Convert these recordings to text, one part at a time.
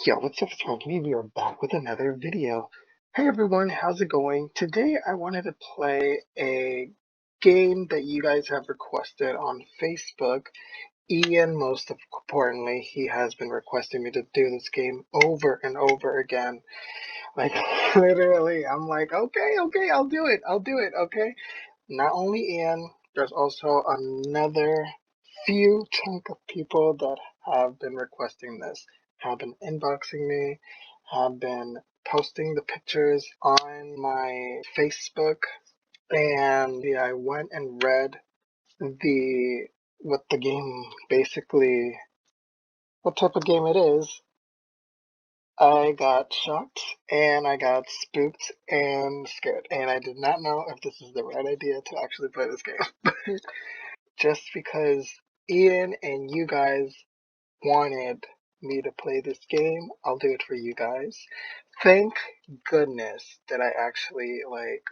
Yo, what's up, FrankieB? We are back with another video. Hey everyone, how's it going? Today I wanted to play a game that you guys have requested on Facebook. Ian, most importantly, he has been requesting me to do this game over and over again. Like, literally, I'm like, okay, I'll do it, okay? Not only Ian, there's also another few chunk of people that have been requesting this, have been inboxing me, have been posting the pictures on my Facebook, and yeah, I went and read the what the game basically, what type of game it is. I got shocked and I got spooked and scared, and I did not know if this is the right idea to actually play this game. Just because Ian and you guys wanted me to play this game, I'll do it for you guys. Thank goodness that I actually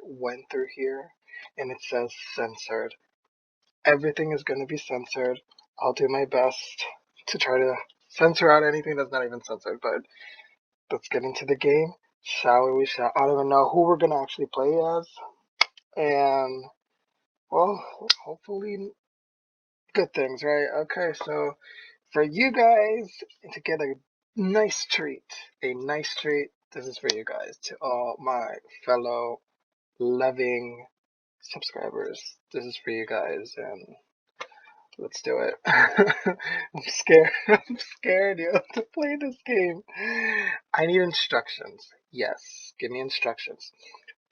went through here and it says censored. Everything is going to be censored. I'll do my best to try to censor out anything that's not even censored, but let's get into the game. Shall we? We shall. I don't even know who we're going to actually play as. And, well, hopefully good things, right? Okay, so for you guys to get a nice treat, this is for you guys, to all my fellow loving subscribers. This is for you guys, and let's do it. I'm scared. I'm scared, yo, to play this game. I need instructions. Yes, give me instructions.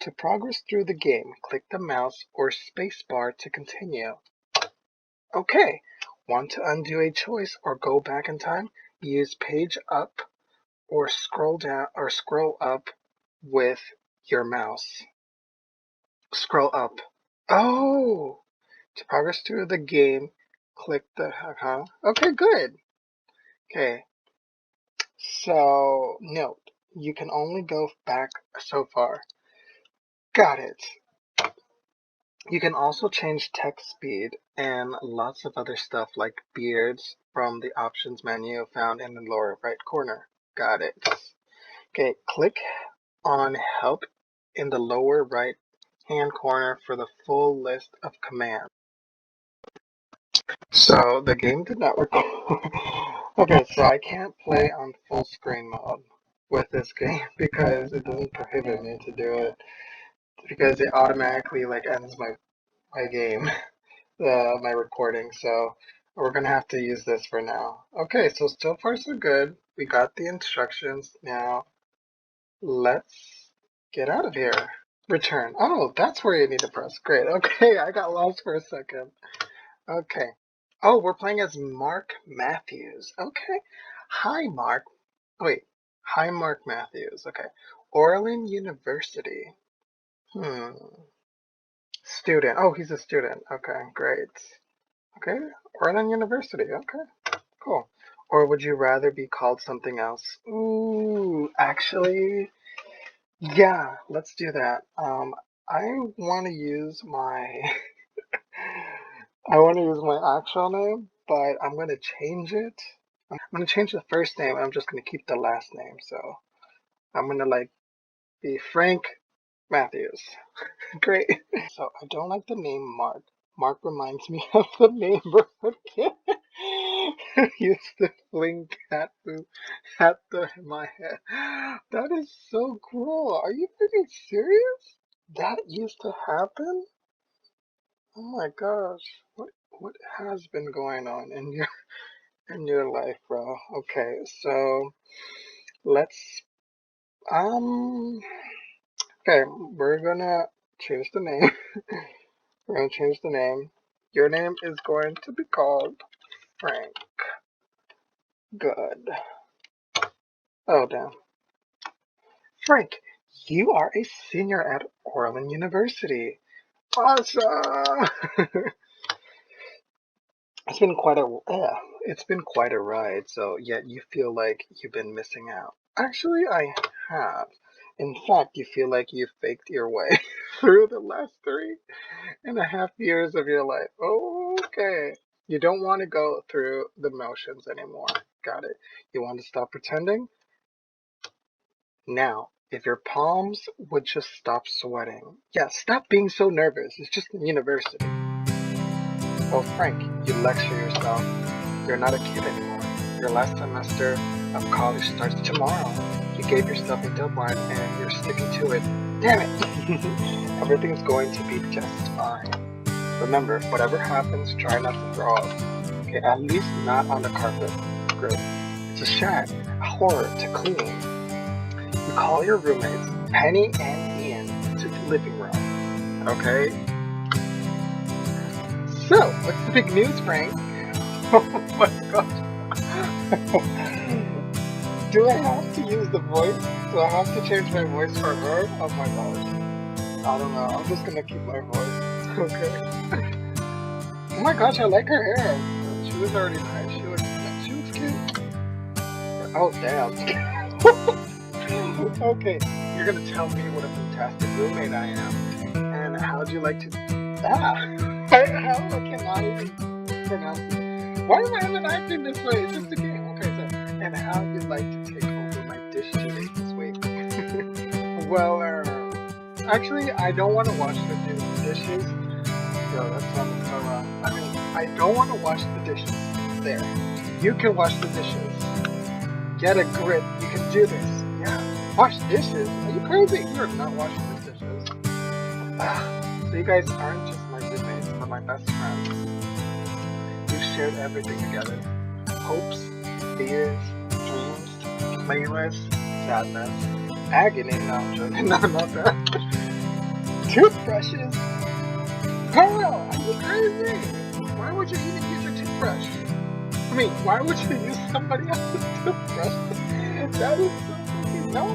To progress through the game, click the mouse or spacebar to continue. Okay, want to undo a choice or go back in time? Use page up or scroll down or scroll up with your mouse. Scroll up. Oh, to progress through the game, click the Okay, good. Okay, so note, you can only go back so far. Got it. You can also change text speed and lots of other stuff like beards from the options menu found in the lower right corner. Got it. Okay, click on help in the lower right hand corner for the full list of commands. So the game did not record. Okay, so I can't play on full screen mode with this game because it doesn't prohibit me to do it because it automatically ends my game. My recording, so we're gonna have to use this for now. Okay, so far so good. We got the instructions. Now let's get out of here. Return. Oh, that's where you need to press. Great. Okay, I got lost for a second. Okay. Oh, we're playing as Mark Matthews. Okay. Hi, Mark. Wait. Hi, Mark Matthews. Okay. Orland University. Hmm. Student. Oh, he's a student. Okay, great. Okay, Orland University. Okay, cool. Or would you rather be called something else? Ooh, actually, yeah, let's do that. I want to use my I want to use my actual name, but I'm gonna change it. I'm gonna change the first name, and I'm just gonna keep the last name. So I'm gonna be Frank Matthews. Great. So I don't like the name Mark. Mark reminds me of the neighborhood kid who used to fling cat food at my head. That is so cruel. Are you freaking serious? That used to happen? Oh my gosh. What has been going on in your life, bro? Okay, so let's um okay, we're gonna change the name. We're gonna change the name. Your name is going to be called Frank. Good. Oh, damn. Frank, you are a senior at Orland University. Awesome! It's been quite a ride, so yet you feel like you've been missing out. Actually, I have. In fact, you feel like you faked your way through the last 3.5 years of your life. Okay. You don't want to go through the motions anymore. Got it. You want to stop pretending? Now, if your palms would just stop sweating. Yeah, stop being so nervous. It's just university. Oh, Frank, you lecture yourself. You're not a kid anymore. Your last semester of college starts tomorrow. You gave yourself a deadline and you're sticking to it. Damn it! Everything's going to be just fine. Remember, whatever happens, try not to throw up. Okay, at least not on the carpet. Great. It's a shed, a horror to clean. You call your roommates, Penny and Ian, to the living room. Okay? So, what's the big news, Frank? Oh my gosh. Do I have to use the voice? Do I have to change my voice for her? Oh my gosh. I don't know. I'm just gonna keep my voice. Okay. Oh my gosh, I like her hair. She was already nice. She looks cute. Oh damn. Okay, you're gonna tell me what a fantastic roommate I am. And how'd you like to how I cannot even pronounce it. Why am I even acting this way? It's just a game. Okay, so and how'd you like to take over my dish duty this week? Well, actually, I don't want to wash the dishes. So that sounds so wrong. I mean, I don't want to wash the dishes. There. You can wash the dishes. Get a grip. You can do this. Yeah. Wash dishes? Are you crazy? You're not washing the dishes. So you guys aren't just my roommates, but my best friends. We've shared everything together. Hopes, fears, dreams, playlists, sadness, agony. No, I'm joking. No, not that. Toothbrushes? Girl, are you crazy? Why would you even use your toothbrush? I mean, why would you use somebody else's toothbrush? That is so fucking no.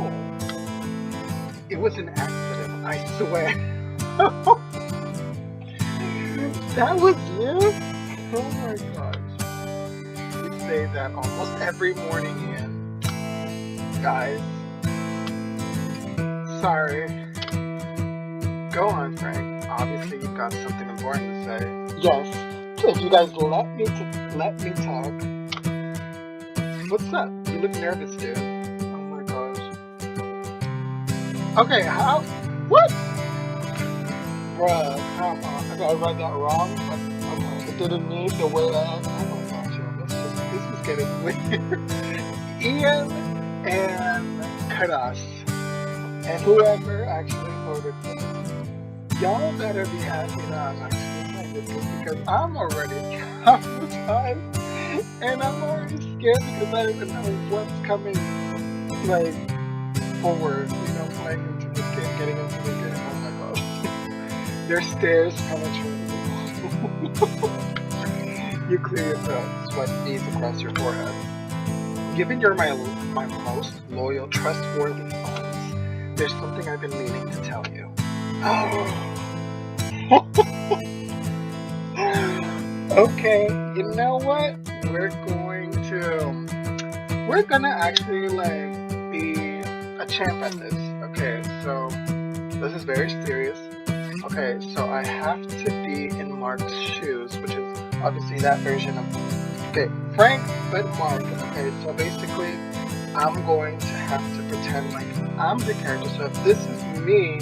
It was an accident, I swear. That was you? Oh my gosh. You say that almost every morning, Ian. Guys. Sorry. Go on, Frank. Obviously, you've got something important to say. Yes. If you guys let me talk. What's up? You look nervous, dude. Oh my gosh. Okay, how? What? Bruh, come on. I read that wrong, but it didn't mean the way that oh my gosh, yo, this is getting weird. Ian and Karas and whoever actually voted for this. Y'all better be happy that I'm actually playing this game because I'm already traumatized and I'm already scared because I don't even know what's coming like forward, playing into this game, getting into the game. Oh my gosh. There's stairs coming through. You clear your throat, sweat beads across your forehead. Given you're my most loyal, trustworthy friends, there's something I've been meaning to tell you. Okay, you know what? We're gonna actually be a champ at this. Okay, so this is very serious. Okay, so I have to be in Mark's shoes, which is obviously that version of Frank but Mark. Okay, so basically I'm going to have to pretend like I'm the character. So if this is me,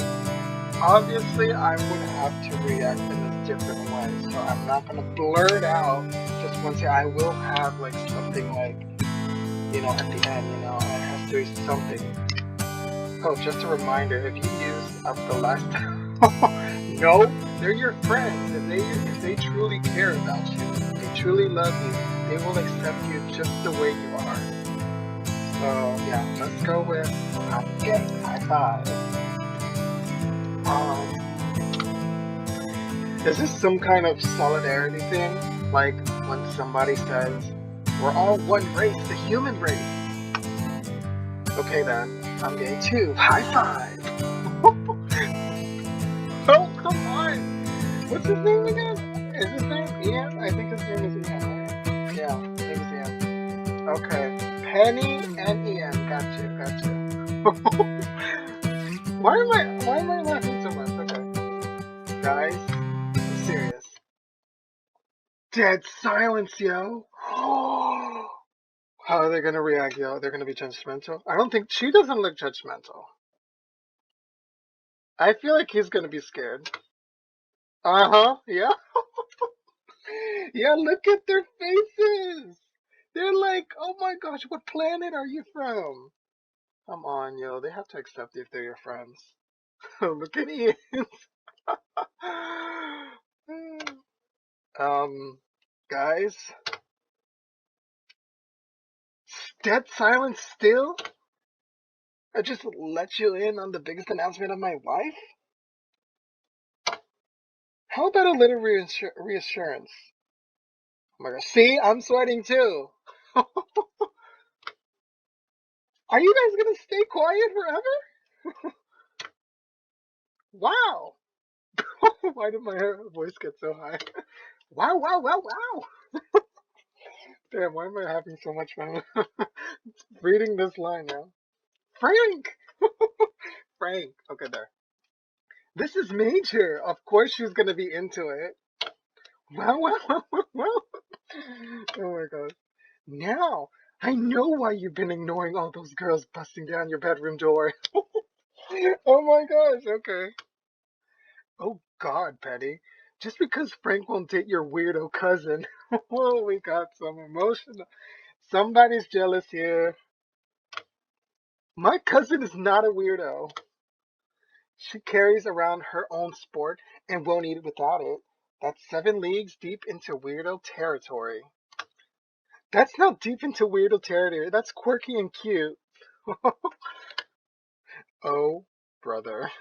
obviously I would have to react in a different way. So I'm not gonna blurt out just once. I will have like something like at the end, it has to be something. Oh, just a reminder, if you use up the last no, they're your friends. If they truly care about you, they truly love you, they will accept you just the way you are. So yeah, let's go with okay, high five. Is this some kind of solidarity thing? Like when somebody says, we're all one race, the human race. Okay then, I'm gay too. High five! Oh, come on! What's his name again? Is his name Ian? I think his name is Ian, right? Yeah, his name is Ian. Okay. Penny and Ian. Got you. Why am I laughing so much? Okay. Guys, I'm serious. Dead silence, yo. How are they gonna react, yo? They're gonna be judgmental? I don't think she doesn't look judgmental. I feel like he's gonna be scared. Uh-huh, yeah. Yeah, look at their faces. They're like, oh my gosh, what planet are you from? Come on, yo. They have to accept you if they're your friends. Look at Ian. um, guys, dead silence still? I just let you in on the biggest announcement of my life? How about a little reassurance? Oh my gosh, see, I'm sweating too. Are you guys gonna stay quiet forever? Wow. Why did my voice get so high? Wow, wow, wow, wow. Damn, why am I having so much fun reading this line now? Frank! Frank. Okay, there. This is major. Of course she's gonna be into it. Wow, wow, wow, wow, wow. Oh my god. Now, I know why you've been ignoring all those girls busting down your bedroom door. Oh my gosh, okay. Oh god, Petty. Just because Frank won't date your weirdo cousin. Whoa, we got some emotional. Somebody's jealous here. My cousin is not a weirdo. She carries around her own sport and won't eat without it. That's 7 leagues deep into weirdo territory. That's not deep into weirdo territory. That's quirky and cute. Oh, brother.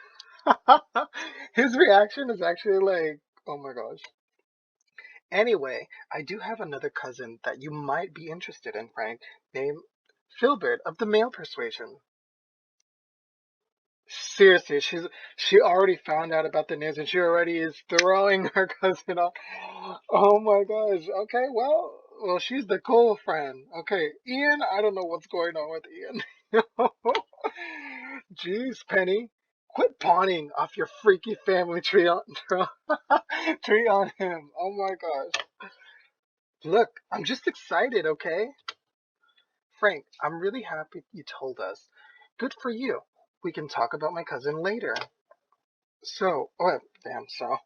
His reaction is actually like, oh my gosh. Anyway, I do have another cousin that you might be interested in, Frank, named Filbert of the male persuasion. Seriously, she already found out about the news and she already is throwing her cousin off. Oh my gosh. Okay, well, she's the cool friend. Okay, Ian, I don't know what's going on with Ian. Jeez, Penny, quit pawning off your freaky family tree on tree on him. Oh my gosh. Look, I'm just excited, okay? Frank, I'm really happy you told us. Good for you. We can talk about my cousin later. So, oh, damn, so,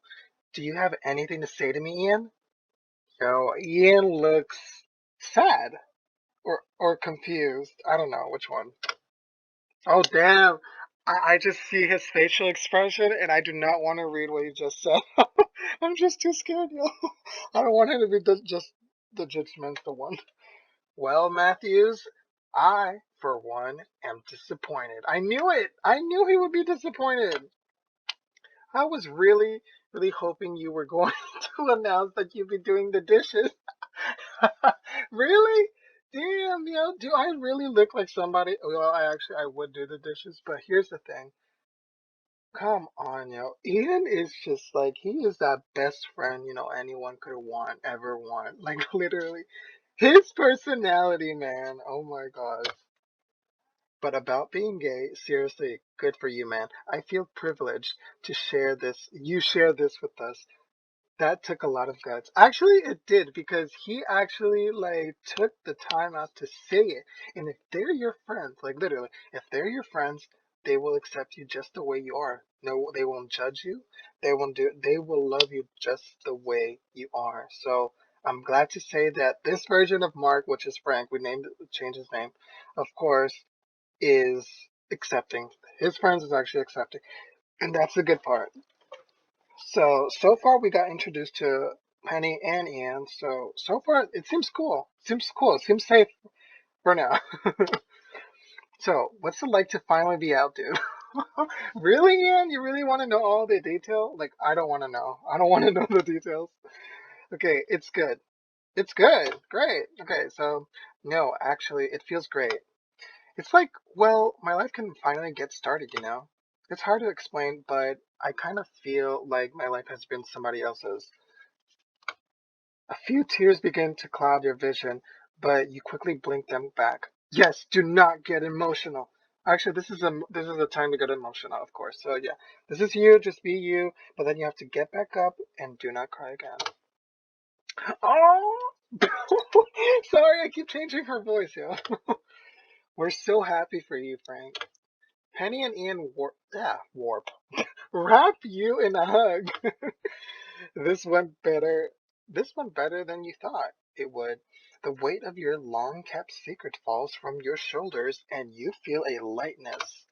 do you have anything to say to me, Ian? Yo, Ian looks sad or confused. I don't know which one. Oh, damn. I just see his facial expression and I do not want to read what he just said. I'm just too scared, yo. I don't want him to be just the judgmental one. Well, Matthews, I, for one, am disappointed. I knew it. I knew he would be disappointed. I was really, really hoping you were going to announce that you'd be doing the dishes. Really? Damn, yo, do I really look like somebody? Well, I would do the dishes, but here's the thing. Come on, yo. Ian is just like, he is that best friend, anyone could want, ever want. Like, literally. His personality, man. Oh my god. But about being gay, seriously, good for you, man. I feel privileged to share this. You share this with us. That took a lot of guts. Actually, it did because he actually like took the time out to say it. And if they're your friends, like literally, if they're your friends, they will accept you just the way you are. No, they won't judge you. They won't do. They will love you just the way you are. So I'm glad to say that this version of Mark, which is Frank, changed his name, of course, is accepting. His friends is actually accepting, and that's the good part. So far we got introduced to Penny and Ian. So far it seems cool. Seems cool. Seems safe for now. So what's it like to finally be out, dude? Really, Ian? You really want to know all the detail? Like I don't want to know. I don't want to know the details. Okay, it's good. It's good. Great. Okay, so no, actually, it feels great. It's like, well, my life can finally get started. It's hard to explain, but I kind of feel like my life has been somebody else's. A few tears begin to cloud your vision, but you quickly blink them back. Yes, do not get emotional. Actually, this is a time to get emotional, of course. So yeah, this is you, just be you, but then you have to get back up and do not cry again. Oh! Sorry, I keep changing her voice, yo. We're so happy for you, Frank. Penny and Ian warp. Wrap you in a hug. This went better. This went better than you thought it would. The weight of your long kept secret falls from your shoulders and you feel a lightness.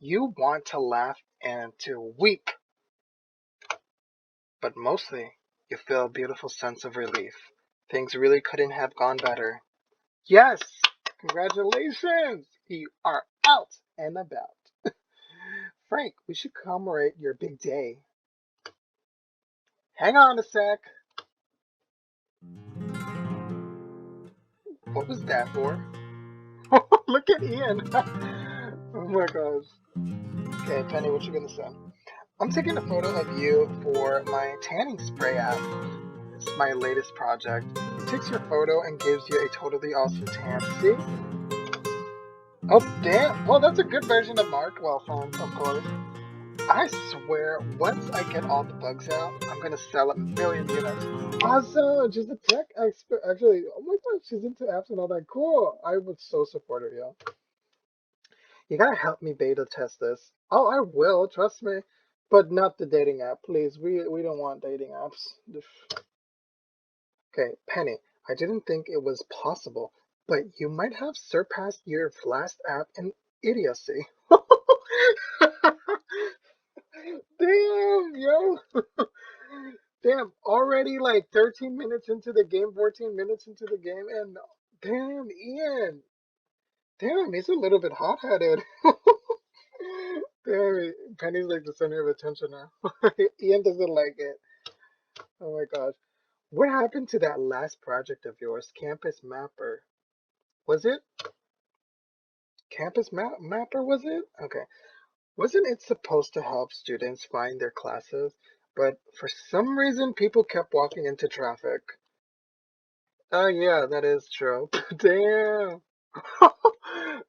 You want to laugh and to weep, but mostly you feel a beautiful sense of relief. Things really couldn't have gone better. Yes! Congratulations! You are out and about. Frank, we should commemorate your big day. Hang on a sec. What was that for? Look at Ian. Oh my gosh. Okay, Penny, what you gonna say? I'm taking a photo of you for my tanning spray app. It's my latest project. It takes your photo and gives you a totally awesome tan. See? Oh, damn. Well, that's a good version of Mark. Well, fun, of course. I swear, once I get all the bugs out, I'm gonna sell a million units. Awesome! She's a tech expert. Actually, oh my god, she's into apps and all that. Cool. I would so support her, yo. You gotta help me beta test this. Oh, I will. Trust me. But not the dating app, please. We don't want dating apps. Okay, Penny. I didn't think it was possible, but you might have surpassed your last app in idiocy. Damn, yo. Damn, already like 13 minutes into the game, 14 minutes into the game, and damn, Ian. Damn, he's a little bit hot-headed. Damn, Penny's like the center of attention now. Ian doesn't like it. Oh my gosh. What happened to that last project of yours, Campus Mapper? Was it? Mapper, was it? Okay. Wasn't it supposed to help students find their classes? But for some reason, people kept walking into traffic. Oh, yeah, that is true. Damn.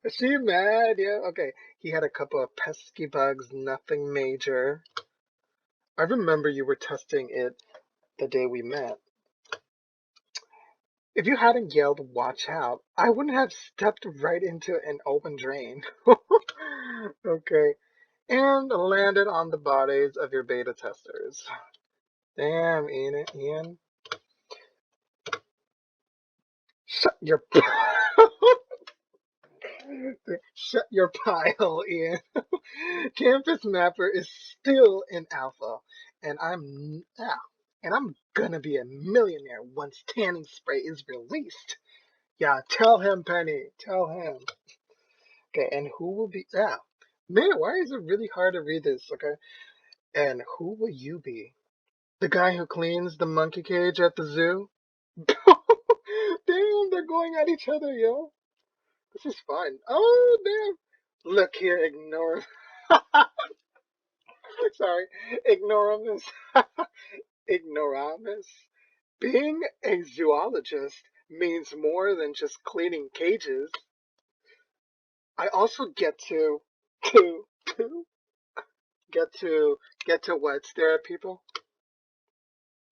Is she mad? Yeah, okay. He had a couple of pesky bugs, nothing major. I remember you were testing it the day we met. If you hadn't yelled, watch out, I wouldn't have stepped right into an open drain. Okay. And landed on the bodies of your beta testers. Damn, Ian. Shut your Shut your pile, Ian. Campus Mapper is still in alpha, and I'm gonna be a millionaire once tanning spray is released. Yeah, tell him, Penny. Tell him. Okay, and who will be? Yeah, man, why is it really hard to read this? Okay, and who will you be? The guy who cleans the monkey cage at the zoo? Damn, they're going at each other, yo. This is fun. Oh, damn. Look here, ignore. Sorry, ignoramus. Ignoramus. Being a zoologist means more than just cleaning cages. I also to, to, get to, get to what? Stare at people?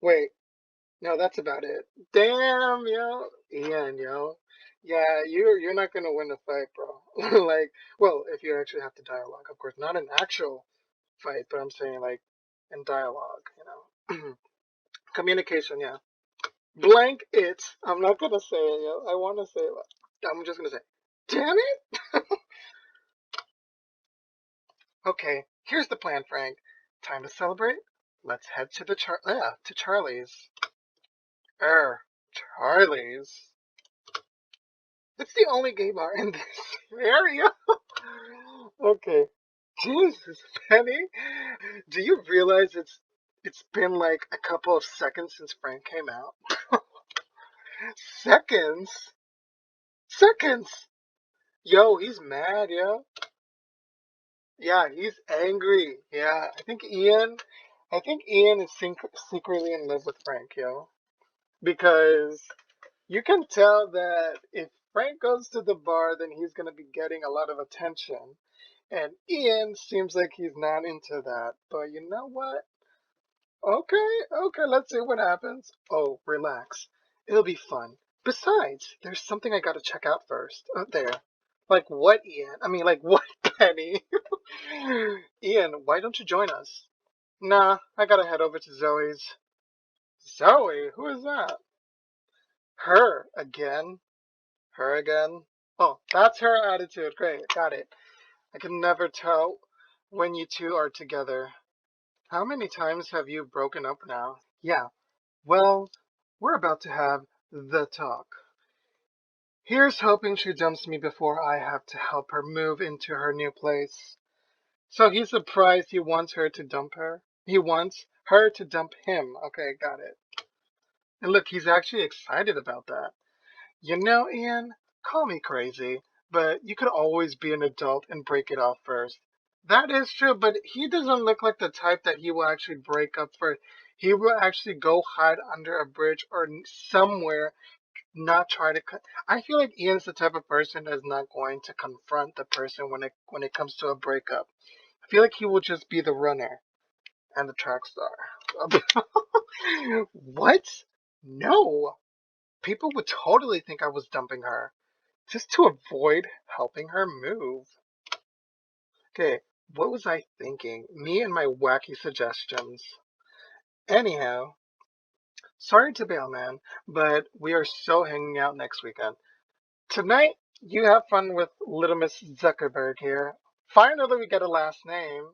Wait, no, that's about it. Damn, yo. Ian, yo. Yeah, you're not gonna win the fight, bro. Like, well, if you actually have to dialogue, of course, not an actual fight, but I'm saying like in dialogue, Communication, yeah. Blank it. I'm not gonna say it, yo. I wanna say it. I'm just gonna say, damn it! Okay, here's the plan, Frank. Time to celebrate? Let's head to to Charlie's. Charlie's. It's the only gay bar in this area. Okay. Jesus, Penny. Do you realize it's been like a couple of seconds since Frank came out? Seconds? Seconds! Yo, he's mad, yo. Yeah, he's angry. Yeah, I think Ian is secretly in love with Frank, yo. Because you can tell that if Frank goes to the bar, then he's gonna be getting a lot of attention. And Ian seems like he's not into that. But you know what? Okay, let's see what happens. Oh, relax. It'll be fun. Besides, there's something I gotta check out first. Oh, there. Like what, Ian? I mean, like what, Penny? Ian, why don't you join us? Nah, I gotta head over to Zoe's. Zoe? Who is that? Her again? Her again? Oh, that's her attitude. Great, got it. I can never tell when you two are together. How many times have you broken up now? Yeah, well, we're about to have the talk. Here's hoping she dumps me before I have to help her move into her new place. So he's surprised he wants her to dump her? He wants her to dump him. Okay, got it. And look, he's actually excited about that. You know, Ian, call me crazy, but you could always be an adult and break it off first. That is true, but he doesn't look like the type that he will actually break up first. He will actually go hide under a bridge or somewhere, not try to. I feel like Ian's the type of person that's not going to confront the person when it comes to a breakup. I feel like he will just be the runner and the track star. What? No. People would totally think I was dumping her just to avoid helping her move. Okay, what was I thinking? Me and my wacky suggestions. Anyhow, sorry to bail, man, but we are so hanging out next weekend. Tonight, you have fun with Little Miss Zuckerberg here. Finally, we get a last name.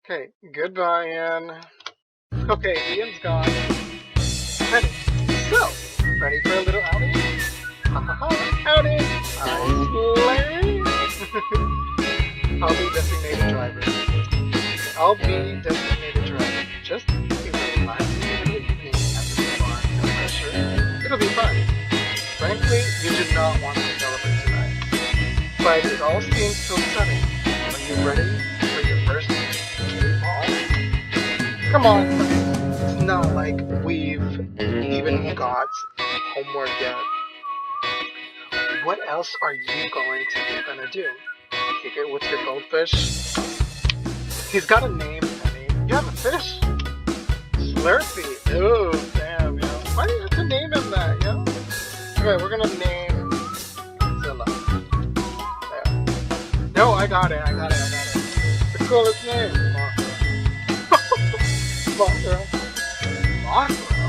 Okay, goodbye, Ian. Okay, Ian's gone. Ready? So, ready for a little outing? Ha ha ha, outing! I slay! I'll be designated driver. Just a relaxing little evening at the bar. No pressure. It'll be fun. Frankly, you did not want to celebrate tonight. But it all seems so sudden. Are you ready for your first kitty ball? Come on, it's not like we've even got homework yet. What else are you gonna do? Kick it with your goldfish? He's got a name, Penny. You have a fish? Slurpee. Oh, damn, yo. Why do you have to name him that, yo? Okay, we're gonna name Zilla. There. No, I got it. The coolest name. Mothra. Mothra?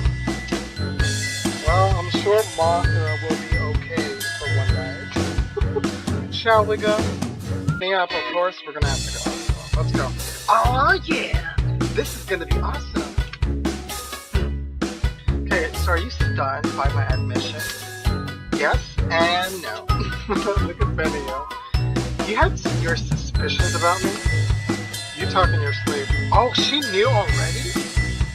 Well, I'm sure Mothra will be okay for one night. Shall we go? Yeah, of course, we're gonna have to go. Let's go. Oh, yeah! This is gonna be awesome. Okay, so are you stunned by my admission? Yes and no. Look at Benny, yo. You had your suspicions about me? You talk in your sleep. Oh, she knew already?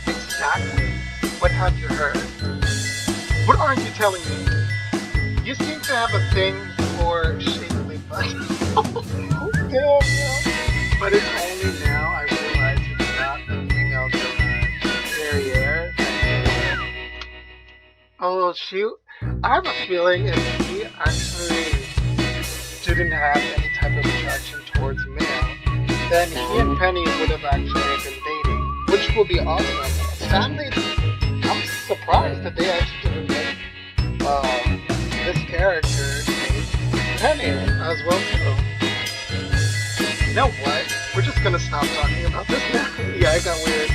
Exactly. What have you heard? What aren't you telling me? You seem to have a thing for shapely butts. Oh, damn, yo. But it's only now I realize it's not the female derriere. Oh, shoot. I have a feeling if he actually didn't have any type of attraction towards male, then he and Penny would have actually been dating, which will be awesome. Sadly, I'm surprised that they actually didn't get this character named Penny as well too. You know what? We're just gonna stop talking about this now. Yeah, it got weird.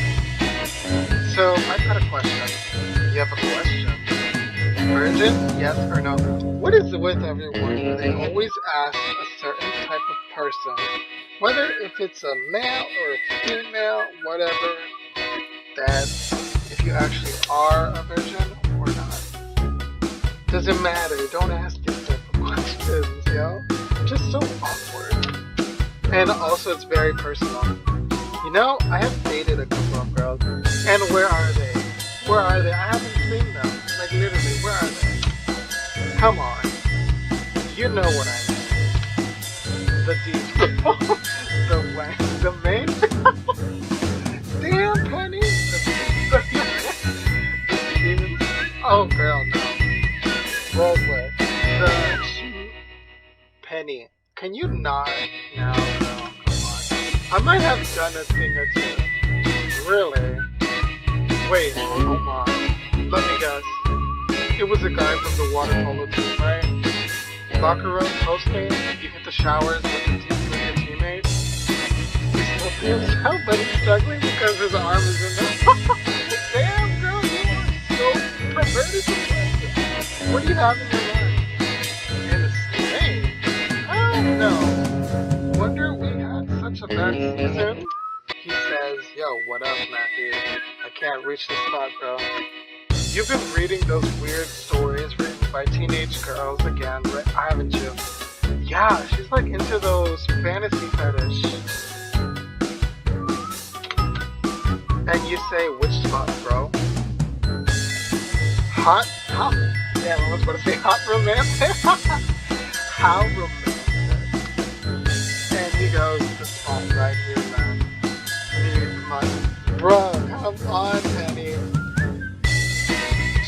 So, I've got a question. You have a question? Virgin? Yes or no? What is it with everyone? They always ask a certain type of person, whether if it's a male or a female, whatever, that if you actually are a virgin or not. Doesn't matter. Don't ask these type of questions, yo. Just so awkward. And also, it's very personal. You know, I have dated a couple of girls, and where are they? Where are they? I haven't seen them. Like, literally, where are they? Come on. You know what I mean. The deep. The main. Damn, Penny. The demons. Oh, girl, no. Roleplay. Penny. Can you not now, girl? Come on. I might have done a thing or two. Really? Wait, hold on. Let me guess. It was a guy from the water polo team, right? Locker room, posting, you hit the showers with your teammates. He still feels out, but he's struggling because his arm is in there. Damn, girl, you are so perverted. What do you have in your mind? Insane. Oh no. Wonder we had such a bad season. He says, yo, what up, Matthew? I can't reach the spot, bro. You've been reading those weird stories written by teenage girls again, right? Haven't you? Yeah, she's like into those fantasy fetish. And you say, which spot, bro? Hot? Yeah, I was about to say hot romantic. How romantic. And he goes, the spot right here, man. Come on. Bro, come on, Penny.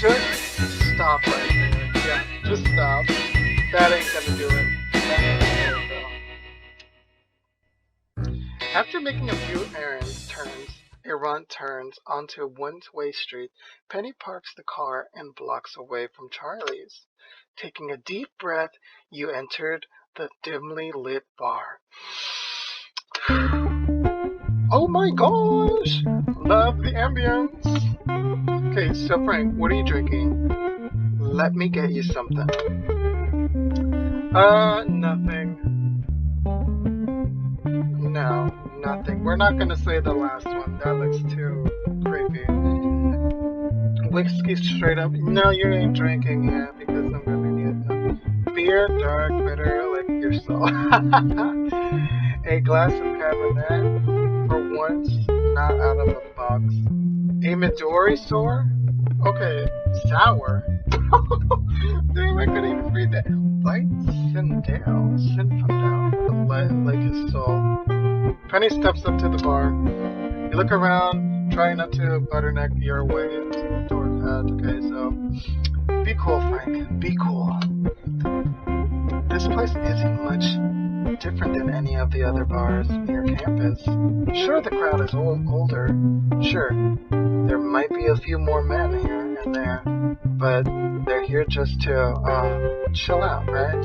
Just stop right there. Yeah, just stop. That ain't gonna do it. That ain't gonna do it, bro. After making a few errant turns onto a one-way street, Penny parks the car and blocks away from Charlie's. Taking a deep breath, you entered the dimly lit bar. Oh my gosh! Love the ambience! Okay, so Frank, what are you drinking? Let me get you something. Nothing. No, nothing. We're not gonna say the last one. That looks too creepy. Whiskey straight up. No, you ain't drinking yet because I'm gonna need them. Beer, dark, bitter, like your soul. A glass of Cabernet. For once, not out of a box. A Midori sour? Okay, sour. Damn, I couldn't even read that. White Zinfandel, like his soul. Penny steps up to the bar. You look around, try not to butterneck your way into the door. Okay, so be cool, Frank. Be cool. This place isn't much different than any of the other bars near campus. Sure, the crowd is older. Sure, there might be a few more men here and there, but they're here just to chill out, right?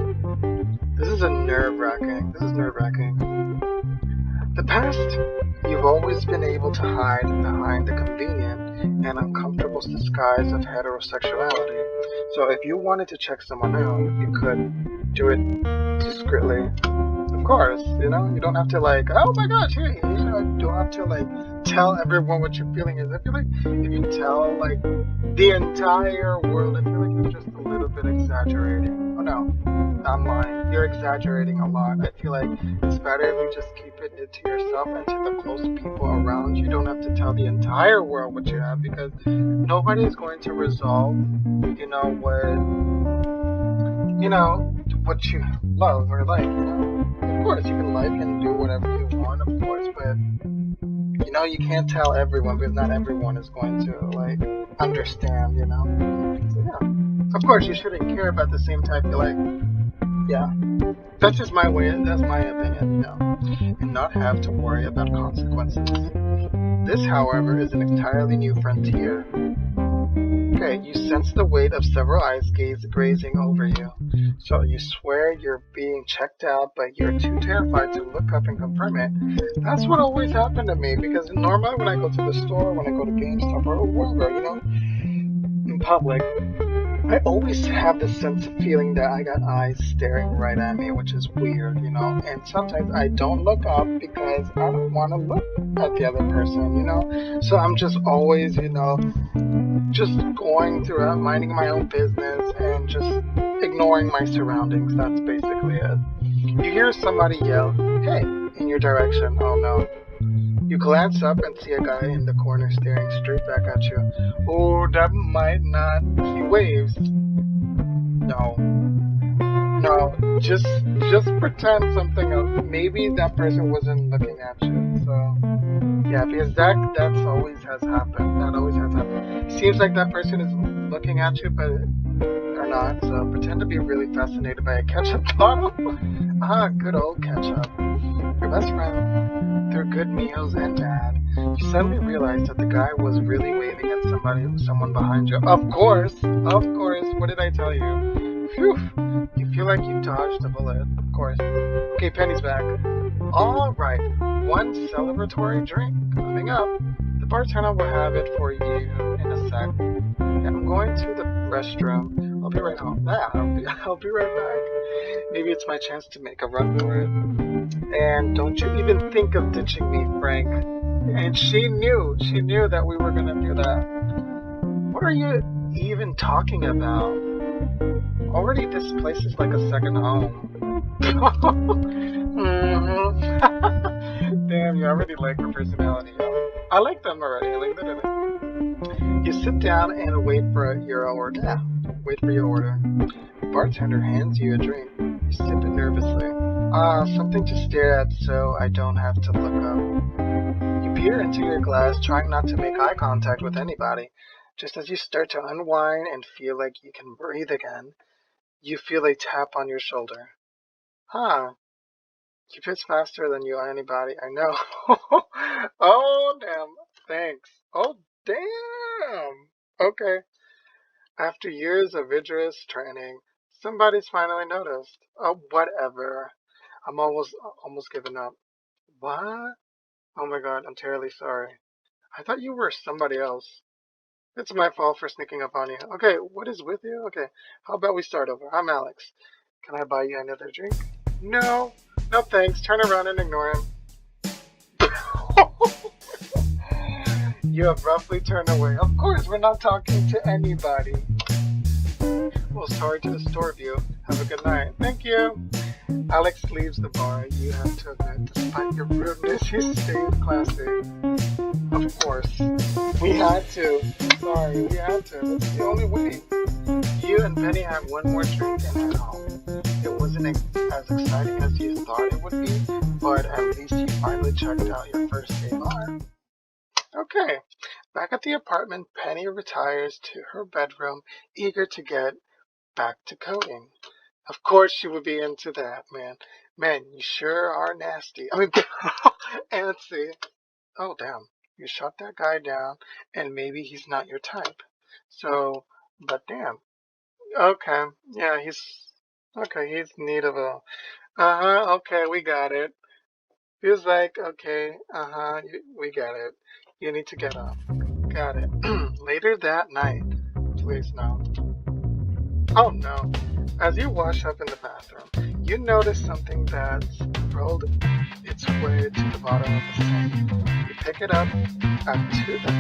This is nerve-wracking. The past, you've always been able to hide behind the convenient and uncomfortable disguise of heterosexuality. So if you wanted to check someone out, you could do it discreetly. Of course, you don't have to like, oh my gosh, hey, you don't have to like tell everyone what your feeling is. I feel like if you tell like the entire world, I feel like you're just a little bit exaggerating. Oh no, I'm lying. You're exaggerating a lot. I feel like it's better if you just keep it to yourself and to the close people around you. You don't have to tell the entire world what you have because nobody is going to resolve, what you love or like, Of course, you can like and do whatever you want, of course, but you can't tell everyone because not everyone is going to like understand, So yeah, of course, you shouldn't care about the same type you like. Yeah, that's just my way. That's my opinion, and not have to worry about consequences. This, however, is an entirely new frontier. Okay, you sense the weight of several eyes grazing over you. So you swear you're being checked out, but you're too terrified to look up and confirm it. That's what always happened to me, because normally when I go to the store, when I go to GameStop or wherever, in public, I always have this sense of feeling that I got eyes staring right at me, which is weird, and sometimes I don't look up because I don't want to look at the other person, so I'm just always, just going throughout, minding my own business and just ignoring my surroundings. That's basically it. You hear somebody yell, "Hey," in your direction. Oh no. You glance up and see a guy in the corner staring straight back at you. Oh, that might not. He waves. No, just pretend something else. Maybe that person wasn't looking at you. So yeah, because that's always has happened. That always has happened. Seems like that person is looking at you, but they're not. So pretend to be really fascinated by a ketchup bottle. Good old ketchup. Your best friend. through good meals and bad, you suddenly realize that the guy was really waving at someone behind you. Of course, what did I tell you? Phew, you feel like you dodged a bullet, of course. Okay, Penny's back. Alright, one celebratory drink coming up. The bartender will have it for you in a sec. Yeah, I'm going to the restroom. I'll be right home. Yeah, I'll be right back. Maybe it's my chance to make a run for it. And don't you even think of ditching me, Frank. And she knew that we were gonna do that. What are you even talking about? Already this place is like a second home. Damn, you already like her personality. I like them already. I like that. You sit down and wait for your order. Yeah, wait for your order. The bartender hands you a drink. You sip it nervously. Something to stare at so I don't have to look up. You peer into your glass, trying not to make eye contact with anybody. Just as you start to unwind and feel like you can breathe again, you feel a tap on your shoulder. Huh. She fits faster than you or anybody. I know. Oh, damn. Thanks. Oh, damn. Okay. After years of vigorous training, somebody's finally noticed. Oh, whatever. I'm almost given up. What? Oh my god, I'm terribly sorry. I thought you were somebody else. It's my fault for sneaking up on you. Okay, what is with you? Okay, how about we start over? I'm Alex. Can I buy you another drink? No. No thanks. Turn around and ignore him. You abruptly turn away. Of course, we're not talking to anybody. Well, sorry to disturb you. Have a good night. Thank you. Alex leaves the bar. You have to admit, despite your rudeness, he stayed classy. Of course. We had to. Sorry, we had to. That's the only way. You and Penny had one more drink and head home. It wasn't as exciting as you thought it would be, but at least you finally checked out your first day bar. Okay. Back at the apartment, Penny retires to her bedroom, eager to get back to coding. Of course she would be into that, man. Man, you sure are nasty. I mean, antsy. Oh, damn. You shot that guy down, and maybe he's not your type. So, but damn. Okay. Yeah, he's in need of a... okay, we got it. Feels like, okay, we got it. You need to get up. Got it. Later that night. Please, no. Oh, no. As you wash up in the bathroom, you notice something that's rolled its way to the bottom of the sink. You pick it up, a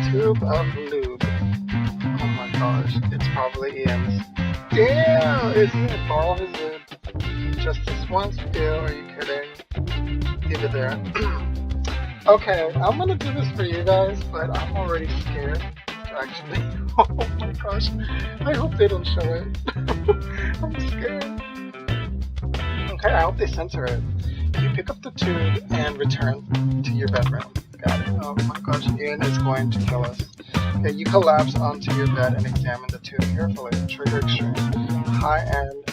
tube of lube. Oh my gosh, it's probably Ian's. Damn, is he gonna borrow his lube? Just this once? Ew, are you kidding? Leave it there. Okay, I'm gonna do this for you guys, but I'm already scared. Actually, oh my gosh, I hope they don't show it. I'm scared. Okay, I hope they censor it. You pick up the tube and return to your bedroom. Got it. Oh my gosh, Ian is going to kill us. Okay, you collapse onto your bed and examine the tube carefully. Trigger extreme. High-end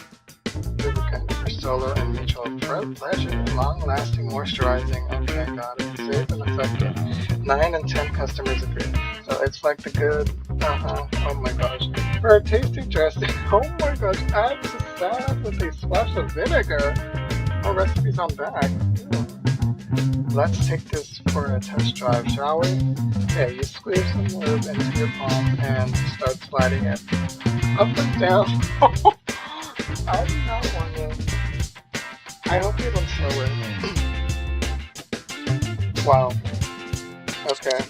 lubricant for solo and mutual pleasure. Long-lasting moisturizing. Okay, got it. Safe and effective. 9 in 10 customers agree. So it's like the good, oh my gosh. For a tasty dressing, oh my gosh, add to salad with a splash of vinegar. More recipes on back. Let's take this for a test drive, shall we? Okay, you squeeze some lube into your palm and start sliding it up and down. I do not want to. I hope you don't slow it. Wow. Okay.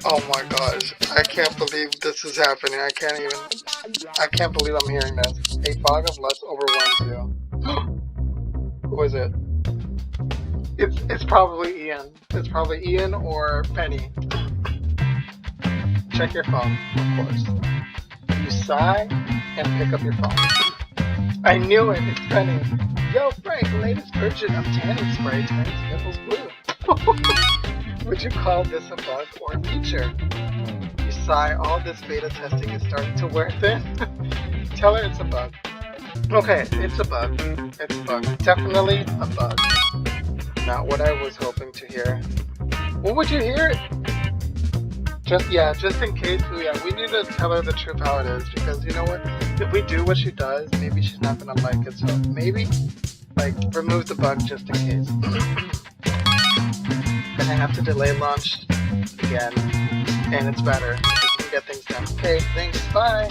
Oh my gosh, I can't believe this is happening. I can't believe I'm hearing this. A fog of lust overwhelms you. Who is it? It's probably Ian. It's probably Ian or Penny. Check your phone, of course. You sigh and pick up your phone. I knew it, it's Penny. Yo, Frank, latest version of tanning spray turns nipples blue. Would you call this a bug or a feature? You sigh, all this beta testing is starting to wear thin. Tell her it's a bug. Okay, it's a bug. It's a bug. Definitely a bug. Not what I was hoping to hear. What would you hear? Just in case. Yeah, we need to tell her the truth how it is, because you know what? If we do what she does, maybe she's not gonna like it. So maybe like remove the bug just in case. Gonna have to delay launch again, and it's better because we can get things done. Okay, thanks. Bye.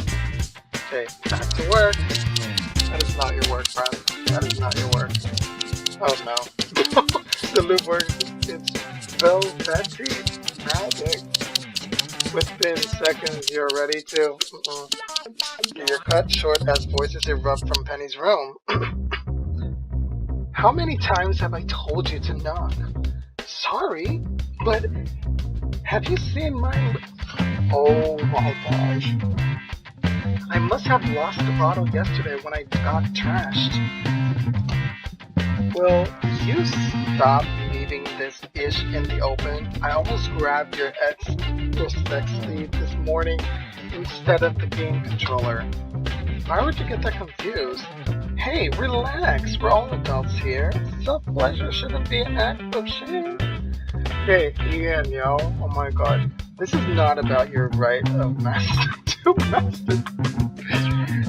Okay, back to work. That is not your work, friend. That is not your work. Oh no. The loop works. It's velvety magic. Within seconds, you're ready to get your cut short as voices erupt from Penny's room. How many times have I told you to knock? Sorry, but have you seen my... Oh my gosh. I must have lost the bottle yesterday when I got trashed. Will you stop leaving this ish in the open? I almost grabbed your sex sleeve this morning instead of the game controller. Why would you get that confused? Hey, relax. We're all adults here. Self-pleasure shouldn't be an act of shame. Hey, Ian, yo. Oh my god. This is not about your right of master to master.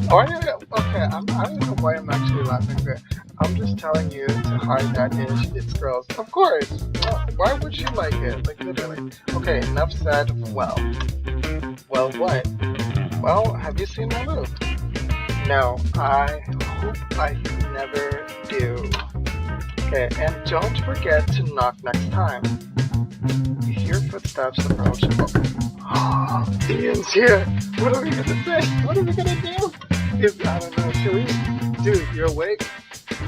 Okay, I don't know why I'm actually laughing there. I'm just telling you to hide that ish. It's gross. Of course. Why would you like it? Like, literally. Okay, enough said. Well, what? Well, have you seen my move? No, I hope I never do. Okay, and don't forget to knock next time. You hear footsteps approach. Oh, Ian's here. What are we gonna say? What are we gonna do? I don't know. Should we? Dude, you're awake?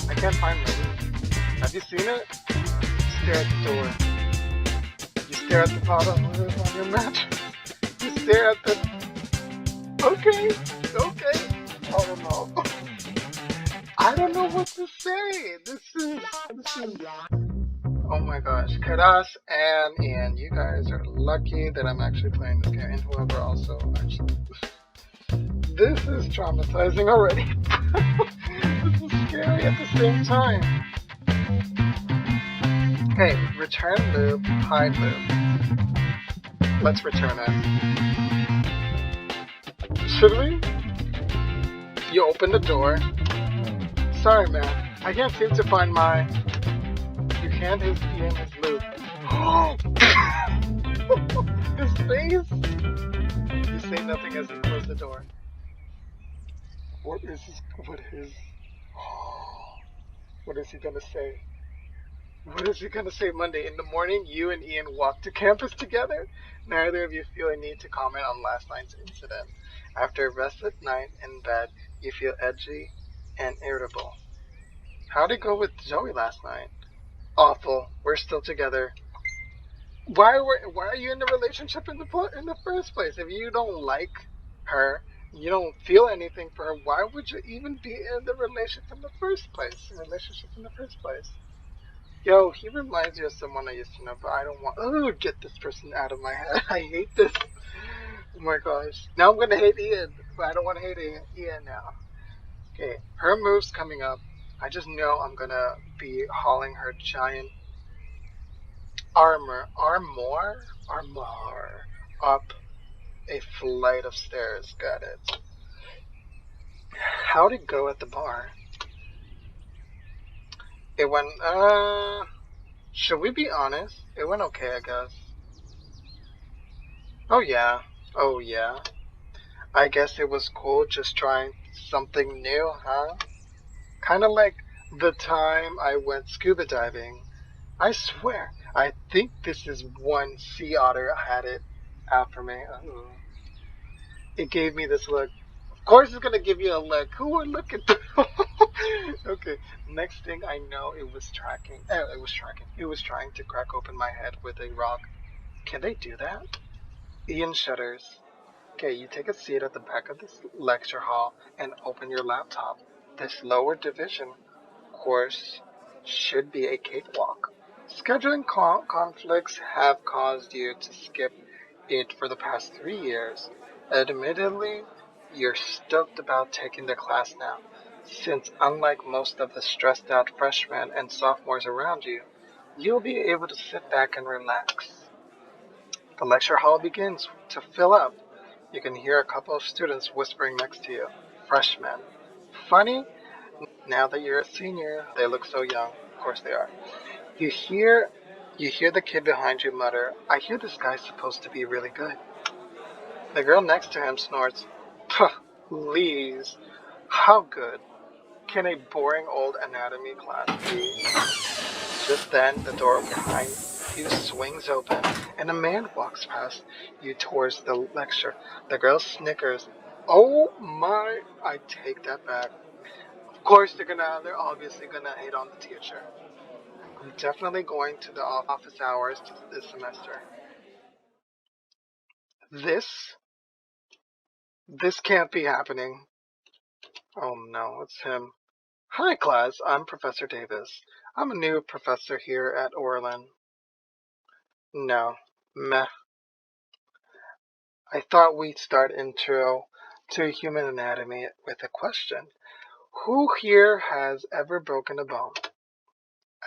I can't find my room. Have you seen it? You stare at the door. You stare at the bottom on your mattress. You stare at the... Okay. I don't know. I don't know what to say. This is... Oh my gosh. Kadas and Ian, you guys are lucky that I'm actually playing this game, and whoever also actually... This is traumatizing already. This is scary at the same time. Okay, return loop, hide loop. Let's return it. Should we? You open the door. Sorry, man. I can't seem to find my... You hand his Ian his loop. His face? You say nothing as you close the door. What is he gonna say? What is he gonna say Monday? In the morning, you and Ian walk to campus together? Neither of you feel a need to comment on last night's incident. After a restless night in bed, you feel edgy and irritable. How'd it go with Zoe last night? Awful. We're still together. Why are you in the relationship in the first place? If you don't like her, you don't feel anything for her, why would you even be in the relationship in the first place? Yo, he reminds me of someone I used to know, but I don't want... Oh, get this person out of my head. I hate this. Oh my gosh. Now I'm going to hate Ian, but I don't want to hate Ian now. Okay, her move's coming up. I just know I'm going to be hauling her giant armor up a flight of stairs. Got it. How'd it go at the bar? It went, should we be honest? It went okay, I guess. Oh yeah. I guess it was cool just trying something new, huh? Kinda like the time I went scuba diving. I swear, I think this is one sea otter had it after me. Oh. It gave me this look. Of course it's gonna give you a look. Who would look at that? Okay, next thing I know, it was tracking. It was trying to crack open my head with a rock. Can they do that? Ian shudders. Okay, you take a seat at the back of this lecture hall and open your laptop. This lower division course should be a cakewalk. Scheduling conflicts have caused you to skip it for the past 3 years. Admittedly, you're stoked about taking the class now. since unlike most of the stressed out freshmen and sophomores around you, you'll be able to sit back and relax. The lecture hall begins to fill up. You can hear a couple of students whispering next to you. Freshmen. Funny, now that you're a senior, they look so young. Of course they are. You hear the kid behind you mutter, I hear this guy's supposed to be really good. The girl next to him snorts, please, how good can a boring old anatomy class be? Just then, the door behind you swings open, and a man walks past you towards the lecture. The girl snickers. Oh my, I take that back. Of course, they're obviously gonna hate on the teacher. I'm definitely going to the office hours this semester. This can't be happening. Oh no, it's him. Hi class, I'm Professor Davis. I'm a new professor here at Orlin. No, meh. I thought we'd start intro to human anatomy with a question. Who here has ever broken a bone?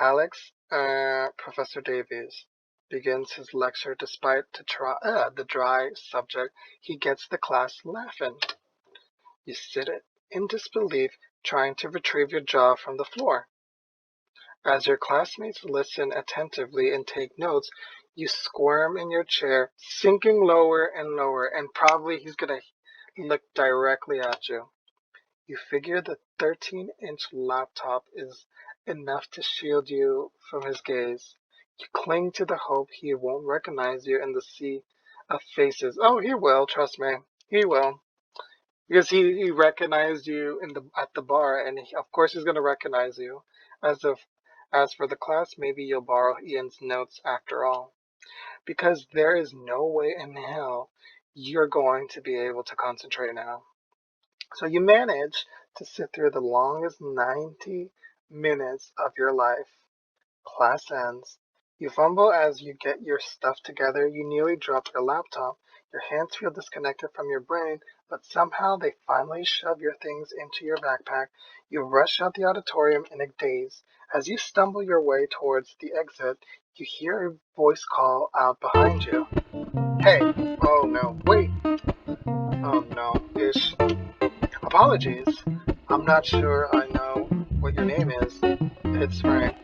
Alex, Professor Davies begins his lecture despite the dry subject. He gets the class laughing. You sit in disbelief, trying to retrieve your jaw from the floor. As your classmates listen attentively and take notes, you squirm in your chair, sinking lower and lower, and probably he's going to look directly at you. You figure the 13-inch laptop is enough to shield you from his gaze. You cling to the hope he won't recognize you in the sea of faces. Oh, he will, trust me. He will. Because he recognized you at the bar, and of course he's going to recognize you. As for the class, maybe you'll borrow Ian's notes after all. Because there is no way in hell you're going to be able to concentrate now. So you manage to sit through the longest 90 minutes of your life. Class ends. You fumble as you get your stuff together. You nearly drop your laptop. Your hands feel disconnected from your brain, but somehow they finally shove your things into your backpack. You rush out the auditorium in a daze. As you stumble your way towards the exit, you hear a voice call out behind you. Hey, oh no, wait, oh no, ish. Apologies. I'm not sure I know what your name is. It's Frank.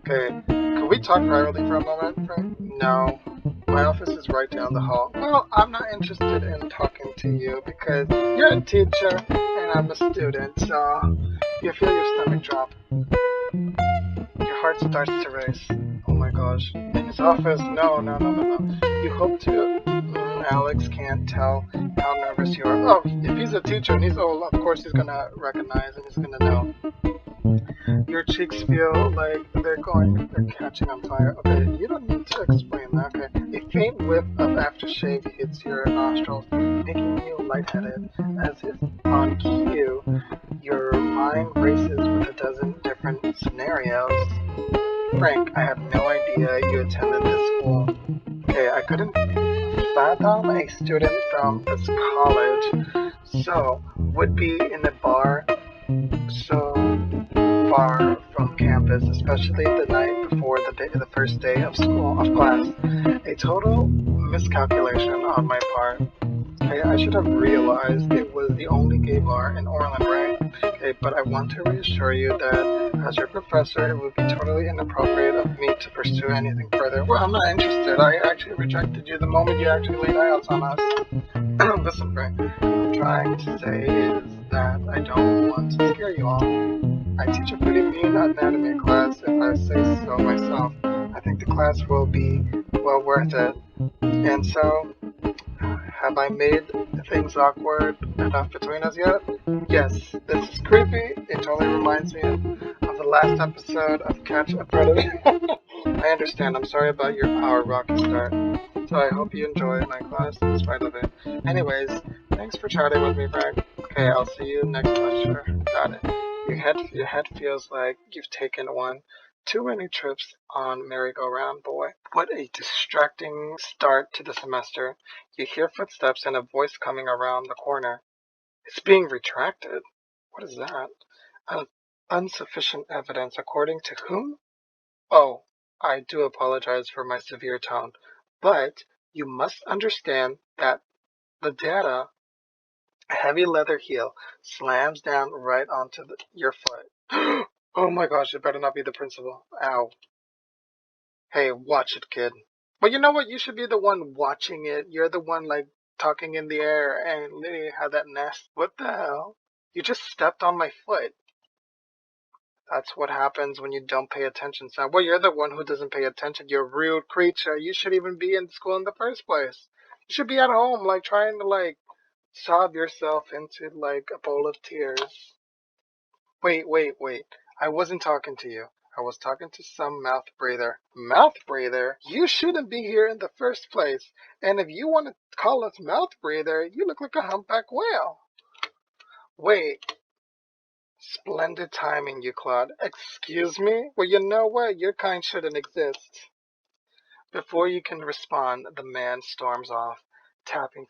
Okay, could we talk privately for a moment, Frank? No. My office is right down the hall. Well, I'm not interested in talking to you because you're a teacher and I'm a student, so you feel your stomach drop. Your heart starts to race. Oh my gosh. In his office? No. You hope to. Alex can't tell how nervous you are. Oh, if he's a teacher and he's old, of course he's gonna recognize and he's gonna know. Your cheeks feel like they're catching on fire. Okay, you don't need to explain that. Okay, a faint whiff of aftershave hits your nostrils, making you lightheaded. As if on cue, your mind races with a dozen different scenarios. Frank, I have no idea you attended this school. Okay, I couldn't fathom a student from this college so would be in a bar so far from campus, especially the night before the first day of class. A total miscalculation on my part. Okay, I should have realized it was the only gay bar in Orland, right? Okay, but I want to reassure you that as your professor, it would be totally inappropriate of me to pursue anything further. Well, I'm not interested. I actually rejected you the moment you actually laid eyes on us. Listen, Frank, what I'm trying to say is that I don't want to scare you all. I teach a pretty mean anatomy class if I say so myself. I think the class will be well worth it. And so, have I made things awkward enough between us yet? Yes, this is creepy. It totally reminds me of the last episode of Catch a Predator. I understand. I'm sorry about our rocky start. So I hope you enjoy my class in spite of it. Anyways, thanks for chatting with me, Frank. Okay, I'll see you next lecture. Got it. Your head feels like you've taken one too many trips on merry-go-round, boy. What a distracting start to the semester. You hear footsteps and a voice coming around the corner. It's being retracted. What is that? Insufficient evidence according to whom? Oh, I do apologize for my severe tone, but you must understand that the data, a heavy leather heel, slams down right onto your foot. Oh my gosh, it better not be the principal. Ow. Hey, watch it, kid. Well, you know what? You should be the one watching it. You're the one, like, talking in the air and literally had that nest. What the hell? You just stepped on my foot. That's what happens when you don't pay attention, son. Well, you're the one who doesn't pay attention. You're a rude creature. You should even be in school in the first place. You should be at home, like, trying to, like, sob yourself into, like, a bowl of tears. Wait. I wasn't talking to you. I was talking to some mouth breather. Mouth breather? You shouldn't be here in the first place. And if you want to call us mouth breather, you look like a humpback whale. Wait. Splendid timing, you Claude. Excuse me? Well, you know what? Your kind shouldn't exist. Before you can respond, the man storms off, tapping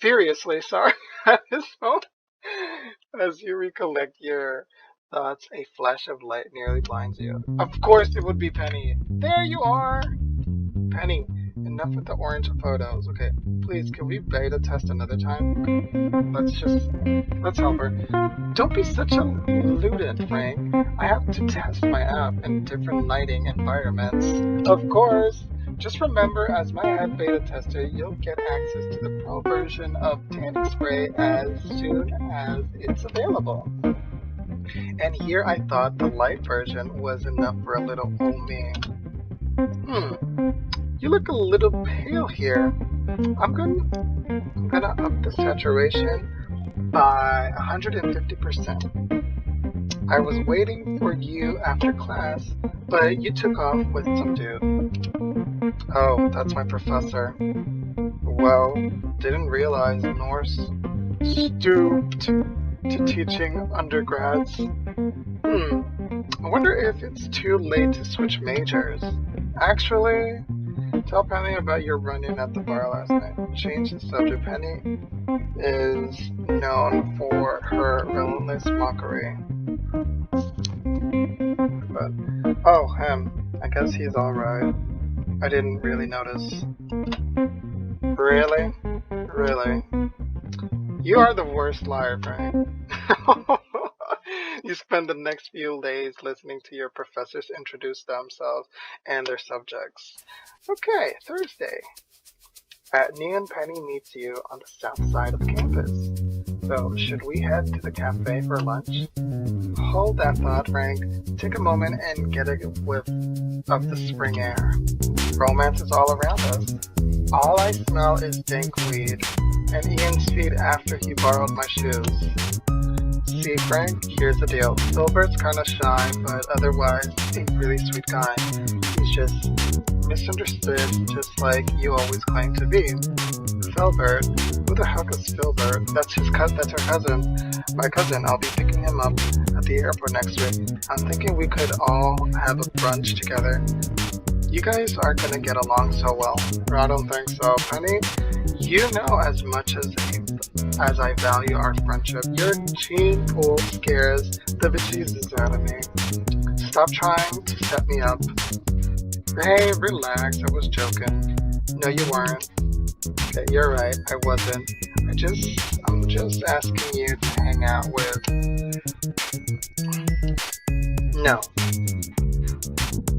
furiously, sorry, at his phone. As you recollect your thoughts, a flash of light nearly blinds you. Of course it would be Penny. There you are! Penny, enough with the orange photos. Okay, please, can we beta test another time? Let's help her. Don't be such a ludent, Frank. I have to test my app in different lighting environments. Of course. Just remember, as my head beta tester, you'll get access to the pro version of tanning spray as soon as it's available. And here I thought the light version was enough for a little old me. You look a little pale here. I'm gonna up the saturation by 150%. I was waiting for you after class, but you took off with some dude. Oh, that's my professor. Well, didn't realize Norse stooped to teaching undergrads. I wonder if it's too late to switch majors. Actually, tell Penny about your run-in at the bar last night. Change the subject. Penny is known for her relentless mockery. But, oh, him. I guess he's alright. I didn't really notice. Really? Really? You are the worst liar, Frank. You spend the next few days listening to your professors introduce themselves and their subjects. Okay, Thursday. Neon Penny meets you on the south side of campus. So, should we head to the cafe for lunch? Hold that thought, Frank. Take a moment and get a whiff of the spring air. Romance is all around us. All I smell is dank weed and Ian's feet after he borrowed my shoes. See, Frank, here's the deal. Silbert's kinda shy, but otherwise a really sweet guy. He's just misunderstood, just like you always claim to be. Filbert? Who the heck is Filbert? That's her cousin. My cousin. I'll be picking him up at the airport next week. I'm thinking we could all have a brunch together. You guys are gonna get along so well. I don't think so. Penny, you know as much as I value our friendship. Your gene pool scares the bejesus out of me. Stop trying to set me up. Hey, relax. I was joking. No, you weren't. Okay, you're right. I wasn't. I'm just asking you to hang out with. No.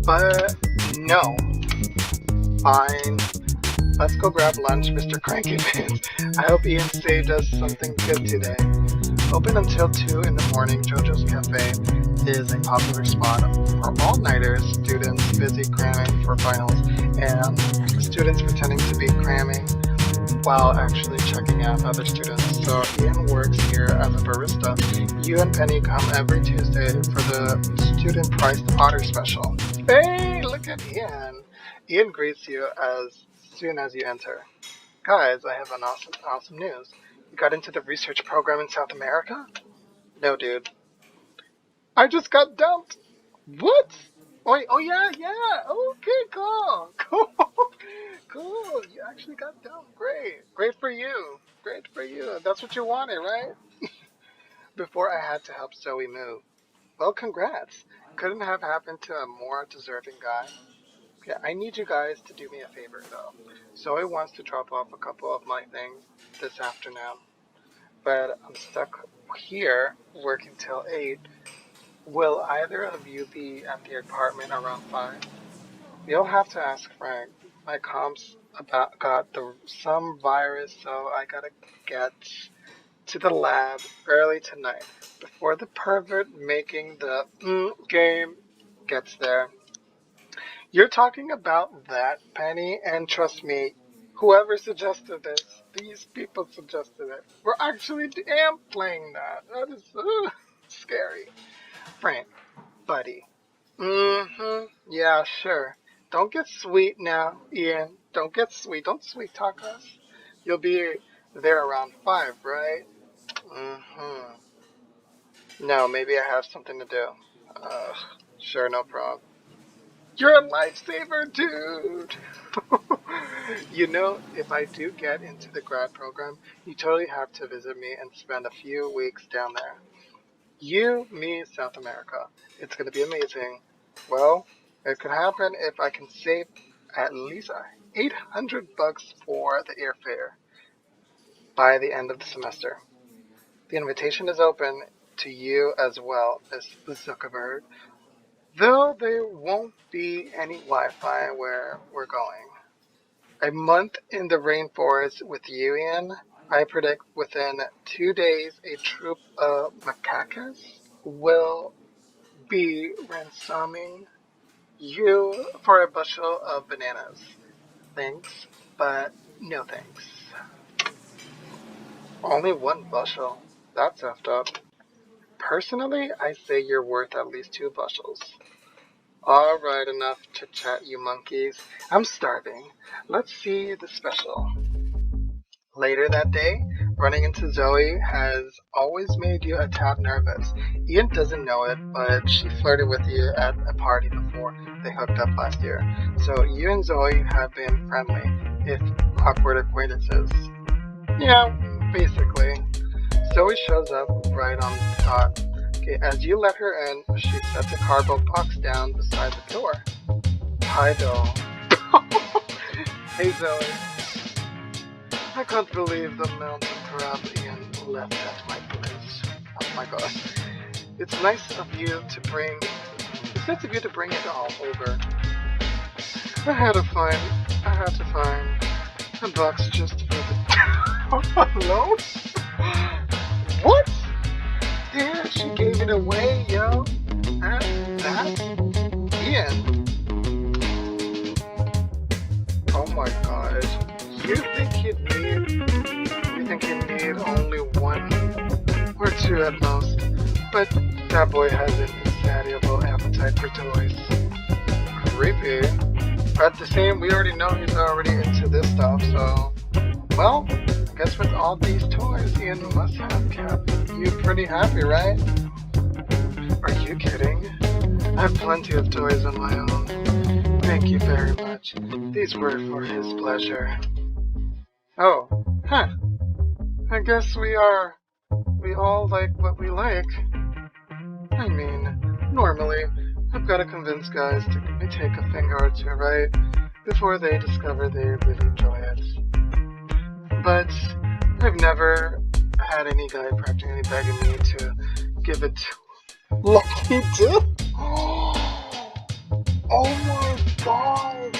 But no. Fine. Let's go grab lunch, Mr. Cranky Pants. I hope Ian saved us something good today. Open until 2 in the morning, JoJo's Cafe is a popular spot for all-nighters, students busy cramming for finals, and students pretending to be cramming while actually checking out other students. So Ian works here as a barista. You and Penny come every Tuesday for the student-priced otter special. Hey, look at Ian. Ian greets you as soon as you enter. Guys, I have an awesome news. You got into the research program in South America? No, dude. I just got dumped. What? Oh yeah. Okay, cool. Cool. You actually got dumped. Great for you. That's what you wanted, right? before I had to help Zoe move. Well, congrats. Couldn't have happened to a more deserving guy. Yeah, I need you guys to do me a favor though. Zoe wants to drop off a couple of my things this afternoon, but I'm stuck here working till 8. Will either of you be at the apartment around 5? You'll have to ask Frank. My comps about got some virus, so I gotta get to the lab early tonight before the pervert making the game gets there. You're talking about that, Penny, and trust me, whoever suggested this, these people suggested it. We're actually am playing that. That is scary. Frank, buddy. Yeah, sure. Don't get sweet now, Ian. Don't get sweet. Don't sweet talk us. You'll be there around 5, right? Mm-hmm. No, maybe I have something to do. Uh, sure, no problem. You're a lifesaver, dude! You know, if I do get into the grad program, you totally have to visit me and spend a few weeks down there. You, me, South America. It's gonna be amazing. Well, it could happen if I can save at least $800 for the airfare by the end of the semester. The invitation is open to you as well, Miss Zuckerberg. Though there won't be any Wi-Fi where we're going. A month in the rainforest with you, Ian. I predict within 2 days a troop of macaques will be ransoming you for a bushel of bananas. Thanks, but no thanks. Only one bushel? That's effed up. Personally, I say you're worth at least 2 bushels. Alright, enough chit-chat, you monkeys. I'm starving. Let's see the special. Later that day, running into Zoe has always made you a tad nervous. Ian doesn't know it, but she flirted with you at a party before they hooked up last year. So you and Zoe have been friendly, if awkward acquaintances. Yeah, basically. Zoe shows up right on the dot. Okay, as you let her in, she sets a cardboard box down beside the door. Hi, doll. Hey, Zoe. I can't believe the mountain crab Ian left at my place. Oh my god. It's nice of you to bring it all over. I had to find a box just for the alone? What? Yeah, she gave it away, yo. And that? Ian. Oh my gosh. You think you'd need only 1 or 2 at most, but that boy has an insatiable appetite for toys. Creepy. But the same, we already know he's already into this stuff, so, well, I guess with all these toys, Ian must have kept you pretty happy, right? Are you kidding? I have plenty of toys of my own. Thank you very much. These were for his pleasure. Oh, huh. I guess we all like what we like. I mean, normally, I've got to convince guys to take a finger or 2, right? Before they discover they really enjoy it. But I've never had any guy practically begging me to give it to. Like he did? Oh my god!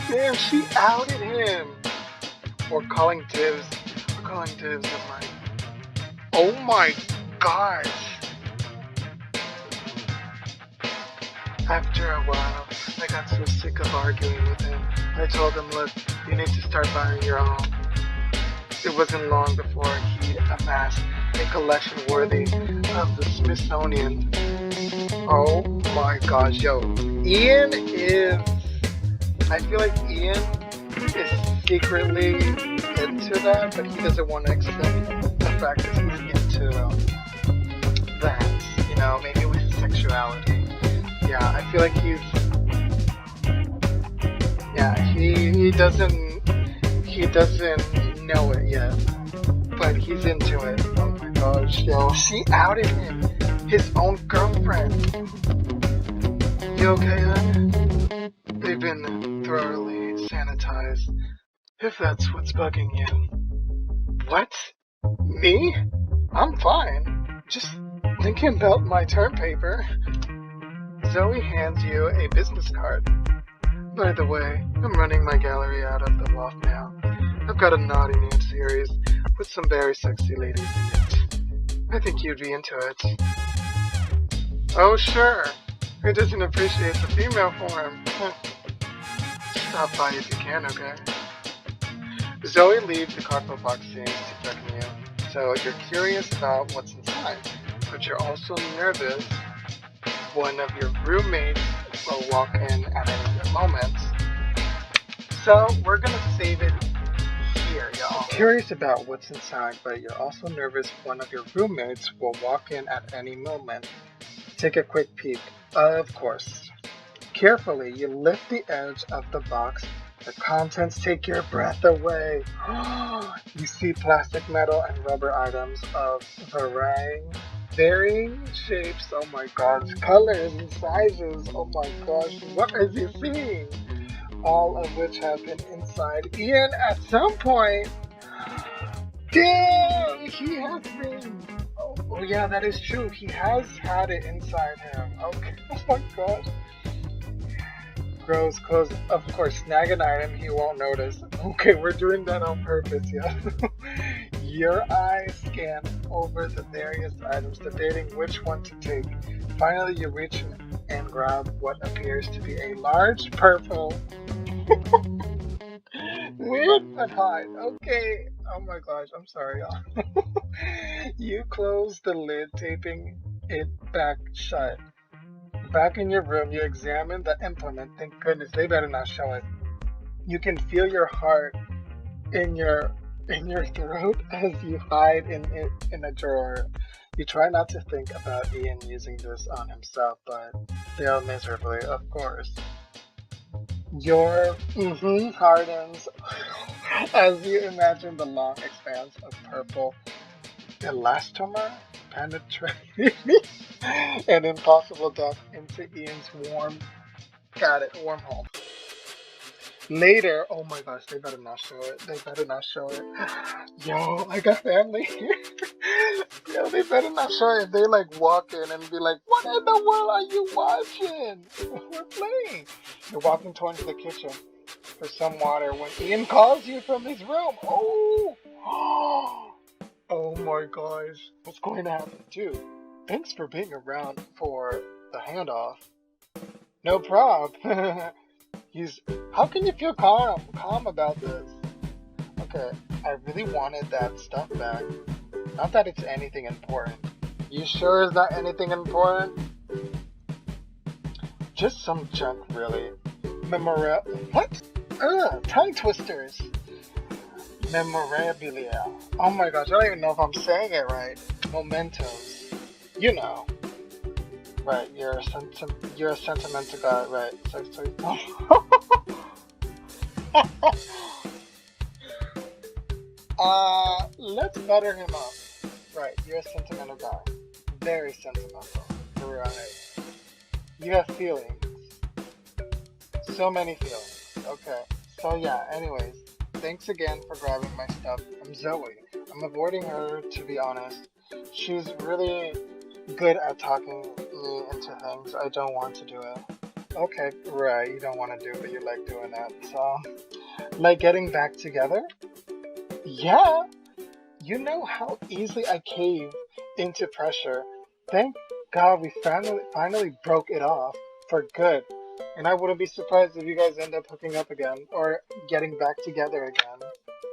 Damn, she outed him! Or calling dibs on my... Oh my gosh! After a while, I got so sick of arguing with him. I told him, look, you need to start buying your own. It wasn't long before he amassed a collection worthy of the Smithsonian. Oh my gosh, yo. Ian is... I feel like Ian is secretly into that, but he doesn't want to accept the fact that he's into that, you know, maybe with sexuality. Yeah, I feel like he doesn't know it yet, but he's into it. Oh my gosh, yo, she outed him. His own girlfriend. You okay, hon? They've been thoroughly sanitized, if that's what's bugging you. What? Me? I'm fine. Just thinking about my term paper. Zoe hands you a business card. By the way, I'm running my gallery out of the loft now. I've got a naughty nude series with some very sexy ladies in it. I think you'd be into it. Oh sure, who doesn't appreciate the female form? Stop by if you can, okay? Zoe leaves the cardboard box seems to threaten you, so you're curious about what's inside, but you're also nervous one of your roommates will walk in at any moment. So we're gonna save it here, y'all. Curious about what's inside, but you're also nervous one of your roommates will walk in at any moment. Take a quick peek. Of course. Carefully, you lift the edge of the box. The contents take your breath away. You see plastic, metal, and rubber items of varying shapes. Oh my gosh. Colors and sizes. Oh my gosh. What is he seeing? All of which have been inside Ian at some point. Damn! He has been. Oh yeah, that is true. He has had it inside him. Okay. Oh my gosh. Grows close. Of course, snag an item he won't notice. Okay, we're doing that on purpose, yeah. Your eyes scan over the various items, debating which one to take. Finally, you reach and grab what appears to be a large purple. Weird but hot. Okay. Oh my gosh, I'm sorry, y'all. You close the lid, taping it back shut. Back in your room, you examine the implement. Thank goodness, they better not show it. You can feel your heart in your throat as you hide in it in a drawer. You try not to think about Ian using this on himself, but fail miserably, of course. Your hardens as you imagine the long expanse of purple elastomer penetrating an impossible depth into Ian's warm wormhole. Later, oh my gosh, they better not show it. They better not show it. Yo, I got family here. Yo, they better not show it. They like walk in and be like, what in the world are you watching? We're playing. You're walking towards the kitchen for some water when Ian calls you from his room. Oh, oh my gosh. What's going to happen too? Thanks for being around for the handoff. No prob. How can you feel calm about this? Okay, I really wanted that stuff back. Not that it's anything important. You sure it's not anything important? Just some junk, really. What? Tongue twisters. Memorabilia. Oh my gosh, I don't even know if I'm saying it right. Mementos. You know. Right, you're a sentimental guy, right? Let's butter him up. Right, you're a sentimental guy. Very sentimental. Right. You have feelings. So many feelings. Okay. So yeah, anyways, thanks again for grabbing my stuff. I'm Zoe. I'm avoiding her, to be honest. She's really good at talking me into things I don't want to do it. Okay, right, you don't want to do it, but you like doing that. So, like getting back together? Yeah. You know how easily I cave into pressure. Thank God we finally broke it off for good. And I wouldn't be surprised if you guys end up hooking up again or getting back together again.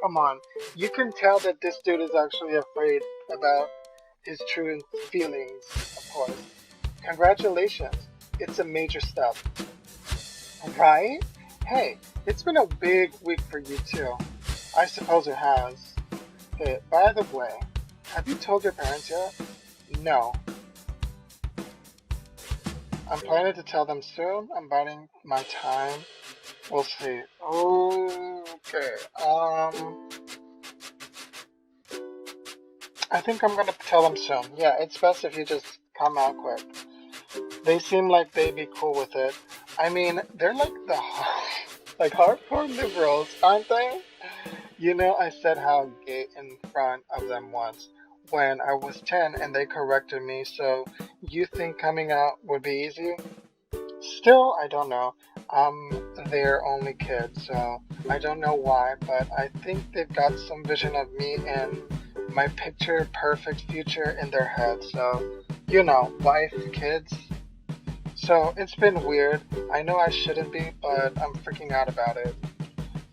Come on, you can tell that this dude is actually afraid about his true feelings, of course. Congratulations, it's a major step. Right? Hey, it's been a big week for you too. I suppose it has. Hey, by the way, have you told your parents yet? No. I'm planning to tell them soon. I'm biding my time. We'll see. Okay. I think I'm gonna tell them soon. Yeah, it's best if you just come out quick. They seem like they'd be cool with it. I mean, they're like the like hardcore liberals, aren't they? You know, I said how gay in front of them once when I was 10 and they corrected me, so you think coming out would be easy? Still, I don't know. They're only kids, so I don't know why, but I think they've got some vision of me and my picture perfect future in their head. So, you know, wife, kids. So it's been weird. I know I shouldn't be, but I'm freaking out about it.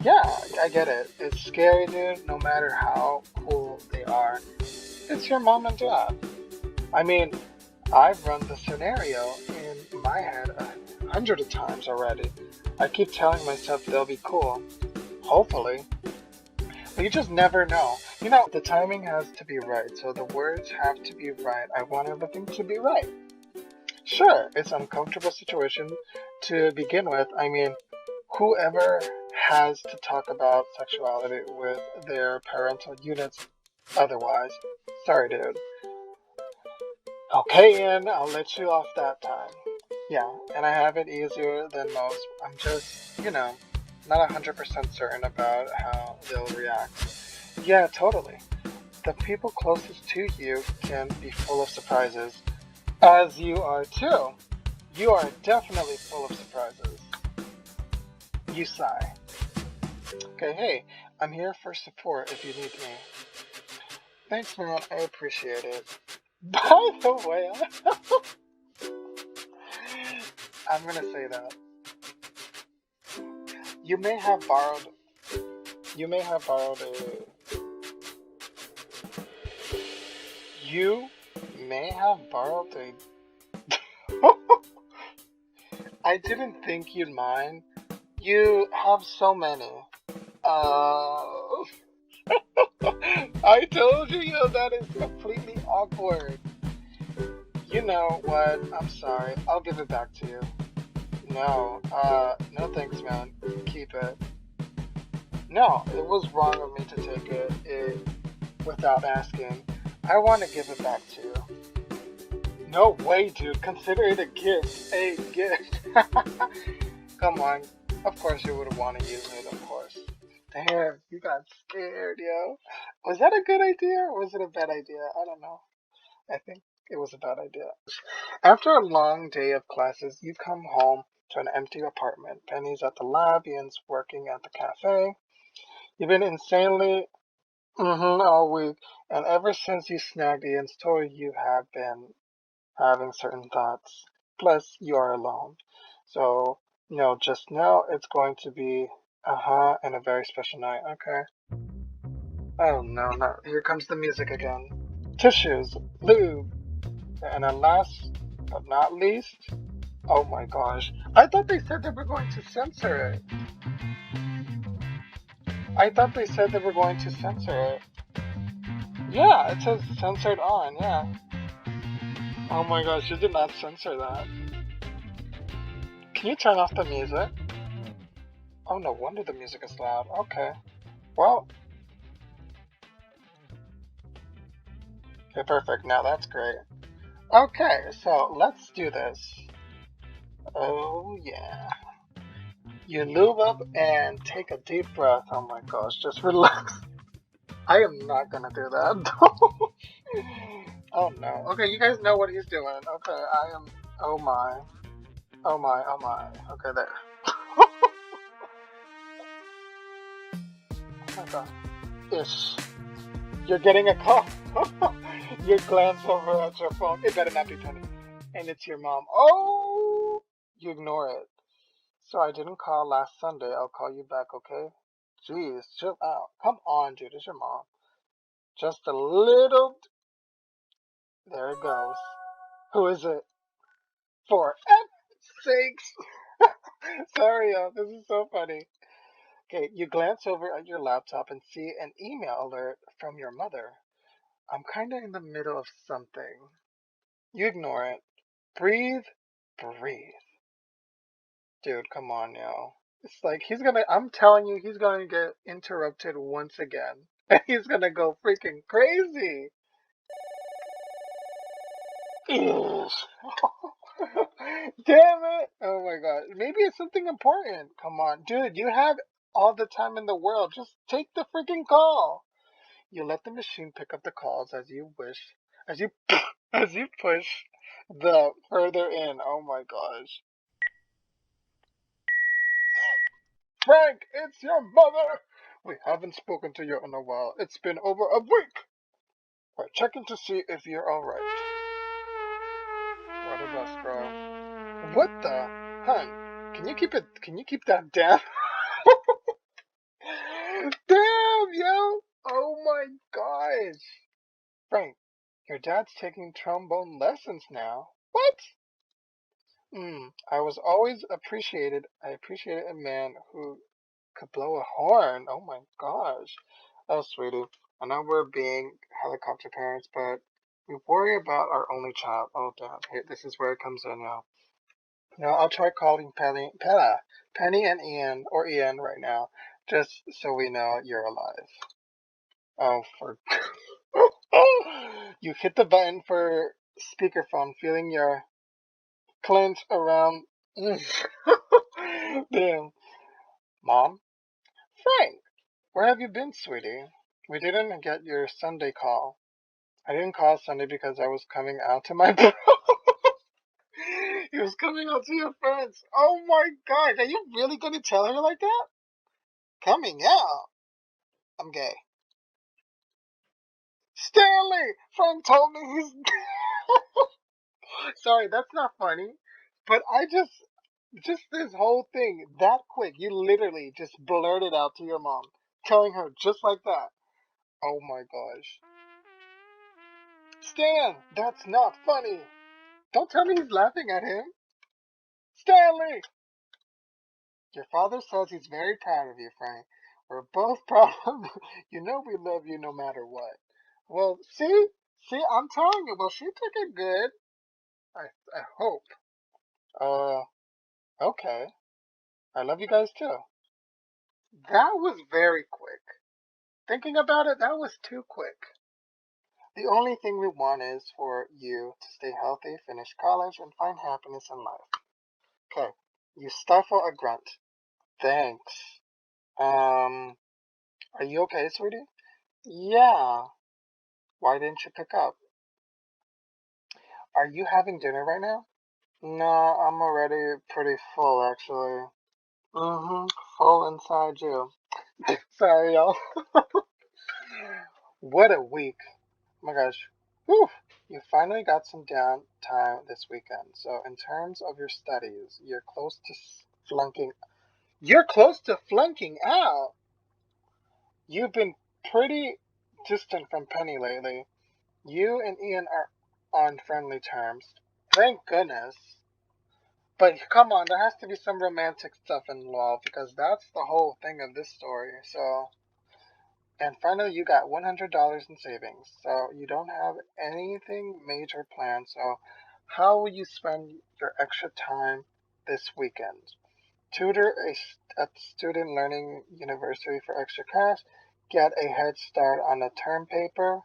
Yeah, I get it. It's scary, dude, no matter how cool they are. It's your mom and dad. I mean, I've run the scenario in my head 100 of times already. I keep telling myself they'll be cool. Hopefully. But you just never know. You know, the timing has to be right, so the words have to be right. I want everything to be right. Sure, it's an uncomfortable situation to begin with. I mean, whoever has to talk about sexuality with their parental units otherwise? Sorry, dude. Okay, Ian, I'll let you off that time. Yeah, and I have it easier than most. I'm just, not 100% certain about how they'll react. Yeah, totally. The people closest to you can be full of surprises, as you are too. You are definitely full of surprises. You sigh. Okay, hey, I'm here for support if you need me. Thanks, man. I appreciate it. By the way, I'm gonna say that you may have borrowed. You may have borrowed a. You may have borrowed a. I didn't think you'd mind. You have so many. Uh. I told you, that is completely awkward. You know what? I'm sorry. I'll give it back to you. No thanks, man. Keep it. No, it was wrong of me to take it without asking. I want to give it back to you. No way, dude. Consider it a gift. A gift. Come on. Of course you would want to use it, of course. Damn, you got scared, yo. Was that a good idea or was it a bad idea? I don't know. I think it was a bad idea. After a long day of classes, you come home to an empty apartment. Penny's at the lab, Ian's working at the cafe. You've been insanely all week, and ever since you snagged Ian's toy, you have been having certain thoughts. Plus, you are alone. So, just now it's going to be and a very special night. Okay. Oh no, no. Here comes the music again. Tissues, lube, and then last but not least, oh my gosh. I thought they said they were going to censor it. I thought they said they were going to censor it. Yeah, it says censored on, yeah. Oh my gosh, you did not censor that. Can you turn off the music? Oh, no wonder the music is loud. Okay. Well, okay, perfect. Now that's great. Okay, so let's do this. Oh, yeah. You lube up and take a deep breath. Oh my gosh, just relax. I am not gonna do that. Oh no. Okay, you guys know what he's doing. Okay, I am. Oh my. Oh my. Oh my. Okay, there. Oh my god. Ish. You're getting a call. You glance over at your phone. It better not be Penny. And it's your mom. Oh! You ignore it. So I didn't call last Sunday. I'll call you back, okay? Jeez, chill out. Come on, dude. It's your mom. Just a little. There it goes. Who is it? For F's sakes. Sorry, y'all. This is so funny. Okay, you glance over at your laptop and see an email alert from your mother. I'm kinda in the middle of something. You ignore it. Breathe. Breathe. Dude, come on now. It's like I'm telling you, he's gonna get interrupted once again. And he's gonna go freaking crazy. Is. Damn it! Oh my god. Maybe it's something important. Come on, dude. You have all the time in the world. Just take the freaking call. You let the machine pick up the calls as you wish, as you as you push the further in. Oh my gosh. Frank, it's your mother. We haven't spoken to you in a while. It's been over a week. We're checking to see if you're all right. What a bus, bro. What the? Hun, can you keep it? Can you keep that down? Damn, yo! Oh my gosh. Frank, your dad's taking trombone lessons now. What? I was always appreciated. I appreciated a man who could blow a horn. Oh my gosh. Oh, sweetie. I know we're being helicopter parents, but we worry about our only child. Oh, damn. Here, this is where it comes in now. Now, I'll try calling Penny and Ian, or Ian right now, just so we know you're alive. Oh, for. You hit the button for speakerphone, feeling your clench around. Damn. Mom? Frank! Where have you been, sweetie? We didn't get your Sunday call. I didn't call Sunday because I was coming out to my bro. He was coming out to your friends. Oh my god, are you really gonna tell her like that? Coming out? I'm gay. Stanley! Frank told me he's. Sorry, that's not funny. But just this whole thing, that quick, you literally just blurted out to your mom, telling her just like that. Oh my gosh. Stan, that's not funny. Don't tell me he's laughing at him. Stanley! Your father says he's very proud of you, Frank. We're both proud of you. You know we love you no matter what. Well, see, I'm telling you. Well, she took it good. I hope. Uh, okay. I love you guys too. That was very quick. Thinking about it, that was too quick. The only thing we want is for you to stay healthy, finish college, and find happiness in life. Okay. You stifle a grunt. Thanks. Um, are you okay, sweetie? Yeah. Why didn't you pick up? Are you having dinner right now? No, I'm already pretty full, actually. Mm-hmm. Full inside you. Sorry, y'all. What a week. Oh my gosh. Whew. You finally got some downtime this weekend. So, in terms of your studies, you're close to flunking. You're close to flunking out. You've been pretty distant from Penny lately. You and Ian are on friendly terms. Thank goodness. But come on, there has to be some romantic stuff involved because that's the whole thing of this story. So, and finally, you got $100 in savings. So, you don't have anything major planned. So, how will you spend your extra time this weekend? Tutor at student learning university for extra cash, get a head start on a term paper,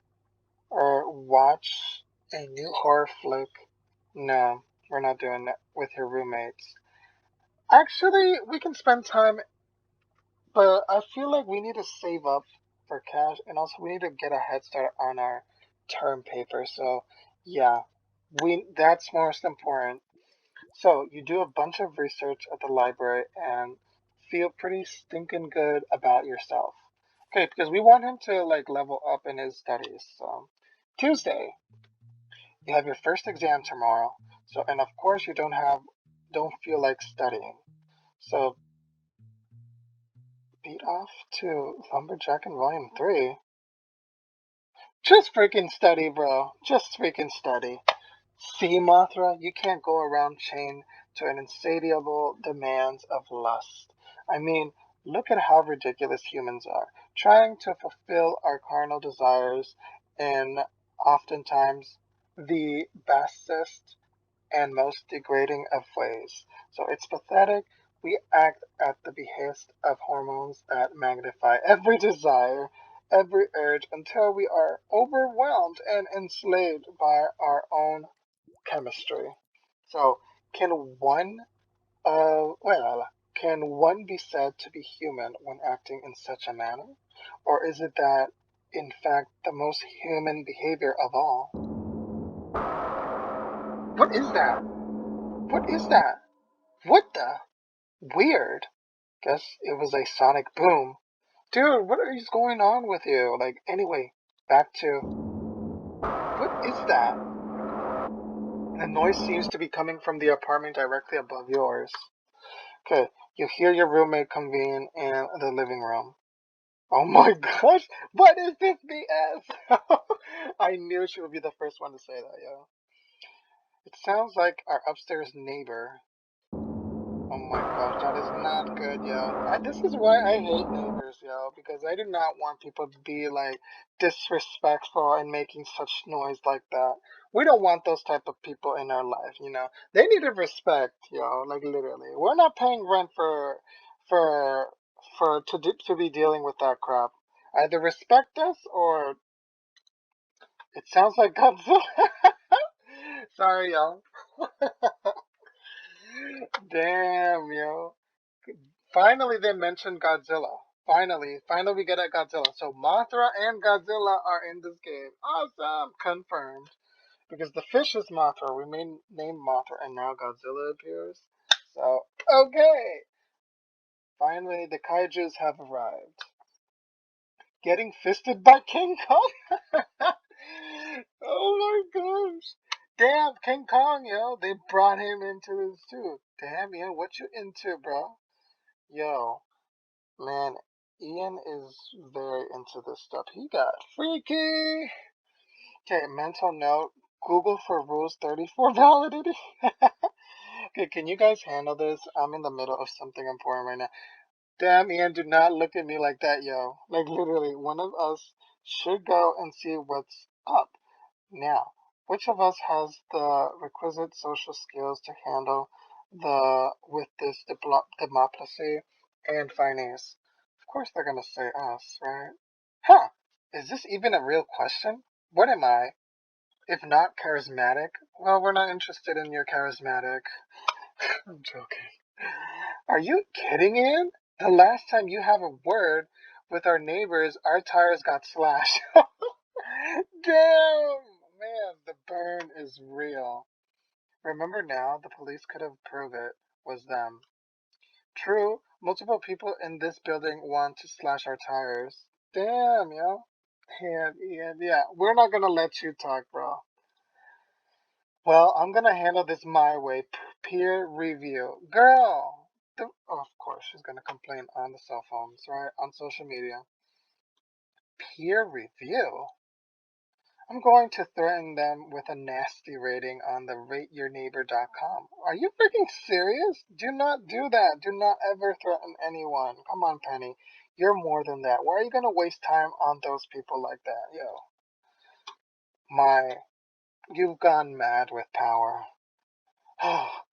or watch a new horror flick. No, we're not doing that with your roommates. Actually, we can spend time, but I feel like we need to save up for cash, and also we need to get a head start on our term paper. So, yeah, we that's most important. So, you do a bunch of research at the library and feel pretty stinking good about yourself. Okay, because we want him to like level up in his studies. So, Tuesday, you have your first exam tomorrow. So, and of course you don't feel like studying. So, beat off to Lumberjack in Volume 3. Just freaking study, bro. Just freaking study. See, Mothra, you can't go around chained to an insatiable demands of lust. I mean, look at how ridiculous humans are, trying to fulfill our carnal desires in oftentimes the basest and most degrading of ways. So it's pathetic. We act at the behest of hormones that magnify every desire, every urge, until we are overwhelmed and enslaved by our own. chemistry. So, can one well, can one be said to be human when acting in such a manner? Or is it that, in fact, the most human behavior of all? What is that? What is that? What the? Weird. Guess it was a sonic boom. Dude, what is going on with you? Like, anyway, back to what is that? The noise seems to be coming from the apartment directly above yours. Okay, you hear your roommate convene in the living room. Oh my gosh, what is this BS? I knew she would be the first one to say that, yo. It sounds like our upstairs neighbor. Oh my gosh, that is not good, yo. This is why I hate neighbors, yo, because I do not want people to be like disrespectful and making such noise like that. We don't want those type of people in our life, you know. They need to respect, yo, like literally. We're not paying rent for to be dealing with that crap. Either respect us or it sounds like Godzilla. Sorry, yo. Damn, yo. Finally, they mentioned Godzilla. Finally, we get a Godzilla. So Mothra and Godzilla are in this game. Awesome, confirmed. Because the fish is Mothra, we may name Mothra, and now Godzilla appears. So okay, finally the kaiju's have arrived. Getting fisted by King Kong. Oh my gosh. Damn, King Kong, yo. They brought him into this too. Damn, yo, what you into, bro? Yo, man, Ian is very into this stuff. He got freaky. Okay, mental note. Google for Rules 34 validity. Okay, can you guys handle this? I'm in the middle of something important right now. Damn, Ian, do not look at me like that, yo. Like, literally, one of us should go and see what's up. Now, which of us has the requisite social skills to handle with this democracy and finance? Of course they're gonna say us, right? Huh, is this even a real question? What am I? If not charismatic? Well, we're not interested in your charismatic. I'm joking. Are you kidding, Ian? The last time you have a word with our neighbors, our tires got slashed. Damn! Man, the burn is real. Remember now, the police could have proved it was them. True, multiple people in this building want to slash our tires. Damn, yo. Yeah. We're not gonna let you talk, bro. Well, I'm gonna handle this my way. Peer review. Girl! Oh, of course, she's gonna complain on the cell phones, right? On social media. Peer review? I'm going to threaten them with a nasty rating on the rateyourneighbor.com. Are you freaking serious? Do not do that. Do not ever threaten anyone. Come on, Penny. You're more than that. Why are you going to waste time on those people like that? Yo, you've gone mad with power.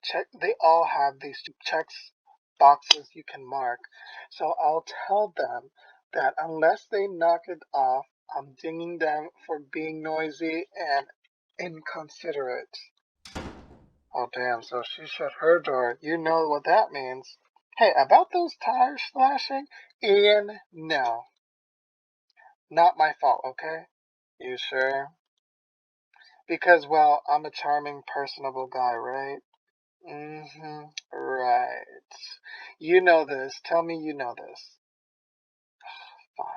Check. They all have these checks boxes you can mark. So I'll tell them that unless they knock it off, I'm dinging them for being noisy and inconsiderate. Oh damn, so she shut her door. You know what that means. Hey, about those tires slashing? Ian, no. Not my fault, okay? You sure? Because, well, I'm a charming, personable guy, right? Right. You know this. Tell me you know this. Fine.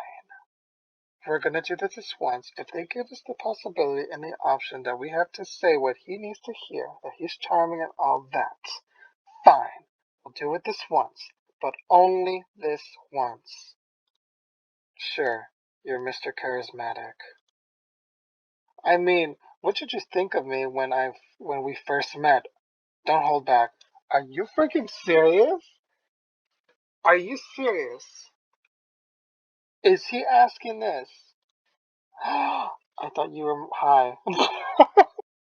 We're gonna do this once. If they give us the possibility and the option that we have to say what he needs to hear, that he's charming and all that, fine. We'll do it this once. But only this once. Sure, you're Mr. Charismatic. I mean, what did you think of me when we first met? Don't hold back. Are you freaking serious? Are you serious? Is he asking this? I thought you were high.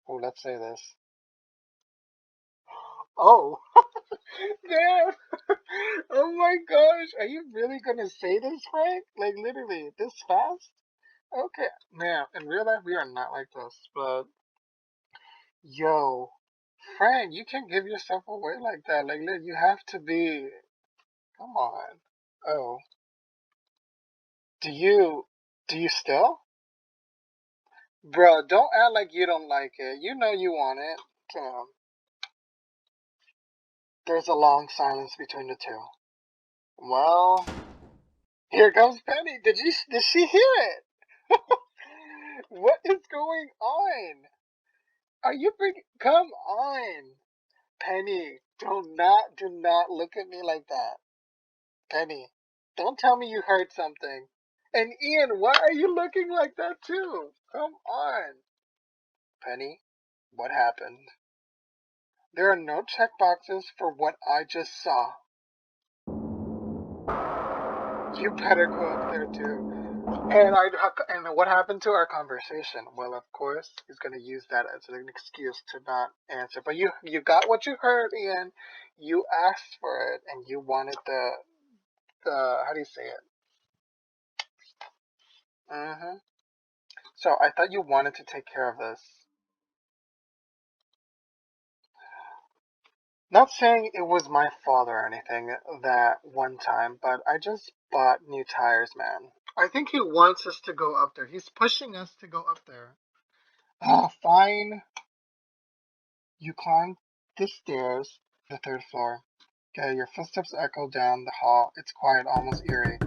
Oh, let's say this. Oh, damn. Oh my gosh. Are you really gonna say this, Frank? Like, literally, this fast? Okay. Man, in real life, we are not like this, but Yo, Frank, you can't give yourself away like that. Like, look, you have to be. Come on. Oh, do you? Do you still? Bro, don't act like you don't like it. You know you want it. Damn. There's a long silence between the two. Well, here comes Penny. Did she hear it? What is going on? Are you freaking? Come on, Penny. Do not look at me like that, Penny. Don't tell me you heard something. And Ian, why are you looking like that too? Come on, Penny. What happened? There are no checkboxes for what I just saw. You better go up there too. And what happened to our conversation? Well, of course, he's gonna use that as an excuse to not answer. But you got what you heard, Ian. You asked for it, and you wanted the how do you say it? Mm-hmm. So I thought you wanted to take care of this. Not saying it was my fault or anything that one time, but I just bought new tires, man. I think he wants us to go up there. He's pushing us to go up there. Ah, fine. You climb the stairs, the third floor. Okay, your footsteps echo down the hall. It's quiet, almost eerie.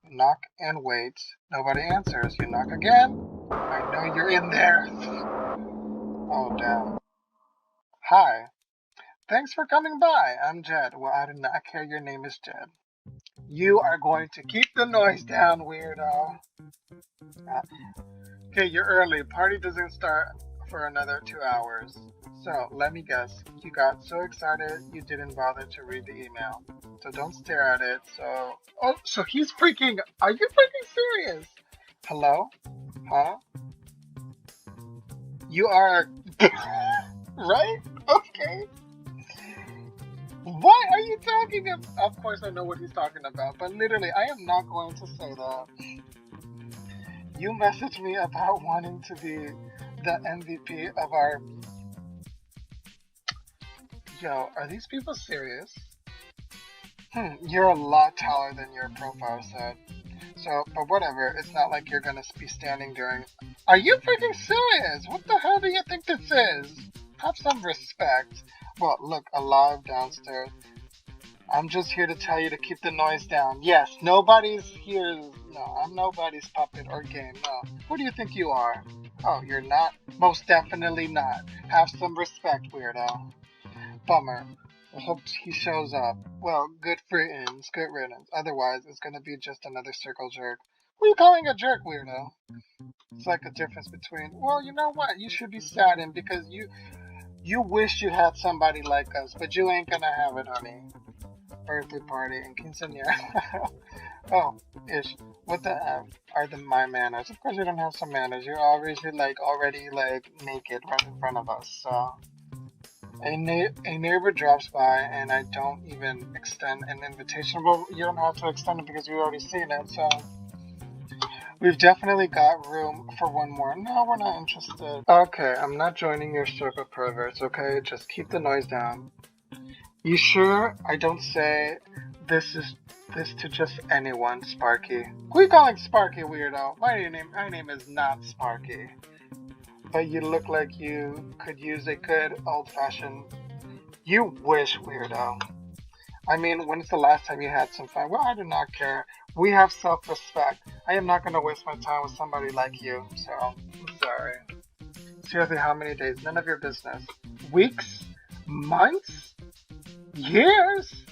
You knock and wait. Nobody answers. You knock again. I know you're in there. Oh, damn. Hi. Thanks for coming by. I'm Jed. Well, I do not care. Your name is Jed. You are going to keep the noise down, weirdo. Okay, you're early. Party doesn't start for another 2 hours. So, let me guess. You got so excited you didn't bother to read the email. So don't stare at it. Oh, so he's freaking. Are you freaking serious? Hello? Huh? You are. Right? Okay. What are you talking about? Of course, I know what he's talking about, but literally, I am not going to say that. You messaged me about wanting to be the MVP of our. Yo, are these people serious? You're a lot taller than your profile said. So, but whatever, it's not like you're gonna be standing during. Are you freaking serious? What the hell do you think this is? Have some respect. Well, look, alive downstairs. I'm just here to tell you to keep the noise down. Yes, nobody's here. No, I'm nobody's puppet or game. No. Who do you think you are? Oh, you're not? Most definitely not. Have some respect, weirdo. Bummer. I hope he shows up. Well, good riddance, good riddance. Otherwise, it's gonna be just another circle jerk. What are you calling a jerk, weirdo? It's like a difference between, well, you know what? You should be saddened because you wish you had somebody like us, but you ain't gonna have it, honey. Birthday party and quinceañera. Oh, ish. What the F are my manners? Of course you don't have some manners. You're obviously already naked right in front of us. So a neighbor drops by and I don't even extend an invitation. Well, you don't have to extend it because we've already seen it. So we've definitely got room for one more. No, we're not interested. Okay, I'm not joining your circle perverts. Okay, just keep the noise down. You sure I don't say this to just anyone, Sparky? Who are you calling Sparky, weirdo? My name is not Sparky. But you look like you could use a good old-fashioned. You wish, weirdo. I mean, when's the last time you had some fun? Well, I do not care. We have self-respect. I am not going to waste my time with somebody like you, so I'm sorry. Seriously, how many days? None of your business. Weeks? Months? Years?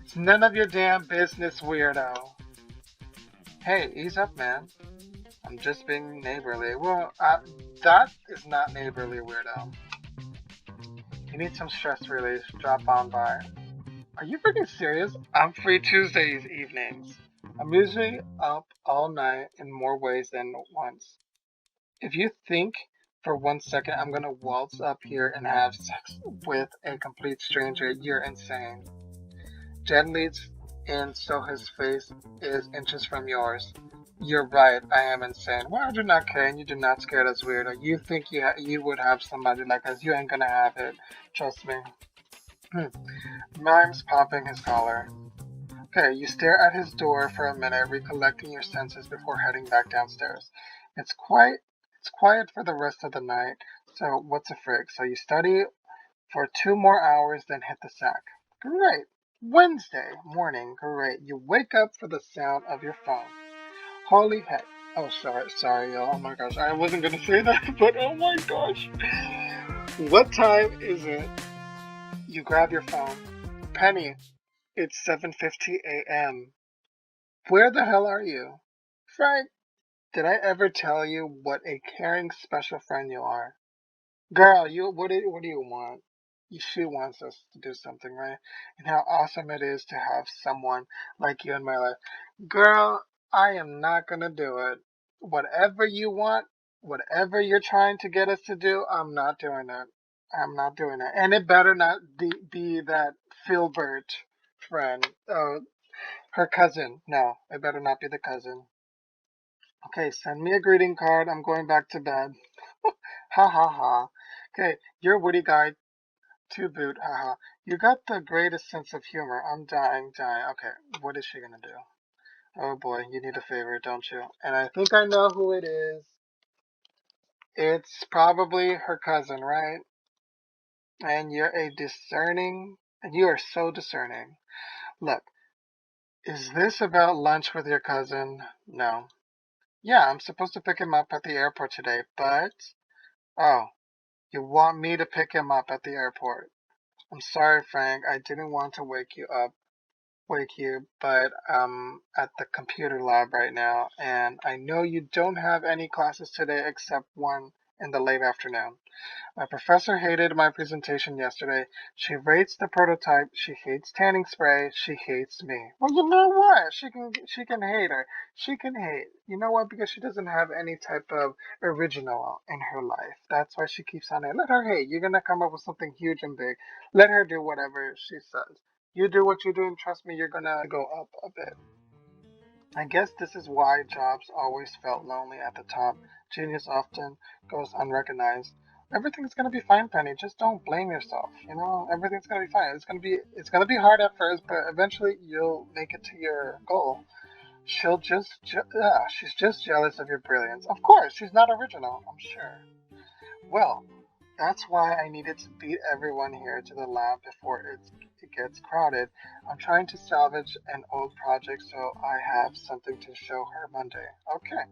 It's none of your damn business, weirdo. Hey, ease up, man. I'm just being neighborly. Well, that is not neighborly, weirdo. You need some stress relief. Drop on by. Are you freaking serious? I'm free Tuesdays evenings. I'm usually up all night in more ways than once. If you think for 1 second I'm gonna waltz up here and have sex with a complete stranger, you're insane. Jed leads and so his face is inches from yours. You're right, I am insane. Well, I do not care, and you do not scare us weirdo. You think you would have somebody like us. You ain't gonna have it. Trust me. Mimes popping his collar. Okay, you stare at his door for a minute, recollecting your senses before heading back downstairs. It's quiet. It's quiet for the rest of the night, so what's a frig? So you study for 2 more hours, then hit the sack. Great. Wednesday morning, great. You wake up for the sound of your phone. Holy heck. Oh, sorry, y'all. Oh my gosh, I wasn't gonna say that, but oh my gosh. What time is it? You grab your phone. Penny, it's 7:50 a.m. Where the hell are you? Frank, did I ever tell you what a caring special friend you are? Girl, what do you want? She wants us to do something, right? And how awesome it is to have someone like you in my life. Girl, I am not gonna do it. Whatever you want, whatever you're trying to get us to do, I'm not doing it. I'm not doing it. And it better not be that Filbert friend. Her cousin. No, it better not be the cousin. Okay, send me a greeting card. I'm going back to bed. Ha ha ha. Okay, your witty guy to boot. Haha. You got the greatest sense of humor. I'm dying. Okay, what is she gonna do? Oh boy, you need a favor, don't you? And I think I know who it is. It's probably her cousin, right? And you're a discerning, and you are so discerning. Look, is this about lunch with your cousin? No. Yeah, I'm supposed to pick him up at the airport today, but... Oh, you want me to pick him up at the airport? I'm sorry, Frank. I didn't want to wake you, but I'm at the computer lab right now, and I know you don't have any classes today except one in the late afternoon. My professor hated my presentation yesterday. She rates the prototype. She hates tanning spray. She hates me. Well, you know what? She can hate her. She can hate. You know what? Because she doesn't have any type of original in her life. That's why she keeps on it. Let her hate. You're gonna come up with something huge and big. Let her do whatever she says. You do what you do, and trust me, you're gonna go up a bit. I guess this is why Jobs always felt lonely at the top. Genius often goes unrecognized. Everything's gonna be fine, Penny. Just don't blame yourself. You know, everything's gonna be fine. It's gonna be hard at first, but eventually you'll make it to your goal. She's just jealous of your brilliance. Of course, she's not original, I'm sure. Well, that's why I needed to beat everyone here to the lab before it gets crowded. I'm trying to salvage an old project so I have something to show her Monday. Okay.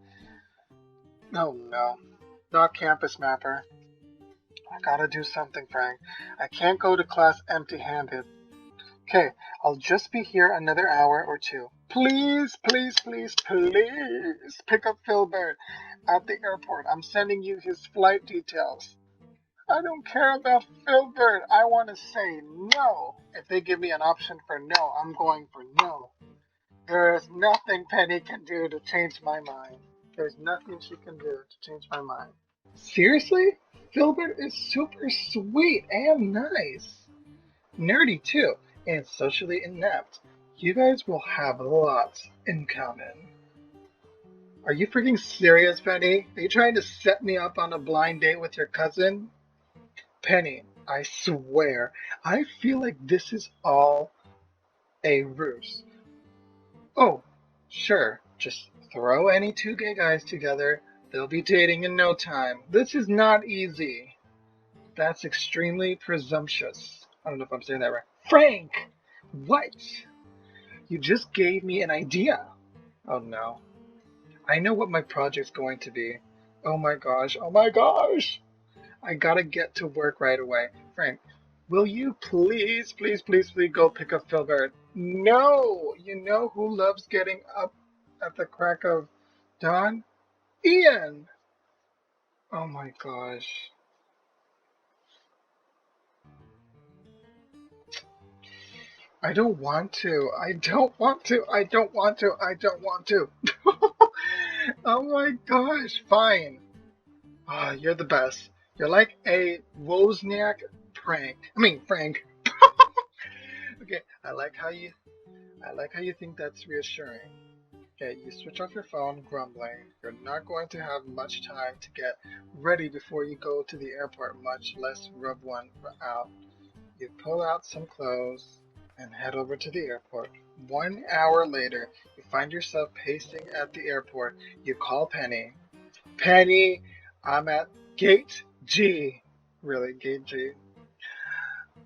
Oh no. Not Campus Mapper. I gotta do something, Frank. I can't go to class empty handed. Okay, I'll just be here another hour or two. Please pick up Filbert at the airport. I'm sending you his flight details. I don't care about Filbert. I want to say no. If they give me an option for no, I'm going for no. There is nothing Penny can do to change my mind. There's nothing she can do to change my mind. Seriously? Filbert is super sweet and nice. Nerdy too, and socially inept. You guys will have lots in common. Are you freaking serious, Penny? Are you trying to set me up on a blind date with your cousin? Penny, I swear, I feel like this is all a ruse. Oh, sure, just throw any two gay guys together. They'll be dating in no time. This is not easy. That's extremely presumptuous. I don't know if I'm saying that right. Frank! What? You just gave me an idea. Oh no. I know what my project's going to be. Oh my gosh. I gotta get to work right away. Frank, will you please go pick up Filbert? No! You know who loves getting up at the crack of dawn? Ian! Oh my gosh. I don't want to. I don't want to. I don't want to. I don't want to. Oh my gosh. Fine. Ah, you're the best. You're like a Wozniak prank. I mean, Frank. Okay, I like how you I like how you think that's reassuring. Okay, you switch off your phone, grumbling. You're not going to have much time to get ready before you go to the airport, much less rub one out. You pull out some clothes and head over to the airport. 1 hour later, you find yourself pacing at the airport. You call Penny. Penny, I'm at Gate G. Really, Gate G?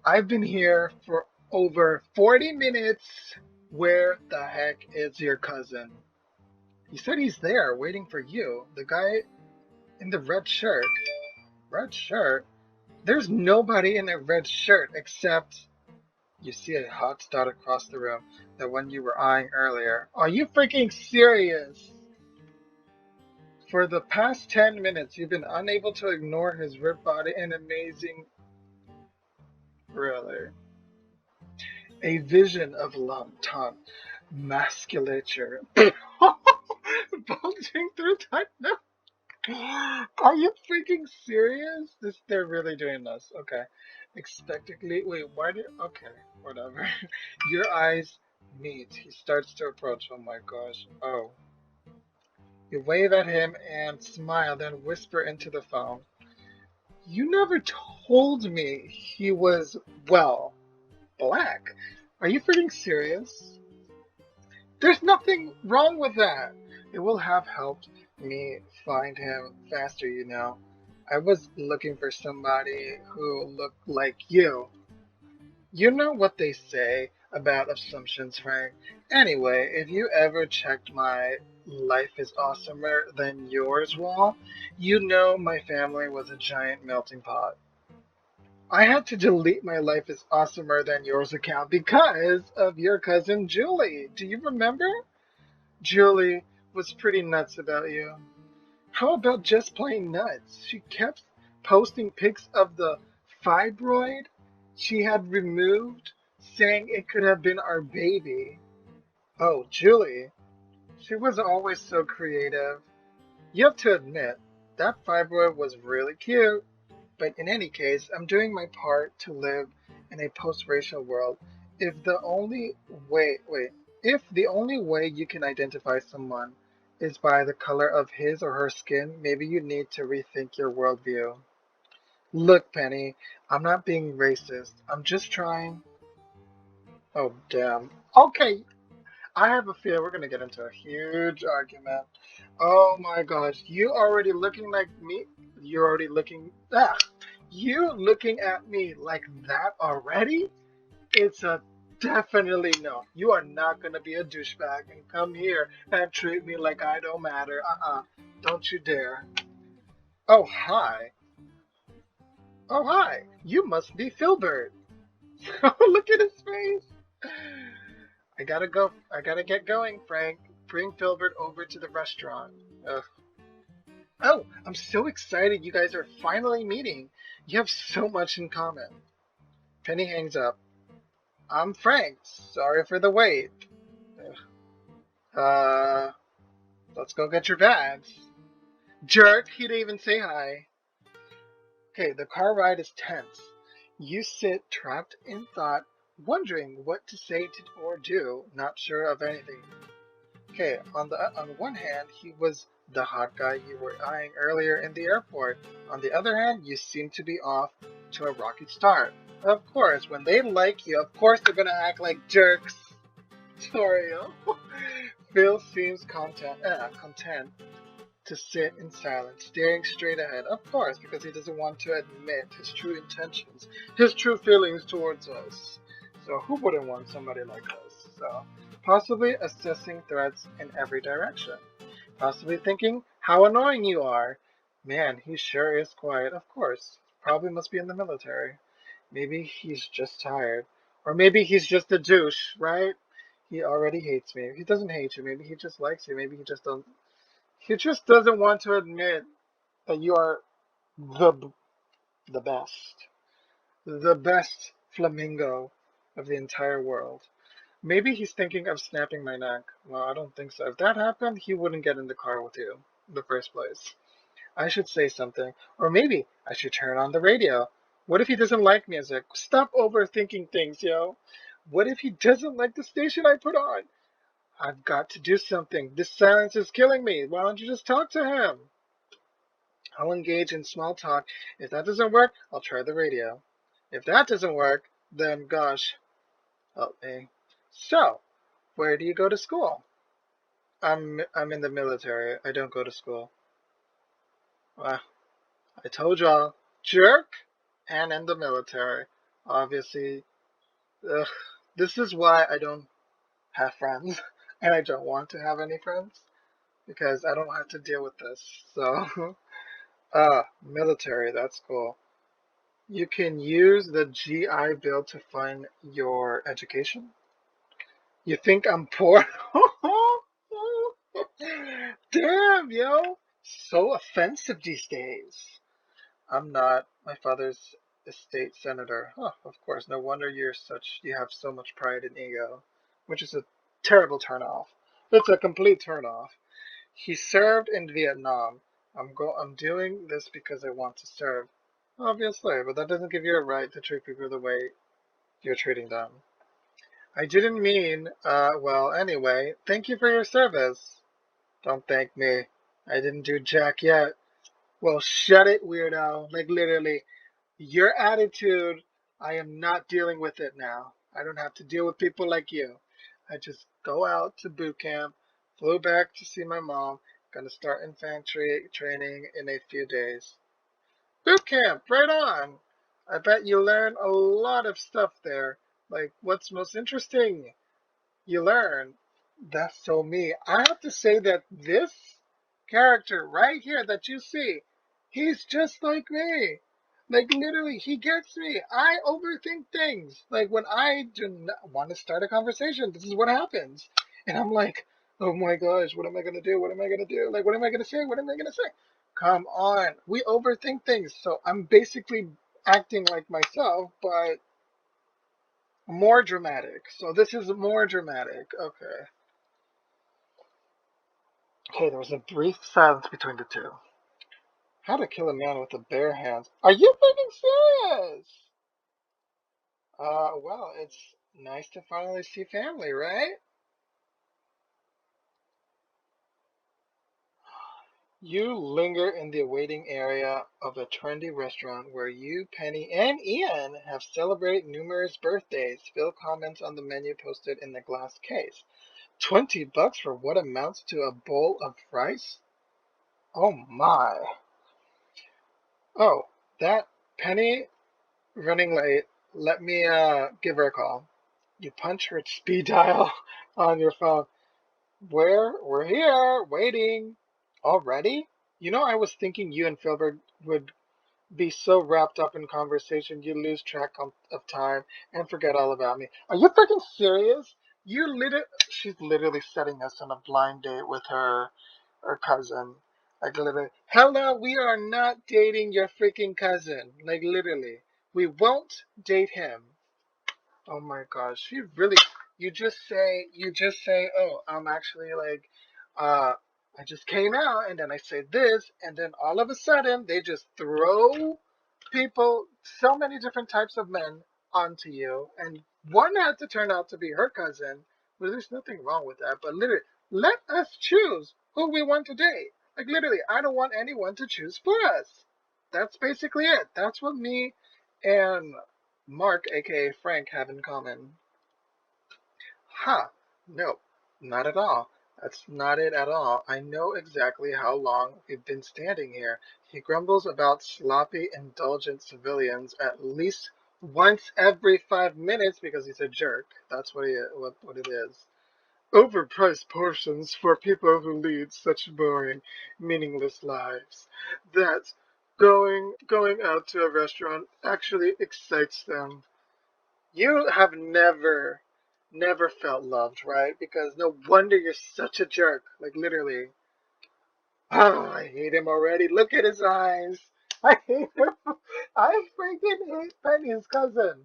I've been here for over 40 minutes. Where the heck is your cousin? He said he's there waiting for you. The guy in the red shirt. Red shirt? There's nobody in a red shirt except you see a hot dot across the room. The one you were eyeing earlier. Are you freaking serious? For the past 10 minutes, you've been unable to ignore his ripped body and amazing. Really? A vision of lump tongue, musculature, bulging through tight. Are you freaking serious? They're really doing this. Okay. Expectantly. Wait, why did. Okay, whatever. Your eyes meet. He starts to approach. Oh my gosh. Oh. You wave at him and smile, then whisper into the phone. You never told me he was, well, black. Are you freaking serious? There's nothing wrong with that. It will have helped me find him faster, you know. I was looking for somebody who looked like you. You know what they say about assumptions, Frank. Anyway, if you ever checked my life is awesomer than yours wall, you know my family was a giant melting pot. I had to delete my life is awesomer than yours account because of your cousin Julie. Do you remember? Julie was pretty nuts about you. How about just plain nuts? She kept posting pics of the fibroid she had removed, saying it could have been our baby. Oh, Julie. She was always so creative. You have to admit, that fibroid was really cute. But in any case, I'm doing my part to live in a post-racial world. If the only if the only way you can identify someone is by the color of his or her skin, maybe you need to rethink your worldview. Look, Penny, I'm not being racist. I'm just trying. Oh, damn. Okay, I have a fear we're gonna get into a huge argument. Oh my gosh, you already looking like me? You're already looking. You looking at me like that already? It's a definitely no. You are not gonna be a douchebag and come here and treat me like I don't matter. Don't you dare. Oh hi. Oh hi. You must be Filbert. Look at his face. I gotta go. I gotta get going, Frank. Bring Filbert over to the restaurant. Ugh. Oh, I'm so excited you guys are finally meeting. You have so much in common. Penny hangs up. I'm Frank. Sorry for the wait. Uh, let's go get your bags. Jerk, he didn't even say hi. Okay, the car ride is tense. You sit trapped in thought, wondering what to say to or do, not sure of anything. Okay, on one hand, he was the hot guy you were eyeing earlier in the airport. On the other hand, you seem to be off to a rocky start. Of course, when they like you, of course they're gonna act like jerks. Torio. Phil seems content to sit in silence, staring straight ahead. Of course, because he doesn't want to admit his true intentions, his true feelings towards us. So who wouldn't want somebody like us? So possibly assessing threats in every direction. Possibly thinking how annoying you are. Man, he sure is quiet. Of course. Probably must be in the military. Maybe he's just tired. Or maybe he's just a douche, right? He already hates me. He doesn't hate you. Maybe he just likes you. Maybe he just doesn't want to admit that you are the the best. The best flamingo of the entire world. Maybe he's thinking of snapping my neck. Well, I don't think so. If that happened, he wouldn't get in the car with you in the first place. I should say something. Or maybe I should turn on the radio. What if he doesn't like music? Stop overthinking things, yo. What if he doesn't like the station I put on? I've got to do something. This silence is killing me. Why don't you just talk to him? I'll engage in small talk. If that doesn't work, I'll try the radio. If that doesn't work, then gosh, help me. So, where do you go to school? I'm in the military. I don't go to school. Well, I told y'all, jerk, and in the military. Obviously, ugh, this is why I don't have friends, and I don't want to have any friends because I don't have to deal with this. So, military, that's cool. You can use the GI Bill to fund your education. You think I'm poor? Damn, yo. So offensive these days. I'm not. My father's a state senator. Huh, of course. No wonder you have so much pride and ego, which is a terrible turnoff. It's a complete turnoff. He served in Vietnam. I'm doing this because I want to serve. Obviously, but that doesn't give you a right to treat people the way you're treating them. I didn't mean, well, anyway, thank you for your service. Don't thank me. I didn't do jack yet. Well, shut it, weirdo. Like, literally, your attitude, I am not dealing with it now. I don't have to deal with people like you. I just go out to boot camp, flew back to see my mom, gonna start infantry training in a few days. Boot camp, right on. I bet you learn a lot of stuff there. Like, what's most interesting? You learn. That's so me. I have to say that this character right here that you see, he's just like me. Like literally, he gets me. I overthink things. Like when I do not want to start a conversation, this is what happens. And I'm like, oh my gosh, what am I gonna do? What am I gonna do? Like, what am I gonna say? What am I gonna say? Come on, we overthink things. So I'm basically acting like myself, but more dramatic. So this is more dramatic. Okay. Okay, there was a brief silence between the two. How to kill a man with the bare hands. Are you freaking serious? Well, it's nice to finally see family, right? You linger in the waiting area of a trendy restaurant where you, Penny, and Ian have celebrated numerous birthdays. Phil comments on the menu posted in the glass case. $20 for what amounts to a bowl of rice? Oh my. Oh, that Penny running late. Let me give her a call. You punch her speed dial on your phone. We're here, waiting. Already? You know, I was thinking you and Filbert would be so wrapped up in conversation you lose track of time and forget all about me. Are you freaking serious? She's literally setting us on a blind date with her cousin. Like literally, hello, we are not dating your freaking cousin. Like literally, we won't date him. Oh my gosh, you really, you just say, oh, I'm actually like, I just came out, and then I say this, and then all of a sudden they just throw people, so many different types of men onto you, and one had to turn out to be her cousin. Well, there's nothing wrong with that, but literally, let us choose who we want to date. Like literally, I don't want anyone to choose for us. That's basically it. That's what me and Mark, aka Frank, have in common. Ha! No, not at all. That's not it at all. I know exactly how long we've been standing here. He grumbles about sloppy, indulgent civilians at least once every 5 minutes because he's a jerk. That's what it is. Overpriced portions for people who lead such boring, meaningless lives. That going out to a restaurant actually excites them. You have never felt loved, right? Because no wonder you're such a jerk. Like literally. Oh, I hate him already. Look at his eyes. I hate him. I freaking hate Penny's cousin.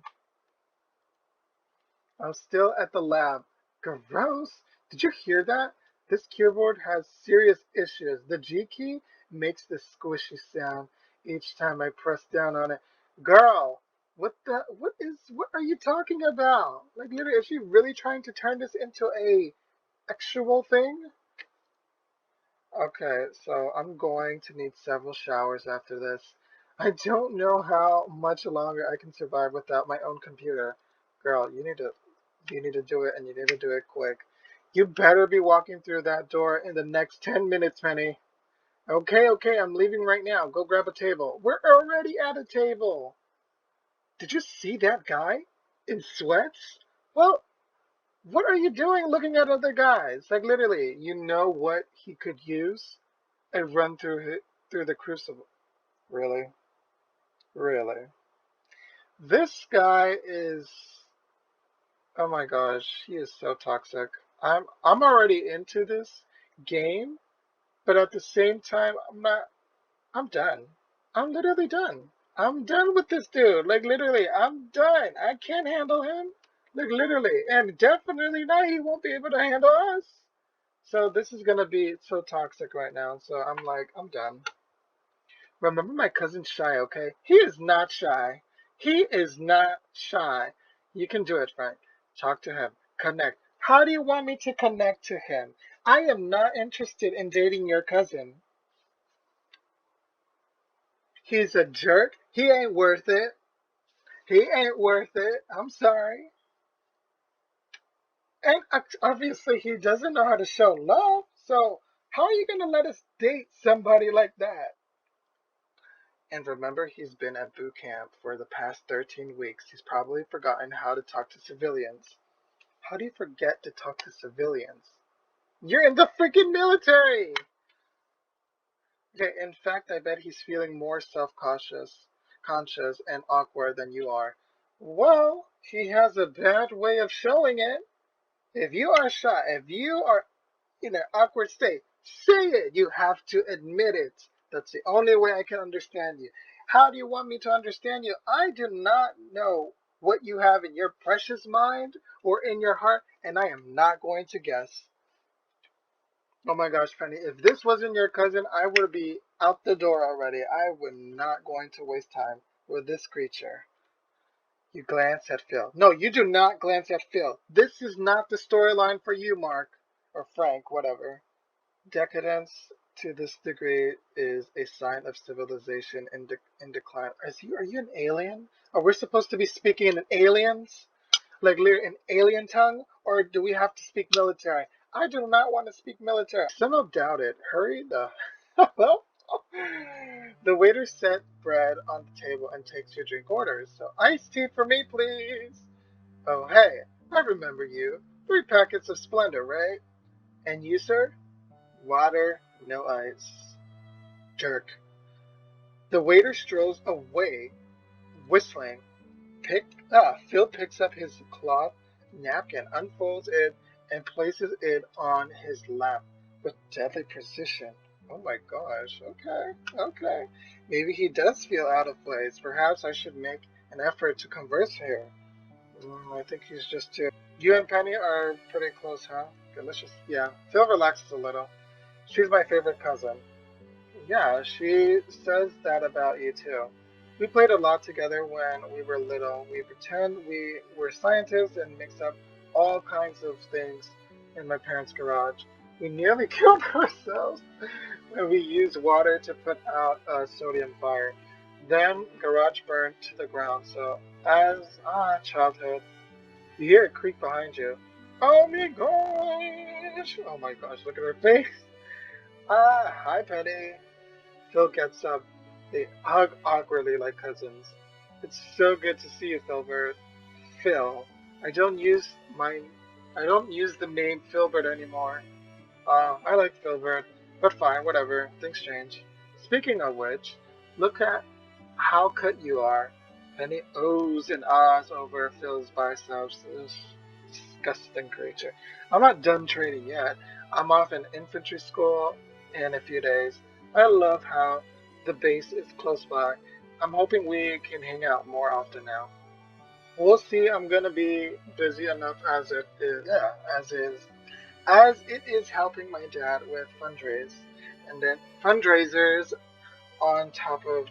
I'm still at the lab. Gross. Did you hear that? This keyboard has serious issues. The G key makes this squishy sound each time I press down on it. Girl, What are you talking about? Like, literally, is she really trying to turn this into a actual thing? Okay, so I'm going to need several showers after this. I don't know how much longer I can survive without my own computer. Girl, you need to do it, and you need to do it quick. You better be walking through that door in the next 10 minutes, Penny. Okay, okay, I'm leaving right now. Go grab a table. We're already at a table. Did you see that guy in sweats? Well, what are you doing looking at other guys? Like, literally, you know what he could use? And run through the crucible. Really? Really? This guy is, oh my gosh, he is so toxic. I'm already into this game, but at the same time I'm not. I'm done. I'm literally done. I'm done with this dude. Like, literally, I'm done. I can't handle him. Like, literally, and definitely not, he won't be able to handle us. So this is gonna be so toxic right now. So I'm like, I'm done. Remember my cousin Shy, okay? He is not shy. He is not shy. You can do it, Frank. Talk to him. Connect. How do you want me to connect to him? I am not interested in dating your cousin. He's a jerk. He ain't worth it. He ain't worth it. I'm sorry. And obviously, he doesn't know how to show love. So, how are you going to let us date somebody like that? And remember, he's been at boot camp for the past 13 weeks. He's probably forgotten how to talk to civilians. How do you forget to talk to civilians? You're in the freaking military! Okay, in fact, I bet he's feeling more conscious and awkward than you are. Well, he has a bad way of showing it. If you are shy, if you are in an awkward state, say it. You have to admit it. That's the only way I can understand you. How do you want me to understand you? I do not know what you have in your precious mind or in your heart, and I am not going to guess. Oh my gosh, Penny, if this wasn't your cousin, I would be out the door already. I would not going to waste time with this creature. You glance at Phil. No, you do not glance at Phil. This is not the storyline for you, Mark. Or Frank, whatever. Decadence to this degree is a sign of civilization in decline. Are you an alien? Are we supposed to be speaking in aliens? Like literally in alien tongue? Or do we have to speak military? I do not want to speak military. Somehow doubt it. Hurry the well. The waiter set bread on the table and takes your drink orders. So iced tea for me, please. Oh hey, I remember you. 3 packets of Splendor, right? And you, sir? Water, no ice. Jerk. The waiter strolls away, whistling. Phil picks up his cloth napkin, unfolds it, and places it on his lap with deadly precision. Oh my gosh, okay, okay. Maybe he does feel out of place. Perhaps I should make an effort to converse here. I think he's just too. You and Penny are pretty close, huh? Okay, let's just, yeah. Phil relaxes a little. She's my favorite cousin. Yeah, she says that about you too. We played a lot together when we were little. We pretend we were scientists and mix up all kinds of things in my parents' garage. We nearly killed ourselves when we used water to put out a sodium fire. Then garage burned to the ground. So as childhood, you hear a creak behind you. Oh my gosh! Oh my gosh! Look at her face. Hi Penny. Phil gets up. They hug awkwardly like cousins. It's so good to see you, Filbert. Phil. I don't use my I don't use the name Filbert anymore. I like Filbert, but fine, whatever. Things change. Speaking of which, look at how cut you are. Penny ohs and ahs over Phil's biceps. This disgusting creature. I'm not done training yet. I'm off in infantry school in a few days. I love how the base is close by. I'm hoping we can hang out more often now. We'll see. I'm gonna be busy enough as it is. Yeah, as it is helping my dad with fundraisers on top of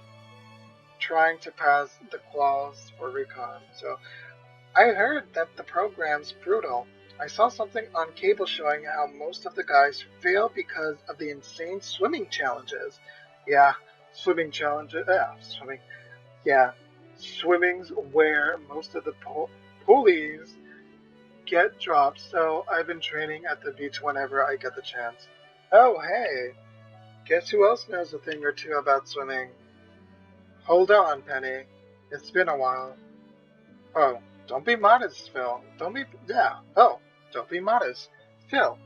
trying to pass the quals for recon. So I heard that the program's brutal. I saw something on cable showing how most of the guys fail because of the insane swimming challenges. Yeah, swimming challenges. Swimming. Yeah, swimming's where most of the pulleys get dropped. So I've been training at the beach whenever I get the chance. Oh, hey, guess who else knows a thing or two about swimming? Hold on, Penny. It's been a while. Oh, don't be modest, Phil. Don't be modest. Phil,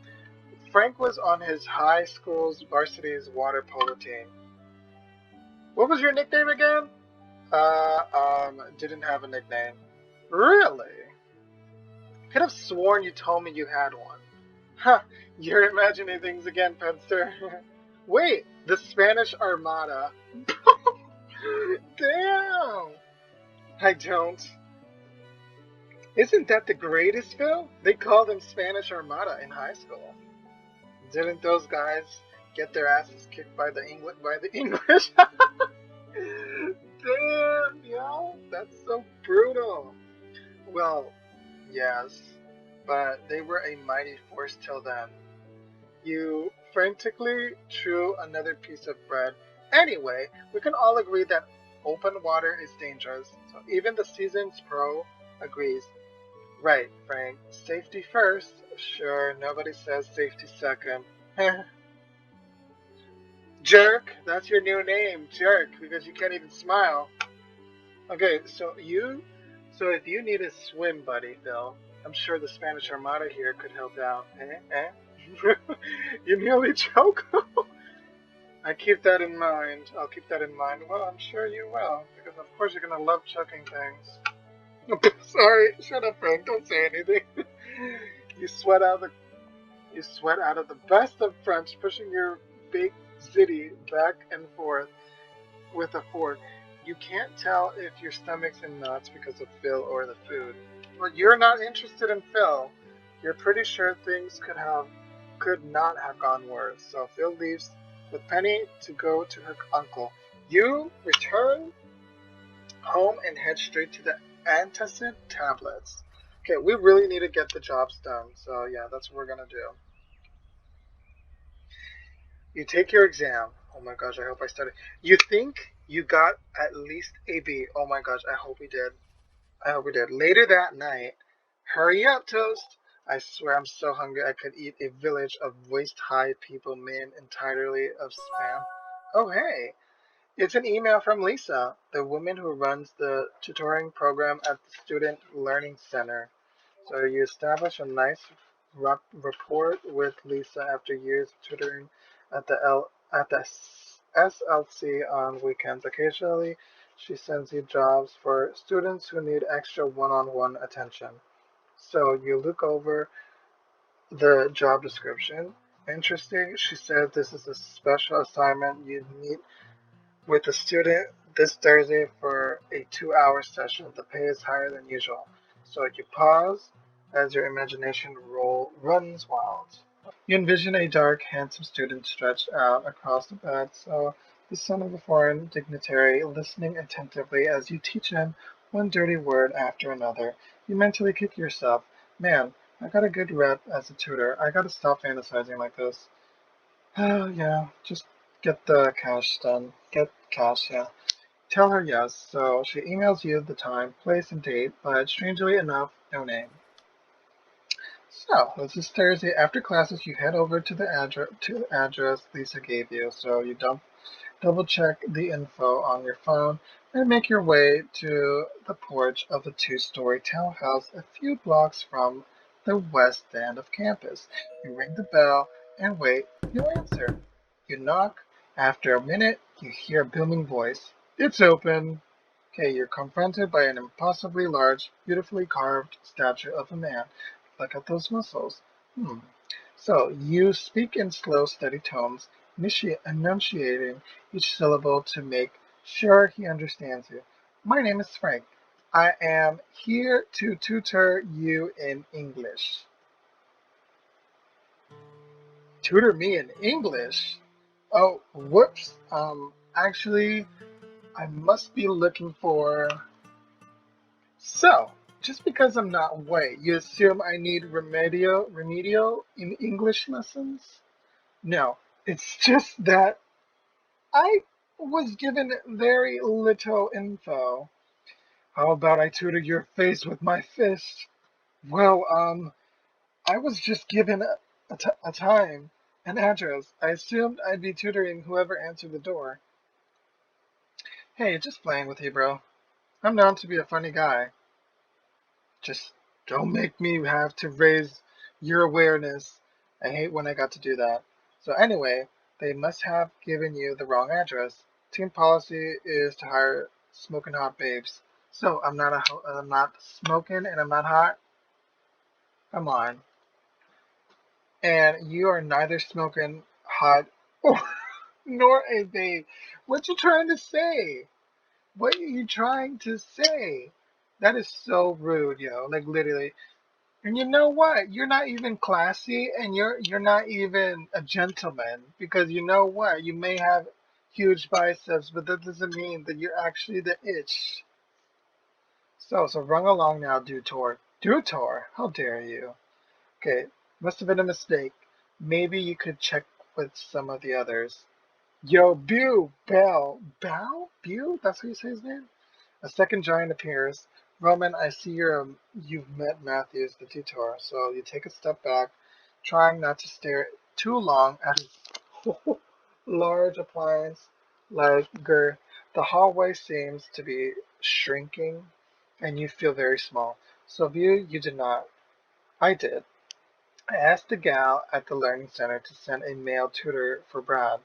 Frank was on his high school's varsity's water polo team. What was your nickname again? Didn't have a nickname. Really? Could have sworn you told me you had one. Huh, you're imagining things again, Penster. Wait, the Spanish Armada. Damn! I don't. Isn't that the greatest, Phil? They called them Spanish Armada in high school. Didn't those guys get their asses kicked by the English? Damn, yo, that's so brutal. Well, yes, but they were a mighty force till then. You frantically threw another piece of bread. Anyway, we can all agree that open water is dangerous, so even the seasoned pro agrees. Right, Frank. Safety first. Sure, nobody says safety second. Jerk, that's your new name, Jerk, because you can't even smile. Okay, so if you need a swim buddy, Phil, I'm sure the Spanish Armada here could help out. You nearly choke. I keep that in mind. I'll keep that in mind. Well, I'm sure you will, because of course you're gonna love chucking things. Sorry, shut up, Frank. Don't say anything. You sweat out the You sweat out of the best of French, pushing your big zitty back and forth with a fork. You can't tell if your stomach's in knots because of Phil or the food. But you're not interested in Phil. You're pretty sure things could not have gone worse. So Phil leaves with Penny to go to her uncle. You return home and head straight to the antacid tablets. Okay, we really need to get the jobs done. So yeah, that's what we're gonna do. You take your exam. Oh my gosh, I hope I studied. You think you got at least a B. Oh my gosh, I hope we did. I hope we did. Later that night, hurry up, Toast. I swear I'm so hungry I could eat a village of waist-high people made entirely of spam. Oh hey, it's an email from Lisa, the woman who runs the tutoring program at the Student Learning Center. So you establish a nice rapport with Lisa after years of tutoring at the SLC on weekends. Occasionally, she sends you jobs for students who need extra one-on-one attention. So you look over the job description. Interesting. She says this is a special assignment. You meet with a student this Thursday for a 2-hour session. The pay is higher than usual. So you pause as your imagination runs wild. You envision a dark, handsome student stretched out across the bed, so the son of a foreign dignitary listening attentively as you teach him one dirty word after another. You mentally kick yourself. Man, I got a good rep as a tutor. I gotta stop fantasizing like this. Oh, yeah, just get the cash done. Get cash, yeah. Tell her yes, so she emails you the time, place, and date, but strangely enough, no name. So, this is Thursday. After classes, you head over to the address Lisa gave you. So you double check the info on your phone and make your way to the porch of the two-story townhouse a few blocks from the west end of campus. You ring the bell and wait. No answer. You knock. After a minute, you hear a booming voice. It's open. Okay, you're confronted by an impossibly large, beautifully carved statue of a man. Look at those muscles. Hmm. So you speak in slow, steady tones, enunciating each syllable to make sure he understands you. My name is Frank. I am here to tutor you in English. Tutor me in English? Oh, whoops. Actually, I must be looking for... So, just because I'm not white, you assume I need remedial in English lessons? No, it's just that I was given very little info. How about I tutor your face with my fist? Well, I was just given a time, an address. I assumed I'd be tutoring whoever answered the door. Hey, just playing with you, bro. I'm known to be a funny guy. Just don't make me have to raise your awareness. I hate when I got to do that. So anyway, they must have given you the wrong address. Team policy is to hire smoking hot babes. So I'm not smoking and I'm not hot. Come on. And you are neither smoking hot or nor a babe. What you trying to say? What are you trying to say? That is so rude, yo. Like literally. And you know what? You're not even classy and you're not even a gentleman because you know what? You may have huge biceps, but that doesn't mean that you're actually the itch. So run along now, Dutor. Dutor? How dare you? Okay, must have been a mistake. Maybe you could check with some of the others. Yo, Bew, Bell, Bow? Bew? That's how you say his name? A second giant appears. Roman, I see you've met Matthews, the tutor, so you take a step back, trying not to stare too long at his large appliance like girth. The hallway seems to be shrinking, and you feel very small. So, View, you did not. I did. I asked the gal at the learning center to send a male tutor for Brad.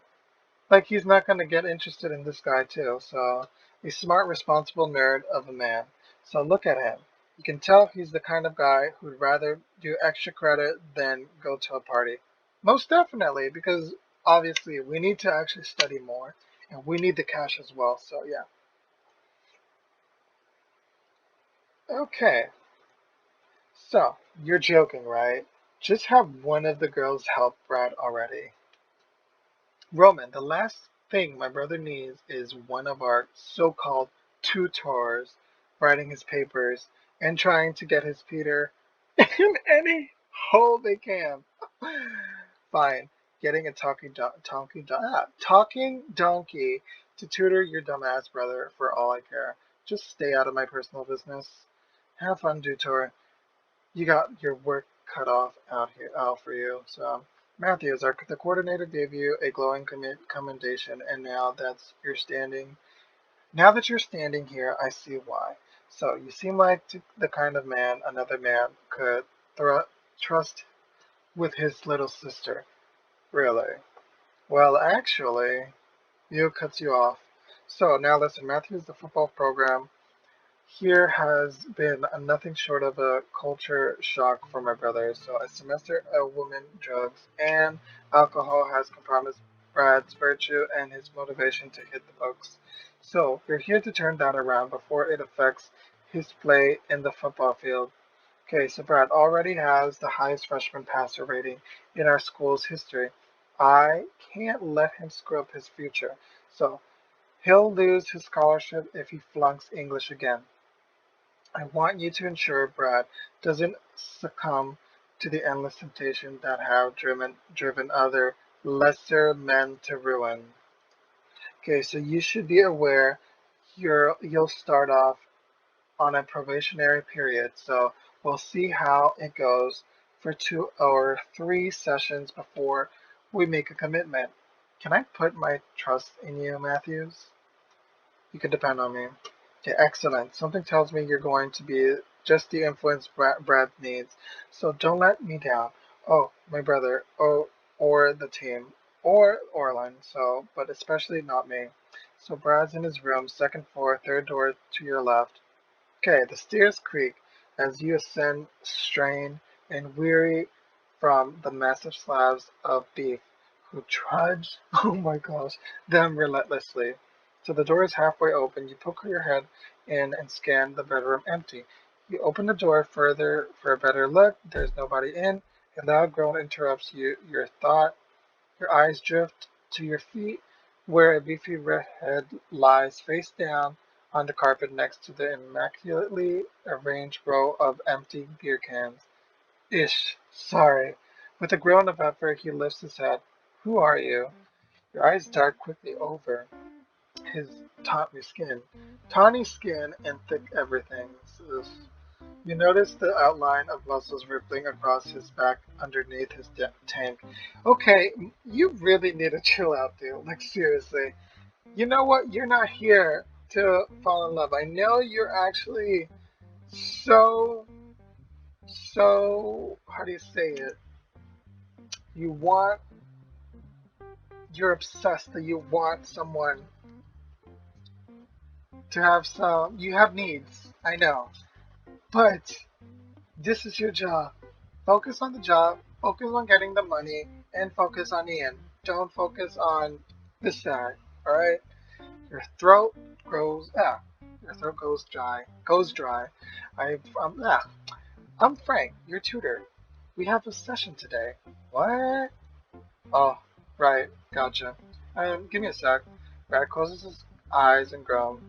Like he's not going to get interested in this guy too. So a smart, responsible nerd of a man. So look at him. You can tell he's the kind of guy who'd rather do extra credit than go to a party. Most definitely, because obviously we need to actually study more and we need the cash as well. So yeah. Okay. So you're joking, right? Just have one of the girls help Brad already. Roman, the last thing my brother needs is one of our so-called tutors writing his papers and trying to get his Peter in any hole they can. Fine, getting a talking donkey to tutor your dumbass brother for all I care. Just stay out of my personal business. Have fun, tutor. You got your work cut off out for you. So Matthews, the coordinator gave you a glowing commendation, and now that you're standing here, I see why. So you seem like the kind of man another man could trust with his little sister. Really? Well, actually, you cuts you off. So now listen, Matthews, the football program here has been nothing short of a culture shock for my brother. So a semester of women, drugs, and alcohol has compromised Brad's virtue and his motivation to hit the books. So we're here to turn that around before it affects his play in the football field. Okay, so Brad already has the highest freshman passer rating in our school's history. I can't let him screw up his future. So he'll lose his scholarship if he flunks English again. I want you to ensure Brad doesn't succumb to the endless temptations that have driven other lesser men to ruin. Okay, so you should be aware you'll start off on a probationary period, so we'll see how it goes for 2 or 3 sessions before we make a commitment. Can I put my trust in you, Matthews? You can depend on me. Okay, excellent. Something tells me you're going to be just the influence Brad needs. So don't let me down. Oh, my brother. Oh, or the team. Or Orlin. So, but especially not me. So Brad's in his room, second floor, third door to your left. Okay, the stairs creak as you ascend, strained and weary from the massive slabs of beef who trudge, oh my gosh, them relentlessly. So the door is halfway open. You poke your head in and scan the bedroom empty. You open the door further for a better look. There's nobody in. A loud groan interrupts your thought. Your eyes drift to your feet. where a beefy redhead lies face down on the carpet next to the immaculately arranged row of empty beer cans. Ish, sorry. With a groan of effort, he lifts his head. Who are you? Your eyes dart quickly over his tawny skin and thick everything. You notice the outline of muscles rippling across his back underneath his tank. Okay, you really need to chill out, dude. Like, seriously. You know what? You're not here to fall in love. I know you're actually so, how do you say it? You want, you're obsessed that you want someone to have you have needs. I know. But this is your job. Focus on the job, focus on getting the money, and focus on the end. Don't focus on the side, alright? Your throat grows, your throat goes dry. I'm Frank, your tutor. We have a session today. What? Oh, right, gotcha. Give me a sec. Brad closes his eyes and groans.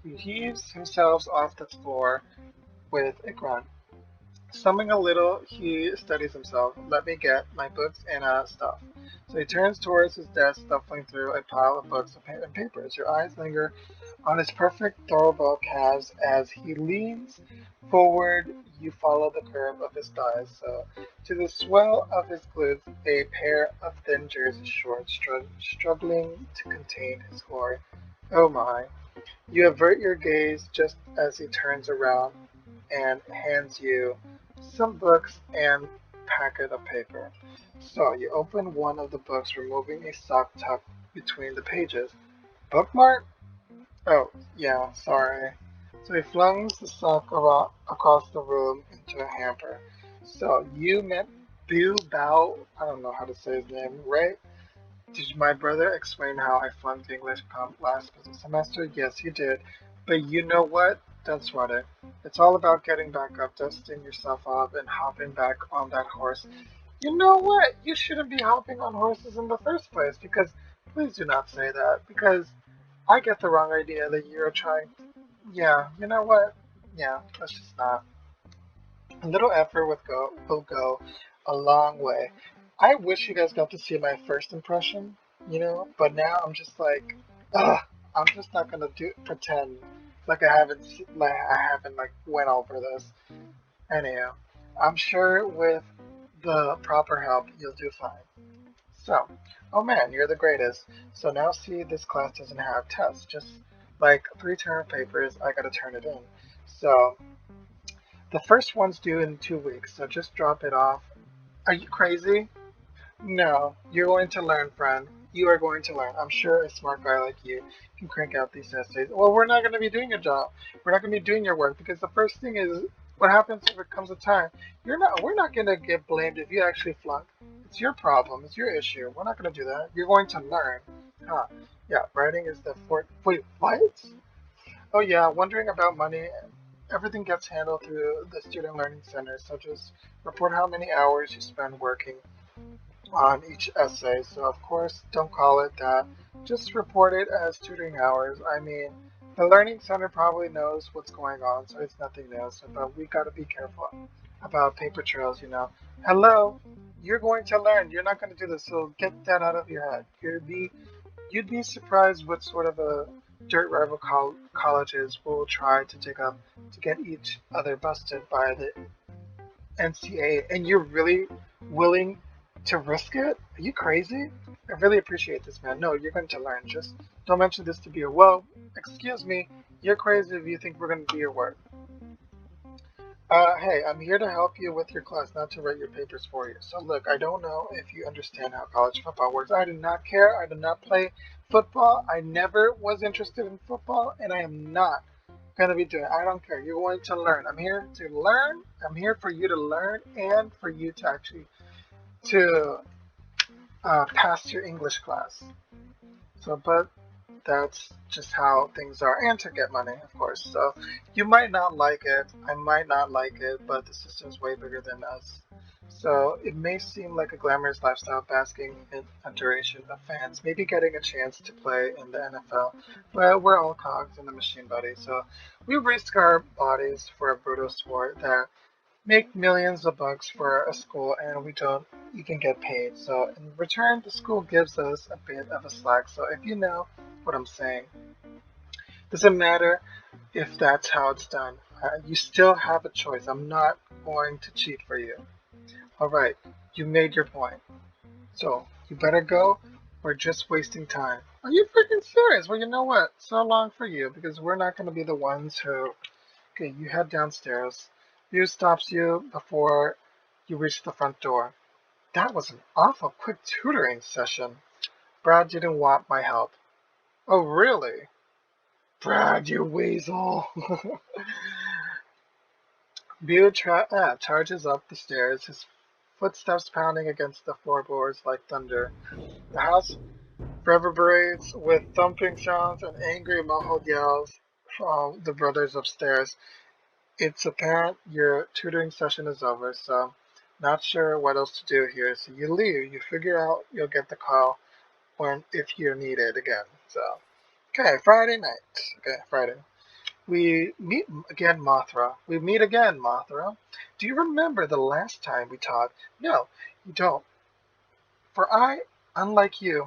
He heaves himself off the floor with a grunt. Summing a little, he steadies himself. Let me get my books and stuff. So he turns towards his desk, shuffling through a pile of books and papers. Your eyes linger on his perfect thoroughbred calves as he leans forward. You follow the curve of his thighs. So, to the swell of his glutes, a pair of thin jersey shorts struggling to contain his glory. Oh my. You avert your gaze just as he turns around and hands you some books and packet of paper. So you open one of the books, removing a sock tucked between the pages. Bookmark? Oh, yeah, sorry. So he flings the sock across the room into a hamper. So you met Bill Bow, I don't know how to say his name, right? Did my brother explain how I flunked English comp last semester? Yes, he did. But you know what? Don't sweat it. It's all about getting back up, dusting yourself off, and hopping back on that horse. You know what? You shouldn't be hopping on horses in the first place, because please do not say that, because I get the wrong idea that you're trying. Yeah, you know what? Yeah, let's just not. A little effort will go a long way. I wish you guys got to see my first impression, but now I'm just like, ugh, I'm just not gonna pretend like I haven't went over this. Anyhow, I'm sure with the proper help you'll do fine. So, oh man, you're the greatest. So now see, this class doesn't have tests, just like 3 term papers. I gotta turn it in. So the first one's due in 2 weeks, so just drop it off. Are you crazy? No, you're going to learn, friend. You are going to learn. I'm sure a smart guy like you can crank out these essays. Well, we're not going to be doing your job. We're not going to be doing your work because the first thing is what happens if it comes a time. We're not going to get blamed if you actually flunk. It's your problem. It's your issue. We're not going to do that. You're going to learn. Huh. Yeah, writing is the fourth. Wait, what? Oh yeah, wondering about money. Everything gets handled through the Student Learning Center, so just report how many hours you spend working on each essay. So of course, don't call it that. Just report it as tutoring hours. I mean, the Learning Center probably knows what's going on, so it's nothing new. So, but we gotta be careful about paper trails. Hello, you're going to learn. You're not going to do this, so get that out of your head. You'd be surprised what sort of a dirt rival colleges will try to dig up to get each other busted by the NCAA. And you're really willing to risk it? Are you crazy? I really appreciate this, man. No, you're going to learn. Just don't mention this to Beer. Well, excuse me. You're crazy if you think we're going to do your work. Hey, I'm here to help you with your class, not to write your papers for you. So look, I don't know if you understand how college football works. I do not care. I do not play football. I never was interested in football, and I am not going to be doing it. I don't care. You're going to learn. I'm here to learn. I'm here for you to learn and for you to actually to pass your English class. So, but that's just how things are, and to get money, of course. So you might not like it, I might not like it, but the system's way bigger than us. So it may seem like a glamorous lifestyle basking in adoration of fans, maybe getting a chance to play in the NFL, but we're all cogs in the machine, buddy. So we risk our bodies for a brutal sport that make millions of bucks for a school and we don't even get paid. So in return, the school gives us a bit of a slack. So if you know what I'm saying, doesn't matter if that's how it's done. You still have a choice. I'm not going to cheat for you. All right, you made your point. So you better go. We're just wasting time. Are you freaking serious? Well, you know what? So long for you because we're not going to be the ones who. Okay, you head downstairs. View stops you before you reach the front door. That was an awful quick tutoring session. Brad didn't want my help. Oh, really? Brad, you weasel. View charges up the stairs, his footsteps pounding against the floorboards like thunder. The house reverberates with thumping sounds and angry muffled yells from the brothers upstairs. It's apparent your tutoring session is over, so not sure what else to do here. So you leave. You figure out you'll get the call when if you're needed again. So okay, Friday night. Okay, Friday. We meet again, Mothra. We meet again, Mothra. Do you remember the last time we talked? No, you don't. For I, unlike you,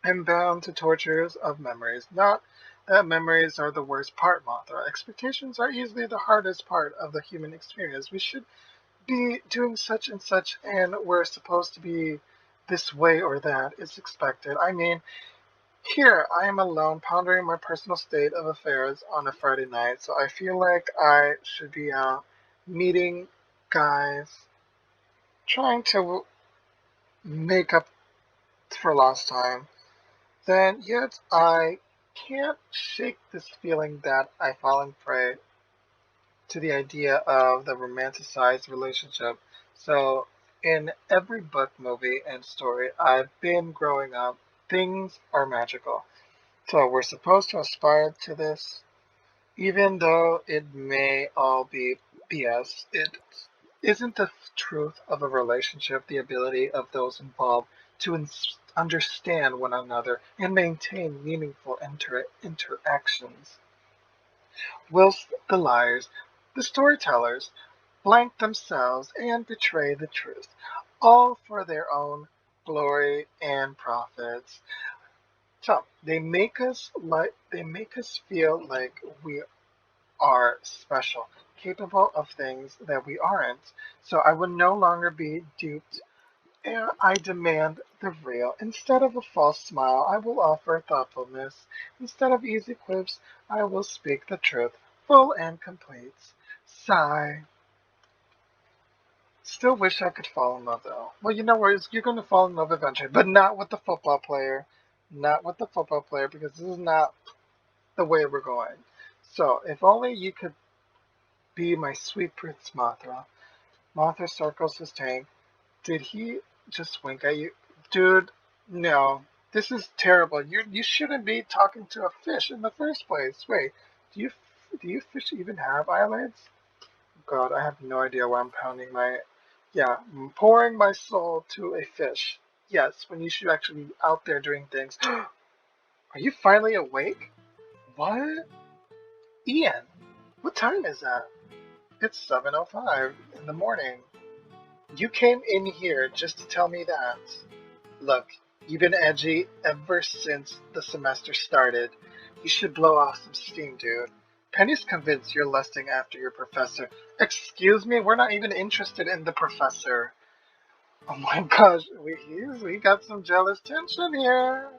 am bound to tortures of memories. Not that memories are the worst part, Mothra. Expectations are easily the hardest part of the human experience. We should be doing such and such, and we're supposed to be this way or that. It's expected. I mean, here I am alone, pondering my personal state of affairs on a Friday night, so I feel like I should be out meeting guys, trying to make up for lost time. Then, yet, I can't shake this feeling that I've fallen prey to the idea of the romanticized relationship. So, in every book, movie, and story I've been growing up, things are magical. So, we're supposed to aspire to this, even though it may all be BS. It isn't the truth of a relationship the ability of those involved to understand one another and maintain meaningful interactions, whilst the liars, the storytellers, blank themselves and betray the truth, all for their own glory and profits. So they make us feel like we are special, capable of things that we aren't. So I will no longer be duped. And I demand the real. Instead of a false smile, I will offer thoughtfulness. Instead of easy quips, I will speak the truth, full and complete. Sigh. Still wish I could fall in love though. Well, you know what? You're going to fall in love eventually, but not with the football player. Not with the football player because this is not the way we're going. So, if only you could be my sweet Prince Mothra. Mothra circles his tank. Did he just wink at you? Dude, no. This is terrible. You shouldn't be talking to a fish in the first place. Wait, do you do you fish even have eyelids? God, I have no idea why I'm pounding my yeah, I'm pouring my soul to a fish. Yes, when you should actually be out there doing things. Are you finally awake? What? Ian, what time is that? It's 7:05 in the morning. You came in here just to tell me that. Look, you've been edgy ever since the semester started. You should blow off some steam, dude. Penny's convinced you're lusting after your professor. Excuse me, we're not even interested in the professor. Oh my gosh, we got some jealous tension here.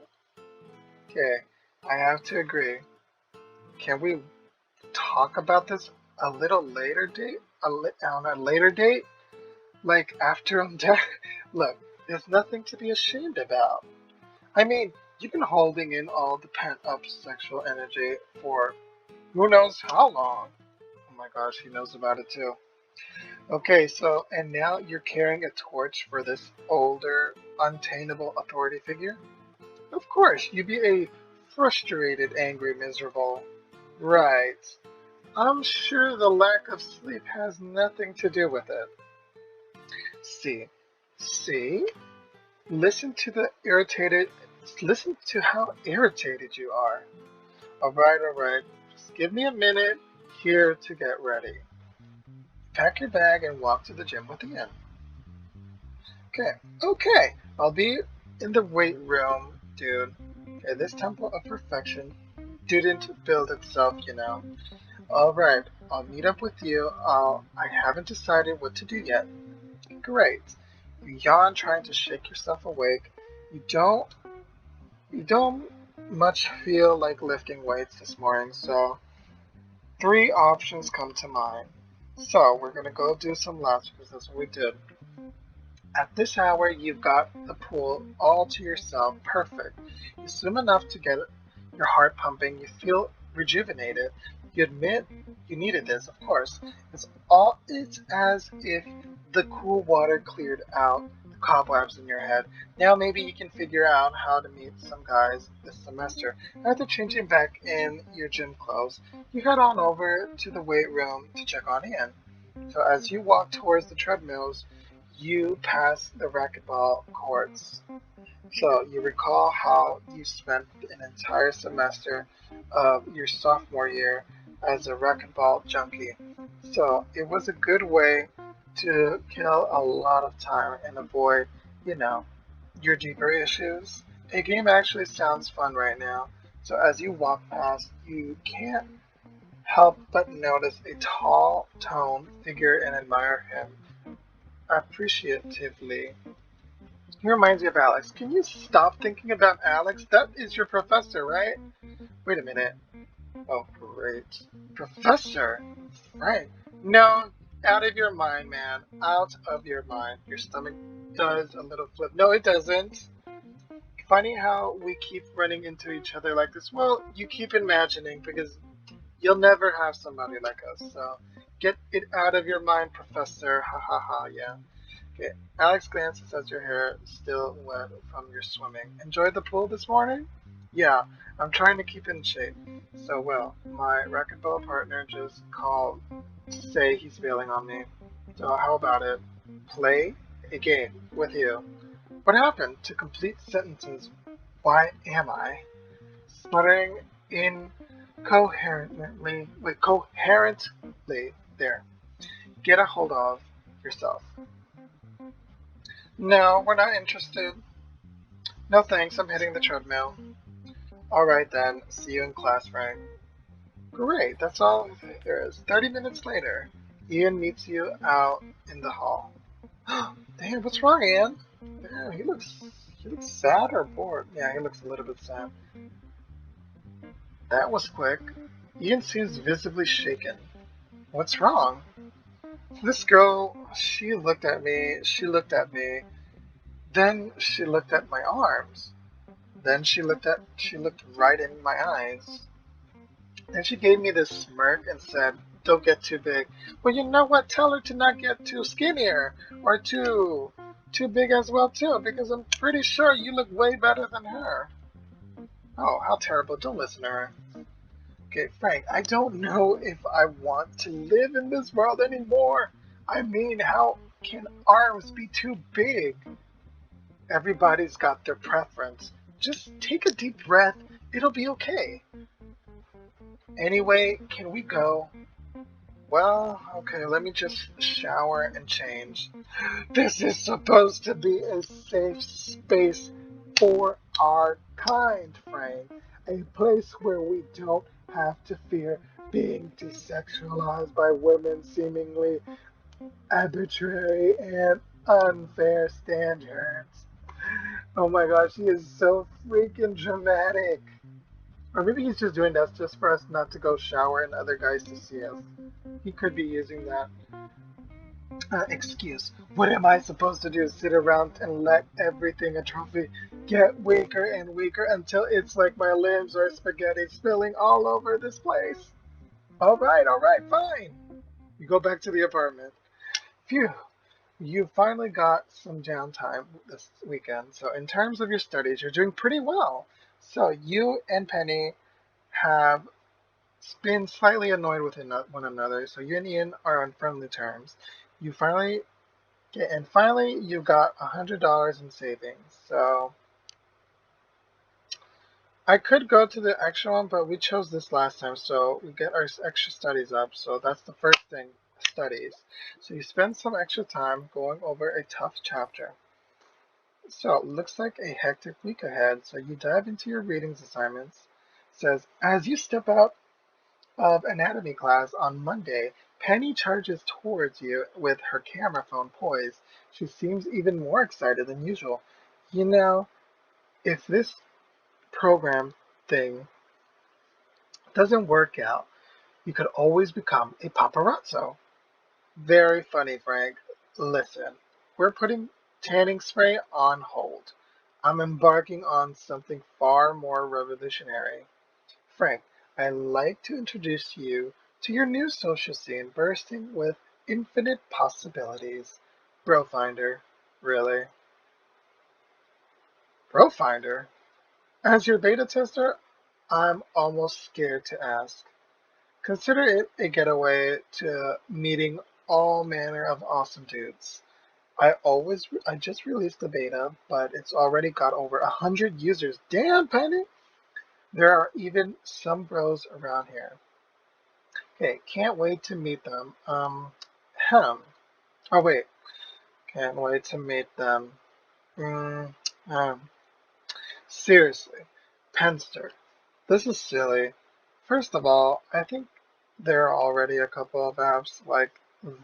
Okay, I have to agree. Can we talk about this a little later date? On a later date? Like after I'm dead? Look, there's nothing to be ashamed about. I mean, you've been holding in all the pent up sexual energy for who knows how long. Oh my gosh, he knows about it too. Okay, so, and now you're carrying a torch for this older, untameable authority figure? Of course, you'd be a frustrated, angry, miserable. Right. I'm sure the lack of sleep has nothing to do with it. see. See? Listen to the irritated, listen to how irritated you are. All right. Just give me a minute here to get ready. Pack your bag and walk to the gym with Ian. Okay. I'll be in the weight room, dude. Okay, this temple of perfection didn't build itself, you know. All right, I'll meet up with you. I haven't decided what to do yet. Great. You yawn trying to shake yourself awake. You don't you don't much feel like lifting weights this morning, so three options come to mind. So we're gonna go do some laps because that's what we did. At this hour, you've got the pool all to yourself. Perfect. You swim enough to get your heart pumping. You feel rejuvenated. You admit you needed this, of course. It's as if the cool water cleared out the cobwebs in your head. Now maybe you can figure out how to meet some guys this semester. After changing back in your gym clothes, you head on over to the weight room to check on Ian. So as you walk towards the treadmills, you pass the racquetball courts. So you recall how you spent an entire semester of your sophomore year as a racquetball junkie. So it was a good way to kill a lot of time and avoid, you know, your deeper issues. A game actually sounds fun right now. So as you walk past, you can't help but notice a tall, toned figure and admire him appreciatively. He reminds me of Alex. Can you stop thinking about Alex? That is your professor, right? Wait a minute. Oh, great. Professor? Right. No, out of your mind, man. Out of your mind. Your stomach does a little flip. No, it doesn't. Funny how we keep running into each other like this. Well, you keep imagining because you'll never have somebody like us. So get it out of your mind, Professor. Ha ha ha, yeah. Okay. Alex glances as your hair is still wet from your swimming. Enjoyed the pool this morning? Yeah, I'm trying to keep in shape. So, well, my racquetball partner just called to say he's bailing on me. So, how about it? Play a game with you. What happened? To complete sentences, why am I? Sputtering coherently. There. Get a hold of yourself. No, we're not interested. No thanks, I'm hitting the treadmill. Alright then, see you in class, Frank. Great, that's all there is. 30 minutes later, Ian meets you out in the hall. Damn, what's wrong, Ian? Damn, he looks sad or bored. Yeah, he looks a little bit sad. That was quick. Ian seems visibly shaken. What's wrong? This girl, she looked at me, then she looked at my arms. Then she looked right in my eyes. Then she gave me this smirk and said, don't get too big. Well, you know what? Tell her to not get too skinnier or too big as well too, because I'm pretty sure you look way better than her. Oh, how terrible. Don't listen to her. Okay, Frank, I don't know if I want to live in this world anymore. I mean, how can arms be too big? Everybody's got their preference. Just take a deep breath. It'll be okay. Anyway, can we go? Well, okay, let me just shower and change. This is supposed to be a safe space for our kind, Frank. A place where we don't have to fear being desexualized by women's seemingly arbitrary and unfair standards. Oh my gosh, he is so freaking dramatic. Or maybe he's just doing that just for us not to go shower and other guys to see us. He could be using that excuse. What am I supposed to do? Sit around and let everything a trophy get weaker and weaker until it's like my limbs are spaghetti spilling all over this place? Alright, fine. You go back to the apartment. Phew. You finally got some downtime this weekend. So in terms of your studies, you're doing pretty well. So you and Penny have been slightly annoyed with one another, so you and Ian are on friendly terms. You finally Okay, and finally, you got $100 in savings. So I could go to the extra one, but we chose this last time, so we get our extra studies up. So that's the first thing, studies. So you spend some extra time going over a tough chapter. So it looks like a hectic week ahead. So you dive into your readings assignments. It says, as you step out of anatomy class on Monday, Penny charges towards you with her camera phone poised. She seems even more excited than usual. You know, if this program thing doesn't work out, you could always become a paparazzo. Very funny, Frank. Listen, we're putting tanning spray on hold. I'm embarking on something far more revolutionary. Frank, I'd like to introduce you to your new social scene bursting with infinite possibilities. Brofinder. Really? Brofinder? As your beta tester, I'm almost scared to ask. Consider it a getaway to meeting all manner of awesome dudes. I just released the beta, but it's already got over 100 users. Damn, Penny! There are even some bros around here. Okay, can't wait to meet them. Hem. Oh wait, can't wait to meet them. Mm, um, seriously, Penster, this is silly. First of all, I think there are already a couple of apps like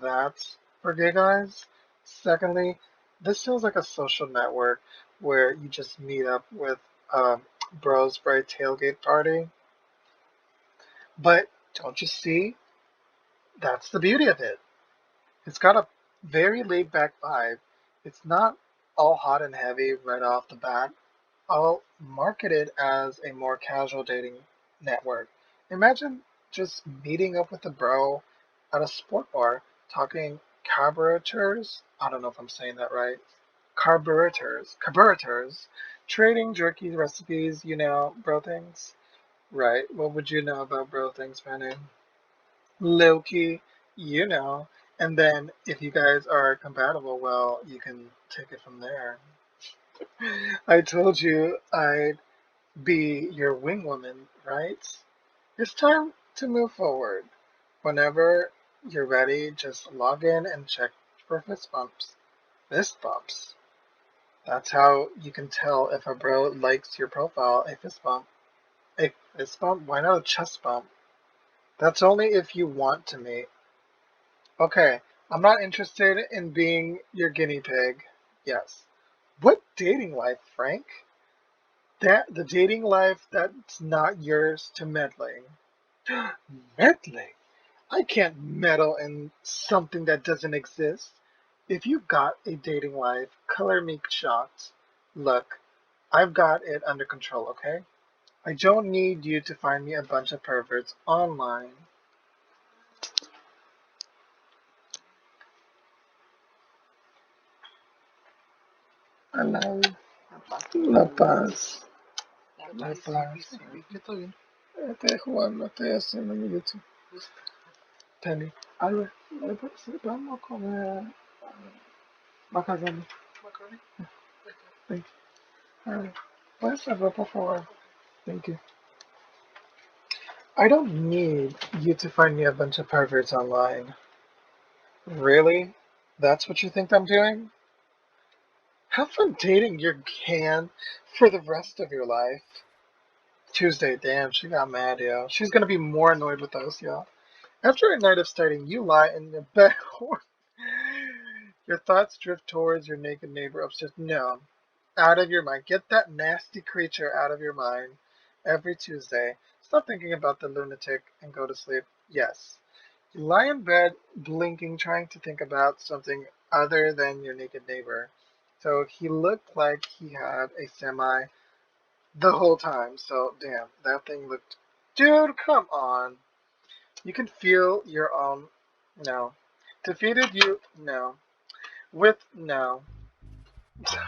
that for gay guys. Secondly, this feels like a social network where you just meet up with bros for a tailgate party. But don't you see? That's the beauty of it. It's got a very laid back vibe. It's not all hot and heavy right off the bat. I'll market it as a more casual dating network. Imagine just meeting up with a bro at a sport bar, talking carburetors. I don't know if I'm saying that right. Carburetors, trading jerky recipes, bro things. Right. What would you know about bro things, Penny? Loki, you know. And then if you guys are compatible, well, you can take it from there. I told you I'd be your wing woman, right? It's time to move forward. Whenever you're ready, just log in and check for fist bumps. Fist bumps. That's how you can tell if a bro likes your profile. A fist bump. A fist bump? Why not a chest bump? That's only if you want to meet. Okay, I'm not interested in being your guinea pig. Yes. What dating life, Frank? That the dating life that's not yours to meddling. Meddling? I can't meddle in something that doesn't exist. If you got a dating life, color me shocked. Look, I've got it under control, okay? I don't need you to find me a bunch of perverts online. Hello. La Paz. La Paz. Estoy jugando, estoy haciendo mi YouTube. Penny. Albert, vamos a comer macaroni. Thank you. Puedes cerrar, por favor. Thank you. I don't need you to find me a bunch of perverts online. Really? That's what you think I'm doing? Have fun dating your can for the rest of your life. Tuesday, damn, she got mad, yo. She's gonna be more annoyed with us, yo. After a night of studying, you lie in the bed. Your thoughts drift towards your naked neighbor upstairs. No, out of your mind. Get that nasty creature out of your mind. Every Tuesday, stop thinking about the lunatic and go to sleep. Yes. You lie in bed, blinking, trying to think about something other than your naked neighbor. So he looked like he had a semi the whole time. So, damn, that thing looked. Dude, come on. You can feel your own. No. Defeated you. No. With. No.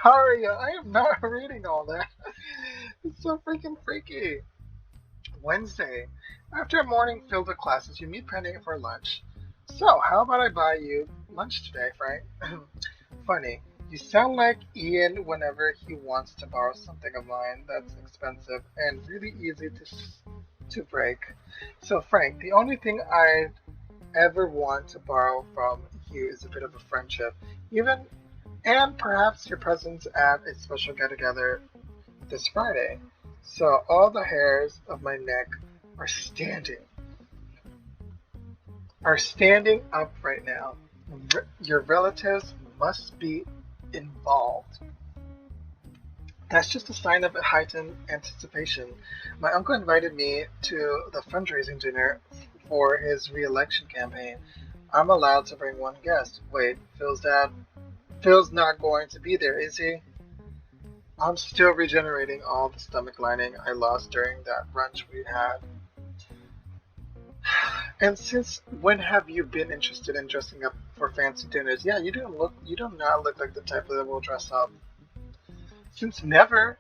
Sorry, I am not reading all that. It's so freaking freaky. Wednesday. After a morning filled with classes, you meet Penny for lunch. So, how about I buy you lunch today, Frank? funny. You sound like Ian whenever he wants to borrow something of mine that's expensive and really easy to break. So, Frank, the only thing I ever want to borrow from you is a bit of a friendship, even and perhaps your presence at a special get together this Friday. So all the hairs of my neck are standing are standing up right now. Your relatives must be involved. That's just a sign of heightened anticipation. My uncle invited me to the fundraising dinner for his re-election campaign. I'm allowed to bring one guest. Wait, Phil's not going to be there, is he? I'm still regenerating all the stomach lining I lost during that brunch we had. And since when have you been interested in dressing up for fancy dinners? Yeah, you do not look like the type that will dress up. Since never,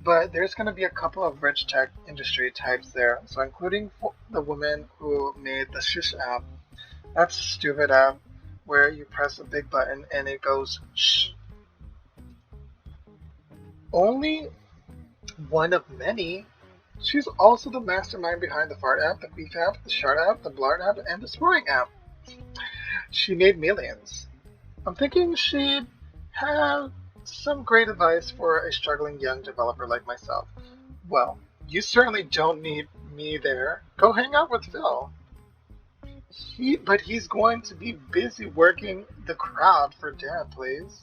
but there's going to be a couple of rich tech industry types there. So including the woman who made the Shish app. That's a stupid app where you press a big button and it goes shh. Only one of many. She's also the mastermind behind the Fart app, the Queef app, the Shard app, the Blart app, and the Swearing app. She made millions. I'm thinking she'd have some great advice for a struggling young developer like myself. Well, you certainly don't need me there. Go hang out with Phil. But he's going to be busy working the crowd for Dad, please.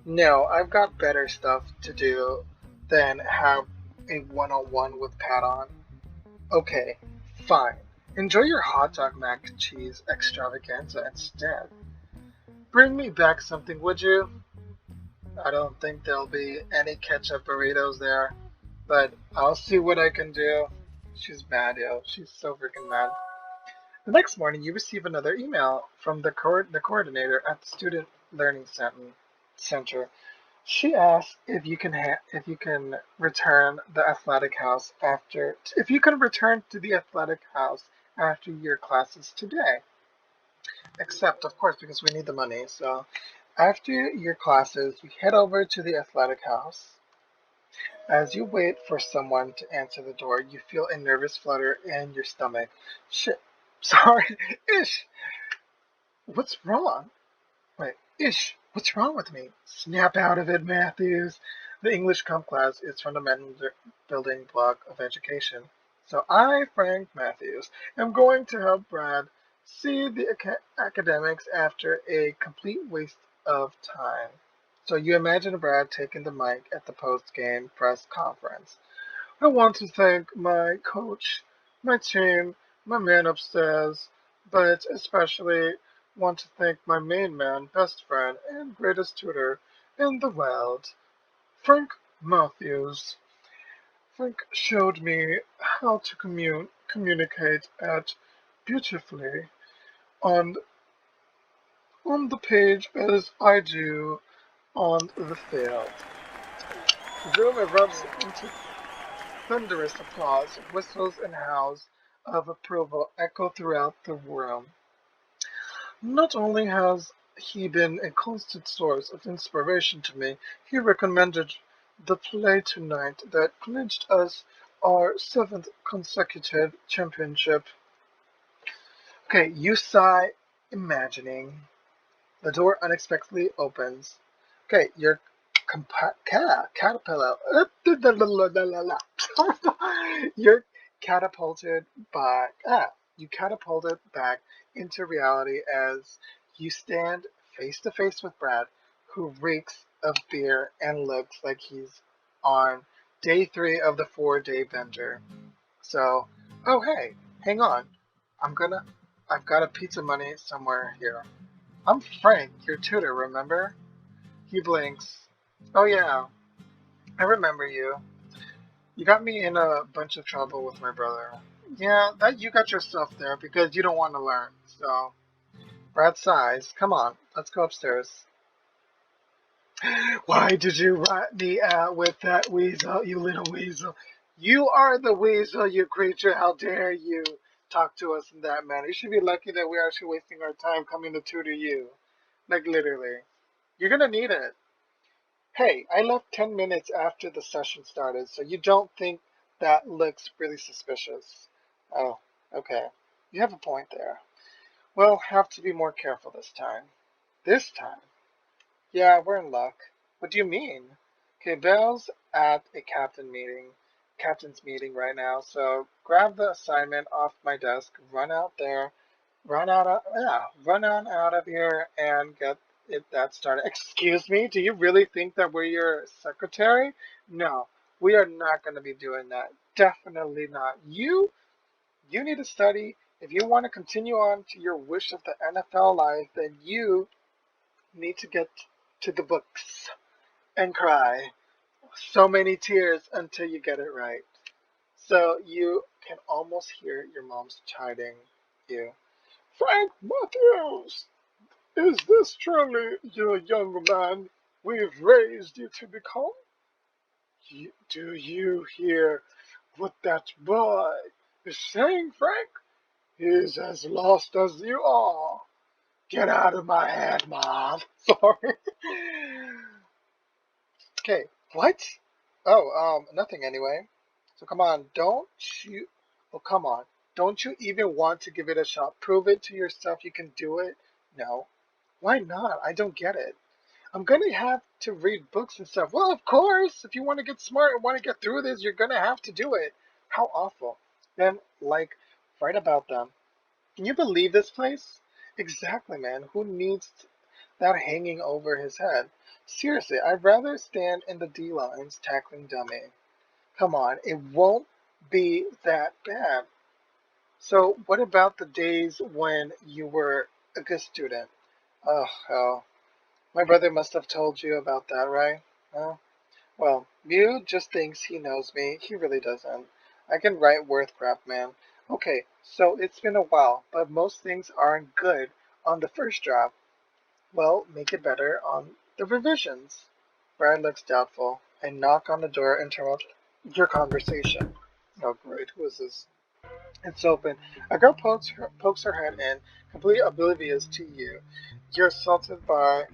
No, I've got better stuff to do than have a one-on-one with Pat on. Okay, fine. Enjoy your hot dog mac and cheese extravaganza instead. Bring me back something, would you? I don't think there'll be any ketchup burritos there, but I'll see what I can do. She's mad, yo. She's so freaking mad. The next morning, you receive another email from the coordinator at the Student Learning Center. She asks if you can return the athletic house after if you can return to the athletic house after your classes today. Except, of course, because we need the money. So, after your classes, you head over to the athletic house. As you wait for someone to answer the door, you feel a nervous flutter in your stomach. Shit. Sorry. Ish. What's wrong? Wait. Ish. What's wrong with me? Snap out of it, Matthews. The English comp class is fundamental building block of education. So I, Frank Matthews, am going to help Brad see the academics after a complete waste of time. So you imagine Brad taking the mic at the post-game press conference. I want to thank my coach, my team, my man upstairs, but especially want to thank my main man, best friend, and greatest tutor in the world, Frank Matthews. Frank showed me how to communicate at beautifully on on the page as I do on the field. The room erupts into thunderous applause, whistles and howls of approval echo throughout the room. Not only has he been a constant source of inspiration to me, he recommended the play tonight that clinched us our seventh consecutive championship. Okay, you sigh, imagining. The door unexpectedly opens. Okay, your caterpillar. You're catapulted back. You catapulted back into reality as you stand face to face with Brad, who reeks of beer and looks like he's on day 3 of the 4-day bender. So, oh hey, hang on. I'm gonna. I've got a pizza money somewhere here. I'm Frank, your tutor, remember? He blinks. Oh yeah, I remember you. You got me in a bunch of trouble with my brother. Yeah, that you got yourself there because you don't want to learn. So, Brad sighs. Come on, let's go upstairs. Why did you rat me out with that weasel, you little weasel? You are the weasel, you creature. How dare you talk to us in that manner? You should be lucky that we're actually wasting our time coming to tutor you. Like, literally. You're gonna need it. Hey, I left 10 minutes after the session started, so you don't think that looks really suspicious. Oh, okay. You have a point there. We'll have to be more careful this time. This time? Yeah, we're in luck. What do you mean? Okay, Bell's at a captain's meeting right now, so grab the assignment off my desk, run out there, run on out of here and get that started. Excuse me, do you really think that we're your secretary? No, we are not going to be doing that. Definitely not. You need to study. If you want to continue on to your wish of the NFL life, then you need to get to the books and cry so many tears until you get it right. So you can almost hear your mom's chiding you. Frank Matthews, is this truly your young man we've raised you to become? Do you hear what that boy is saying, Frank? He's as lost as you are. Get out of my head, Mom. Sorry. Okay, what? Oh, nothing anyway. So come on, don't you? Oh, come on. Don't you even want to give it a shot? Prove it to yourself you can do it? No. Why not? I don't get it. I'm gonna have to read books and stuff. Well, of course, if you want to get smart and want to get through this, you're gonna have to do it. How awful. Then, like, write about them. Can you believe this place? Exactly, man. Who needs that hanging over his head? Seriously, I'd rather stand in the D lines tackling dummy. Come on, it won't be that bad. So, what about the days when you were a good student? Oh, hell. My brother must have told you about that, right? Oh, well, Mew just thinks he knows me. He really doesn't. I can write word crap, man. Okay, so it's been a while, but most things aren't good on the first draft. Well, make it better on the revisions. Brad looks doubtful. A knock on the door interrupts your conversation. Oh, great. Who is this? It's open. A girl pokes her head in, completely oblivious to you. You're assaulted by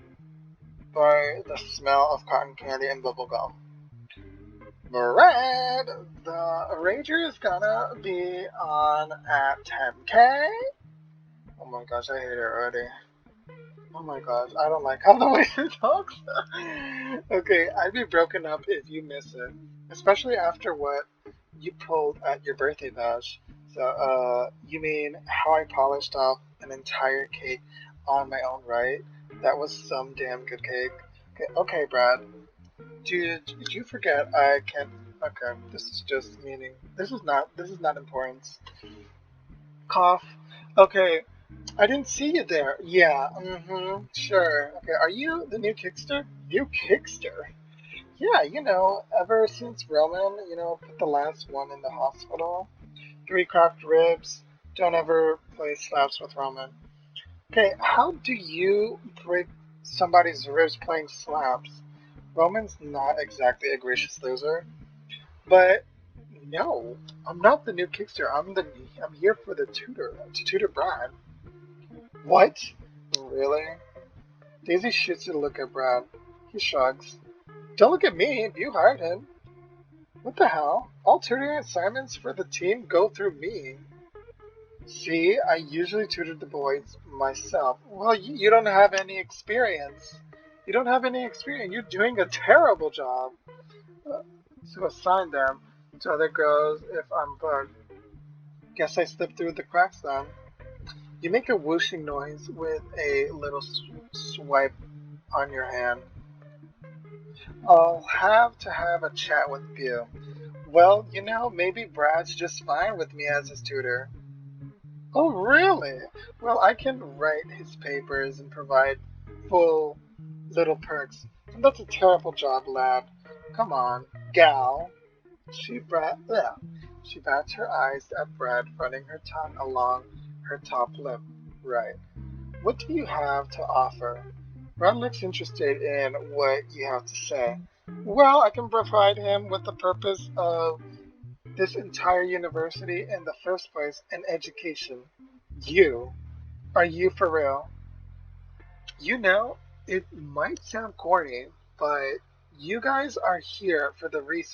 the smell of cotton candy and bubblegum. Brad, the Ranger is gonna be on at 10K. Oh my gosh, I hate it already. Oh my gosh, I don't like how the way she talks. Okay, I'd be broken up if you miss it, especially after what you pulled at your birthday bash. So, you mean how I polished off an entire cake on my own right? That was some damn good cake. Okay, Brad. Did you forget I can't? Okay, this is just meaning. This is not importance. Cough. Okay, I didn't see you there. Yeah, sure. Okay, are you the new Kickster? New Kickster? Yeah, ever since Roman, put the last one in the hospital. 3 cracked ribs. Don't ever play slaps with Roman. Okay, how do you break somebody's ribs playing slaps? Roman's not exactly a gracious loser, but no, I'm not the new Kickster. I'm here for the tutor to tutor Brad. What? Really? Daisy shoots a look at Brad. He shrugs. Don't look at me. You hired him. What the hell? All tutoring assignments for the team go through me. See, I usually tutor the boys myself. Well, you don't have any experience. You don't have any experience. You're doing a terrible job. Uh, So assign them to other girls if I'm bugged. Guess I slipped through the cracks then. You make a whooshing noise with a little swipe on your hand. I'll have to have a chat with you. Well, maybe Brad's just fine with me as his tutor. Oh, really? Well, I can write his papers and provide full little perks. And that's a terrible job, lad. Come on, gal. Yeah. She bats her eyes at Brad, running her tongue along her top lip. Right. What do you have to offer? Brad looks interested in what you have to say. Well, I can provide him with the purpose of this entire university in the first place, an education. You? Are you for real? You know, It might sound corny, but you guys are here for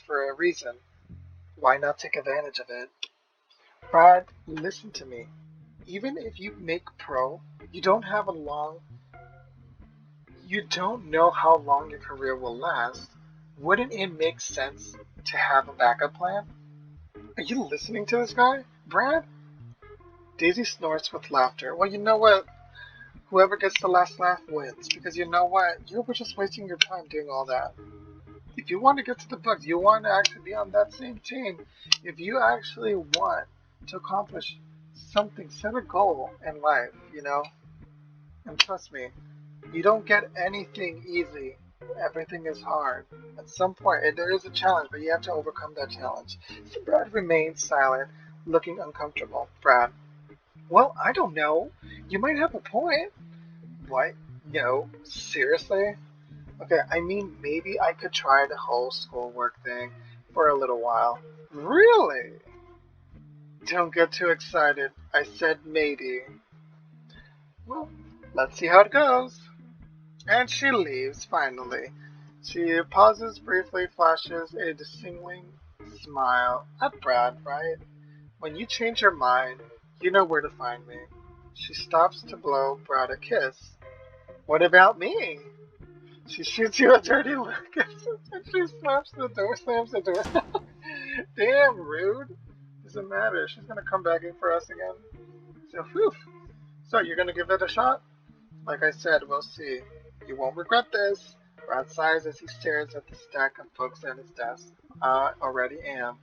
for a reason. Why not take advantage of it? Brad, listen to me. Even if you make pro, you don't have a long you don't know how long your career will last. Wouldn't it make sense to have a backup plan? Are you listening to this guy? Brad? Daisy snorts with laughter. Well, you know what? Whoever gets the last laugh wins. Because you know what? You were just wasting your time doing all that. If you want to get to the books, you want to actually be on that same team. If you actually want to accomplish something, set a goal in life, And trust me, you don't get anything easy. Everything is hard. At some point, there is a challenge, but you have to overcome that challenge. So Brad remained silent, looking uncomfortable. Brad, well, I don't know. You might have a point. What? No, seriously? Okay, I mean, maybe I could try the whole schoolwork thing for a little while. Really? Don't get too excited. I said maybe. Well, let's see how it goes. And she leaves finally. She pauses briefly, flashes a distingling smile at Brad, right? When you change your mind, you know where to find me. She stops to blow Brad a kiss. What about me? She shoots you a dirty look and she slams the door. Damn rude. Doesn't matter. She's gonna come begging for us again. So, whew. So, you're gonna give it a shot? Like I said, we'll see. You won't regret this. Brad sighs as he stares at the stack of books at his desk. I already am.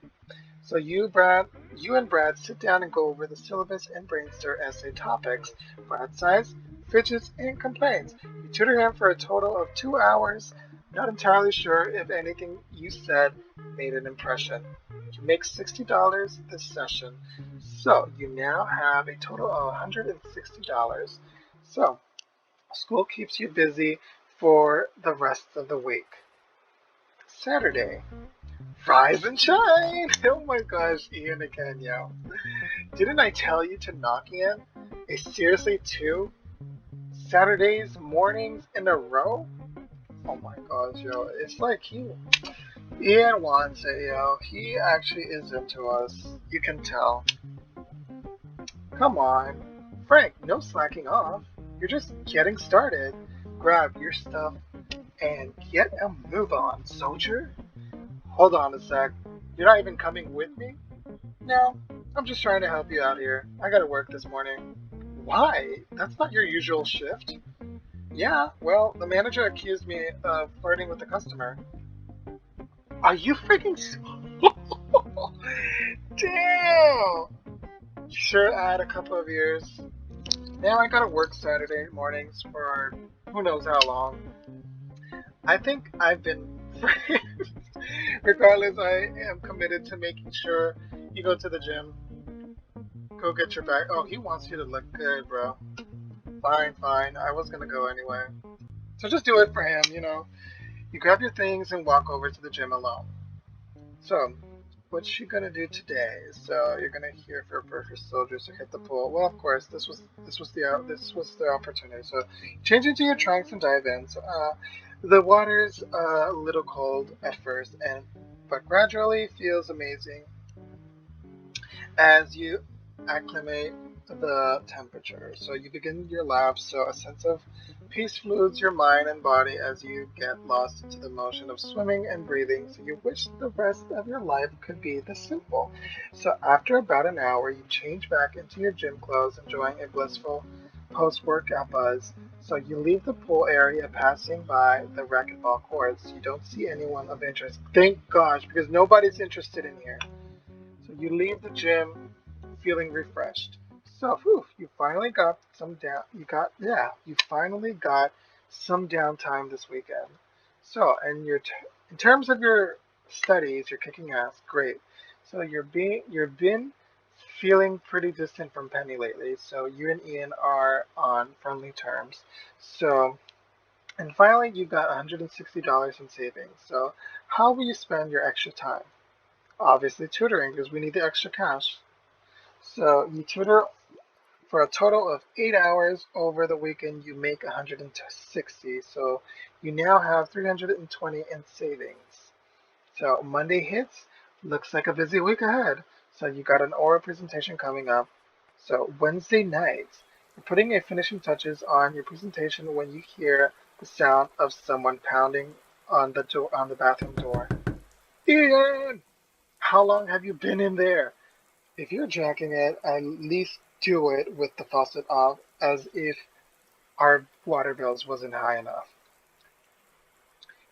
So you and Brad sit down and go over the syllabus and brainstorm essay topics. Brad sighs, fidgets, and complains. You tutor him for a total of 2 hours. Not entirely sure if anything you said made an impression. You make $60 this session. So you now have a total of $160. So school keeps you busy for the rest of the week. Saturday. Rise and shine! Oh my gosh, Ian again, yo. Didn't I tell you to knock in? Seriously, 2 Saturdays mornings in a row? Oh my gosh, yo. It's like Ian wants it, yo. He actually is into us. You can tell. Come on. Frank, no slacking off. You're just getting started. Grab your stuff and get a move on, soldier. Hold on a sec. You're not even coming with me? No, I'm just trying to help you out here. I gotta work this morning. Why? That's not your usual shift. Yeah, well, the manager accused me of flirting with the customer. Are you freaking Damn! Sure, add a couple of years. Now I gotta work Saturday mornings for who knows how long. I think I've been Regardless, I am committed to making sure you go to the gym. Go get your bag. Oh, he wants you to look good, bro. Fine, fine. I was gonna go anyway. So just do it for him. You grab your things and walk over to the gym alone. So, what's she gonna do today? So you're gonna hear for Perfect Soldiers to hit the pool. Well, of course, this was the opportunity. So change into your trunks and dive in. So, the water's a little cold at first, but gradually feels amazing as you acclimate the temperature. So you begin your lap, so a sense of peace floods your mind and body as you get lost into the motion of swimming and breathing. So you wish the rest of your life could be this simple. So after about an hour, you change back into your gym clothes, enjoying a blissful post-workout buzz. So you leave the pool area, passing by the racquetball courts. You don't see anyone of interest. Thank gosh, because nobody's interested in here. So you leave the gym feeling refreshed. So, you finally got some down. You finally got some downtime this weekend. So, and in terms of your studies, you're kicking ass. Great. So you've been feeling pretty distant from Penny lately. So you and Ian are on friendly terms. So, and finally, you got $160 in savings. So, how will you spend your extra time? Obviously tutoring because we need the extra cash. So you tutor For a total of 8 hours over the weekend, you make 160. So you now have 320 in savings. So Monday hits, looks like a busy week ahead. So you got an oral presentation coming up. So Wednesday night, you're putting a finishing touches on your presentation when you hear the sound of someone pounding on the door, on the bathroom door. Ian, how long have you been in there? If you're jacking it, at least do it with the faucet off, as if our water bills wasn't high enough.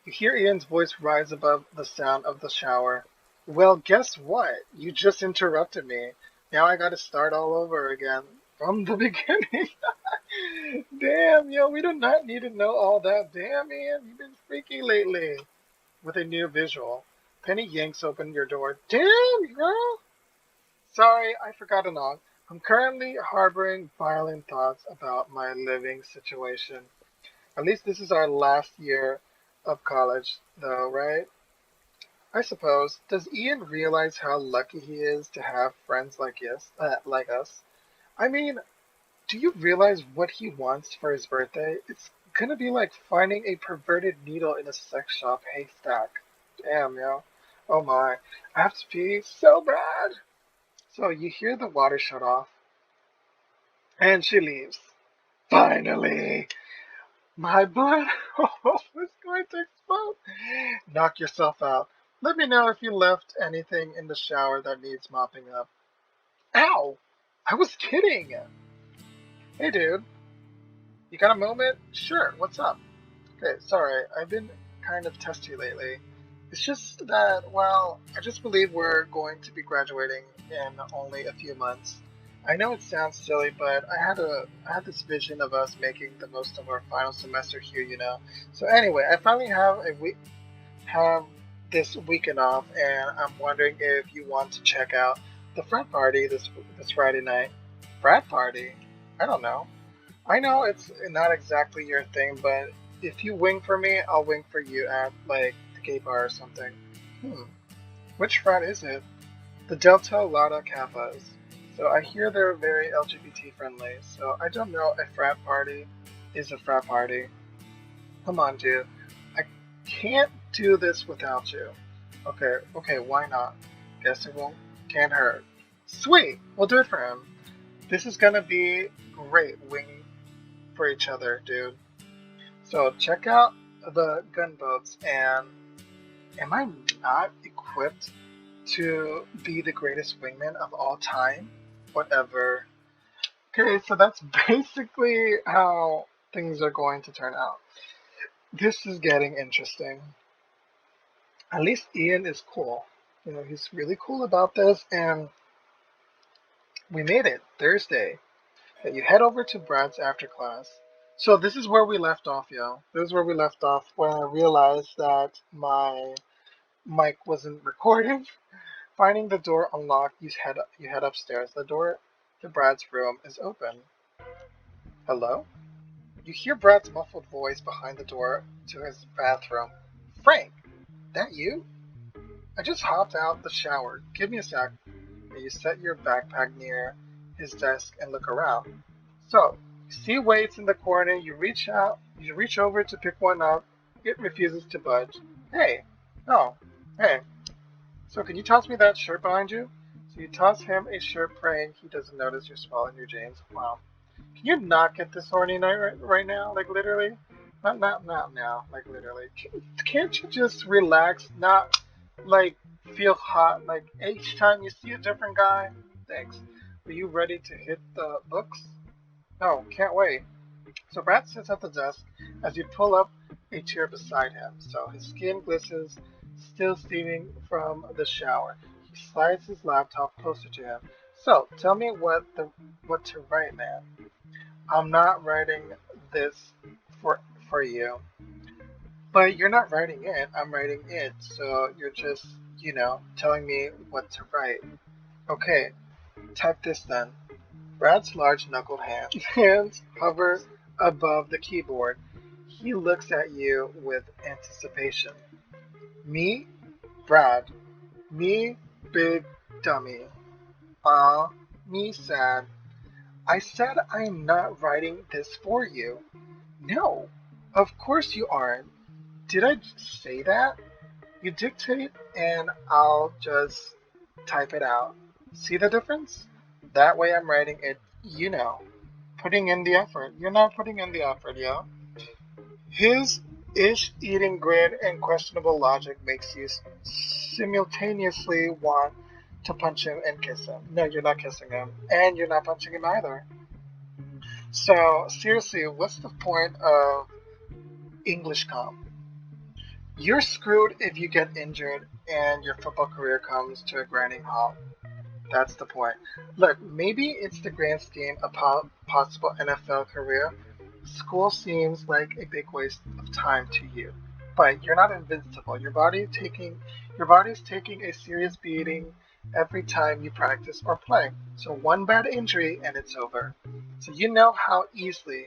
You hear Ian's voice rise above the sound of the shower. Well, guess what? You just interrupted me. Now I gotta start all over again from the beginning. Damn, yo, we do not need to know all that. Damn, Ian, you've been freaky lately. With a new visual, Penny yanks open your door. Damn, girl! Sorry, I forgot to knock. I'm currently harboring violent thoughts about my living situation. At least this is our last year of college, though, right? I suppose. Does Ian realize how lucky he is to have friends like us? I mean, do you realize what he wants for his birthday? It's gonna be like finding a perverted needle in a sex shop haystack. Damn, yo. Oh my. I have to pee so bad. So you hear the water shut off, and she leaves. Finally! My blood is going to explode. Knock yourself out. Let me know if you left anything in the shower that needs mopping up. Ow! I was kidding! Hey dude, you got a moment? Sure, what's up? Okay, sorry, I've been kind of testy lately. It's just that, well, I just believe we're going to be graduating in only a few months. I know it sounds silly, but I had this vision of us making the most of our final semester here, you know. So anyway, I finally have this weekend off, and I'm wondering if you want to check out the frat party this Friday night. Frat party? I don't know. I know it's not exactly your thing, but if you wing for me, I'll wing for you at like the gay bar or something. Hmm. Which frat is it? The Delta Lambda Kappas. So I hear they're very LGBT friendly. So I don't know if frat party is a frat party. Come on, dude. I can't do this without you. Okay, why not? Guess it won't. Can't hurt. Sweet, we'll do it for him. This is gonna be great winging for each other, dude. So check out the gunboats, and am I not equipped to be the greatest wingman of all time? Whatever. Okay, so that's basically how things are going to turn out. This is getting interesting. At least Ian is cool. You know, he's really cool about this, and we made it Thursday. You head over to Brad's after class. So this is where we left off, yo. This is where we left off when I realized that my mic wasn't recording. Finding the door unlocked, you head upstairs. The door to Brad's room is open. Hello? You hear Brad's muffled voice behind the door to his bathroom. Frank, that you? I just hopped out the shower. Give me a sec. You set your backpack near his desk and look around. So, you see weights in the corner, you reach over to pick one up, it refuses to budge. Hey, oh, hey, so can you toss me that shirt behind you? So you toss him a shirt praying he doesn't notice you're swallowing your jeans. Wow. Can you not get this horny night right now? Like literally? Not now. Like literally. Can't you just relax? Not like feel hot like each time you see a different guy? Thanks. Are you ready to hit the books? No, can't wait. So Brad sits at the desk as you pull up a chair beside him. So his skin glistens, still steaming from the shower. He slides his laptop closer to him. So tell me what to write, man. I'm not writing this for you. But you're not writing it, I'm writing it. So you're just, telling me what to write. Okay, type this then. Brad's large knuckled hands hover above the keyboard. He looks at you with anticipation. Me, Brad. Me, big dummy. Me, sad. I said I'm not writing this for you. No, of course you aren't. Did I say that? You dictate and I'll just type it out. See the difference? That way I'm writing it, putting in the effort. You're not putting in the effort, yo. His ish eating grin and questionable logic makes you simultaneously want to punch him and kiss him. No, you're not kissing him, and you're not punching him either. So, seriously, what's the point of English comp? You're screwed if you get injured and your football career comes to a grinding halt. That's the point. Look, maybe it's the grand scheme of possible NFL career. School seems like a big waste of time to you, but you're not invincible. Your body's taking a serious beating every time you practice or play. So one bad injury and it's over. So you know how easily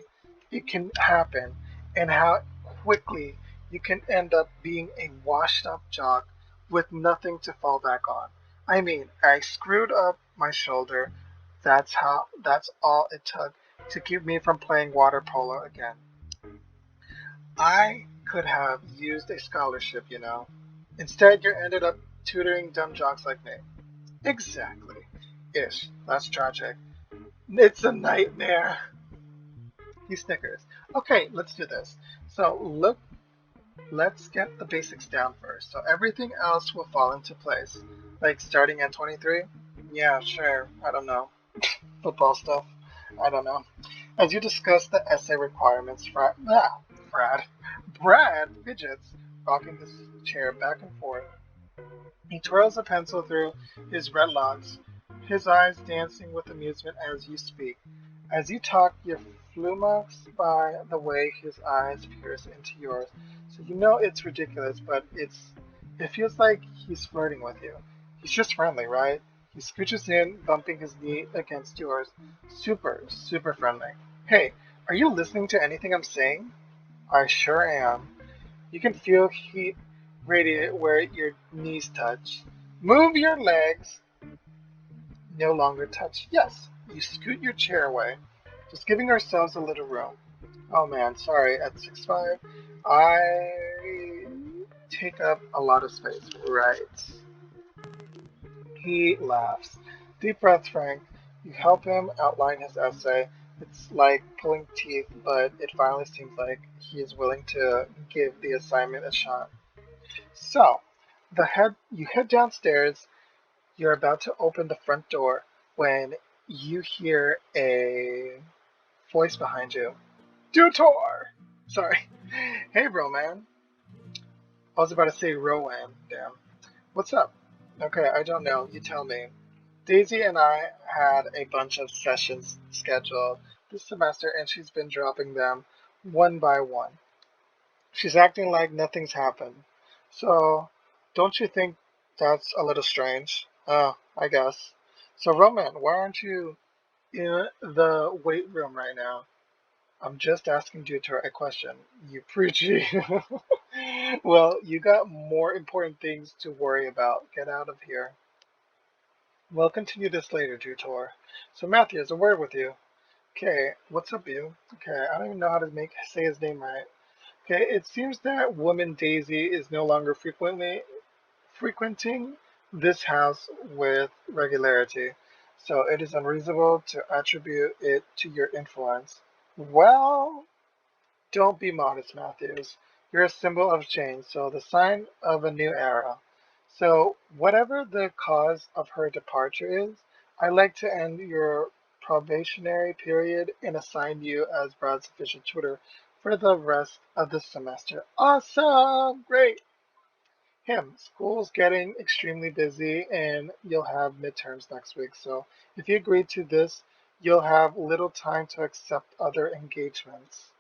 it can happen and how quickly you can end up being a washed up jock with nothing to fall back on. I mean, I screwed up my shoulder. That's all it took to keep me from playing water polo again. I could have used a scholarship. Instead, you ended up tutoring dumb jocks like me. Exactly. Ish. That's tragic. It's a nightmare. He snickers. Okay, let's do this. So let's get the basics down first. So everything else will fall into place. Like starting at 23? Yeah, sure. I don't know. Football stuff? I don't know. As you discuss the essay requirements, Brad fidgets, rocking his chair back and forth. He twirls a pencil through his red locks, his eyes dancing with amusement as you speak. As you talk, you're flummoxed by the way his eyes pierce into yours. So you know it's ridiculous, but it feels like he's flirting with you. He's just friendly, right? He scooches in, bumping his knee against yours. Super, super friendly. Hey, are you listening to anything I'm saying? I sure am. You can feel heat radiate where your knees touch. Move your legs. No longer touch. Yes, you scoot your chair away. Just giving ourselves a little room. Oh man, sorry. At 6'5", I take up a lot of space. Right. He laughs. Deep breath, Frank. You help him outline his essay. It's like pulling teeth, but it finally seems like he is willing to give the assignment a shot. So, you head downstairs. You're about to open the front door when you hear a voice behind you. Dutor! Sorry. Hey, Roman. I was about to say Rowan. Damn. What's up? Okay, I don't know. You tell me. Daisy and I had a bunch of sessions scheduled this semester, and she's been dropping them one by one. She's acting like nothing's happened. So, don't you think that's a little strange? I guess. So, Roman, why aren't you in the weight room right now? I'm just asking you a question. You preachy. Well, you got more important things to worry about. Get out of here. We'll continue this later, Tutor. So, Matthews, a word with you. Okay, what's up, you? Okay, I don't even know how to say his name right. Okay, it seems that woman Daisy is no longer frequenting this house with regularity, so it is unreasonable to attribute it to your influence. Well, don't be modest, Matthews. You're a symbol of change, so the sign of a new era. So, whatever the cause of her departure is, I'd like to end your probationary period and assign you as Brad's official tutor for the rest of the semester. Awesome! Great! School's getting extremely busy and you'll have midterms next week, so if you agree to this, you'll have little time to accept other engagements.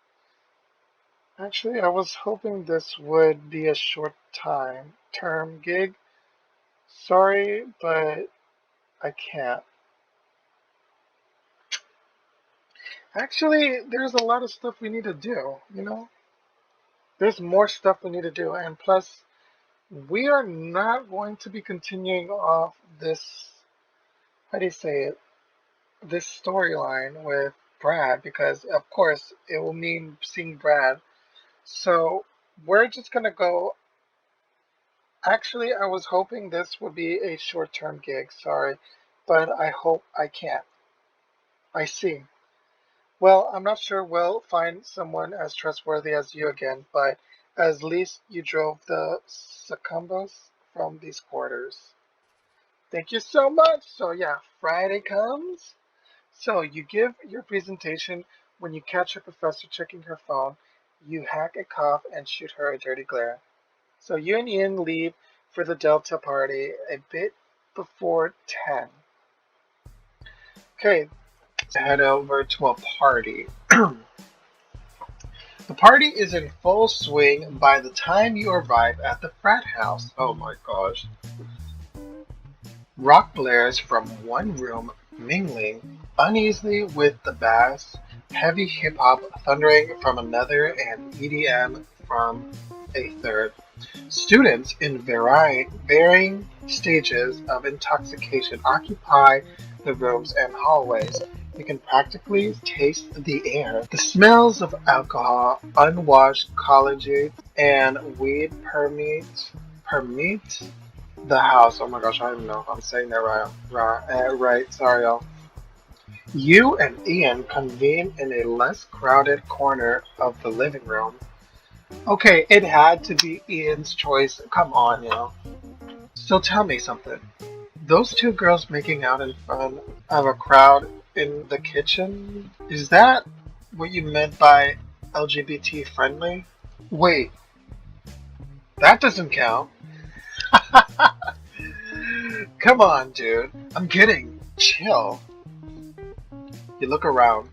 Actually, I was hoping this would be a short term gig. Sorry, but I can't. Actually, there's a lot of stuff we need to do. There's more stuff we need to do, and plus, we are not going to be continuing off this, how do you say it? this storyline with Brad because, of course, it will mean seeing Brad. So we're just gonna go. Actually, I was hoping this would be a short-term gig, sorry, but I hope I can't. I see. Well, I'm not sure we'll find someone as trustworthy as you again, but at least you drove the succumbus from these quarters. Thank you so much. So yeah, Friday comes. So you give your presentation when you catch your professor checking her phone, you hack a cough and shoot her a dirty glare. So you and Ian leave for the Delta party a bit before 10. Okay, head over to a party. The party is in full swing by the time you arrive at the frat house. Oh my gosh. Rock blares from one room, mingling uneasily with the bass, heavy hip hop thundering from another, and EDM from a third. Students in varying stages of intoxication occupy the rooms and hallways. You can practically taste the air. The smells of alcohol, unwashed collegiates, and weed permeate the house. Oh my gosh, I don't know if I'm saying that right. Sorry, y'all. You and Ian convene in a less crowded corner of the living room. Okay, it had to be Ian's choice. Come on, yo. So tell me something. Those two girls making out in front of a crowd in the kitchen? Is that what you meant by LGBT friendly? Wait, that doesn't count. Come on, dude. I'm kidding. Chill. You look around.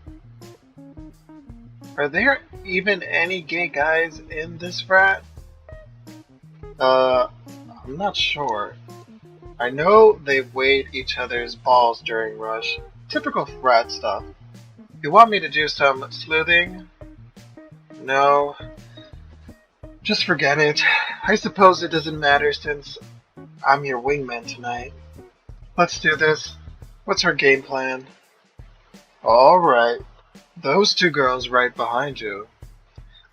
Are there even any gay guys in this frat? I'm not sure. I know they weighed each other's balls during rush. Typical frat stuff. You want me to do some sleuthing? No. Just forget it. I suppose it doesn't matter since I'm your wingman tonight. Let's do this. What's our game plan? Alright. Those two girls right behind you.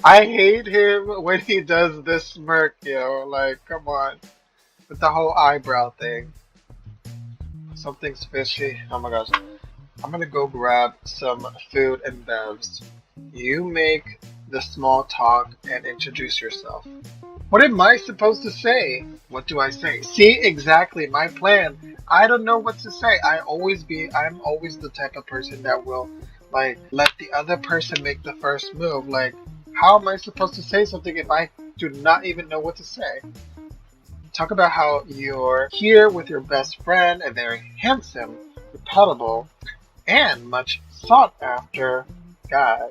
I hate him when he does this smirk, yo. Like, come on. With the whole eyebrow thing. Something's fishy. Oh my gosh. I'm gonna go grab some food and bevs. You make the small talk and introduce yourself. What am I supposed to say? What do I say? See, exactly my plan. I don't know what to say. I'm always the type of person that will like let the other person make the first move. Like, how am I supposed to say something if I do not even know what to say? Talk about how you're here with your best friend, a very handsome, reputable, and much sought after guy.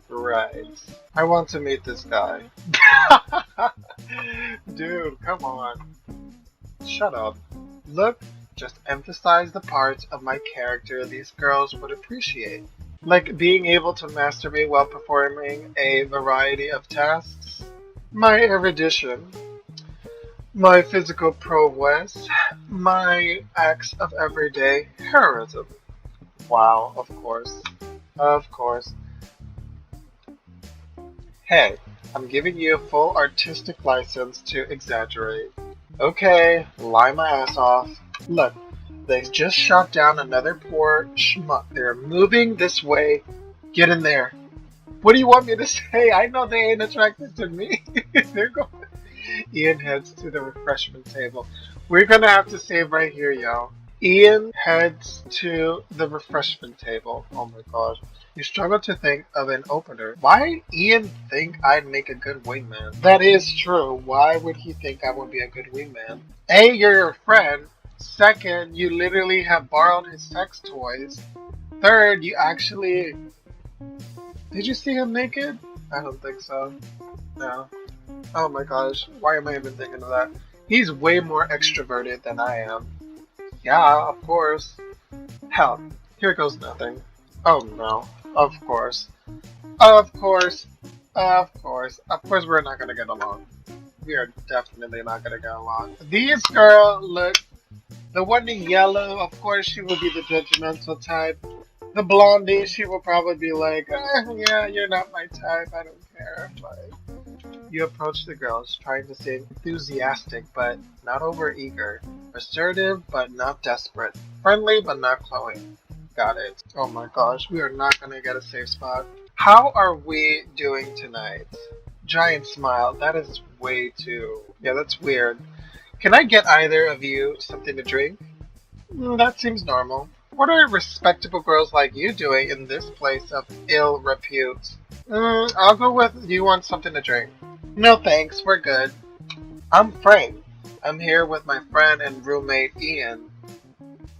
Right. I want to meet this guy. Dude, come on. Shut up. Look, just emphasize the parts of my character these girls would appreciate. Like being able to masturbate while performing a variety of tasks. My erudition. My physical prowess. My acts of everyday heroism. Wow, of course. Of course. Hey, I'm giving you a full artistic license to exaggerate. Okay, lie my ass off. Look, they just shot down another poor schmuck. They're moving this way. Get in there. What do you want me to say? I know they ain't attracted to me. They're going. Ian heads to the refreshment table. We're gonna have to save right here, y'all. Ian heads to the refreshment table. Oh my gosh. You struggle to think of an opener. Why did Ian think I'd make a good wingman? That is true. Why would he think I would be a good wingman? A, you're your friend. Second, you literally have borrowed his sex toys. Third, you actually... Did you see him naked? I don't think so. No. Oh my gosh. Why am I even thinking of that? He's way more extroverted than I am. Yeah, of course. Hell, here goes nothing. Oh no. Of course. Of course. Of course. Of course we're not gonna get along. We are definitely not gonna get along. These girls look The one in yellow, of course, she will be the judgmental type. The blondie, she will probably be like, yeah, you're not my type, I don't care. Like, you approach the girls, trying to stay enthusiastic but not overeager, assertive but not desperate, friendly but not cloying. Got it. Oh my gosh, we are not gonna get a safe spot. How are we doing tonight? Giant smile. That is way too. Yeah, that's weird. Can I get either of you something to drink? That seems normal. What are respectable girls like you doing in this place of ill repute? I'll go with you want something to drink. No thanks, we're good. I'm Frank. I'm here with my friend and roommate Ian.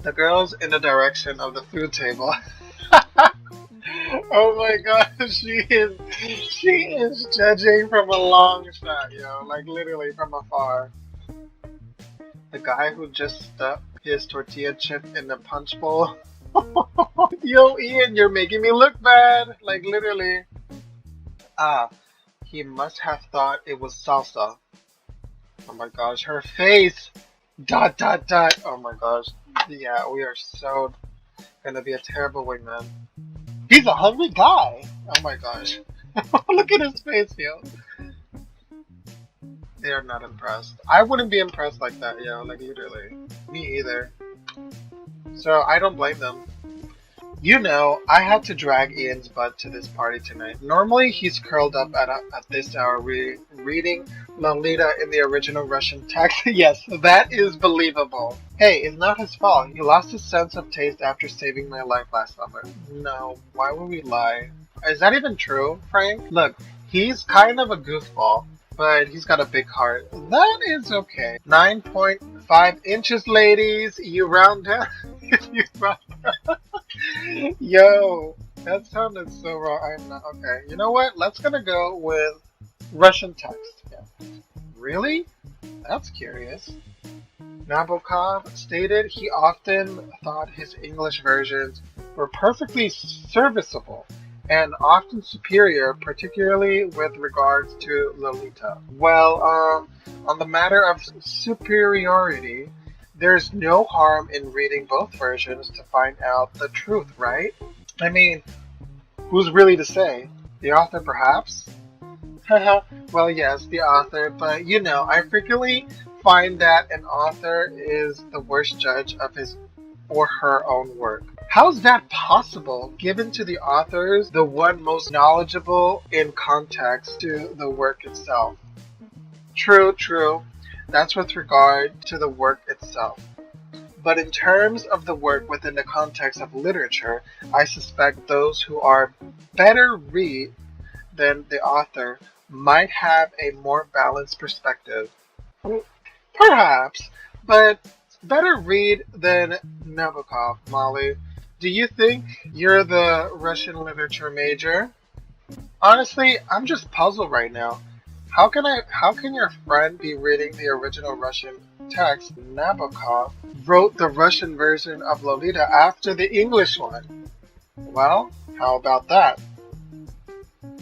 The girl's in the direction of the food table. Oh my gosh, she is judging from a long shot, like literally from afar. The guy who just stuck his tortilla chip in the punch bowl. Yo, Ian, you're making me look bad. Like literally. Ah, he must have thought it was salsa. Oh my gosh, her face. Dot dot dot. Oh my gosh. Yeah, we are so gonna be a terrible wingman. He's a hungry guy. Oh my gosh. Look at his face, yo. They are not impressed. I wouldn't be impressed like that, like literally. Me either. So I don't blame them. I had to drag Ian's butt to this party tonight. Normally he's curled up at this hour reading Lolita in the original Russian text. Yes, that is believable. Hey, it's not his fault. He lost his sense of taste after saving my life last summer. No, why would we lie? Is that even true, Frank? Look, he's kind of a goofball, but he's got a big heart. That is okay. 9.5 inches, ladies. You round down. You round down. Yo, that sounded so wrong. I'm not okay. You know what? Let's gonna go with Russian text. Yeah. Really? That's curious. Nabokov stated he often thought his English versions were perfectly serviceable and often superior, particularly with regards to Lolita. Well, on the matter of superiority, there's no harm in reading both versions to find out the truth, right? I mean, who's really to say? The author, perhaps? Haha, well, yes, the author, but I frequently find that an author is the worst judge of his or her own work. How's that possible, given to the authors the one most knowledgeable in context to the work itself? True, true. That's with regard to the work itself. But in terms of the work within the context of literature, I suspect those who are better read than the author might have a more balanced perspective. Perhaps, but better read than Nabokov, Molly. Do you think you're the Russian literature major? Honestly, I'm just puzzled right now. How can your friend be reading the original Russian text? Nabokov wrote the Russian version of Lolita after the English one. Well, how about that?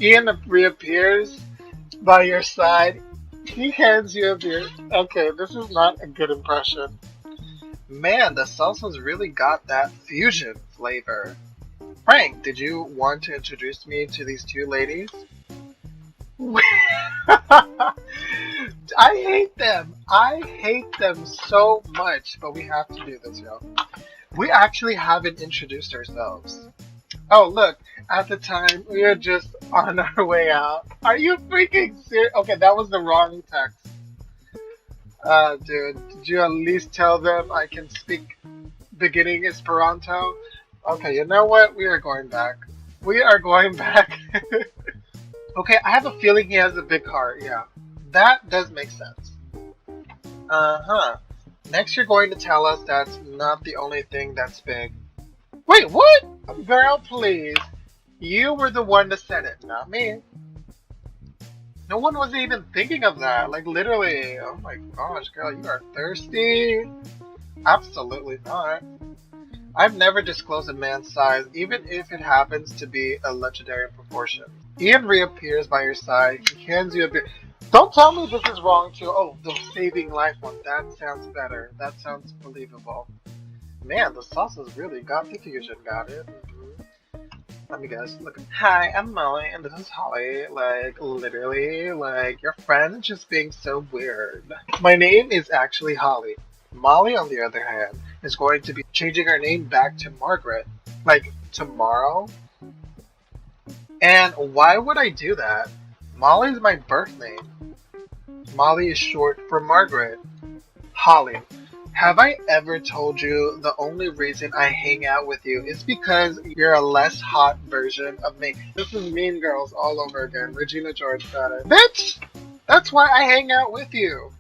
Ian reappears by your side. He hands you a beer. Okay, this is not a good impression. Man, the salsa's really got that fusion flavor. Frank, did you want to introduce me to these two ladies? I hate them. I hate them so much, but we have to do this, yo. We actually haven't introduced ourselves. Oh, look, at the time, we are just on our way out. Are you freaking serious? Okay, that was the wrong text. Dude, did you at least tell them I can speak beginning Esperanto? Okay, you know what? We are going back. We are going back. Okay, I have a feeling he has a big heart, yeah. That does make sense. Uh-huh. Next you're going to tell us that's not the only thing that's big. Wait, what? Girl, please. You were the one that said it, not me. No one was even thinking of that. Like, literally. Oh my gosh, girl, you are thirsty? Absolutely not. I've never disclosed a man's size, even if it happens to be a legendary proportion. Ian reappears by your side. He hands you a beer. Don't tell me this is wrong too. Oh, the saving life one. That sounds better. That sounds believable. Man, the sauces really got the fusion. Got it. Let me guess. Look. Hi, I'm Molly, and this is Holly. Like, literally, like, your friend just being so weird. My name is actually Holly. Molly, on the other hand, is going to be changing her name back to Margaret. Like, tomorrow? And why would I do that? Molly is my birth name. Molly is short for Margaret. Holly. Have I ever told you the only reason I hang out with you is because you're a less hot version of me? This is Mean Girls all over again. Regina George got it. Bitch! That's why I hang out with you.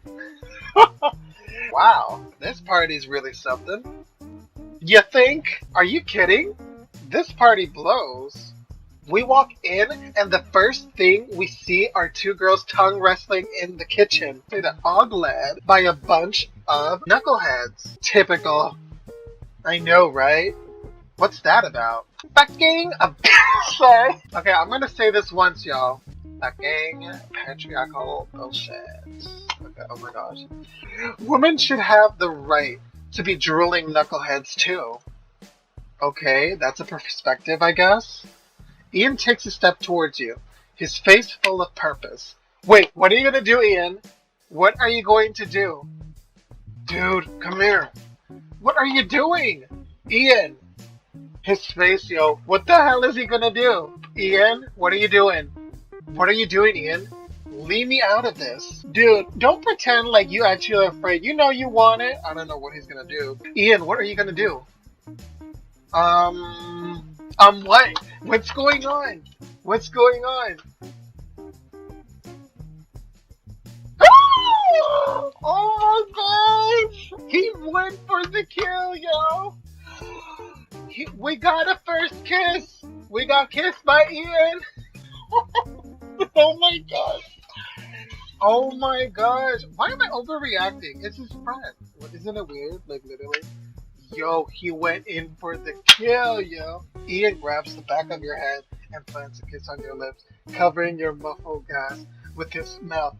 Wow, this party's really something. You think? Are you kidding? This party blows. We walk in, and the first thing we see are two girls tongue wrestling in the kitchen. They're all led by a bunch of knuckleheads. Typical. I know, right? What's that about? Fucking a sorry. Okay, I'm gonna say this once, y'all. Fucking patriarchal bullshit. Okay, oh my gosh. Women should have the right to be drooling knuckleheads too. Okay, that's a perspective, I guess. Ian takes a step towards you, his face full of purpose. Wait, what are you gonna do, Ian? What are you going to do? Dude, come here. What are you doing? Ian. His face, yo. What the hell is he gonna do? Ian, what are you doing? What are you doing, Ian? Leave me out of this. Dude, don't pretend like you actually are afraid. You know you want it. I don't know what he's gonna do. Ian, what are you gonna do? What? What's going on? What's going on? Oh my gosh! He went for the kill, yo! We got a first kiss! We got kissed by Ian! Oh my gosh! Oh my gosh! Why am I overreacting? It's his friend. Isn't it weird? Like, literally. Yo, he went in for the kill, yo. Ian grabs the back of your head and plants a kiss on your lips, covering your muffled gas with his mouth.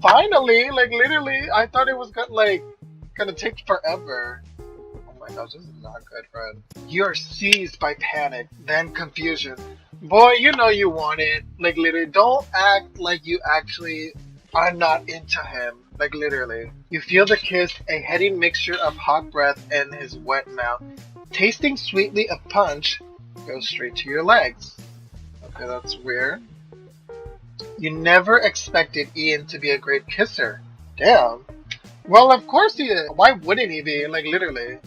Finally, like literally, I thought it was gonna take forever. Oh my gosh, this is not good, friend. You are seized by panic, then confusion. Boy, you know you want it. Like literally, don't act like you actually are not into him. Like literally. You feel the kiss, a heady mixture of hot breath and his wet mouth. Tasting sweetly of punch, goes straight to your legs. Okay, that's weird. You never expected Ian to be a great kisser. Damn. Well, of course he is. Why wouldn't he be? Like literally.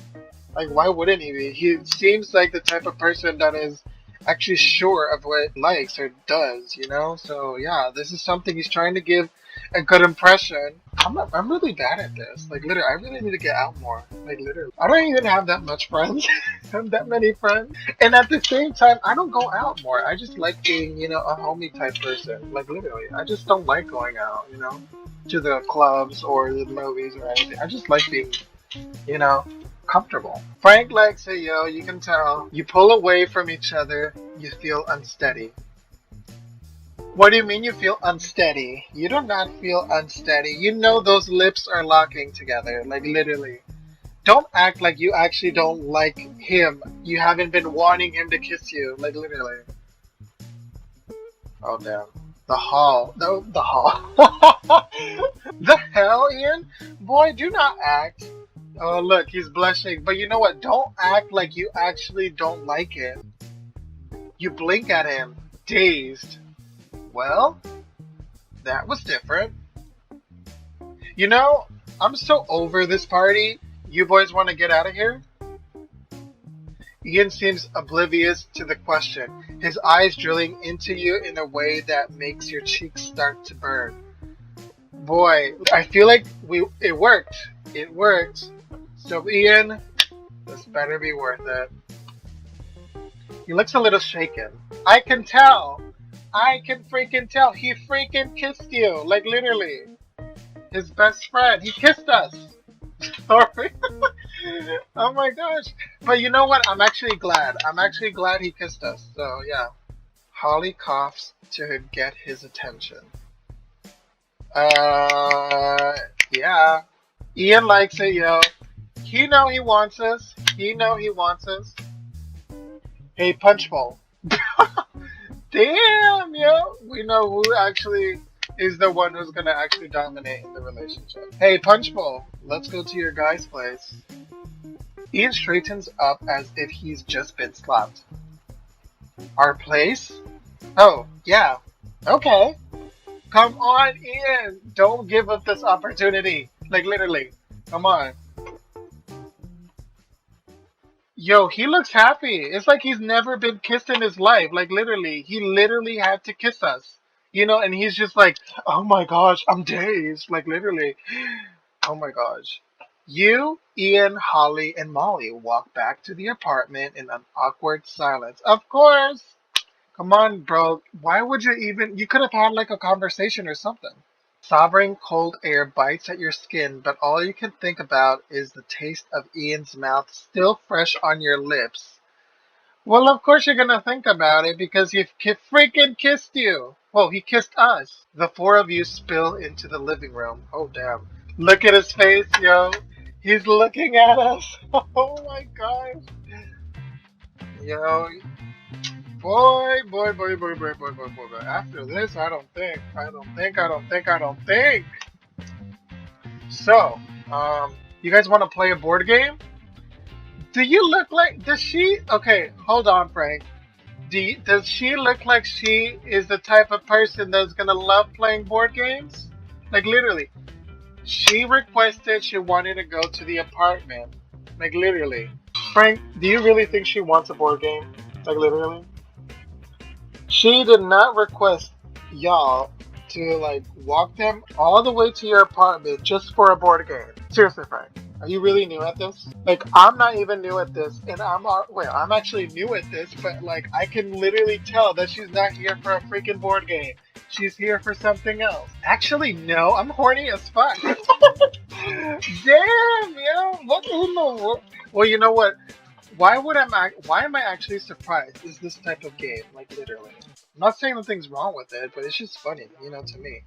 Like why wouldn't he be? He seems like the type of person that is actually sure of what he likes or does, you know? So yeah, this is something he's trying to give a good impression. I'm really bad at this. Like literally, I really need to get out more. Like literally, I don't even have that much friends. That many friends. And at the same time, I don't go out more. I just like being, you know, a homie type person. Like literally, I just don't like going out, you know, to the clubs or the movies or anything. I just like being, you know, comfortable. Frank likes it, yo. You can tell. You pull away from each other. You feel unsteady. What do you mean you feel unsteady? You do not feel unsteady. You know those lips are locking together, like literally. Don't act like you actually don't like him. You haven't been wanting him to kiss you, like literally. Oh damn. The hall. No, the hall. The hell, Ian? Boy, do not act. Oh look, he's blushing. But you know what? Don't act like you actually don't like him. You blink at him, dazed. Well, that was different. You know, I'm so over this party. You boys want to get out of here? Ian seems oblivious to the question, his eyes drilling into you in a way that makes your cheeks start to burn. Boy, I feel like it worked. It worked. So Ian, this better be worth it. He looks a little shaken. I can tell. I can freaking tell. He freaking kissed you. Like literally. His best friend. He kissed us. Sorry. Oh my gosh. But you know what? I'm actually glad. I'm actually glad he kissed us. So yeah. Holly coughs to get his attention. Yeah. Ian likes it, yo. He know he wants us. He know he wants us. Hey, Punch Bowl. Damn, yo. We know who actually is the one who's gonna actually dominate in the relationship. Hey, Punch Bowl. Let's go to your guy's place. Ian straightens up as if he's just been slapped. Our place? Oh, yeah. Okay. Come on, Ian. Don't give up this opportunity. Like, literally. Come on. Yo, he looks happy. It's like he's never been kissed in his life. Like, literally. He literally had to kiss us. You know, and he's just like, oh my gosh, I'm dazed. Like, literally. Oh my gosh. You, Ian, Holly, and Molly walk back to the apartment in an awkward silence. Of course. Come on, bro. Why would you even? You could have had like a conversation or something. Sovereign cold air bites at your skin, but all you can think about is the taste of Ian's mouth still fresh on your lips. Well, of course you're gonna think about it because freaking kissed you. Well, he kissed us. The four of you spill into the living room. Oh, damn. Look at his face, yo. He's looking at us. Oh my gosh. Yo, boy. After this, I don't think. So, you guys want to play a board game? Do you look like, does she, okay, hold on, Frank. Does she look like she is the type of person that's gonna love playing board games? Like, literally. She requested she wanted to go to the apartment. Like, literally. Frank, do you really think she wants a board game? Like, literally? She did not request y'all to like walk them all the way to your apartment just for a board game. Seriously, Frank, are you really new at this? Like, I'm not even new at this, and I'm actually new at this, but like, I can literally tell that she's not here for a freaking board game. She's here for something else. Actually, no, I'm horny as fuck. Damn, yo, what in the world? Well, you know what? Why am I actually surprised? Is this type of game, like, literally? I'm not saying nothing's wrong with it, but it's just funny, to me.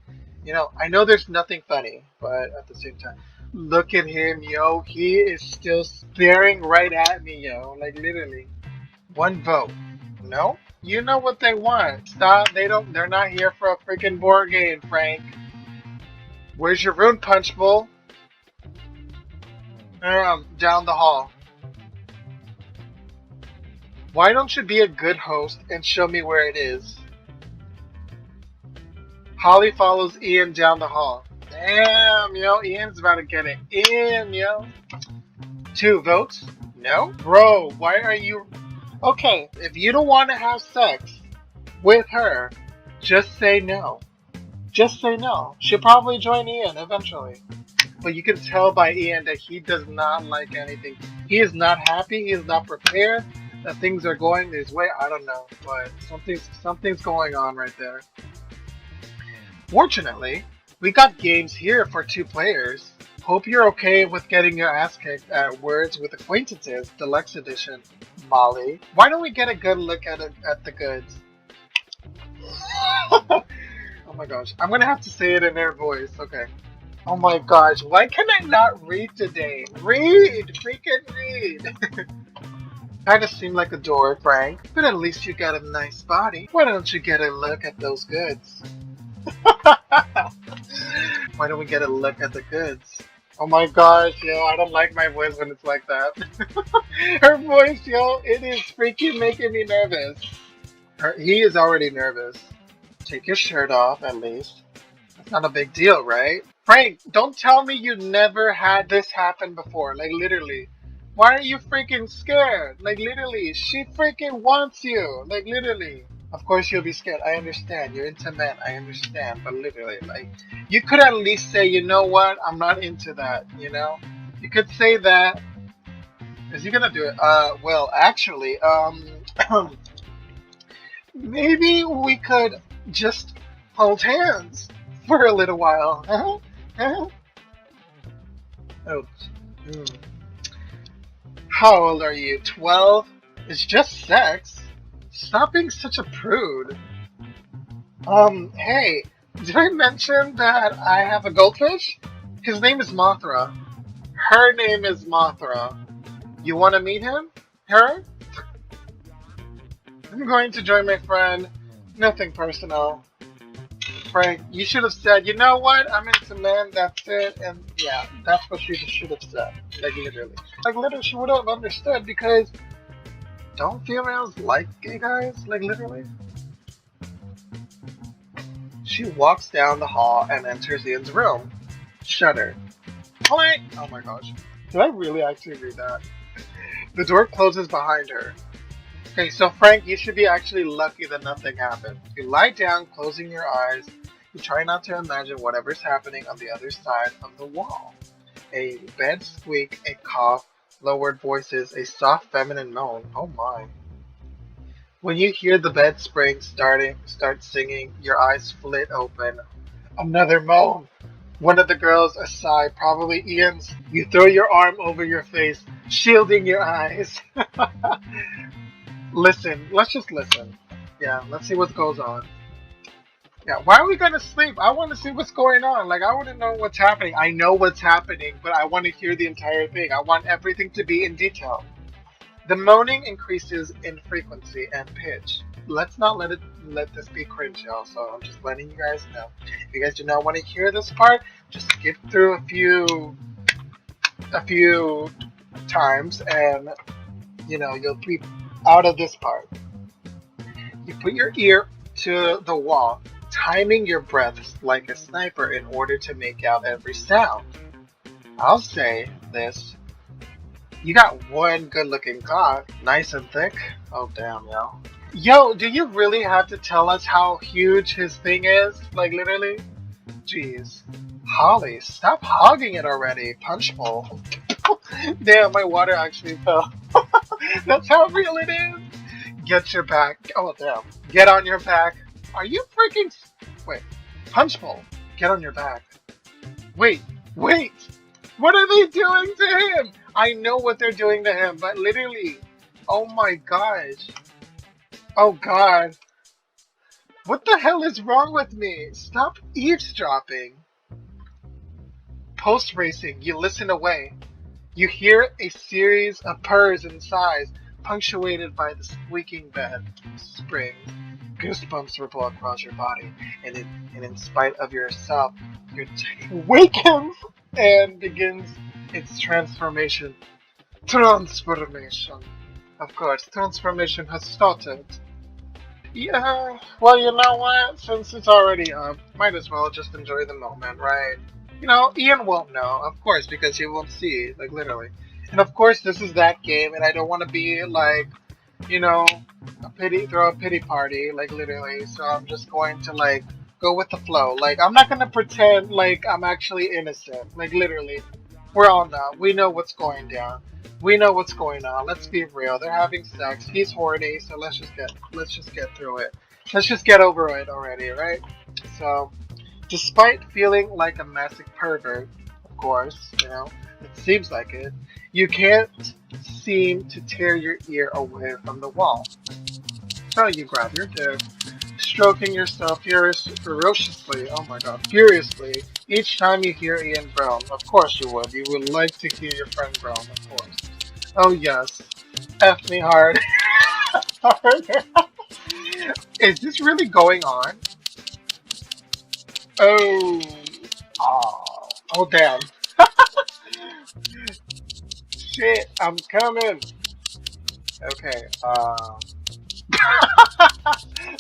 I know there's nothing funny, but at the same time, look at him, yo. He is still staring right at me, yo. Like, literally. One vote. No? You know what they want. Stop. They're not here for a freaking board game, Frank. Where's your rune punch bowl? Down the hall. Why don't you be a good host and show me where it is? Holly follows Ian down the hall. Damn, yo, Ian's about to get it in, yo. 2 votes? No? Bro, why are you... Okay, if you don't want to have sex with her, just say no. Just say no. She'll probably join Ian eventually. But you can tell by Ian that he does not like anything. He is not happy. He is not prepared. That things are going his way. I don't know, but something's going on right there. Fortunately, we got games here for 2 players. Hope you're okay with getting your ass kicked at Words with Acquaintances Deluxe Edition, Molly. Why don't we get a good look at the goods? Oh my gosh, I'm gonna have to say it in their voice. Okay. Oh my gosh, why can I not read today? Read! Freaking read! Kinda seem like a dork, Frank, but at least you got a nice body. Why don't you get a look at those goods? Why don't we get a look at the goods? Oh my gosh, yo, I don't like my voice when it's like that. Her voice, yo, it is freaking making me nervous. He is already nervous. Take your shirt off, at least. That's not a big deal, right? Frank, don't tell me you never had this happen before, like literally. Why are you freaking scared? Like literally, she freaking wants you, like literally. Of course you'll be scared, I understand, you're into men, I understand, but literally, like, you could at least say, you know what, I'm not into that, you know? You could say that. Is he gonna do it? Well, actually, maybe we could just hold hands for a little while. Oh. How old are you? 12? It's just sex. Stop being such a prude. Hey, Did I mention that I have a goldfish? His name is Mothra. Her name is Mothra. You want to meet him? Her? I'm going to join my friend. Nothing personal. Frank, you should have said, you know what? I'm into men, that's it. And yeah, that's what she should have said. Like literally. Like literally, she would have understood because don't females like gay guys? Like literally? She walks down the hall and enters Ian's room. Shudder. What? Oh my gosh. Did I really actually read that? The door closes behind her. Okay, so Frank, you should be actually lucky that nothing happened. You lie down, closing your eyes. You try not to imagine whatever's happening on the other side of the wall. A bed squeak, a cough, lowered voices, a soft feminine moan. Oh my. When you hear the bed spring start singing, your eyes flit open. Another moan. One of the girls, a sigh, probably Ian's. You throw your arm over your face, shielding your eyes. Listen, let's just listen. Yeah, let's see what goes on. Yeah, why are we gonna sleep? I want to see what's going on. Like, I want to know what's happening. I know what's happening, but I want to hear the entire thing. I want everything to be in detail. The moaning increases in frequency and pitch. Let's not let this be cringe, y'all. So I'm just letting you guys know. If you guys do not want to hear this part, just skip through a few times, and you'll be out of this part. You put your ear to the wall, timing your breaths like a sniper in order to make out every sound. I'll say this. You got one good looking cock, nice and thick. Oh damn, yo. Yo, do you really have to tell us how huge his thing is? Like literally? Jeez. Holly, stop hogging it already. Punch bowl. Damn, my water actually fell. That's how real it is. Get your back. Oh damn. Get on your back. Are you freaking? Wait. Punch bowl. Get on your back. Wait. Wait. What are they doing to him? I know what they're doing to him, but literally. Oh my gosh. Oh god. What the hell is wrong with me? Stop eavesdropping. Post racing. You listen away. You hear a series of purrs and sighs, punctuated by the squeaking bed springs. Goosebumps ripple across your body, and in spite of yourself, your awakens and begins its transformation. Transformation. Of course, transformation has started. Yeah, well, you know what? Since it's already up, might as well just enjoy the moment, right? Ian won't know, of course, because he won't see, like, literally. And of course, this is that game, and I don't want to be, like, you know, throw a pity party, like, literally. So I'm just going to, like, go with the flow. Like, I'm not going to pretend like I'm actually innocent, like, literally. We're all know. We know what's going down. We know what's going on. Let's be real. They're having sex. He's horny, so let's just get through it. Let's just get over it already, right? So, despite feeling like a massive pervert, of course, it seems like it, you can't seem to tear your ear away from the wall. So you grab your dick, stroking yourself ferociously, oh my god, furiously, each time you hear Ian groan. Of course you would. You would like to hear your friend groan, of course. Oh yes. F me hard. Harder. Is this really going on? Oh. Oh, oh damn. Shit, I'm coming. Okay,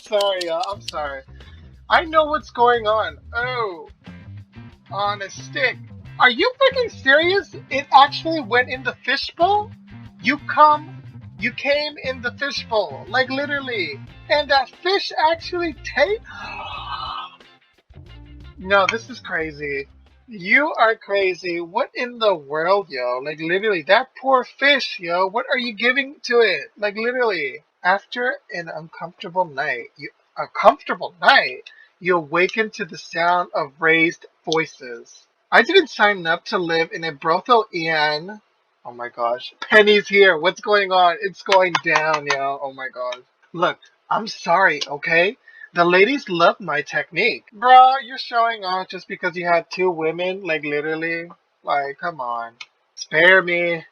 sorry, y'all, I'm sorry. I know what's going on. Oh, on a stick. Are you freaking serious? It actually went in the fishbowl? You came in the fishbowl, like literally. And that fish actually No, this is crazy. You are crazy. What in the world, yo? Like literally, that poor fish, yo. What are you giving to it? Like literally. After an uncomfortable night, you awaken to the sound of raised voices. I didn't sign up to live in a brothel, Ian. Oh my gosh. Penny's here. What's going on? It's going down, yo. Oh my gosh. Look, I'm sorry, okay? The ladies love my technique. Bro, you're showing off just because you had two women, like literally. Like, come on. Spare me.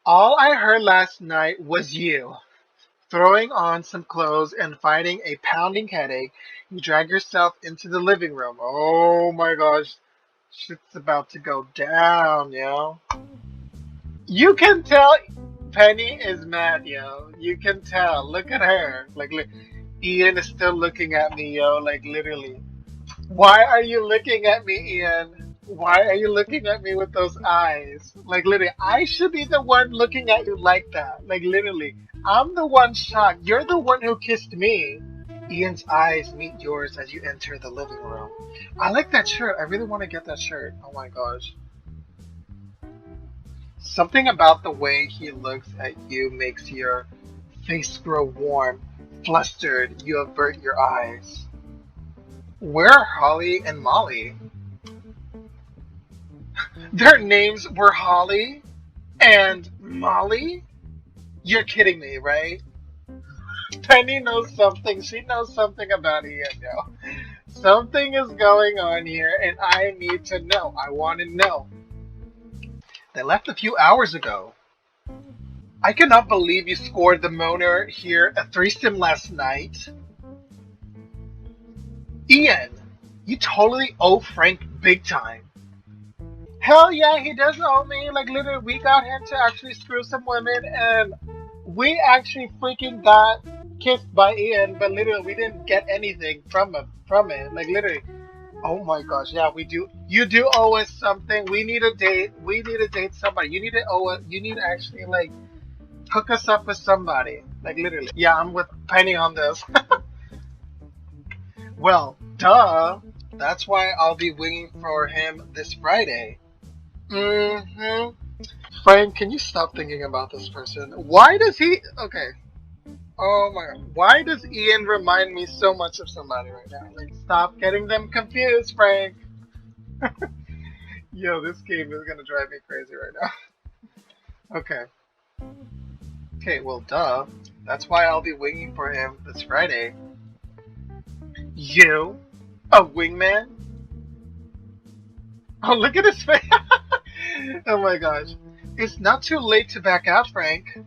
All I heard last night was you. Throwing on some clothes and fighting a pounding headache, you drag yourself into the living room. Oh my gosh. Shit's about to go down, yo. You can tell Penny is mad, yo. You can tell. Look at her. Like, Ian is still looking at me, yo. Like, literally. Why are you looking at me, Ian? Why are you looking at me with those eyes? Like, literally, I should be the one looking at you like that. Like, literally, I'm the one shocked. You're the one who kissed me. Ian's eyes meet yours as you enter the living room. I like that shirt. I really want to get that shirt. Oh my gosh. Something about the way he looks at you makes your face grow warm. Flustered, you avert your eyes. Where are Holly and Molly? Their names were Holly and Molly? You're kidding me, right? Penny knows something. She knows something about Ian, yo. Something is going on here, and I need to know. I want to know. They left a few hours ago. I cannot believe you scored the moaner here a threesome last night. Ian, you totally owe Frank big time. Hell yeah, he does owe me. Like, literally, we got him to actually screw some women, and we actually freaking got kissed by Ian, but literally, we didn't get anything from it. Like, literally. Oh my gosh, yeah, we do. You do owe us something. We need a date. We need to date somebody. You need to owe us. You need to actually, like, hook us up with somebody. Like, literally. Yeah, I'm with Penny on this. Well, duh. That's why I'll be waiting for him this Friday. Mm-hmm. Frank, can you stop thinking about this person? Why does he... Okay. Oh my god. Why does Ian remind me so much of somebody right now? Like, stop getting them confused, Frank. Yo, this game is gonna drive me crazy right now. Okay. Okay, well, duh. That's why I'll be waiting for him this Friday. You? A wingman? Oh, look at his face. Oh my gosh. It's not too late to back out, Frank.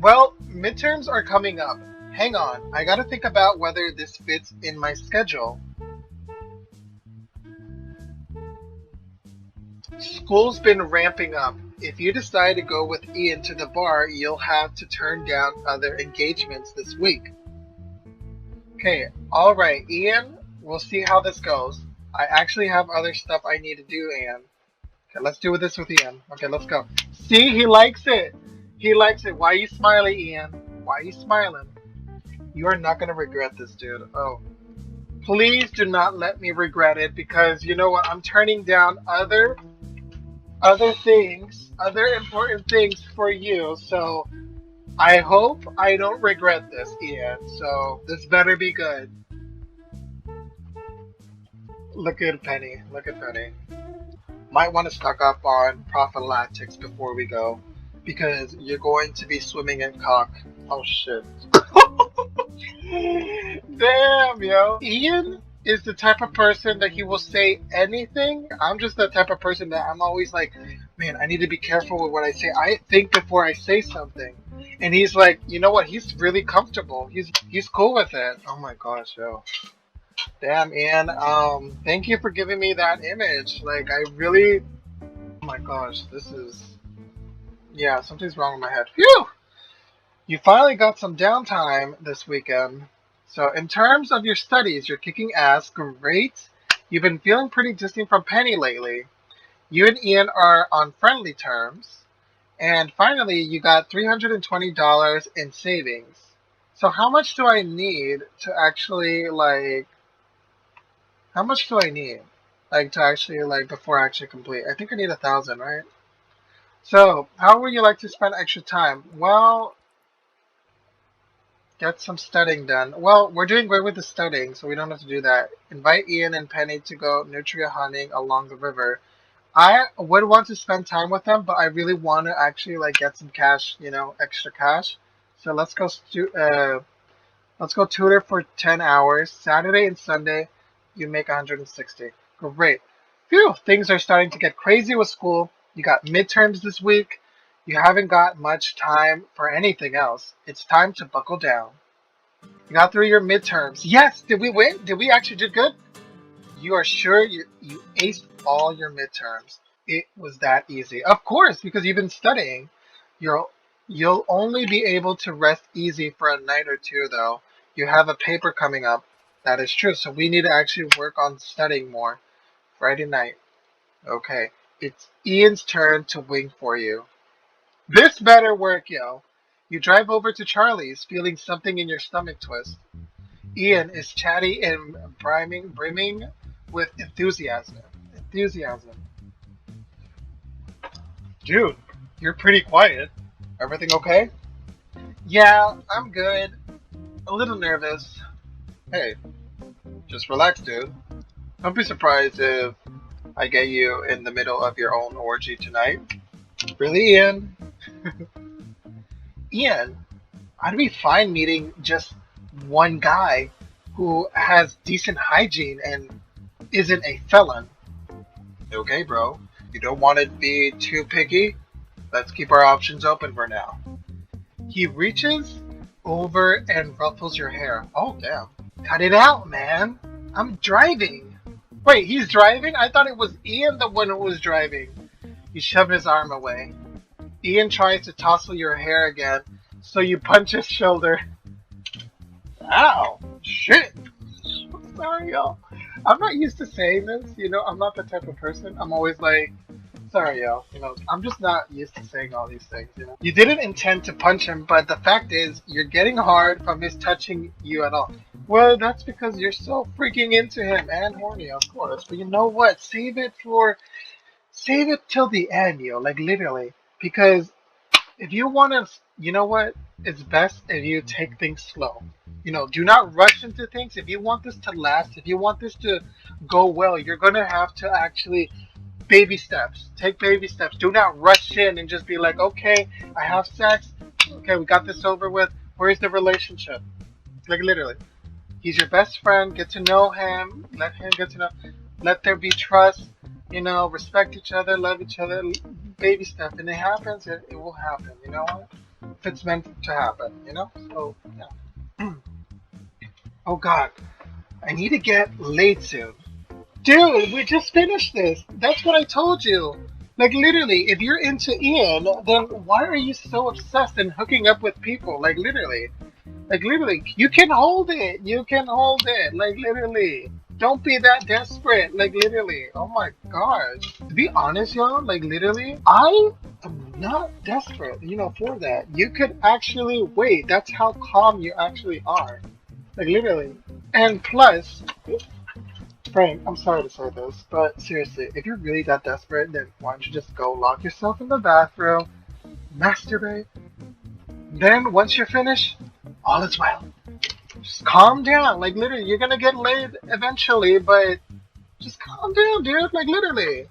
Well, midterms are coming up. Hang on, I gotta think about whether this fits in my schedule. School's been ramping up. If you decide to go with Ian to the bar, you'll have to turn down other engagements this week. Okay, alright, Ian, we'll see how this goes. I actually have other stuff I need to do, Ian. Okay, let's do this with Ian. Okay, let's go. See, he likes it. He likes it. Why are you smiling, Ian? Why are you smiling? You are not going to regret this, dude. Oh. Please do not let me regret it, because you know what? I'm turning down other things, other important things for you. So I hope I don't regret this, Ian. So this better be good. Look at Penny. Look at Penny. Might want to stock up on prophylactics before we go, because you're going to be swimming in cock. Oh shit. Damn, yo. Ian is the type of person that he will say anything. I'm just the type of person that I'm always like, man, I need to be careful with what I say. I think before I say something. And he's like, you know what? He's really comfortable. He's cool with it. Oh my gosh, yo. Damn, Ian. Thank you for giving me that image. Like, I really. Oh my gosh, this is. Yeah, something's wrong with my head. Phew! You finally got some downtime this weekend. So, in terms of your studies, you're kicking ass. Great. You've been feeling pretty distant from Penny lately. You and Ian are on friendly terms. And finally, you got $320 in savings. So, how much do I need to actually, like. How much do I need? Like, to actually, like, before I actually complete? I think I need 1,000, right? So, how would you like to spend extra time? Well, get some studying done. Well, we're doing great with the studying, so we don't have to do that. Invite Ian and Penny to go nutria hunting along the river. I would want to spend time with them, but I really want to actually, like, get some cash, extra cash. So let's Let's go tutor for 10 hours. Saturday and Sunday, you make 160. Great. Phew, things are starting to get crazy with school. You got midterms this week. You haven't got much time for anything else. It's time to buckle down. You got through your midterms. Yes, did we win? Did we actually do good? You are sure you aced all your midterms? It was that easy. Of course, because you've been studying. You'll you'll only be able to rest easy for a night or two though. You have a paper coming up. That is true. So we need to actually work on studying more. Friday night. Okay. It's Ian's turn to wing for you. This better work, yo. You drive over to Charlie's, feeling something in your stomach twist. Ian is chatty and brimming with enthusiasm. Enthusiasm. Dude, you're pretty quiet. Everything okay? Yeah, I'm good. A little nervous. Hey, just relax, dude. Don't be surprised if I get you in the middle of your own orgy tonight. Really, Ian? Ian, I'd be fine meeting just one guy who has decent hygiene and isn't a felon. Okay, bro. You don't want to be too picky? Let's keep our options open for now. He reaches over and ruffles your hair. Oh, damn. Cut it out, man. I'm driving. Wait, he's driving? I thought it was Ian the one who was driving. You shove his arm away. Ian tries to tousle your hair again, so you punch his shoulder. Ow! Shit! Sorry, y'all. I'm not used to saying this, I'm not the type of person. I'm always like, sorry, yo. I'm just not used to saying all these things. You didn't intend to punch him, but the fact is, you're getting hard from his touching you at all. Well, that's because you're so freaking into him and horny, of course. But you know what? Save it till the end, yo. Like, literally. Because if you want to, you know what? It's best if you take things slow. Do not rush into things. If you want this to last, if you want this to go well, you're going to have to actually baby steps. Take baby steps. Do not rush in and just be like, okay, I have sex. Okay, we got this over with. Where's the relationship? Like, literally. He's your best friend. Get to know him. Let him get to know. Let there be trust. Respect each other, love each other. Baby step. And it happens, it will happen. You know what? If it's meant to happen, So, yeah. Oh, God. I need to get laid soon. Dude, we just finished this. That's what I told you. Like, literally, if you're into Ian, then why are you so obsessed in hooking up with people? Like, literally. Like, literally, you can hold it. You can hold it. Like, literally. Don't be that desperate. Like, literally. Oh, my gosh. To be honest, y'all, like, literally, I am not desperate, for that. You could actually wait. That's how calm you actually are. Like, literally. And plus, Frank, I'm sorry to say this, but seriously, if you're really that desperate, then why don't you just go lock yourself in the bathroom, masturbate, then once you're finished, all is well. Just calm down. Like, literally, you're gonna get laid eventually, but just calm down, dude. Like, literally.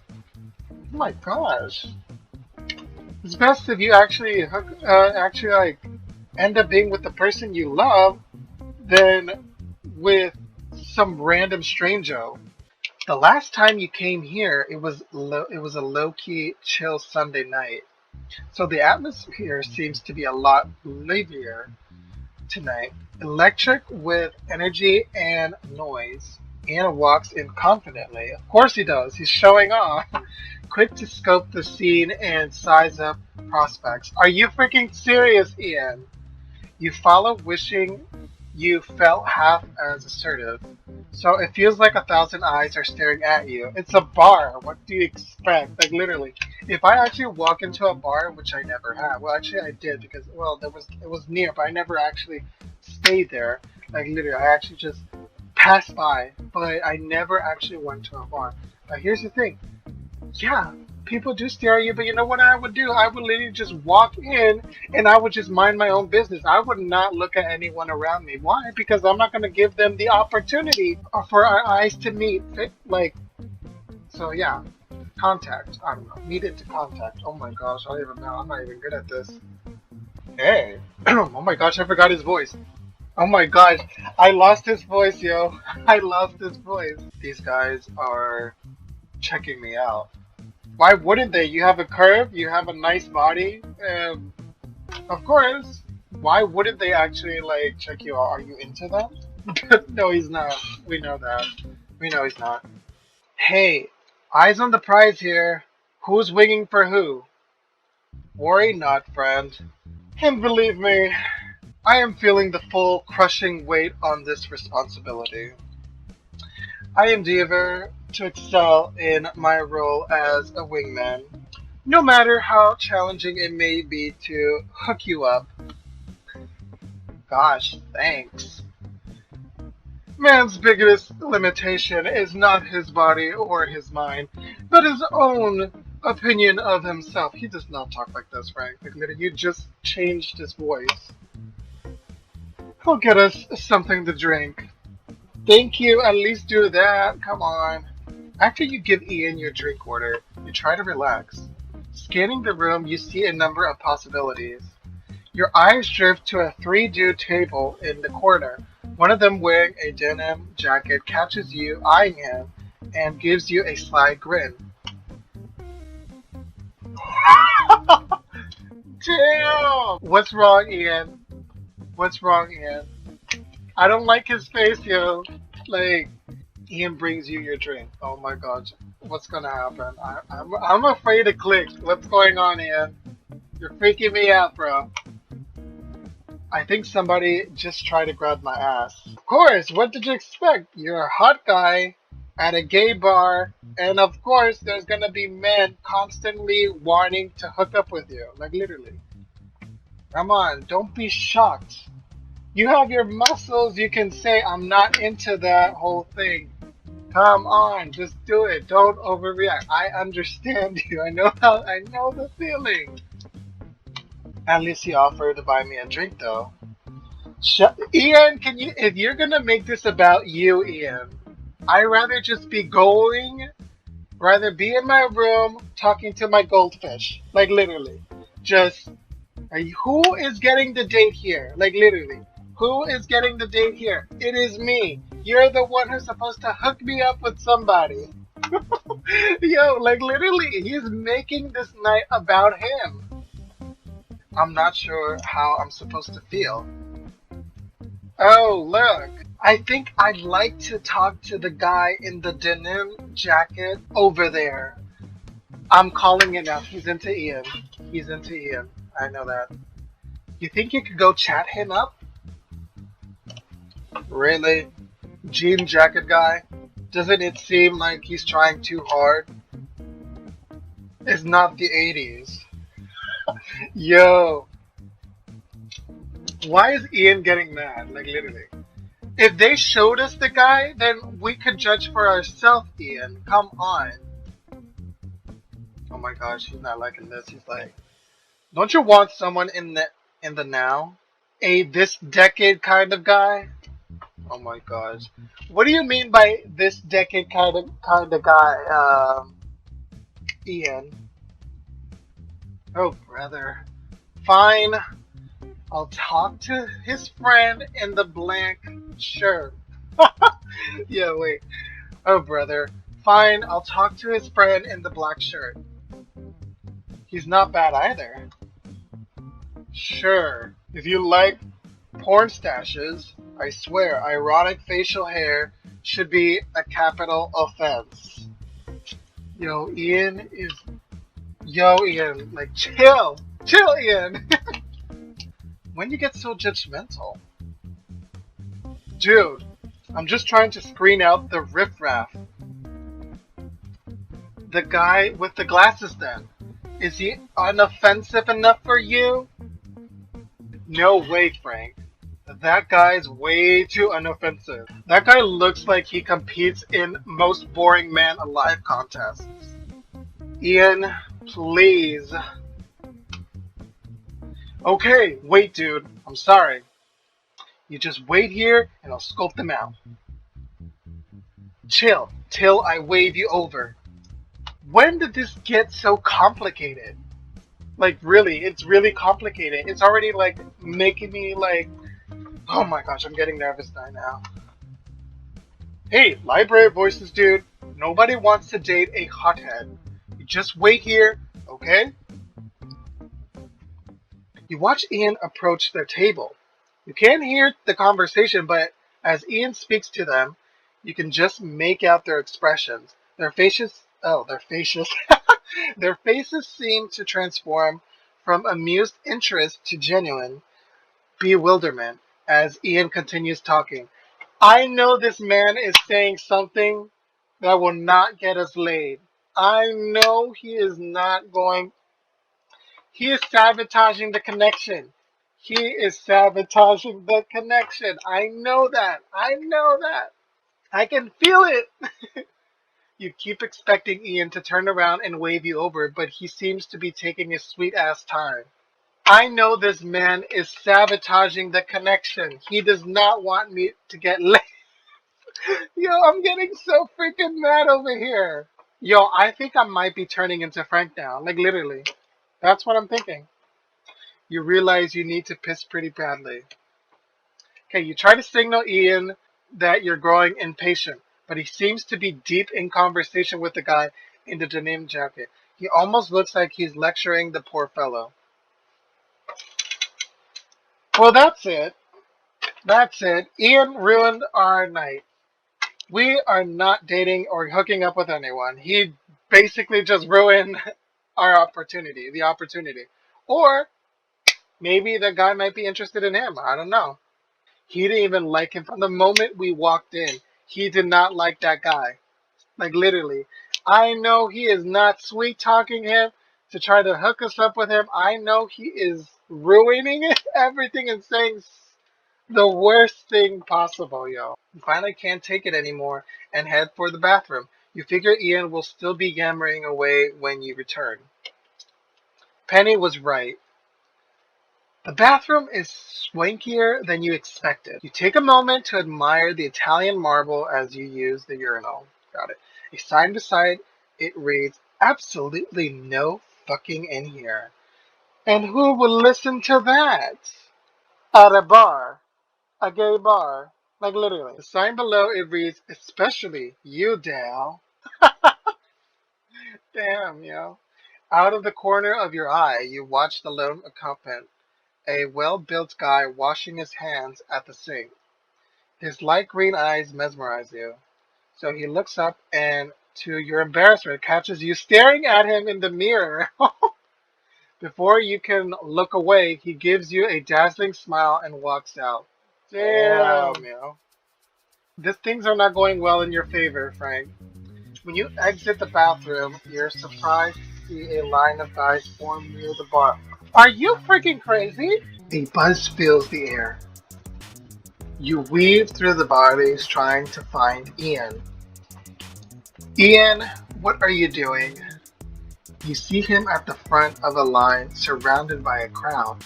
Oh my gosh. It's best if you actually end up being with the person you love than with some random stranger. The last time you came here, it was a low-key, chill Sunday night. So the atmosphere seems to be a lot livelier tonight. Electric with energy and noise. Ian walks in confidently. Of course he does. He's showing off. Quick to scope the scene and size up prospects. Are you freaking serious, Ian? You follow, wishing you felt half as assertive. So it feels like 1,000 eyes are staring at you. It's a bar. What do you expect? Like, literally. If I actually walk into a bar, which I never have, well, actually I did because, well, it was near, but I never actually stayed there. Like, literally, I actually just passed by, but I never actually went to a bar. But here's the thing. Yeah, people do stare at you, but you know what I would do? I would literally just walk in and I would just mind my own business. I would not look at anyone around me. Why? Because I'm not going to give them the opportunity for our eyes to meet. Like, so yeah, contact. I don't know. Needed to contact. Oh my gosh, I'm not even good at this. Hey. Oh my gosh, I forgot his voice. Oh my gosh, I lost his voice, yo. I lost his voice. These guys are checking me out. Why wouldn't they? You have a curve, you have a nice body, and of course, why wouldn't they actually like check you out? Are you into that? No, he's not. We know that. We know he's not. Hey, eyes on the prize here. Who's winging for who? Worry not, friend. And believe me, I am feeling the full crushing weight on this responsibility. I endeavor to excel in my role as a wingman, no matter how challenging it may be to hook you up. Gosh, thanks. Man's biggest limitation is not his body or his mind, but his own opinion of himself. He does not talk like this, Frank. You just changed his voice. He'll get us something to drink. Thank you, at least do that. Come on. After you give Ian your drink order, you try to relax. Scanning the room, you see a number of possibilities. Your eyes drift to a three-dude table in the corner. One of them wearing a denim jacket catches you eyeing him and gives you a sly grin. Damn! What's wrong, Ian? What's wrong, Ian? I don't like his face, yo. Like, Ian brings you your drink. Oh my god. What's gonna happen? I'm afraid to click. What's going on, Ian? You're freaking me out, bro. I think somebody just tried to grab my ass. Of course, what did you expect? You're a hot guy at a gay bar, and of course there's gonna be men constantly wanting to hook up with you. Like literally. Come on, don't be shocked. You have your muscles, you can say I'm not into that whole thing. Come on, just do it. Don't overreact. I understand you. I know the feeling. At least he offered to buy me a drink though. Ian, can you if you're gonna make this about you, Ian, I'd rather just be rather be in my room talking to my goldfish. Like literally. Just who is getting the date here? Like literally. Who is getting the date here? It is me. You're the one who's supposed to hook me up with somebody. Yo, like literally, he's making this night about him. I'm not sure how I'm supposed to feel. Oh, look. I think I'd like to talk to the guy in the denim jacket over there. I'm calling it out. He's into Ian. He's into Ian. I know that. You think you could go chat him up? Really? Jean jacket guy? Doesn't it seem like he's trying too hard? It's not the 80s. Yo. Why is Ian getting mad? Like literally. If they showed us the guy, then we could judge for ourselves, Ian. Come on. Oh my gosh, he's not liking this. He's like, don't you want someone in the now? A this decade kind of guy? Oh my gosh. What do you mean by this decade kind of guy, Ian? Oh brother. Fine. I'll talk to his friend in the blank shirt. Yeah, wait. Oh brother. Fine, I'll talk to his friend in the black shirt. He's not bad either. Sure. If you like porn stashes, I swear, ironic facial hair should be a capital offense. Yo, Ian, like, chill! Chill, Ian! When you get so judgmental? Dude, I'm just trying to screen out the riffraff. The guy with the glasses then. Is he unoffensive enough for you? No way, Frank. That guy's way too unoffensive. That guy looks like he competes in most boring man alive contests. Ian, please. Okay, wait dude. I'm sorry. You just wait here and I'll scope them out. Chill till I wave you over. When did this get so complicated? Like really, it's really complicated. It's already like making me like Oh my gosh, I'm getting nervous now. Hey, library voices, dude. Nobody wants to date a hothead. You just wait here, okay? You watch Ian approach their table. You can't hear the conversation, but as Ian speaks to them, you can just make out their expressions. Their faces seem to transform from amused interest to genuine bewilderment as Ian continues talking. I know this man is saying something that will not get us laid. I know he is not going. He is sabotaging the connection. He is sabotaging the connection. I know that. I know that. I can feel it. You keep expecting Ian to turn around and wave you over, but he seems to be taking his sweet ass time. I know this man is sabotaging the connection. He does not want me to get laid. Yo, I'm getting so freaking mad over here. Yo, I think I might be turning into Frank now. Like, literally. That's what I'm thinking. You realize you need to piss pretty badly. Okay, you try to signal Ian that you're growing impatient, but he seems to be deep in conversation with the guy in the denim jacket. He almost looks like he's lecturing the poor fellow. Well, that's it. That's it. Ian ruined our night. We are not dating or hooking up with anyone. He basically just ruined our opportunity, the opportunity. Or maybe the guy might be interested in him. I don't know. He didn't even like him from the moment we walked in. He did not like that guy. Like, literally. I know he is not sweet talking him to try to hook us up with him. I know he is ruining everything and saying the worst thing possible, yo. You finally can't take it anymore and head for the bathroom. You figure Ian will still be yammering away when you return. Penny was right. The bathroom is swankier than you expected. You take a moment to admire the Italian marble as you use the urinal. Got it. A sign beside it reads, absolutely no fucking in here. And who would listen to that? At a bar. A gay bar. Like, literally. The sign below it reads, especially you, Dale. Damn, yo. Out of the corner of your eye, you watch the lone occupant, a well-built guy washing his hands at the sink. His light green eyes mesmerize you. So he looks up and, to your embarrassment, catches you staring at him in the mirror. Before you can look away, he gives you a dazzling smile and walks out. Damn, yo. These things are not going well in your favor, Frank. When you exit the bathroom, you're surprised to see a line of guys form near the bar. Are you freaking crazy? A buzz fills the air. You weave through the bodies trying to find Ian. Ian, what are you doing? You see him at the front of a line surrounded by a crowd.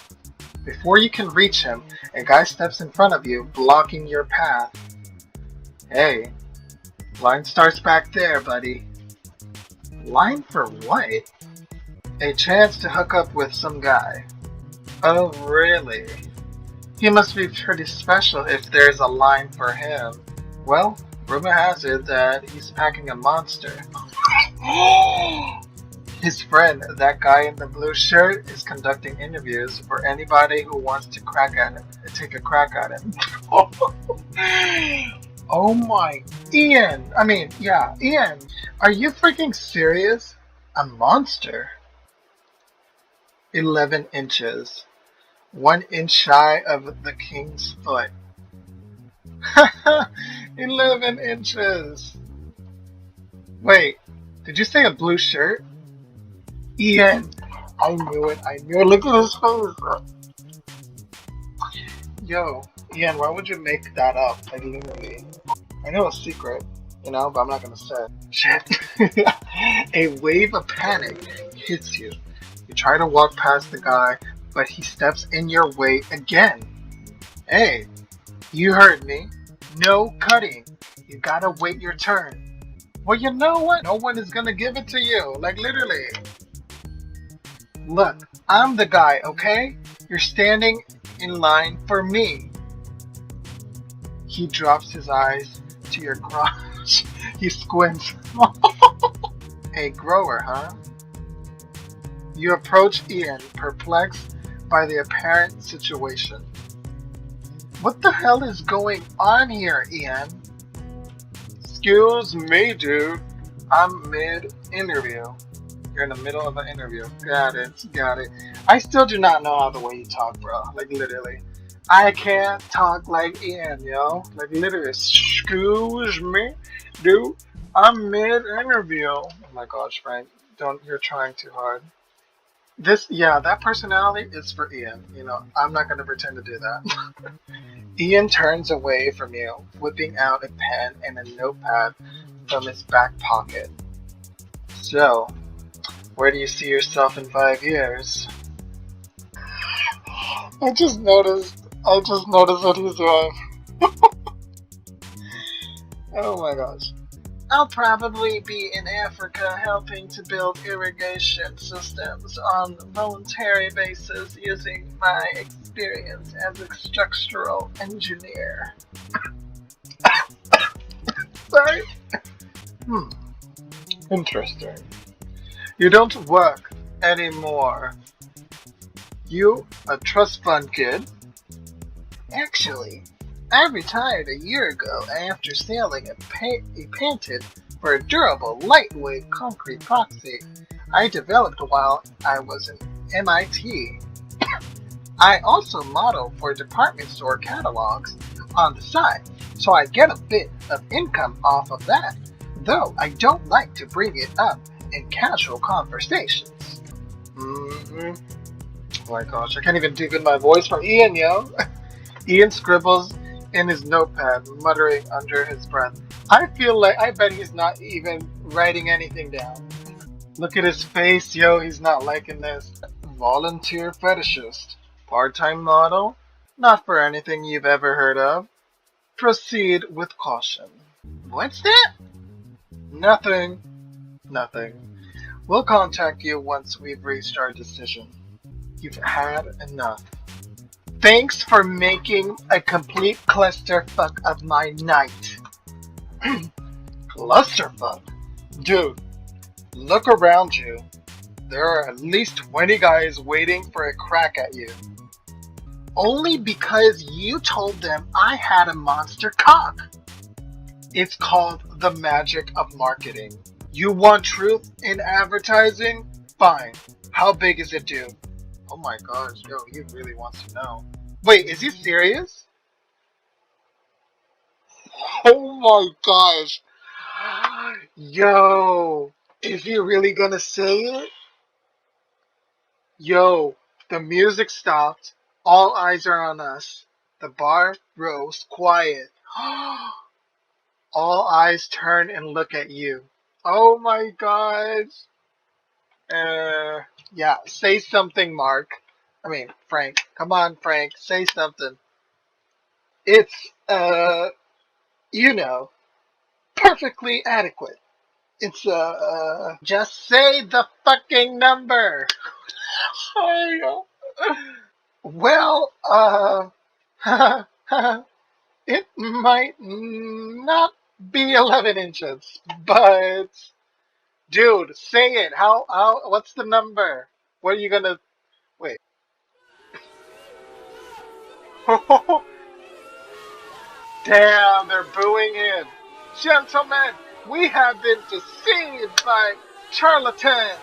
Before you can reach him, a guy steps in front of you, blocking your path. Hey, line starts back there, buddy. Line for what? A chance to hook up with some guy. Oh, really? He must be pretty special if there's a line for him. Well, rumor has it that he's packing a monster. His friend, that guy in the blue shirt, is conducting interviews for anybody who wants to take a crack at him. Oh my, Ian! Ian! Are you freaking serious? A monster? 11 inches. 1 inch shy of the king's foot. 11 inches! Wait, did you say a blue shirt? Ian! I knew it, look at his face! Yo, Ian, why would you make that up? Like, literally. I know a secret, but I'm not gonna say. Shit. A wave of panic hits you. You try to walk past the guy, but he steps in your way again. Hey, you heard me. No cutting. You gotta wait your turn. Well, you know what? No one is gonna give it to you. Like, literally. Look, I'm the guy, okay? You're standing in line for me. He drops his eyes to your crotch. He squints. A grower, huh? You approach Ian, perplexed by the apparent situation. What the hell is going on here, Ian? Excuse me, dude. I'm mid-interview. You're in the middle of an interview. Got it, got it. I still do not know how the way you talk, bro. Like, literally. I can't talk like Ian, yo. Like, literally. Excuse me, dude. I'm mid-interview. Oh my gosh, Frank. You're trying too hard. Yeah, that personality is for Ian. I'm not going to pretend to do that. Ian turns away from you, whipping out a pen and a notepad from his back pocket. So, where do you see yourself in 5 years? I just noticed what he's doing. Oh my gosh. I'll probably be in Africa helping to build irrigation systems on a voluntary basis using my experience as a structural engineer. Sorry? Interesting. You don't work anymore. You a trust fund kid? Actually, I retired a year ago after selling a patent for a durable, lightweight concrete proxy I developed while I was in MIT. I also model for department store catalogs on the side, so I get a bit of income off of that, though I don't like to bring it up in casual conversations. Oh my gosh, I can't even do good my voice from Ian, yo. Ian scribbles in his notepad, muttering under his breath. I bet he's not even writing anything down. Look at his face, yo, he's not liking this. Volunteer fetishist. Part-time model? Not for anything you've ever heard of. Proceed with caution. What's that? Nothing. Nothing. We'll contact you once we've reached our decision. You've had enough. Thanks for making a complete clusterfuck of my night. Clusterfuck? Dude, look around you. There are at least 20 guys waiting for a crack at you. Only because you told them I had a monster cock. It's called the magic of marketing. You want truth in advertising? Fine. How big is it due? Oh my gosh, yo, he really wants to know. Wait, is he serious? Oh my gosh. Yo, is he really gonna say it? Yo, the music stopped. All eyes are on us. The bar grows quiet. All eyes turn and look at you. Oh my gosh. Yeah, say something, Mark. Frank. Come on, Frank. Say something. It's, you know, perfectly adequate. It's, just say the fucking number. Well, it might not be 11 inches, but dude, say it. What's the number? What are you gonna, wait. Damn, they're booing in. Gentlemen, we have been deceived by charlatans.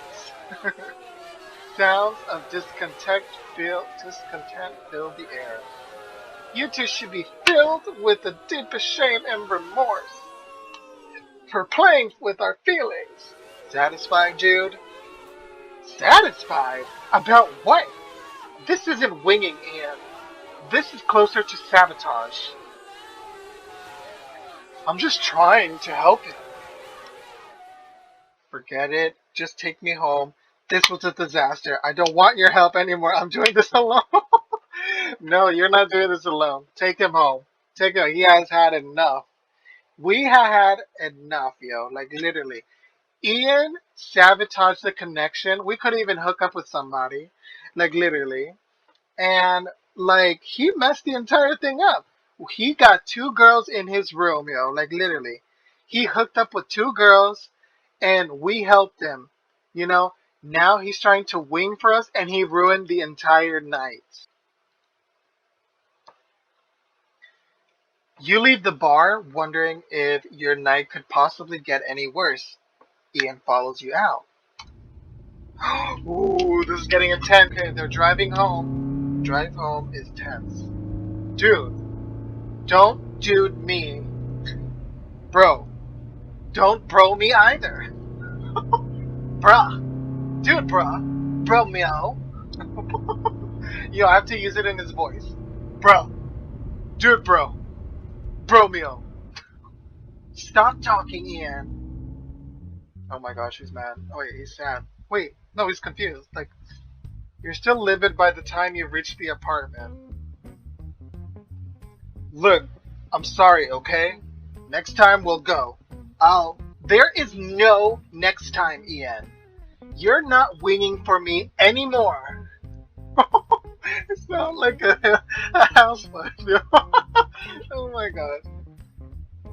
Sounds of discontent fill the air. You two should be filled with the deepest shame and remorse for playing with our feelings. Satisfied, Jude? Satisfied? About what? This isn't winging, Ian. This is closer to sabotage. I'm just trying to help him. Forget it. Just take me home. This was a disaster. I don't want your help anymore. I'm doing this alone. No, you're not doing this alone. Take him home. Take him. He has had enough. We have had enough, yo. Like, literally. Ian sabotaged the connection. We couldn't even hook up with somebody. Like, literally. And, like, he messed the entire thing up. He got two girls in his room, yo, like literally. He hooked up with two girls and we helped him. You know, now he's trying to wing for us and he ruined the entire night. You leave the bar wondering if your night could possibly get any worse. Ian follows you out. Ooh, this is getting intense. Okay, they're driving home. Drive home is tense. Dude, don't dude me. Bro, don't bro me either. Bruh. Dude, bruh. Bro, meow. Yo, I have to use it in his voice. Bro. Dude, bro. Bro, meow. Stop talking, Ian. Oh my gosh, he's mad. Oh wait, he's sad. Wait, no, he's confused. Like, you're still livid by the time you reach the apartment. Look, I'm sorry, okay? Next time we'll go. There is no next time, Ian. You're not winging for me anymore. It sounds like a housewife. Oh my god.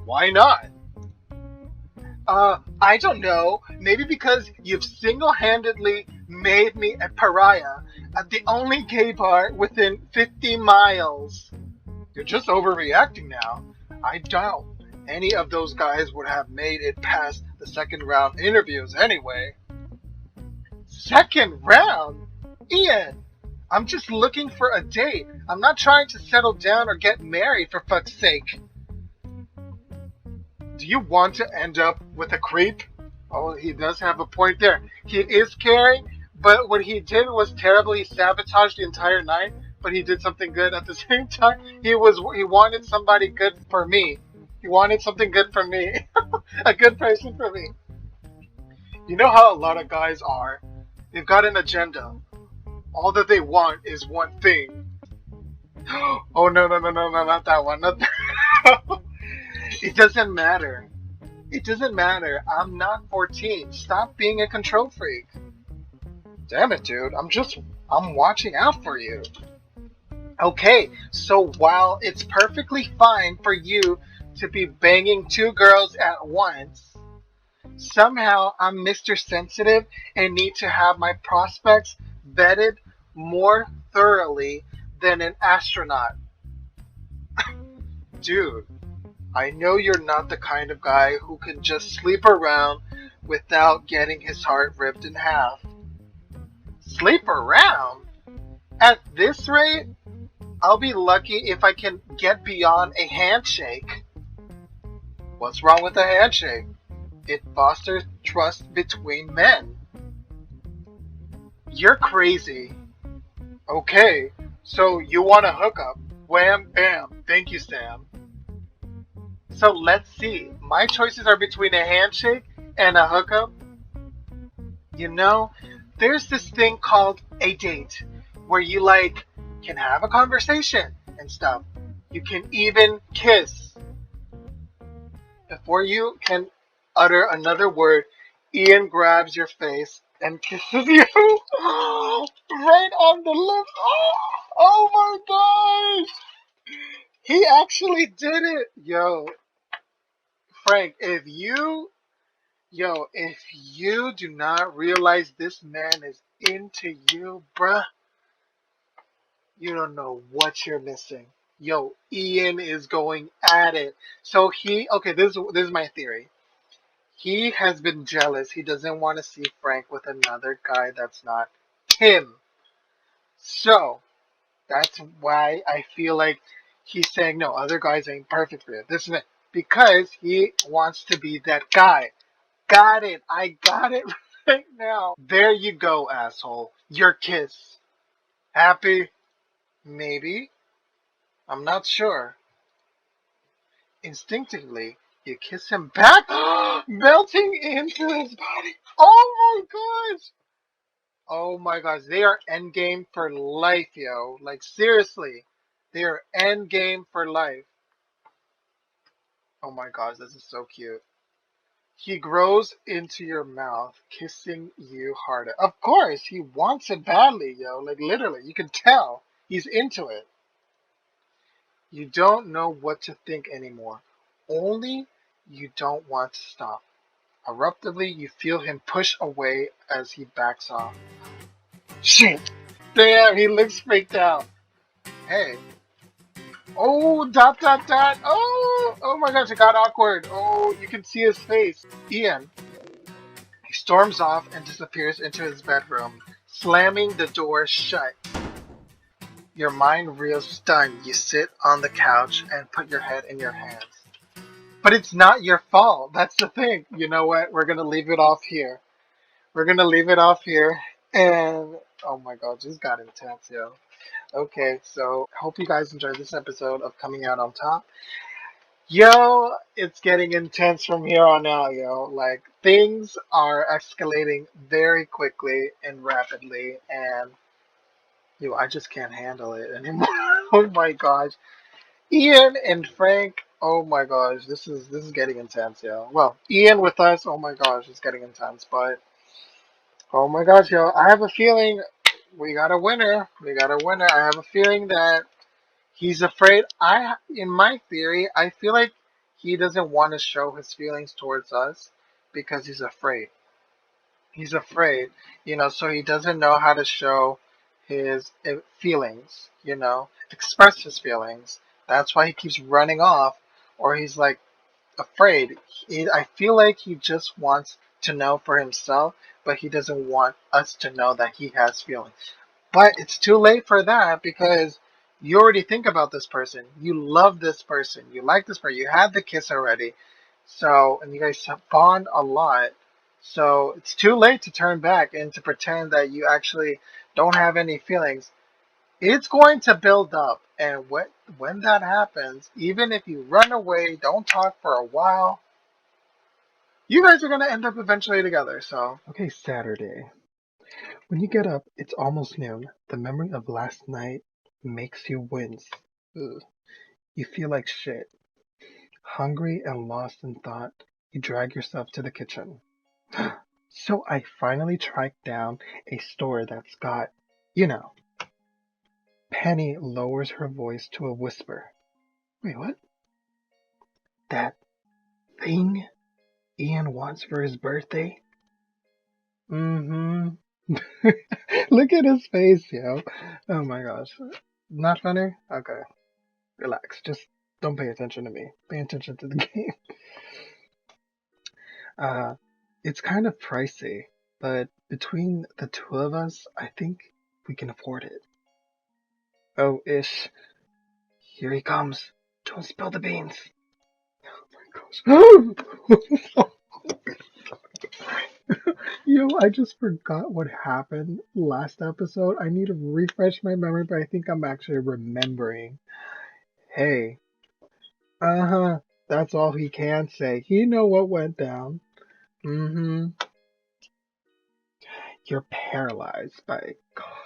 Why not? I don't know. Maybe because you've single-handedly made me a pariah at the only gay bar within 50 miles. You're just overreacting now. I doubt any of those guys would have made it past the second round interviews anyway. Second round? Ian, I'm just looking for a date. I'm not trying to settle down or get married, for fuck's sake. Do you want to end up with a creep? Oh, he does have a point there. He is caring, but what he did was terrible. He sabotaged the entire night, but he did something good at the same time. He wanted somebody good for me. He wanted something good for me. A good person for me. You know how a lot of guys are? They've got an agenda. All that they want is one thing. Oh no, not that one. Not that. It doesn't matter. It doesn't matter. I'm not 14. Stop being a control freak. Damn it, dude. I'm watching out for you. Okay, so while it's perfectly fine for you to be banging two girls at once, somehow I'm Mr. Sensitive and need to have my prospects vetted more thoroughly than an astronaut. Dude, I know you're not the kind of guy who can just sleep around without getting his heart ripped in half. Sleep around? At this rate, I'll be lucky if I can get beyond a handshake. What's wrong with a handshake? It fosters trust between men. You're crazy. Okay, so you want a hookup. Wham bam. Thank you, Sam. So let's see. My choices are between a handshake and a hookup. You know, there's this thing called a date where you can have a conversation and stuff. You can even kiss. Before you can utter another word, Ian grabs your face and kisses you right on the lips. Oh my gosh! He actually did it! Frank, if you do not realize this man is into you, bruh, you don't know what you're missing. Yo, Ian is going at it. So okay, this is my theory. He has been jealous. He doesn't want to see Frank with another guy that's not him. So that's why I feel like he's saying no, other guys ain't perfect for you. This and that. Because he wants to be that guy. Got it. I got it right now. There you go, asshole. Your kiss. Happy? Maybe. I'm not sure. Instinctively, you kiss him back, melting into his body. Oh my gosh! Oh my gosh, they are endgame for life, yo. Like, seriously. They are endgame for life. Oh my gosh, this is so cute. He grows into your mouth, kissing you harder. Of course, he wants it badly, yo. Like, literally, you can tell he's into it. You don't know what to think anymore. Only you don't want to stop. Abruptly, you feel him push away as he backs off. Shit! Damn, he looks freaked out. Hey. Oh, dot, dot, dot. Oh, oh my gosh, it got awkward. Oh, you can see his face. Ian. He storms off and disappears into his bedroom, slamming the door shut. Your mind reels stunned. You sit on the couch and put your head in your hands. But it's not your fault. That's the thing. You know what? We're gonna leave it off here. We're gonna leave it off here. And oh my god, this got intense, yo. Okay, so hope you guys enjoyed this episode of Coming Out on Top. Yo, it's getting intense from here on out, yo. Like things are escalating very quickly and rapidly, and yo, I just can't handle it anymore. Oh my gosh. Ian and Frank, oh my gosh, this is getting intense, yo. Well, Ian with us, oh my gosh, it's getting intense, but oh my gosh, yo, I have a feeling we got a winner. We got a winner. I have a feeling that he's afraid. In my theory, I feel like he doesn't want to show his feelings towards us because he's afraid. He's afraid, so he doesn't know how to show his feelings, express his feelings. That's why he keeps running off, or he's like afraid. I feel like he just wants to know for himself, but he doesn't want us to know that he has feelings. But it's too late for that because you already think about this person. You love this person. You like this person. You had the kiss already. So, and you guys bond a lot. So it's too late to turn back and to pretend that you actually don't have any feelings. It's going to build up. And when that happens, even if you run away, don't talk for a while, you guys are going to end up eventually together. So, okay, Saturday. When you get up, it's almost noon. The memory of last night makes you wince. Ugh. You feel like shit. Hungry and lost in thought, you drag yourself to the kitchen. So I finally tracked down a store that's got, you know. Penny lowers her voice to a whisper. Wait, what? That thing Ian wants for his birthday? Mm-hmm. Look at his face, yo. Oh my gosh. Not funny? Okay. Relax. Just don't pay attention to me. Pay attention to the game. Uh, it's kind of pricey, but between the two of us, I think we can afford it. Oh, ish. Here he comes. Don't spill the beans. Oh my gosh. Yo, I just forgot what happened last episode. I need to refresh my memory, but I think I'm actually remembering. Hey, uh-huh. That's all he can say. He know what went down. Mm-hmm. You're paralyzed by a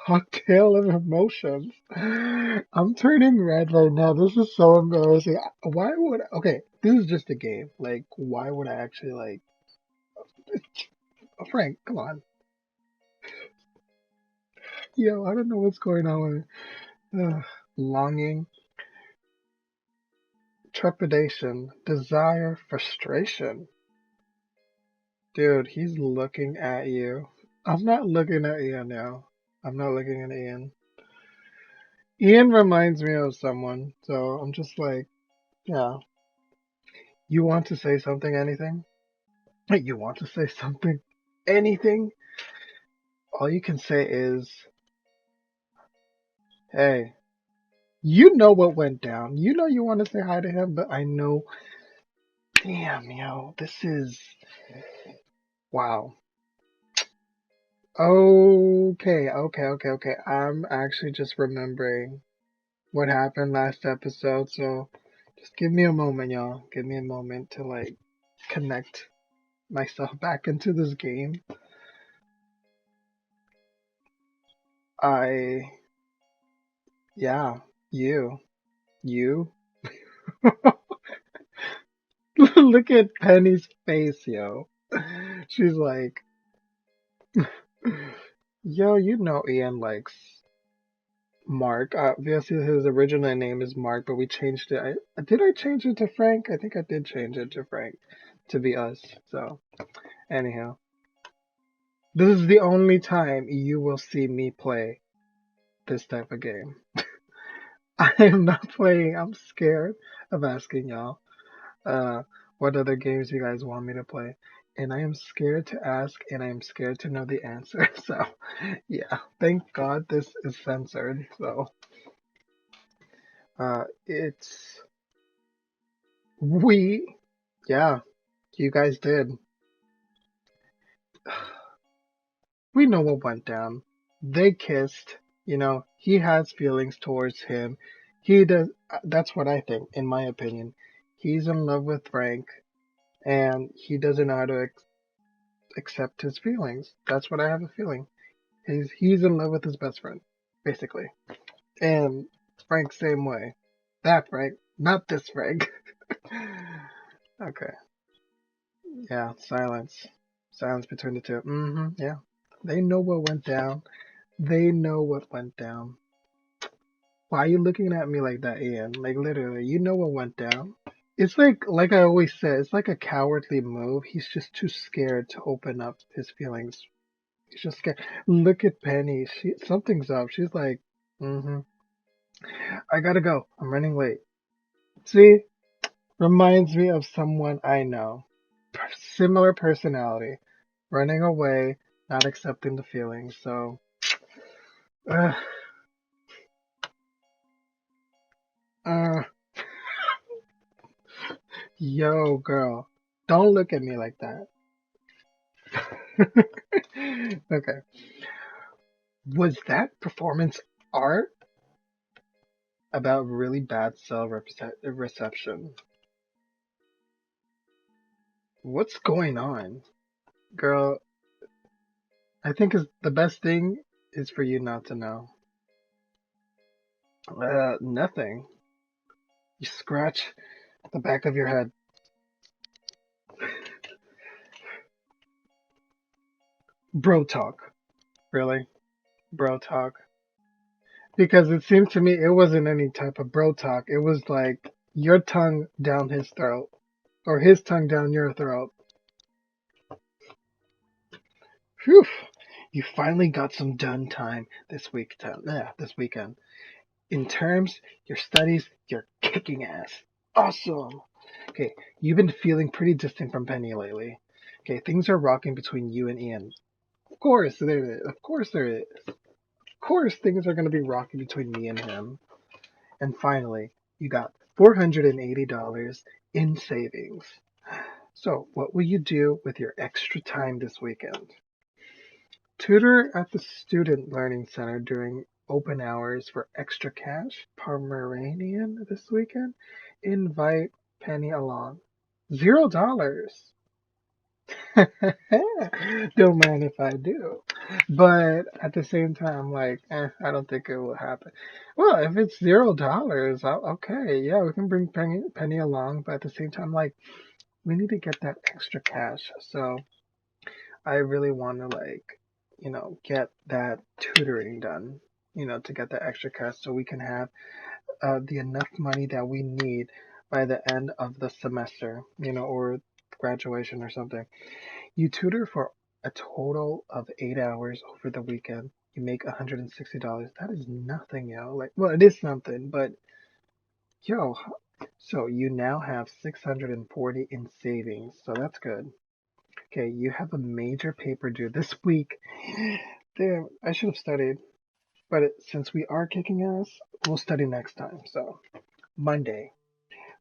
cocktail of emotions. I'm turning red right now. This is so embarrassing. Why would okay? This is just a game. Like, why would I actually like? Oh, Frank, come on. Yo, I don't know what's going on with longing, trepidation, desire, frustration. Dude, he's looking at you. I'm not looking at Ian now. I'm not looking at Ian. Ian reminds me of someone, so I'm just like, yeah. You want to say something, anything? You want to say something, anything? All you can say is, hey, you know what went down. You know you want to say hi to him, but I know, damn, yo, this is, wow. Okay. I'm actually just remembering what happened last episode, so just give me a moment, y'all. Give me a moment to, like, connect myself back into this game. I, yeah, you. You? Look at Penny's face, yo. She's like, yo, you know Ian likes. Mark. Obviously, his original name is Mark, but we changed it. Did I change it to Frank? I think I did change it to Frank to be us. So, anyhow, this is the only time you will see me play this type of game. I am not playing. I'm scared of asking y'all what other games you guys want me to play. And I am scared to ask, and I am scared to know the answer. So, yeah, thank God this is censored. So, it's we, yeah, you guys did. We know what went down. They kissed. He has feelings towards him. He does. That's what I think, in my opinion. He's in love with Frank, and he doesn't know how to accept his feelings. That's what I have a feeling. He's in love with his best friend, basically. And Frank same way. That Frank, not this Frank. Okay. Yeah, silence. Silence between the two. Yeah. They know what went down. They know what went down. Why are you looking at me like that, Ian? Like literally, you know what went down. It's like I always say, it's like a cowardly move. He's just too scared to open up his feelings. He's just scared. Look at Penny. Something's up. She's like, mm-hmm. I gotta go. I'm running late. See? Reminds me of someone I know. Similar personality. Running away, not accepting the feelings. So, uh, uh, yo, girl. Don't look at me like that. Okay. Was that performance art about really bad cell reception? What's going on? Girl, I think is the best thing is for you not to know. Nothing. You scratch the back of your head. Bro talk. Really? Bro talk. Because it seemed to me it wasn't any type of bro talk. It was like your tongue down his throat. Or his tongue down your throat. Phew. You finally got some done time this week. Yeah, this weekend. In terms, your studies, you're kicking ass. Awesome. Okay, you've been feeling pretty distant from Penny lately. Okay, things are rocking between you and Ian. Of course, there is. Of course, there is. Of course, things are going to be rocking between me and him. And finally, you got $480 in savings. So, what will you do with your extra time this weekend? Tutor at the Student Learning Center during open hours for extra cash. Pomeranian this weekend. Invite Penny along. $0. Don't mind if I do. But at the same time, like, I don't think it will happen. Well, if it's $0, okay, yeah, we can bring Penny along. But at the same time, like, we need to get that extra cash. So I really want to, like, get that tutoring done, to get that extra cash so we can have the enough money that we need by the end of the semester, or graduation or something. You tutor for a total of 8 hours over the weekend. You make $160. That is nothing, yo. Like, well, it is something, but yo, so you now have 640 in savings. So that's good. Okay, you have a major paper due this week. Damn, I should have studied. But since we are kicking ass, we'll study next time. So, Monday.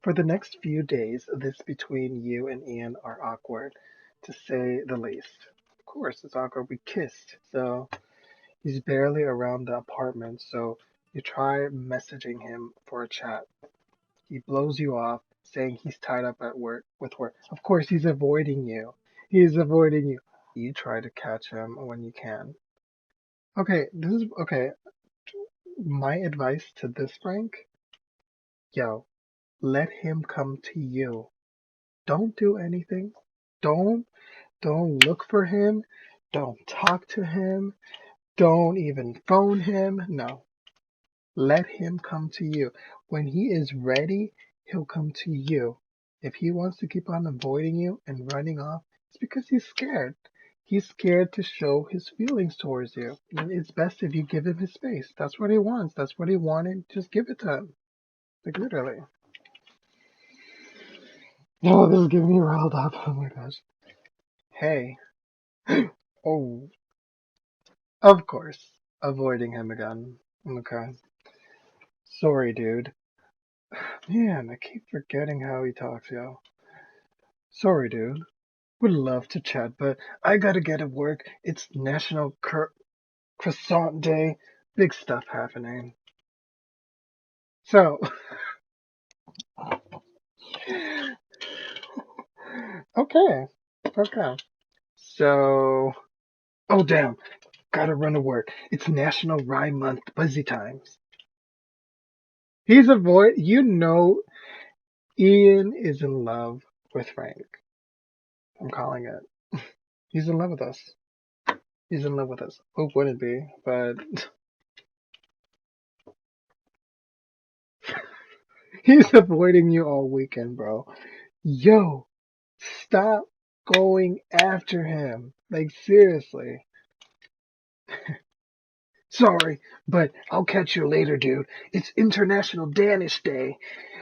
For the next few days, this between you and Ian are awkward, to say the least. Of course, it's awkward. We kissed, so he's barely around the apartment, so you try messaging him for a chat. He blows you off, saying he's tied up at work with work. Of course, he's avoiding you. He's avoiding you. You try to catch him when you can. Okay, this is okay. My advice to this Frank, yo, let him come to you. Don't do anything. Don't don't look for him. Don't talk to him. Don't even phone him. No. Let him come to you. When he is ready, he'll come to you. If he wants to keep on avoiding you and running off, it's because he's scared. He's scared to show his feelings towards you. And it's best if you give him his space. That's what he wants. That's what he wanted. Just give it to him. Like literally. Oh, this is getting me riled up. Oh my gosh. Hey. Oh, of course. Avoiding him again. Okay. Sorry, dude. Man, I keep forgetting how he talks, yo. Sorry, dude. Would love to chat, but I gotta get to work. It's National Croissant Day. Big stuff happening. So, okay. Okay. So, oh damn. Gotta run to work. It's National Rye Month. Busy times. Ian is in love with Frank. I'm calling it. He's in love with us. He's in love with us. Who wouldn't be? But he's avoiding you all weekend, bro. Yo, stop going after him. Like, seriously. Sorry, but I'll catch you later, dude. It's International Danish Day.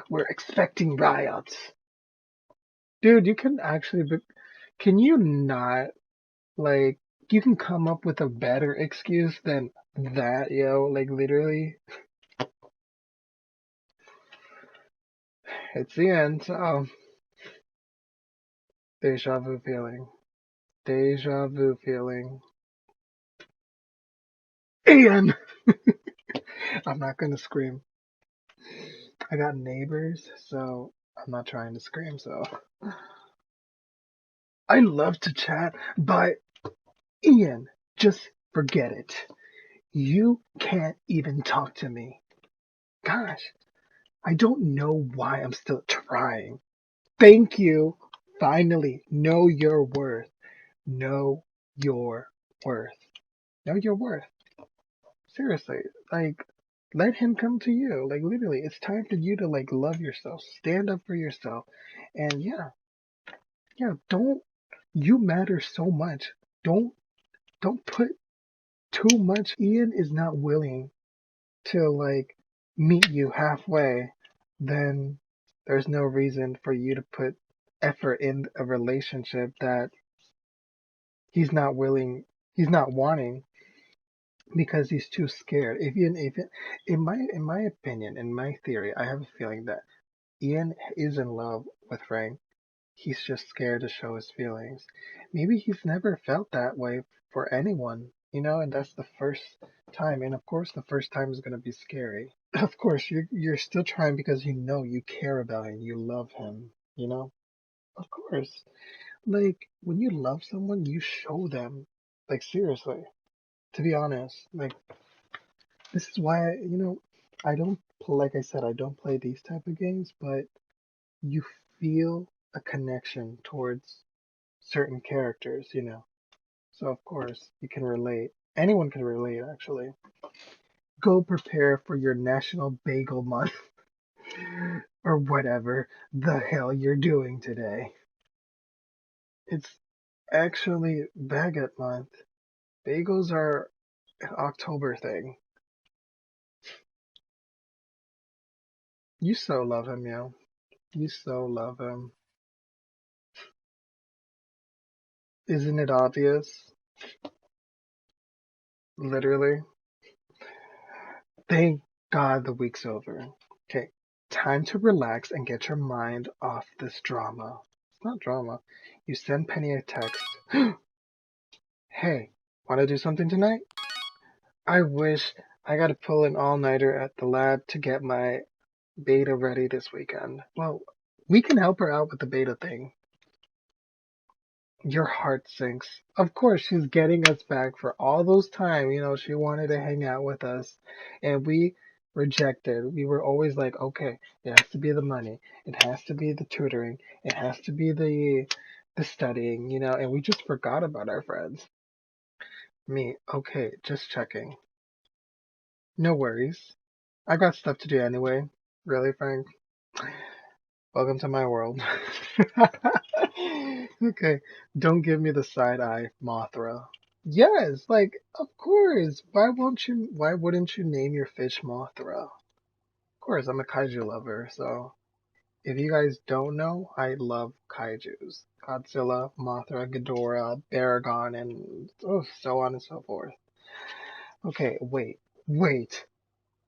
We're expecting riots. Dude, you can actually. Can you not? Like, you can come up with a better excuse than that, yo. Like, literally. It's the end. So, deja vu feeling. Deja vu feeling. Ian! I'm not gonna scream. I got neighbors, so I'm not trying to scream, so. I love to chat, but Ian, just forget it. You can't even talk to me. Gosh, I don't know why I'm still trying. Thank you. Finally, know your worth. Know your worth. Know your worth. Seriously, like, let him come to you. Like, literally, it's time for you to, like, love yourself. Stand up for yourself. And yeah, don't, you matter so much. Don't, don't put too much. Ian is not willing to, like, meet you halfway. Then there's no reason for you to put effort in a relationship that he's not wanting because he's too scared. In my opinion, in my theory, I have a feeling that Ian is in love with Frank. He's just scared to show his feelings. Maybe he's never felt that way for anyone, and that's the first time. And of course, the first time is going to be scary. Of course, you're still trying because you care about him, you love him. Of course, like when you love someone, you show them. Like seriously, to be honest, like this is why I don't like I said I don't play these type of games, but you feel a connection towards certain characters. So of course you can relate. Anyone can relate actually. Go prepare for your National Bagel Month or whatever the hell you're doing today. It's actually Baguette Month. Bagels are an October thing. You so love him, yo. You so love him. Isn't it obvious? Literally. Thank God the week's over. Okay, time to relax and get your mind off this drama. It's not drama. You send Penny a text. Hey, want to do something tonight? I wish I got to pull an all-nighter at the lab to get my beta ready this weekend. Well, we can help her out with the beta thing. Your heart sinks. Of course, she's getting us back for all those time. She wanted to hang out with us, and we rejected. We were always like, okay, it has to be the money, it has to be the tutoring, it has to be the studying, and we just forgot about our friends. Me, okay, just checking. No worries. I got stuff to do anyway. Really, Frank? Welcome to my world. Okay, don't give me the side eye, Mothra. Yes, like of course. Why wouldn't you name your fish Mothra? Of course, I'm a kaiju lover, so if you guys don't know, I love kaijus. Godzilla, Mothra, Ghidorah, Baragon, and so on and so forth. Okay, wait.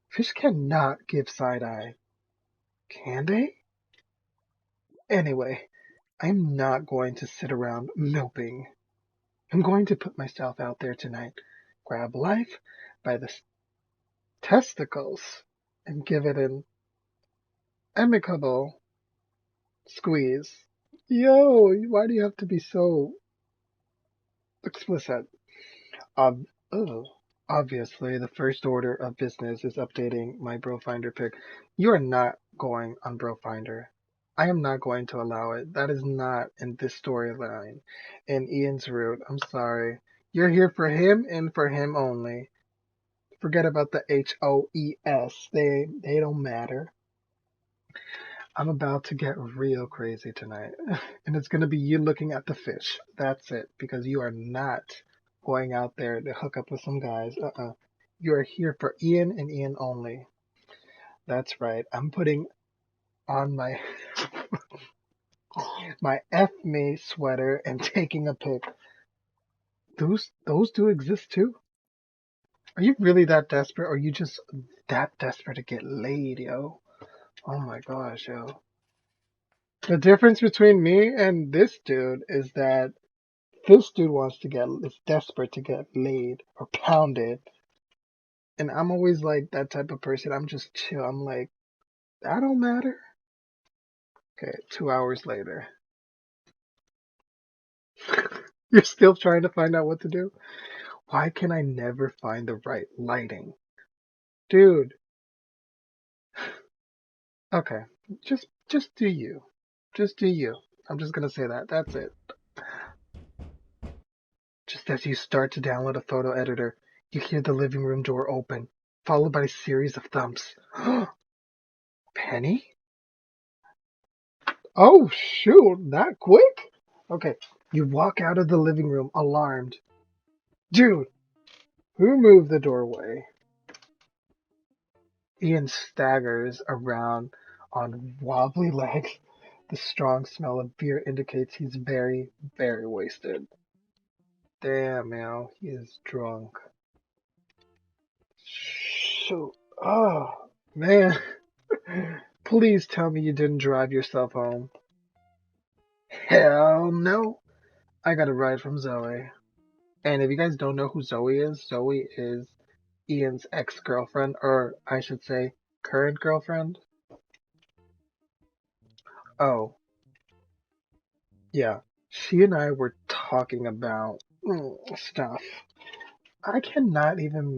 Fish cannot give side eye. Can they? Anyway, I'm not going to sit around moping. I'm going to put myself out there tonight, grab life by the testicles, and give it an amicable squeeze. Yo, why do you have to be so explicit? Ob- oh, obviously, the first order of business is updating my BroFinder pic. You are not going on BroFinder. I am not going to allow it. That is not in this storyline. In Ian's route, I'm sorry. You're here for him and for him only. Forget about the HOES. They don't matter. I'm about to get real crazy tonight. And it's gonna be you looking at the fish. That's it. Because you are not going out there to hook up with some guys. You are here for Ian and Ian only. That's right. I'm putting on my my F May sweater and taking a pic. Those do exist too? Are you really that desperate, or are you just that desperate to get laid, yo? Oh my gosh, yo. The difference between me and this dude is that this dude is desperate to get laid or pounded. And I'm always like that type of person. I'm just chill. I'm like, that don't matter. Okay, 2 hours later. You're still trying to find out what to do? Why can I never find the right lighting? Dude, okay. Just do you. Just do you. I'm just gonna say that. That's it. Just as you start to download a photo editor, you hear the living room door open, followed by a series of thumps. Penny? Oh, shoot, that quick? Okay, you walk out of the living room, alarmed. Dude, who moved the doorway? Ian staggers around on wobbly legs. The strong smell of beer indicates he's very, very wasted. Damn, man, he is drunk. Shoot. Oh, man. Please tell me you didn't drive yourself home. Hell no. I got a ride from Zoe. And if you guys don't know who Zoe is Ian's ex-girlfriend, or I should say, current girlfriend. Oh, yeah. She and I were talking about stuff. I cannot even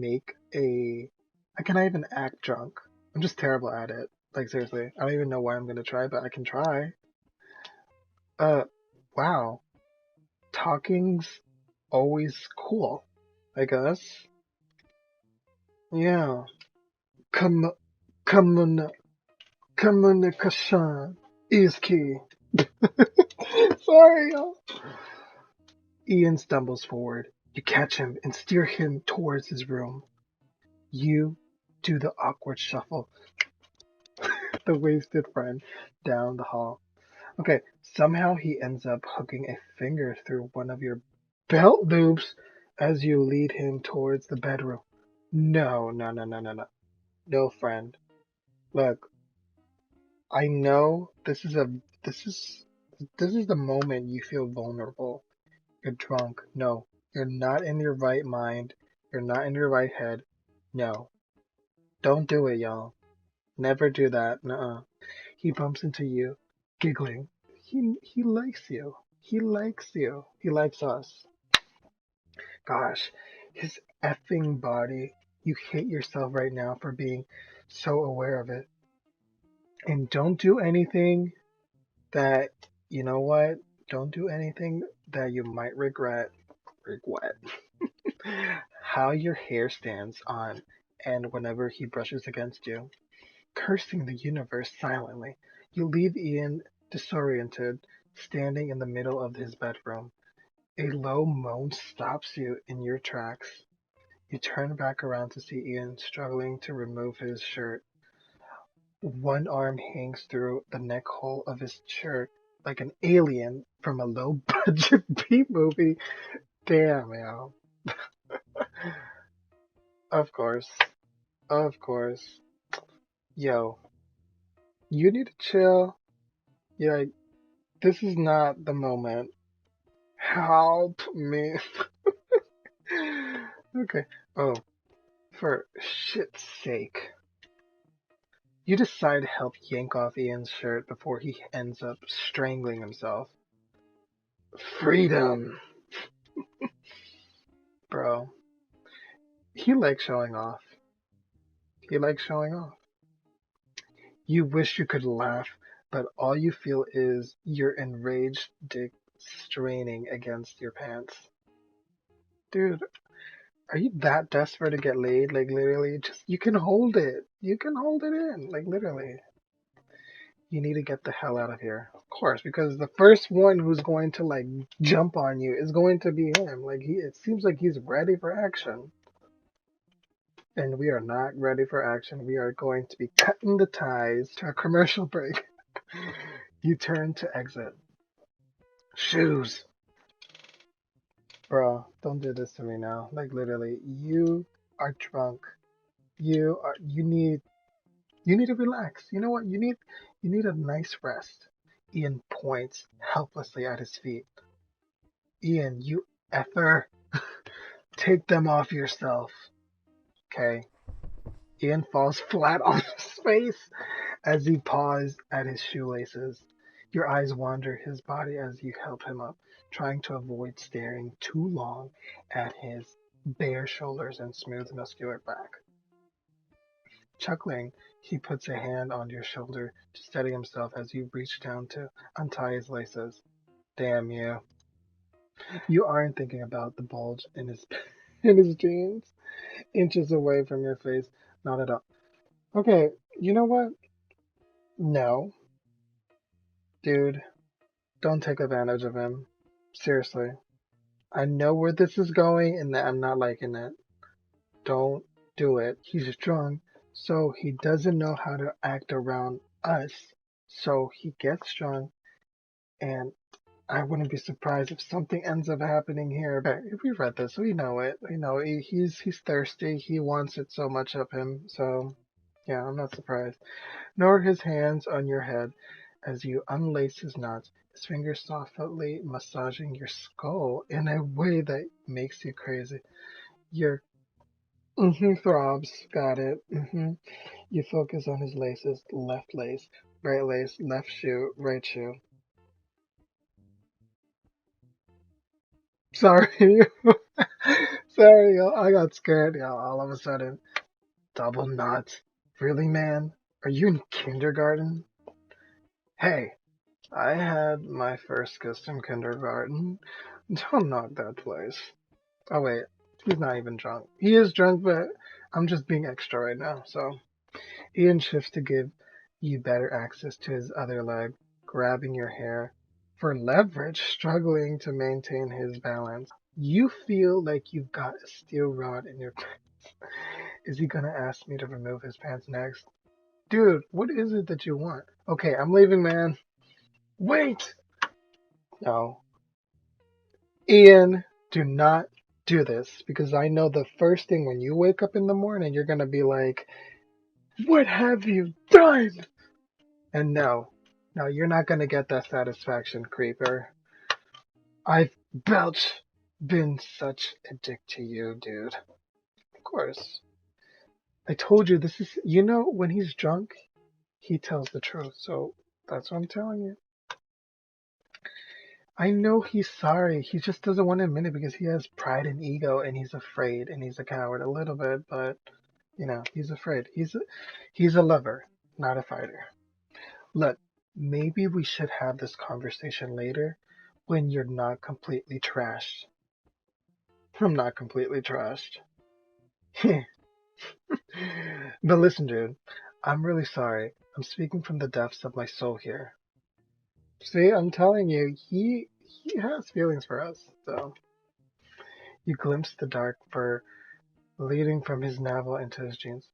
I cannot even act drunk. I'm just terrible at it. Like, seriously. I don't even know why I'm gonna try, but I can try. Uh, wow. Talking's always cool, I guess. Yeah. Com- commun- communication is key. Sorry, y'all. Ian stumbles forward. You catch him and steer him towards his room. You do the awkward shuffle, the wasted friend, down the hall. Okay, somehow he ends up hooking a finger through one of your belt loops as you lead him towards the bedroom. No. No, friend. Look, I know this is this is the moment you feel vulnerable. You're drunk. No, you're not in your right mind. You're not in your right head. No, don't do it, y'all. Never do that. Nuh-uh. He bumps into you, giggling. He likes you. He likes you. He likes us. Gosh, his effing body. You hate yourself right now for being so aware of it. And don't do anything that, you know what? Don't do anything that you might regret. Regret. How your hair stands on and whenever he brushes against you, cursing the universe silently. You leave Ian disoriented, standing in the middle of his bedroom. A low moan stops you in your tracks. You turn back around to see Ian struggling to remove his shirt. One arm hangs through the neck hole of his shirt like an alien from a low budget B movie. Damn, yo. Of course. Of course. Yo, you need to chill. Yeah, this is not the moment. Help me. Okay. Oh, for shit's sake. You decide to help yank off Ian's shirt before he ends up strangling himself. Freedom, bro. He likes showing off. He likes showing off. You wish you could laugh, but all you feel is your enraged dick straining against your pants. Dude, are you that desperate to get laid? Like, literally, just, you can hold it. You can hold it in. Like, literally. You need to get the hell out of here. Of course, because the first one who's going to, like, jump on you is going to be him. Like, it seems like he's ready for action. And we are not ready for action. We are going to be cutting the ties to a commercial break. You turn to exit. Shoes. Bro, don't do this to me now. Like, literally, you are drunk. You need to relax. You know what? You need a nice rest. Ian points helplessly at his feet. Ian, you effer. Take them off yourself. Okay. Ian falls flat on his face as he paws at his shoelaces. Your eyes wander his body as you help him up, trying to avoid staring too long at his bare shoulders and smooth muscular back. Chuckling, he puts a hand on your shoulder to steady himself as you reach down to untie his laces. Damn you. You aren't thinking about the bulge in his in his jeans, inches away from your face. Not at all. Okay, you know what? No, dude, don't take advantage of him. Seriously. I know where this is going and that I'm not liking it. Don't do it. He's drunk, so he doesn't know how to act around us. So he gets drunk, and I wouldn't be surprised if something ends up happening here. But if we read this, we know it. We know he's thirsty. He wants it so much of him. So yeah, I'm not surprised. Nor his hands on your head as you unlace his knots, his fingers softly massaging your skull in a way that makes you crazy. Your throbs, got it. You focus on his laces, left lace, right lace, left shoe, right shoe. Sorry, sorry, yo, I got scared, yo, all of a sudden. Double knots. Really, man? Are you in kindergarten? Hey, I had my first custom kindergarten. Don't knock that place. Oh wait, he's not even drunk. He is drunk, but I'm just being extra right now. So Ian shifts to give you better access to his other leg, grabbing your hair for leverage, struggling to maintain his balance. You feel like you've got a steel rod in your pants. Is he gonna ask me to remove his pants next? Dude, what is it that you want? Okay, I'm leaving, man. Wait! No. Ian, do not do this because I know the first thing when you wake up in the morning, you're going to be like, what have you done? And no, you're not going to get that satisfaction, creeper. I've belch been such a dick to you, dude. Of course. I told you this is, when he's drunk, he tells the truth. So that's what I'm telling you. I know he's sorry. He just doesn't want to admit it because he has pride and ego and he's afraid and he's a coward a little bit, but he's afraid. He's a lover, not a fighter. Look, maybe we should have this conversation later when you're not completely trashed. I'm not completely trashed. But listen, dude, I'm really sorry. I'm speaking from the depths of my soul here. See, I'm telling you, he has feelings for us. So you glimpse the dark fur leading from his navel into his jeans.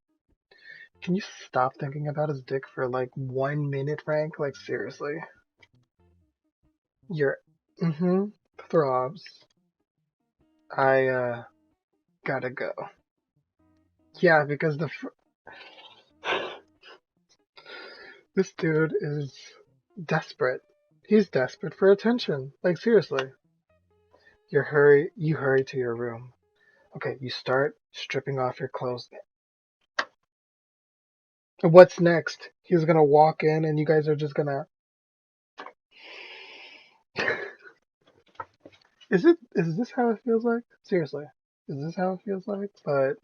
Can you stop thinking about his dick for like 1 minute, Frank? Like seriously, you're mm-hmm throbs. I gotta go. Yeah, because this dude is desperate. He's desperate for attention. Like seriously. You hurry to your room. Okay, you start stripping off your clothes. What's next? He's gonna walk in and you guys are just gonna is this how it feels like? Seriously. Is this how it feels like? But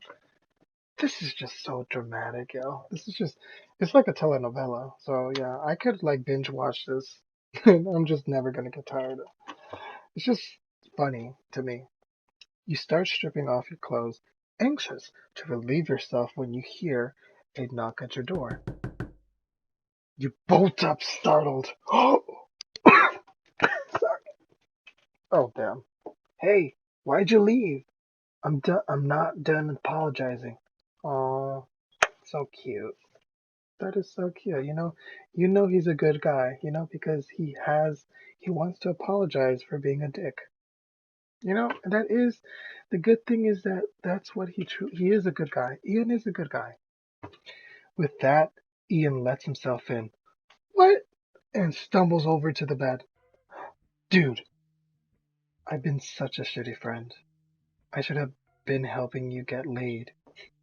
this is just so dramatic, yo. This is just it's like a telenovela. So yeah, I could like binge watch this. I'm just never gonna get tired. It's just funny to me. You start stripping off your clothes, anxious to relieve yourself when you hear a knock at your door. You bolt up startled. Oh, sorry. Oh, damn. Hey, why'd you leave? I'm not done apologizing. Aw, so cute. That is so cute. You know he's a good guy, because he wants to apologize for being a dick. That is the good thing is that that's what he is a good guy. Ian is a good guy. With that, Ian lets himself in. What? And stumbles over to the bed. Dude, I've been such a shitty friend. I should have been helping you get laid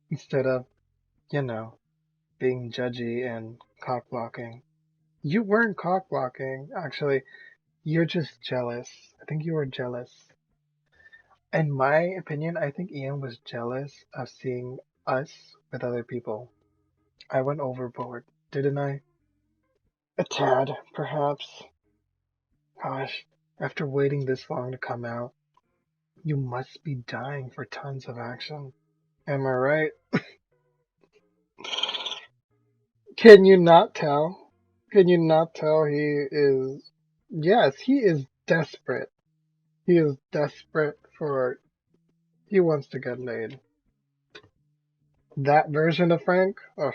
instead of, you know, being judgy and cock blocking. You weren't cock blocking, actually. You're just jealous. I think you were jealous. In my opinion, I think Ian was jealous of seeing us with other people. I went overboard, didn't I? A tad, perhaps. Gosh, after waiting this long to come out, you must be dying for tons of action. Am I right? Can you not tell? Can you not tell he is. Yes, he is desperate. He is desperate for. He wants to get laid. That version of Frank? Ugh,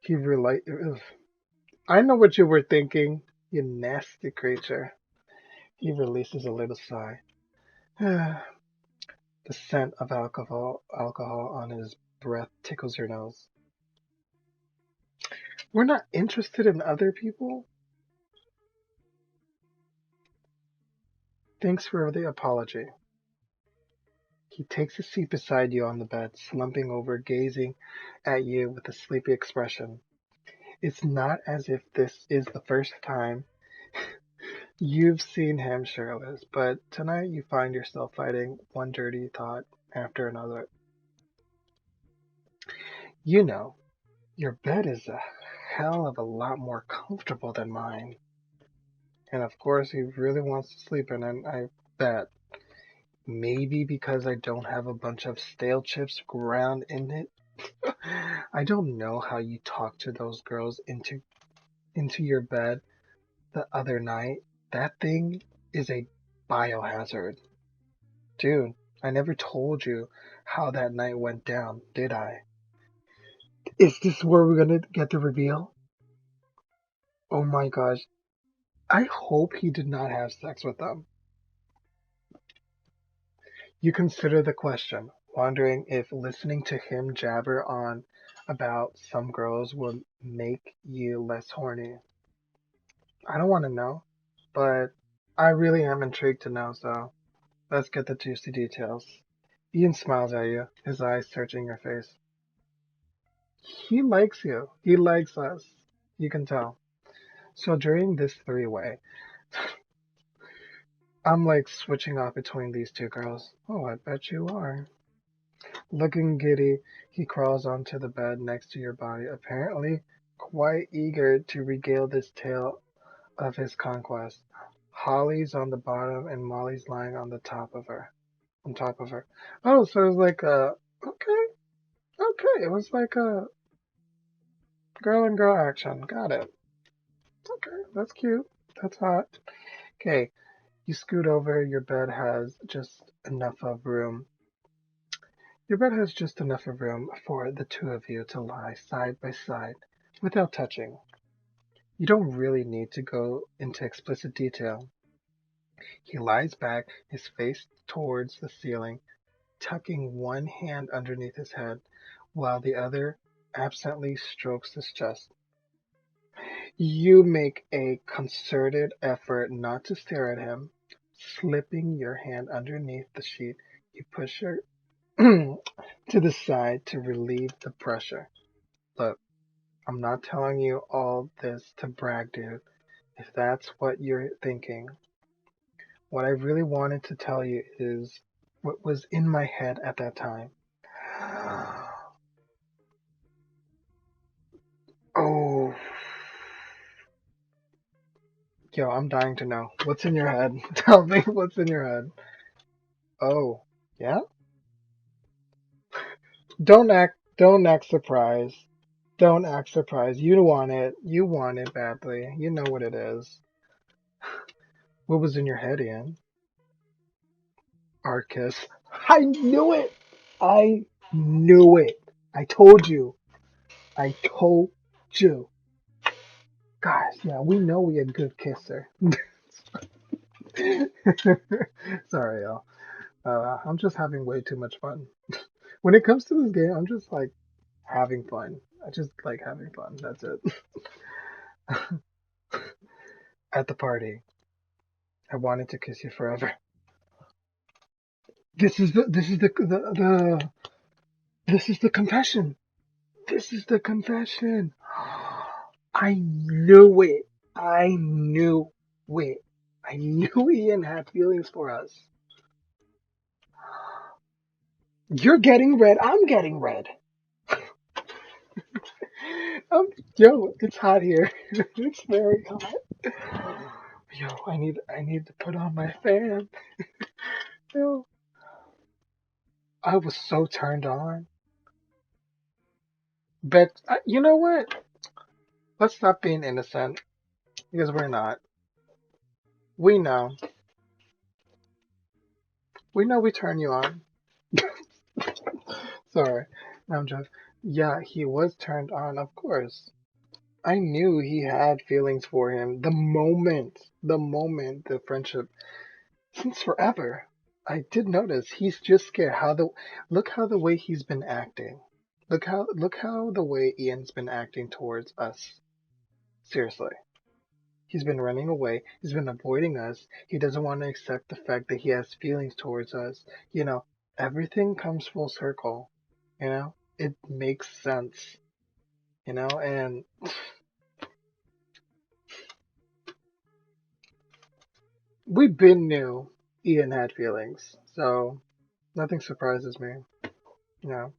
he relate. Ugh. I know what you were thinking, you nasty creature. He releases a little sigh. The scent of alcohol on his breath tickles your nose. We're not interested in other people? Thanks for the apology. He takes a seat beside you on the bed, slumping over, gazing at you with a sleepy expression. It's not as if this is the first time you've seen him shirtless, but tonight you find yourself fighting one dirty thought after another. You know, your bed is a hell of a lot more comfortable than mine. And of course, he really wants to sleep in it, I bet. Maybe because I don't have a bunch of stale chips ground in it. I don't know how you talked to those girls into your bed the other night. That thing is a biohazard. Dude, I never told you how that night went down, did I? Is this where we're gonna get the reveal? Oh my gosh. I hope he did not have sex with them. You consider the question, wondering if listening to him jabber on about some girls will make you less horny. I don't want to know, but I really am intrigued to know, so let's get the juicy details. Ian smiles at you, his eyes searching your face. He likes you. He likes us. You can tell. So during this three-way, I'm like switching off between these two girls. Oh, I bet you are. Looking giddy, he crawls onto the bed next to your body, apparently quite eager to regale this tale of his conquest. Holly's on the bottom and Molly's lying on the top of her. On top of her. Oh, so it's like Okay, okay. It was like a girl and girl action. Got it. Okay, that's cute. That's hot. Okay, you scoot over. Your bed has just enough of room. Your bed has just enough of room for the two of you to lie side by side without touching. You don't really need to go into explicit detail. He lies back, his face towards the ceiling, tucking one hand underneath his head, while the other absently strokes his chest. You make a concerted effort not to stare at him. Slipping your hand underneath the sheet, you push her to the side to relieve the pressure. Look, I'm not telling you all this to brag, dude, if that's what you're thinking. What I really wanted to tell you is what was in my head at that time. Oh, yo, I'm dying to know. What's in your head? Tell me what's in your head. Oh, yeah? Don't act surprised. Don't act surprised. You want it. You want it badly. You know what it is. What was in your head, Ian? Arcus. I knew it. I knew it. I told you. I told you. Guys, yeah, we know we a good kisser. Sorry, y'all. I'm just having way too much fun. When it comes to this game, I'm just like having fun. I just like having fun. That's it. At the party, I wanted to kiss you forever. This is the confession. This is the confession. I knew it. I knew it. I knew Ian had feelings for us. You're getting red. I'm getting red. Um, yo, it's hot here. It's very hot. Yo, I need to put on my fan. Yo, I was so turned on. But you know what? Let's stop being innocent because we're not. We know. We know we turn you on. Sorry. No, I'm just. Yeah, he was turned on, of course. I knew he had feelings for him the moment the friendship, since forever. I did notice he's just scared. Look how the way he's been acting. Look how the way Ian's been acting towards us. Seriously. He's been running away. He's been avoiding us. He doesn't want to accept the fact that he has feelings towards us. Everything comes full circle. It makes sense. And we been knew Ian had feelings, so nothing surprises me. You know,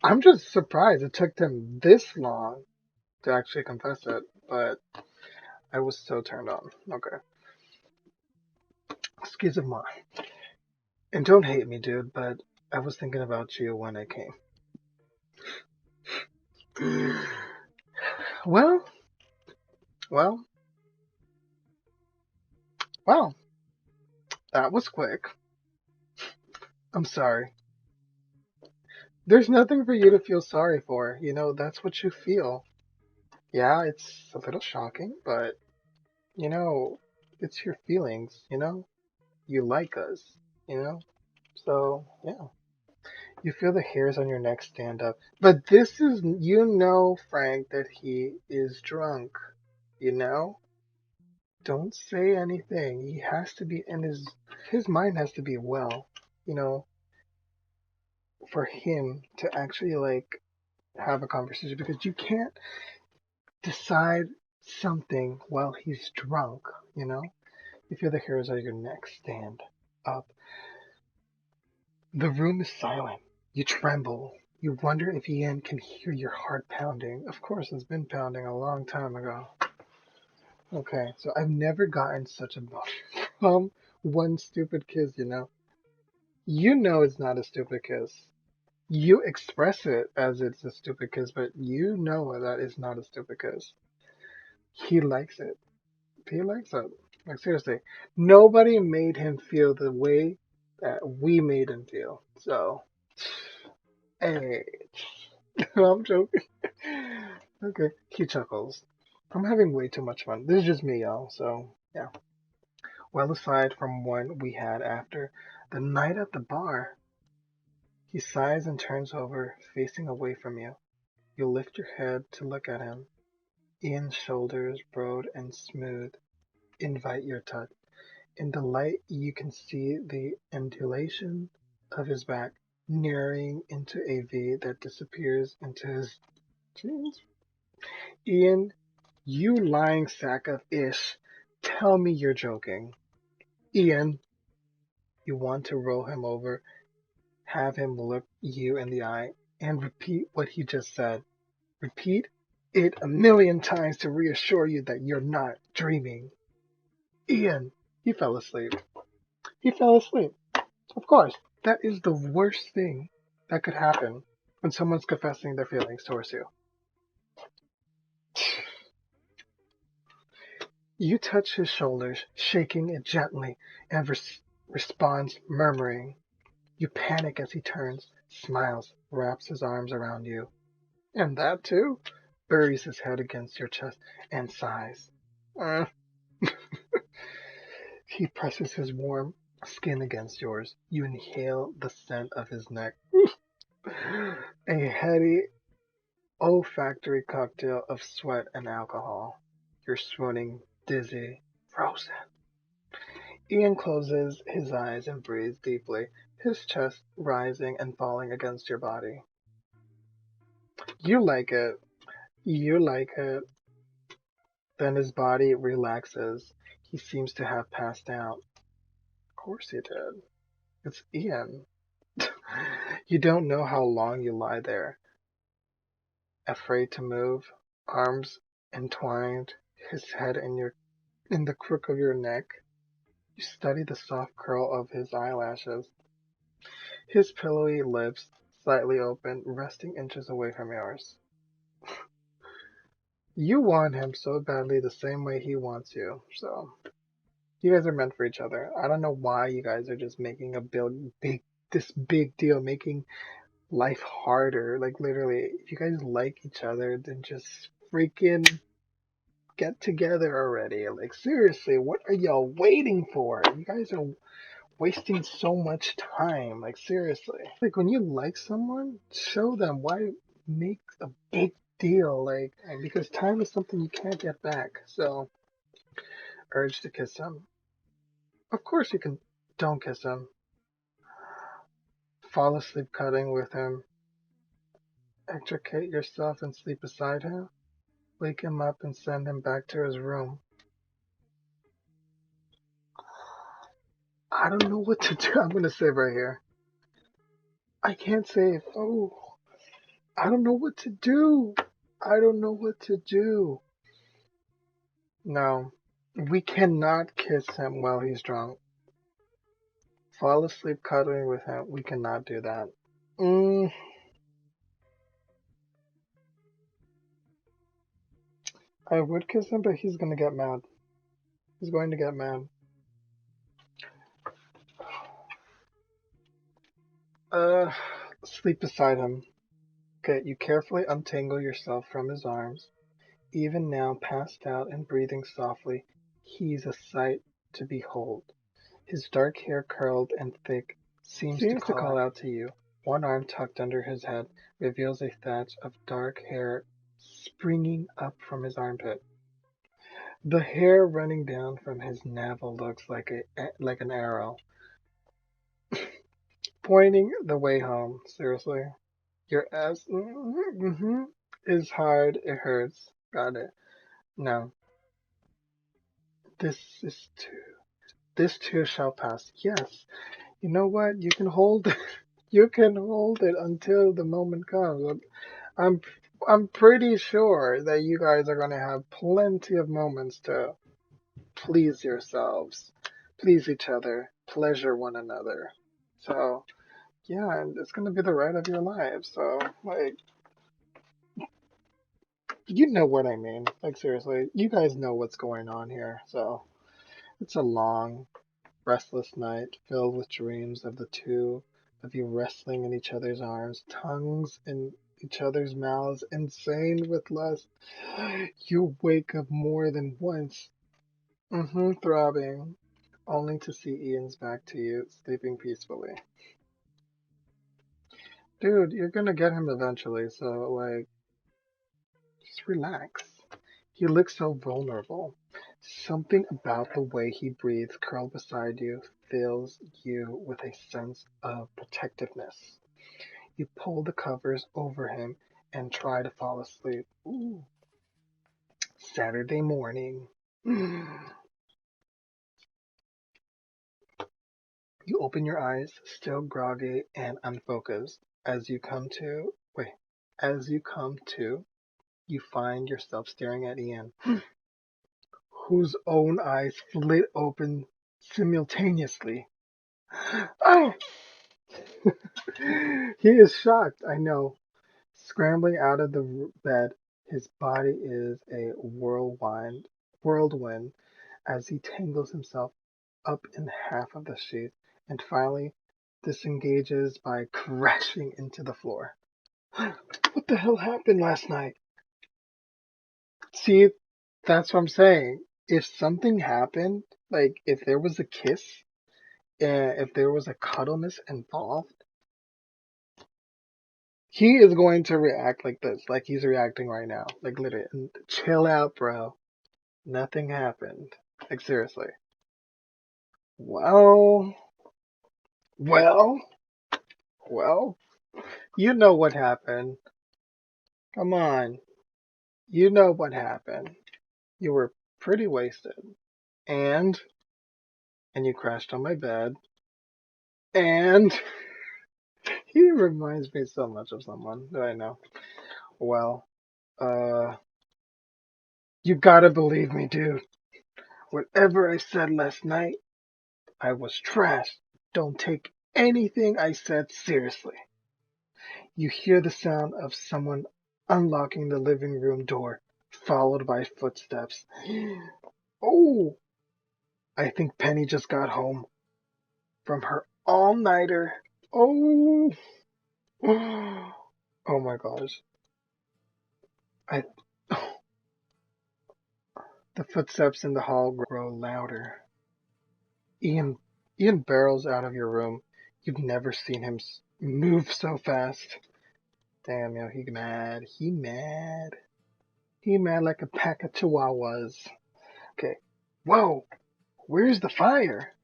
I'm just surprised it took them this long to actually confess it, but I was so turned on. Okay, excuse me, and don't hate me, dude, but I was thinking about you when I came. Well, well, well, that was quick. I'm sorry. There's nothing for you to feel sorry for. That's what you feel. Yeah, it's a little shocking, but you know, it's your feelings. You like us. You know, so yeah, you feel the hairs on your neck stand up. But this is, Frank, that he is drunk. You know, don't say anything. He has to be in his mind has to be well. You know, for him to actually like have a conversation because you can't decide something while he's drunk. You know, you feel the hairs on your neck stand up. The room is silent. You tremble. You wonder if Ian can hear your heart pounding. Of course, it's been pounding a long time ago. Okay, so I've never gotten such a boner from one stupid kiss. You know it's not a stupid kiss. You express it as it's a stupid kiss, but you know that is not a stupid kiss. He likes it. He likes it. Like seriously, nobody made him feel the way that we made him feel. So, hey, I'm joking. Okay, he chuckles. I'm having way too much fun. This is just me, y'all. So, yeah. Well, aside from one we had after the night at the bar, he sighs and turns over, facing away from you. You lift your head to look at him. Ian's shoulders, broad and smooth, invite your touch. In the light, you can see the undulation of his back, narrowing into a V that disappears into his jeans. Ian, you lying sack of ish, tell me you're joking. Ian, you want to roll him over, have him look you in the eye, and repeat what he just said. Repeat it a million times to reassure you that you're not dreaming. Ian, he fell asleep. He fell asleep. Of course, that is the worst thing that could happen when someone's confessing their feelings towards you. You touch his shoulders, shaking it gently, and responds, murmuring. You panic as he turns, smiles, wraps his arms around you. And that too? Buries his head against your chest and sighs. Uh. He presses his warm skin against yours. You inhale the scent of his neck. A heady olfactory cocktail of sweat and alcohol. You're swooning, dizzy, frozen. Ian closes his eyes and breathes deeply, his chest rising and falling against your body. You like it. You like it. Then his body relaxes. He seems to have passed out. Of course he did. It's Ian. You don't know how long you lie there, afraid to move, arms entwined, his head in the crook of your neck. You study the soft curl of his eyelashes, his pillowy lips slightly open, resting inches away from yours. You want him so badly the same way he wants you, so you guys are meant for each other. I don't know why you guys are just making a this big deal, making life harder. Like literally, if you guys like each other, then just freaking get together already. Like seriously, what are y'all waiting for? You guys are wasting so much time. Like seriously. Like when you like someone, show them. Why make a big deal? Like because time is something you can't get back. So urge to kiss him. Of course you can don't kiss him. Fall asleep cuddling with him. Extricate yourself and sleep beside him. Wake him up and send him back to his room. I don't know what to do. I'm gonna save right here. I can't save. Oh, I don't know what to do. I don't know what to do. No, we cannot kiss him while he's drunk. Fall asleep cuddling with him. We cannot do that. Mm, I would kiss him, but he's gonna get mad. He's going to get mad. Uh, Sleep beside him. Okay, you carefully untangle yourself from his arms. Even now, passed out and breathing softly, he's a sight to behold. His dark hair, curled and thick, seems to call out to you. One arm tucked under his head reveals a thatch of dark hair springing up from his armpit. The hair running down from his navel looks like an arrow, pointing the way home. Seriously, your ass is hard. It hurts. Got it. No, this is too. This too shall pass. Yes. You know what? You can hold it. You can hold it until the moment comes. I'm I'm pretty sure that you guys are gonna have plenty of moments to please yourselves, please each other, pleasure one another. So Yeah, and it's gonna be the ride of your life. So, like, you know what I mean. Like, seriously, you guys know what's going on here. So, it's a long, restless night filled with dreams of the two of you wrestling in each other's arms, tongues in each other's mouths, insane with lust. You wake up more than once, throbbing, only to see Ian's back to you, sleeping peacefully. Dude, you're gonna get him eventually, so, like, just relax. He looks so vulnerable. Something about the way he breathes curled beside you fills you with a sense of protectiveness. You pull the covers over him and try to fall asleep. Ooh, Saturday morning. You open your eyes, still groggy and unfocused. Wait, as you come to, you find yourself staring at Ian, whose own eyes flit open simultaneously. Oh! He is shocked, I know. Scrambling out of the bed, his body is a whirlwind as he tangles himself up in half of the sheet and finally disengages by crashing into the floor. What the hell happened last night? See, that's what I'm saying. If something happened, like if there was a kiss, if there was a cuddleness involved, he is going to react like this, like he's reacting right now. Like literally, chill out, bro. Nothing happened. Like seriously. Well, well, well. You know what happened. Come on. You know what happened. You were pretty wasted. And you crashed on my bed. And he reminds me so much of someone that I know. Well, uh, you gotta believe me, dude. Whatever I said last night, I was trash. Don't take anything I said seriously. You hear the sound of someone unlocking the living room door, followed by footsteps. Oh, I think Penny just got home from her all-nighter. Oh, oh my gosh. I. The footsteps in the hall grow louder. Ian, Ian barrels out of your room. You've never seen him move so fast. Damn, yo, he mad. He mad. He mad like a pack of chihuahuas. Okay. Whoa! Where's the fire?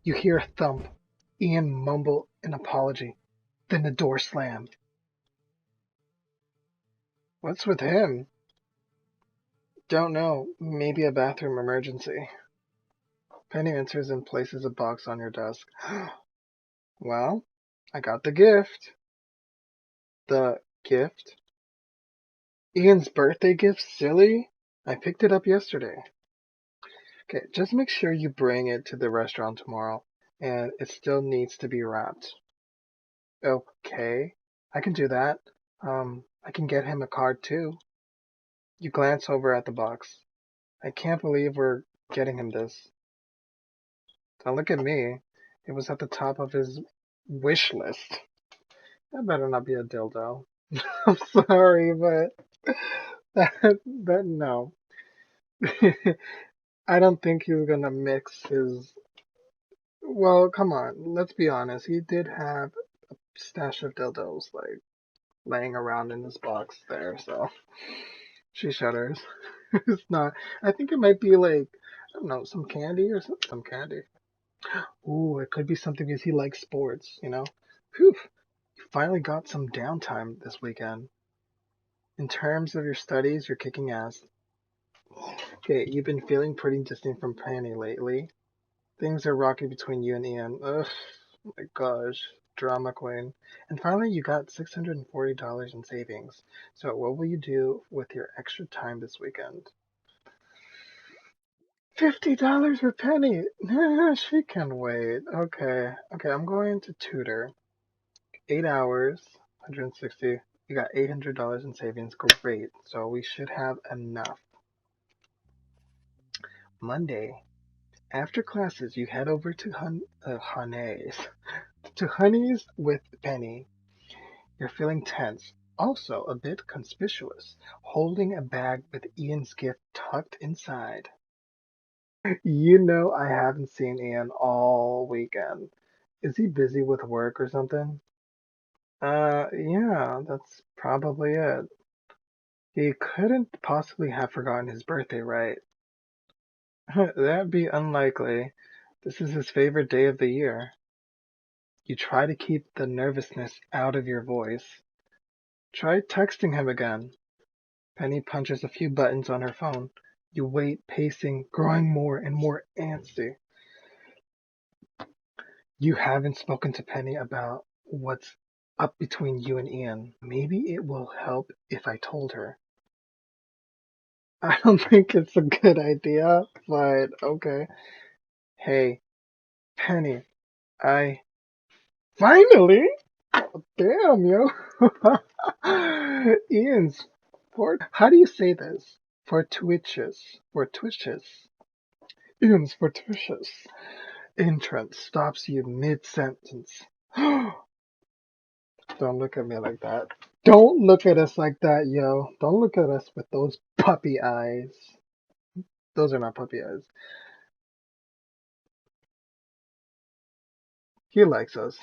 You hear a thump. Ian mumble an apology. Then the door slam. What's with him? Don't know. Maybe a bathroom emergency. Penny enters and places a box on your desk. Well, I got the gift. The gift? Ian's birthday gift, silly? I picked it up yesterday. Okay, just make sure you bring it to the restaurant tomorrow, and it still needs to be wrapped. Okay, I can do that. I can get him a card too. You glance over at the box. I can't believe we're getting him this. Don't look at me. It was at the top of his wish list. That better not be a dildo. I'm sorry, but that no. I don't think he's gonna mix his. Well, come on. Let's be honest. He did have a stash of dildos like laying around in his box there, so she shudders. It's not. I think it might be like I don't know, some candy or some candy. Ooh, it could be something because he likes sports. Phew. You finally got some downtime this weekend. In terms of your studies, you're kicking ass. Okay, you've been feeling pretty distant from Penny lately. Things are rocky between you and Ian. Ugh, my gosh, drama queen. And finally, you got $640 in savings. So, what will you do with your extra time this weekend? $50 for Penny. She can wait. Okay. Okay, I'm going to tutor. 8 hours, 160. You got $800 in savings. Great. So we should have enough. Monday. After classes, you head over to Honey's with Penny. You're feeling tense, also a bit conspicuous, holding a bag with Ian's gift tucked inside. You know I haven't seen Ian all weekend. Is he busy with work or something? Yeah, that's probably it. He couldn't possibly have forgotten his birthday, right? That'd be unlikely. This is his favorite day of the year. You try to keep the nervousness out of your voice. Try texting him again. Penny punches a few buttons on her phone. You wait, pacing, growing more and more antsy. You haven't spoken to Penny about what's up between you and Ian. Maybe it will help if I told her. I don't think it's a good idea, but okay. Hey, Penny, I finally. Damn, yo. Ian's how do you say this? Fortuitous. Fortuitous. Ian's fortuitous entrance stops you mid-sentence. Don't look at me like that. Don't look at us like that, yo. Don't look at us with those puppy eyes. Those are not puppy eyes. He likes us.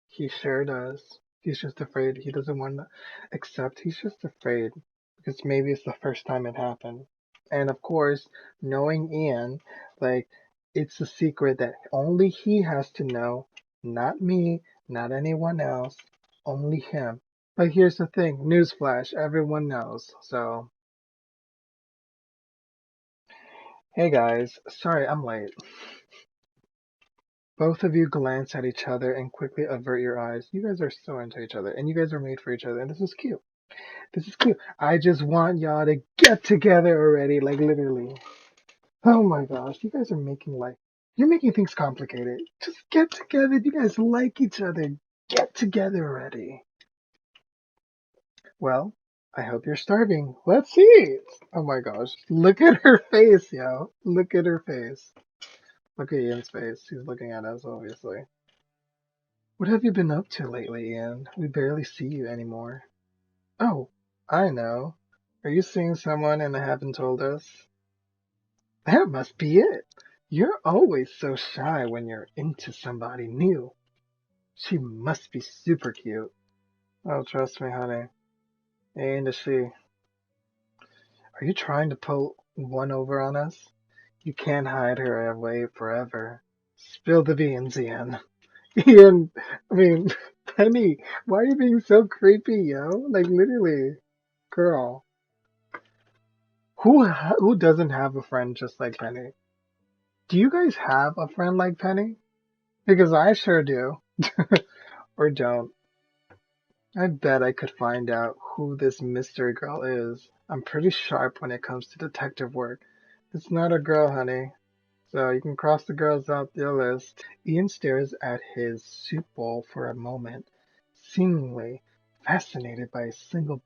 He sure does. He's just afraid. He doesn't want to accept. He's just afraid because maybe it's the first time it happened. And of course, knowing Ian, like, it's a secret that only he has to know, not me, not anyone else, only him. But here's the thing, newsflash, everyone knows. So, hey guys, sorry I'm late. Both of you glance at each other and quickly avert your eyes. You guys are so into each other, and you guys are made for each other, and this is cute. This is cute. I just want y'all to get together already, like literally. Oh my gosh, you guys are making you're making things complicated. Just get together. You guys like each other. Get together already. Well, I hope you're starving. Let's eat. Oh my gosh. Look at her face, yo. Look at her face. Look at Ian's face. He's looking at us, obviously. What have you been up to lately, Ian? We barely see you anymore. Oh, I know. Are you seeing someone and haven't told us? That must be it. You're always so shy when you're into somebody new. She must be super cute. Oh, trust me, honey. Ain't a she. Are you trying to pull one over on us? You can't hide her away forever. Spill the beans, Ian. Ian, I mean, Penny, why are you being so creepy, yo? Like, literally, girl. Who doesn't have a friend just like Penny? Do you guys have a friend like Penny? Because I sure do. Or don't. I bet I could find out who this mystery girl is. I'm pretty sharp when it comes to detective work. It's not a girl, honey. So you can cross the girls out your list. Ian stares at his soup bowl for a moment, seemingly fascinated by a single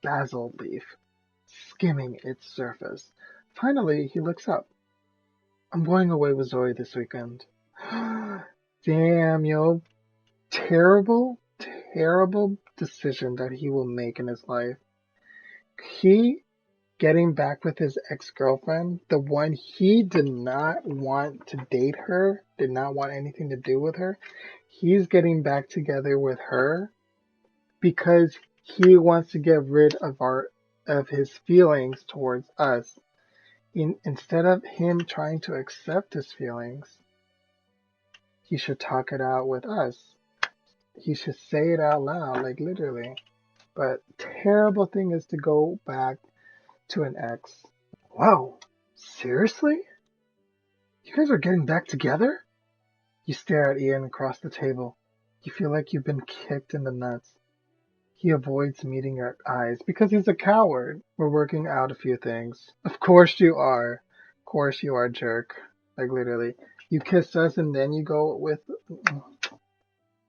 basil leaf skimming its surface. Finally, he looks up. I'm going away with Zoe this weekend. Damn, yo. Terrible, terrible decision that he will make in his life. He getting back with his ex-girlfriend, the one he did not want to date her, did not want anything to do with her. He's getting back together with her because he wants to get rid of his feelings towards us. Instead of him trying to accept his feelings, he should talk it out with us. He should say it out loud, like literally. But terrible thing is to go back to an ex. Wow, seriously? You guys are getting back together? You stare at Ian across the table. You feel like you've been kicked in the nuts. He avoids meeting your eyes because he's a coward. We're working out a few things. Of course you are. course you are, jerk. Like literally. You kiss us and then you go with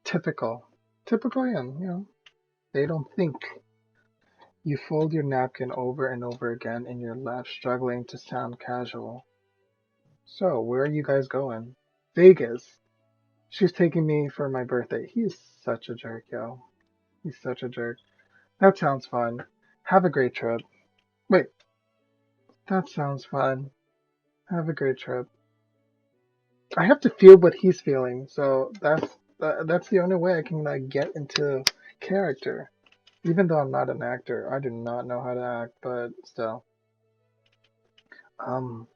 typical. Typical Ian, you know. They don't think. You fold your napkin over and over again in your lap, struggling to sound casual. So, where are you guys going? Vegas. She's taking me for my birthday. He's such a jerk, yo. He's such a jerk. That sounds fun. Have a great trip. Wait, that sounds fun. Have a great trip. I have to feel what he's feeling, so that's the only way I can like get into character. Even though I'm not an actor, I do not know how to act, but still. Um,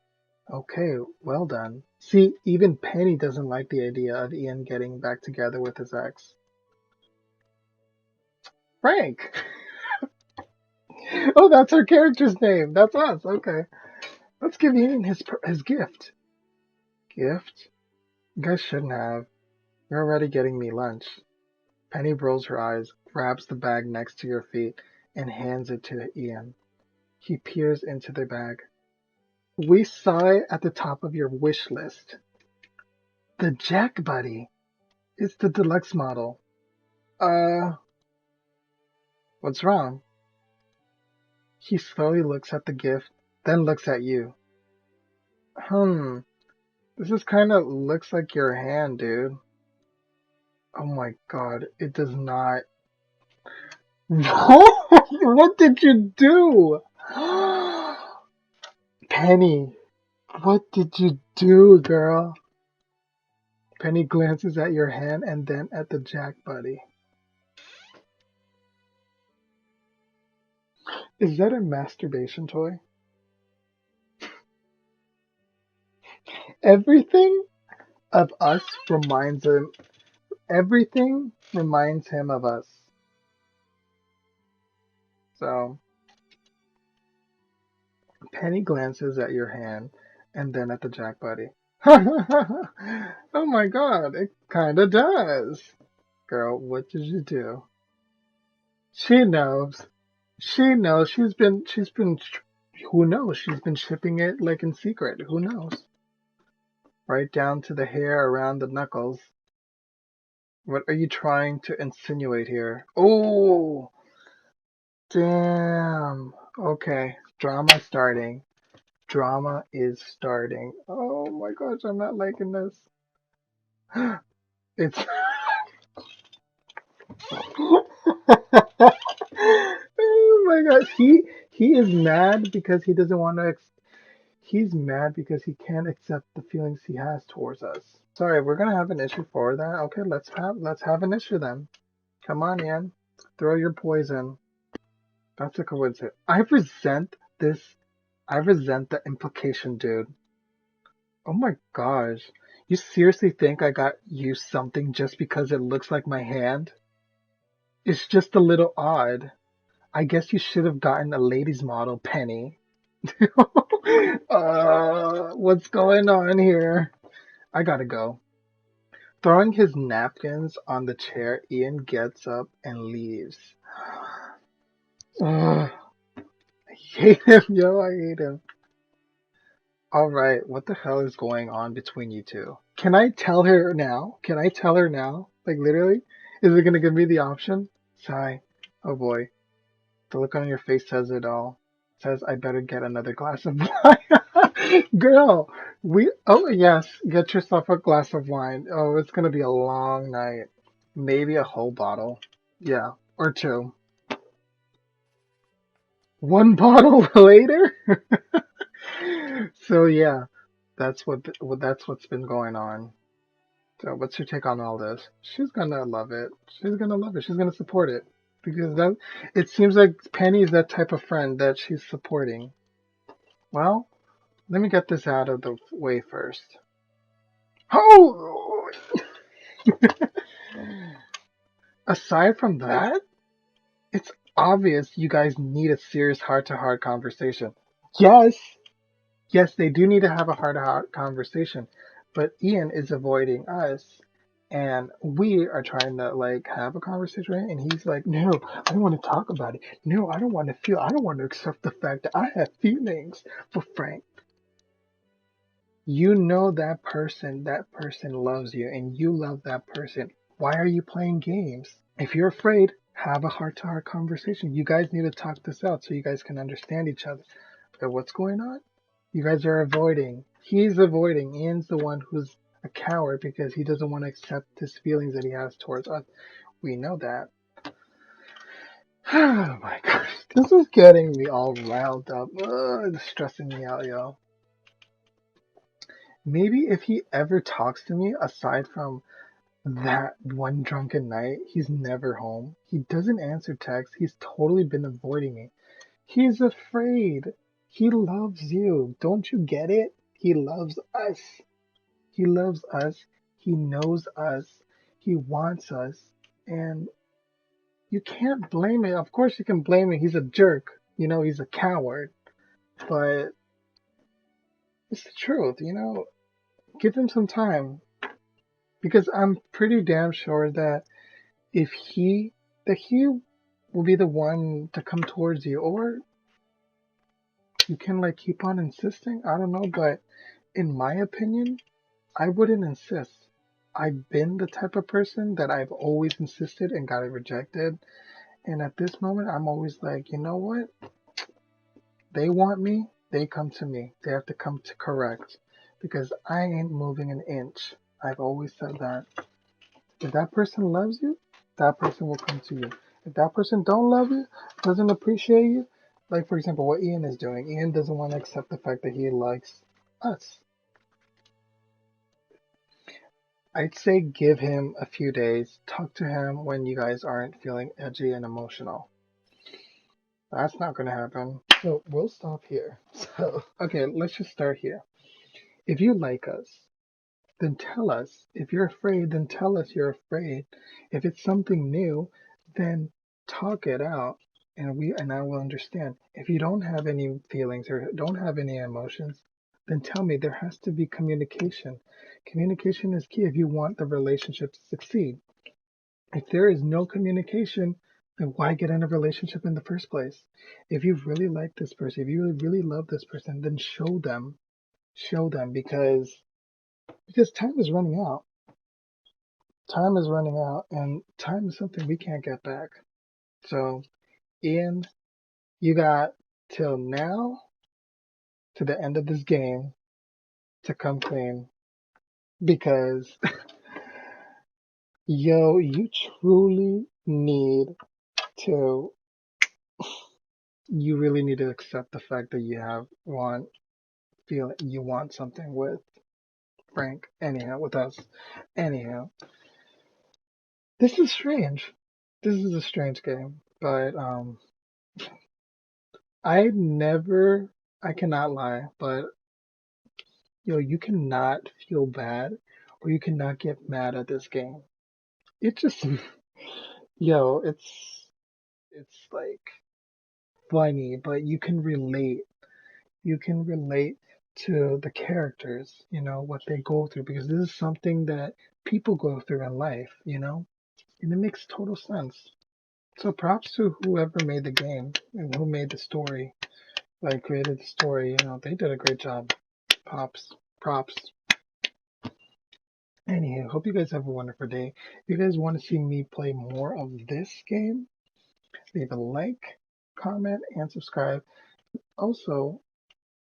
okay, well done. See, even Penny doesn't like the idea of Ian getting back together with his ex. Frank! Oh, that's our character's name. That's us. Okay. Let's give Ian his gift. Gift? You guys shouldn't have. You're already getting me lunch. Penny rolls her eyes, grabs the bag next to your feet, and hands it to Ian. He peers into the bag. We saw it at the top of your wish list. The Jack Buddy. It's the deluxe model. What's wrong? He slowly looks at the gift, then looks at you. This is kinda looks like your hand, dude. Oh my god, it does not. What did you do? Penny, what did you do, girl? Penny glances at your hand and then at the Jack Buddy. Is that a masturbation toy? Everything of us reminds him. Everything reminds him of us. So, Penny glances at your hand and then at the Jack Buddy. Oh my god, it kinda does. Girl, what did you do? She knows. She knows. Who knows? She's been shipping it like in secret. Who knows? Right down to the hair around the knuckles. What are you trying to insinuate here? Oh, damn. Okay, drama starting. Drama is starting. Oh my gosh, I'm not liking this. It's. Oh my gosh, he is mad because he doesn't want to. He's mad because he can't accept the feelings he has towards us. Sorry, we're gonna have an issue for that. Okay, let's have an issue then. Come on, Ian. Throw your poison. That's a coincidence. I resent this. I resent the implication, dude. Oh my gosh. You seriously think I got you something just because it looks like my hand? It's just a little odd. I guess you should have gotten a ladies model, Penny. What's going on here? I gotta go. Throwing his napkins on the chair, Ian gets up and leaves. Ugh, I hate him, yo, I hate him. Alright, what the hell is going on between you two? Can I tell her now? Can I tell her now? Like, literally? Is it gonna give me the option? Sigh. Oh boy. The look on your face says it all. It says I better get another glass of wine. Girl, oh yes, get yourself a glass of wine. Oh, it's gonna be a long night. Maybe a whole bottle. Yeah, or two. One bottle later? So yeah, that's what's been going on. So what's your take on all this? She's gonna love it. She's gonna love it. She's gonna support it. Because that it seems like Penny is that type of friend that she's supporting. Well, let me get this out of the way first. Oh! Aside from that, it's obvious you guys need a serious heart-to-heart conversation. Yes, yes, they do need to have a heart-to-heart conversation, but Ian is avoiding us, and we are trying to like have a conversation, right? And he's like, "No, I don't want to talk about it. No, I don't want to feel. I don't want to accept the fact that I have feelings for Frank." You know that person loves you, and you love that person. Why are you playing games? If you're afraid, have a heart-to-heart conversation. You guys need to talk this out so you guys can understand each other. But what's going on? You guys are avoiding. He's avoiding. Ian's the one who's a coward because he doesn't want to accept his feelings that he has towards us. We know that. Oh my gosh. This is getting me all riled up. It's stressing me out, yo. Maybe if he ever talks to me, aside from that one drunken night, he's never home. He doesn't answer texts. He's totally been avoiding me. He's afraid. He loves you. Don't you get it? He loves us. He loves us. He knows us. He wants us. And you can't blame it. Of course, you can blame him. He's a jerk. You know, he's a coward. But it's the truth, you know? Give him some time. Because I'm pretty damn sure that if he, that he will be the one to come towards you. Or you can, like, keep on insisting. I don't know. But in my opinion, I wouldn't insist. I've been the type of person that I've always insisted and got it rejected. And at this moment, I'm always like, you know what? They want me, they come to me. They have to come to correct because I ain't moving an inch. I've always said that. If that person loves you, that person will come to you. If that person don't love you, doesn't appreciate you, like for example, what Ian is doing. Ian doesn't want to accept the fact that he likes us. I'd say give him a few days. Talk to him when you guys aren't feeling edgy and emotional. That's not going to happen. So we'll stop here. So, okay, let's just start here. If you like us, then tell us. If you're afraid, then tell us you're afraid. If it's something new, then talk it out and I will understand. If you don't have any feelings or don't have any emotions, then tell me. There has to be communication. Communication is key if you want the relationship to succeed. If there is no communication, then why get in a relationship in the first place? If you really like this person, if you really love this person, then show them. Show them because time is running out. Time is running out, and time is something we can't get back. So, Ian, you got till now to the end of this game to come clean because, yo, you truly need to, you really need to accept the fact that you have want, feel you want something with Frank, anyhow, with us. Anyhow, this is strange. This is a strange game, but, I never, I cannot lie, but yo, you cannot feel bad or you cannot get mad at this game. It just, yo, it's like funny, but you can relate. You can relate to the characters, you know, what they go through because this is something that people go through in life, you know, and it makes total sense. So props to whoever made the game and who made the story, like created the story, you know, they did a great job. Props. Anywho, hope you guys have a wonderful day. If you guys want to see me play more of this game, leave a like, comment, and subscribe. Also,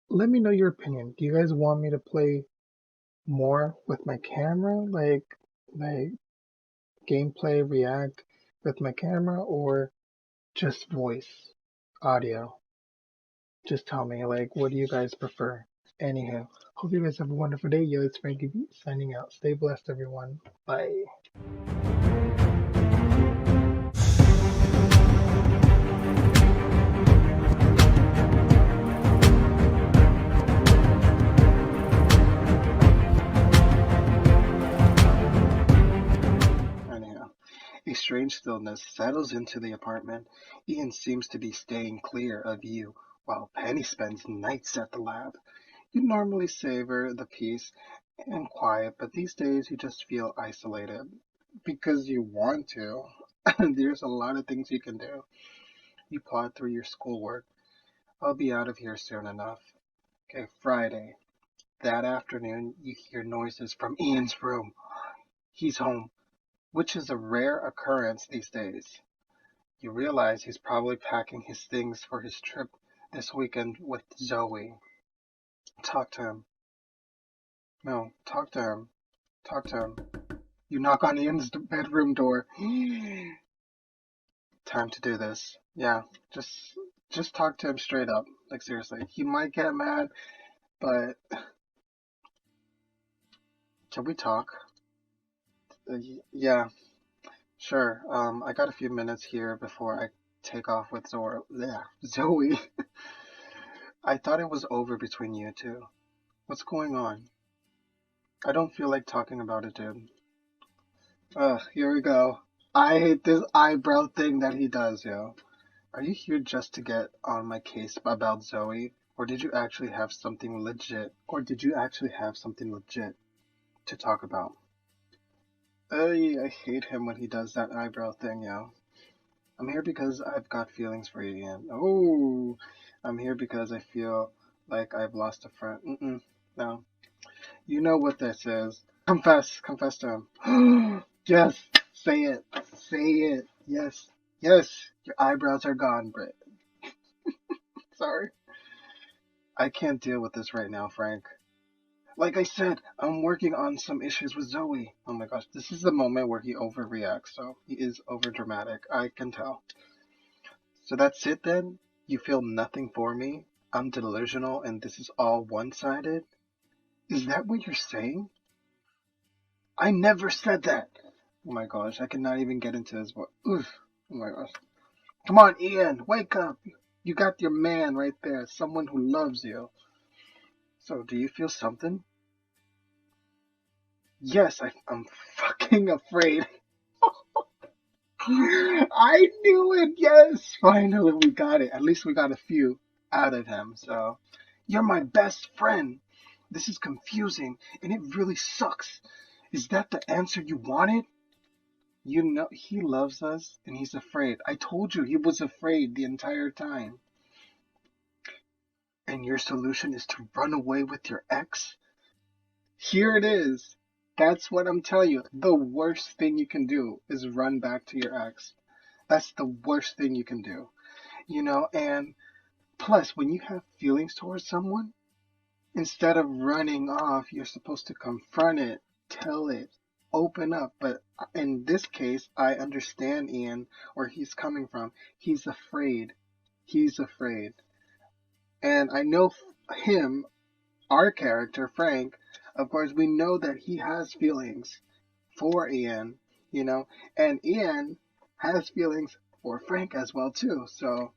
let me know your opinion. Do you guys want me to play more with my camera, like gameplay react with my camera, or just voice audio? Just tell me, like, what do you guys prefer? Anyhow, hope you guys have a wonderful day. Yo, it's FrankieB signing out. Stay blessed, everyone. Bye. Anyhow, a strange stillness settles into the apartment. Ian seems to be staying clear of you, while Penny spends nights at the lab. You normally savor the peace and quiet, but these days you just feel isolated. Because you want to. There's a lot of things you can do. You plod through your schoolwork. I'll be out of here soon enough. Okay, Friday. That afternoon, you hear noises from Ian's room. He's home, which is a rare occurrence these days. You realize he's probably packing his things for his trip this weekend with Zoe. Talk to him. No, talk to him. Talk to him. You knock on Ian's bedroom door. Time to do this. Yeah, just talk to him straight up. Like seriously. He might get mad, but can we talk? Yeah, sure. I got a few minutes here before I take off with Zora. Yeah, Zoe. I thought it was over between you two. What's going on? I don't feel like talking about it, dude. Ugh, here we go. I hate this eyebrow thing that he does, yo. Are you here just to get on my case about Zoe? Or did you actually have something legit? Or did you actually have something legit to talk about? I hate him when he does that eyebrow thing, yo. I'm here because I've got feelings for you, Ian. Oh, I'm here because I feel like I've lost a friend. No. You know what this is. Confess to him. Yes, say it. Say it. Yes. Yes. Your eyebrows are gone, Britt. Sorry. I can't deal with this right now, Frank. Like I said, I'm working on some issues with Zoe. Oh my gosh, this is the moment where he overreacts, so he is overdramatic. I can tell. So that's it then? You feel nothing for me? I'm delusional and this is all one-sided? Is that what you're saying? I never said that. Oh my gosh, I cannot even get into his voice. Oof. Oh my gosh. Come on, Ian, wake up. You got your man right there, someone who loves you. So, do you feel something? Yes, I'm fucking afraid. I knew it. Yes, finally we got it. At least we got a few out of him. So, you're my best friend. This is confusing and it really sucks. Is that the answer you wanted? You know, he loves us and he's afraid. I told you he was afraid the entire time. And your solution is to run away with your ex? Here it is. That's what I'm telling you. The worst thing you can do is run back to your ex. That's the worst thing you can do. You know, and plus, when you have feelings towards someone, instead of running off, you're supposed to confront it, tell it, open up. But in this case, I understand Ian, where he's coming from. He's afraid. He's afraid. And I know him, our character, Frank, of course, we know that he has feelings for Ian, you know, and Ian has feelings for Frank as well, too. So,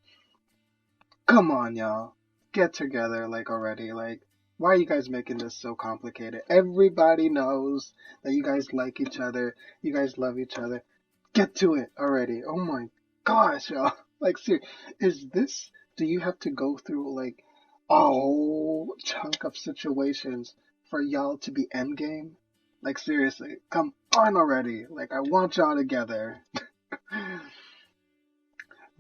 come on, y'all. Get together, like, already. Like, why are you guys making this so complicated? Everybody knows that you guys like each other. You guys love each other. Get to it already. Oh my gosh, y'all. Like, seriously, do you have to go through, like, a whole chunk of situations for y'all to be endgame? Like, seriously, come on already. Like, I want y'all together.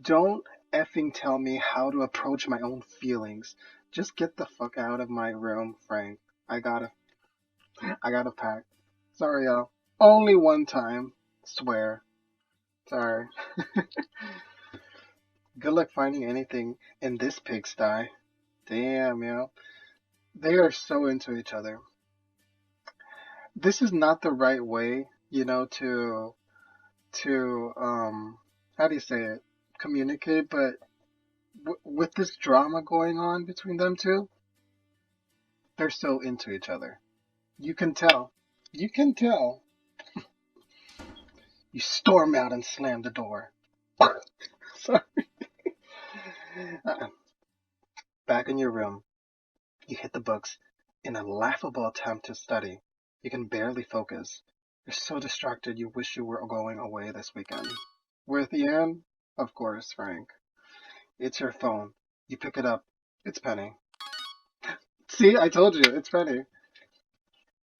Don't effing tell me how to approach my own feelings. Just get the fuck out of my room, Frank. I gotta pack. Sorry, y'all. Only one time. Swear. Sorry. Good luck finding anything in this pigsty. Damn, yo. They are so into each other. This is not the right way, you know, to how do you say it? Communicate, but with this drama going on between them two, they're so into each other. You can tell. You can tell. You storm out and slam the door. Sorry. Uh-uh. Back in your room, you hit the books in a laughable attempt to study. You can barely focus. You're so distracted you wish you were going away this weekend. With Ian? Of course, Frank. It's your phone. You pick it up. It's Penny. See, I told you, it's Penny.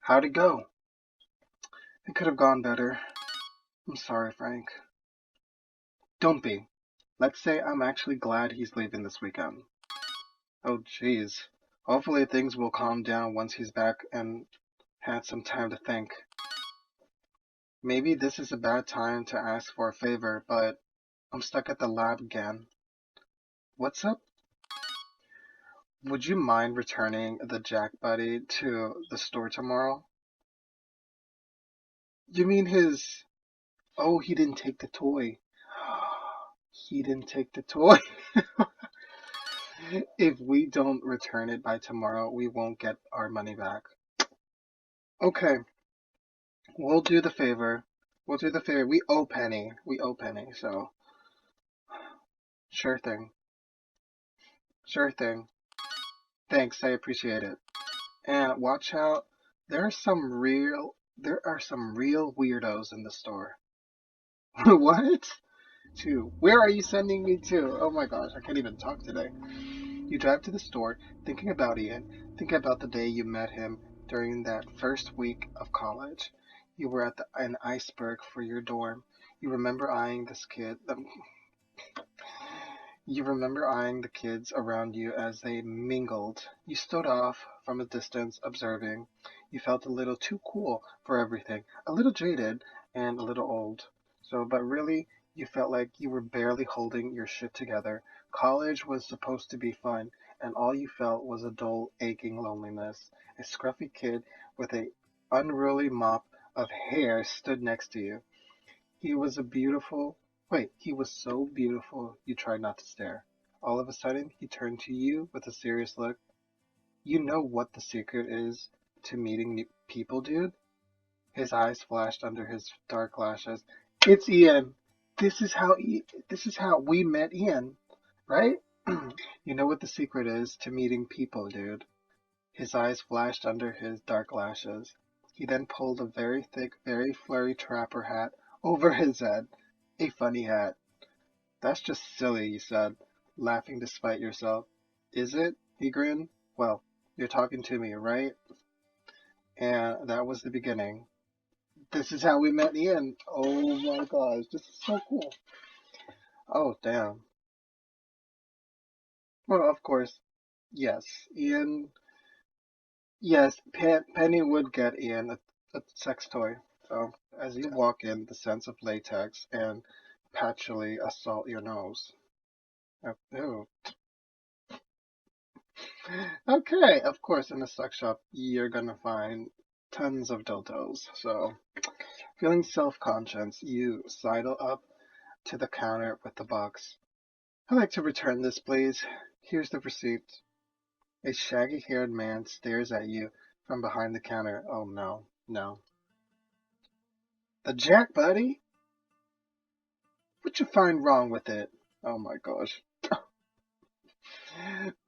How'd it go? It could have gone better. I'm sorry, Frank. Don't be. Let's say I'm actually glad he's leaving this weekend. Oh, jeez. Hopefully things will calm down once he's back and had some time to think. Maybe this is a bad time to ask for a favor, but I'm stuck at the lab again. What's up? Would you mind returning the Jack Buddy to the store tomorrow? You mean his... Oh, he didn't take the toy. He didn't take the toy. If we don't return it by tomorrow, we won't get our money back. Okay, we'll do the favor. We'll do the favor. We owe Penny. We owe Penny, so sure thing. Sure thing. Thanks, I appreciate it. And watch out. There are some real weirdos in the store. What? To? Where are you sending me to? Oh my gosh, I can't even talk today. You drive to the store, thinking about Ian, thinking about the day you met him during that first week of college. You were at an iceberg for your dorm. You remember eyeing this kid. You remember eyeing the kids around you as they mingled. You stood off from a distance, observing. You felt a little too cool for everything, a little jaded, and a little old. But really, you felt like you were barely holding your shit together. College was supposed to be fun, and all you felt was a dull, aching loneliness. A scruffy kid with a unruly mop of hair stood next to you. He was a beautiful he was so beautiful you tried not to stare. All of a sudden, he turned to you with a serious look. You know what the secret is to meeting new people, dude? His eyes flashed under his dark lashes. It's Ian. This is how we met Ian, right? You know what the secret is to meeting people, dude. His eyes flashed under his dark lashes. He then pulled a very thick, very flurry trapper hat over his head. A funny hat. That's just silly, you said, laughing despite yourself. Is it? He grinned. Well, you're talking to me, right? And that was the beginning. This is how we met Ian. Oh my gosh, this is so cool. Oh, damn. Well, of course, yes. Ian, yes, Penny would get Ian a sex toy. So, as you walk in, the sense of latex and patchouli assault your nose. Oh, ew. Okay, of course, in the sex shop, you're gonna find tons of dildos. So, feeling self-conscious, you sidle up to the counter with the box. I'd like to return this, please. Here's the receipt. A shaggy-haired man stares at you from behind the counter. Oh no, no. The Jack Buddy? What you find wrong with it? Oh my gosh.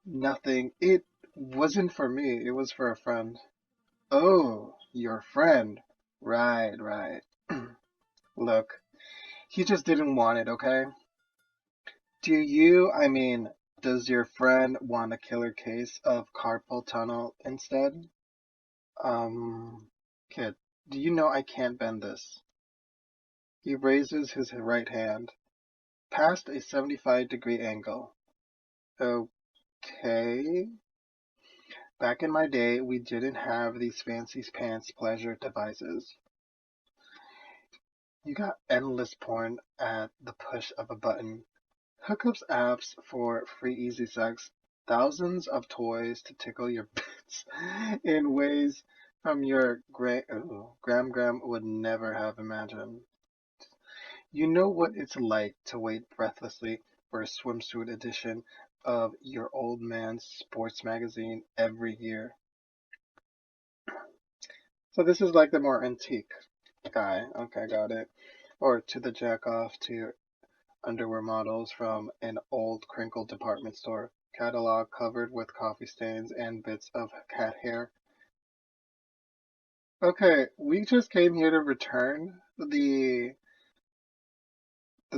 Nothing. It wasn't for me. It was for a friend. Oh, your friend. Right, right. Look, he just didn't want it, okay? Does your friend want a killer case of carpal tunnel instead? Um, Kid, do you know I can't bend this? He raises his right hand, past a 75-degree angle. Okay. Back in my day, we didn't have these fancy pants pleasure devices. You got endless porn at the push of a button. Hookups apps for free easy sex. Thousands of toys to tickle your bits in ways from your Gram would never have imagined. You know what it's like to wait breathlessly for a swimsuit edition of your old man's sports magazine every year. So this is like the more antique guy. Okay, got it. Or to the jack off to underwear models from an old crinkled department store catalog covered with coffee stains and bits of cat hair. Okay, we just came here to return the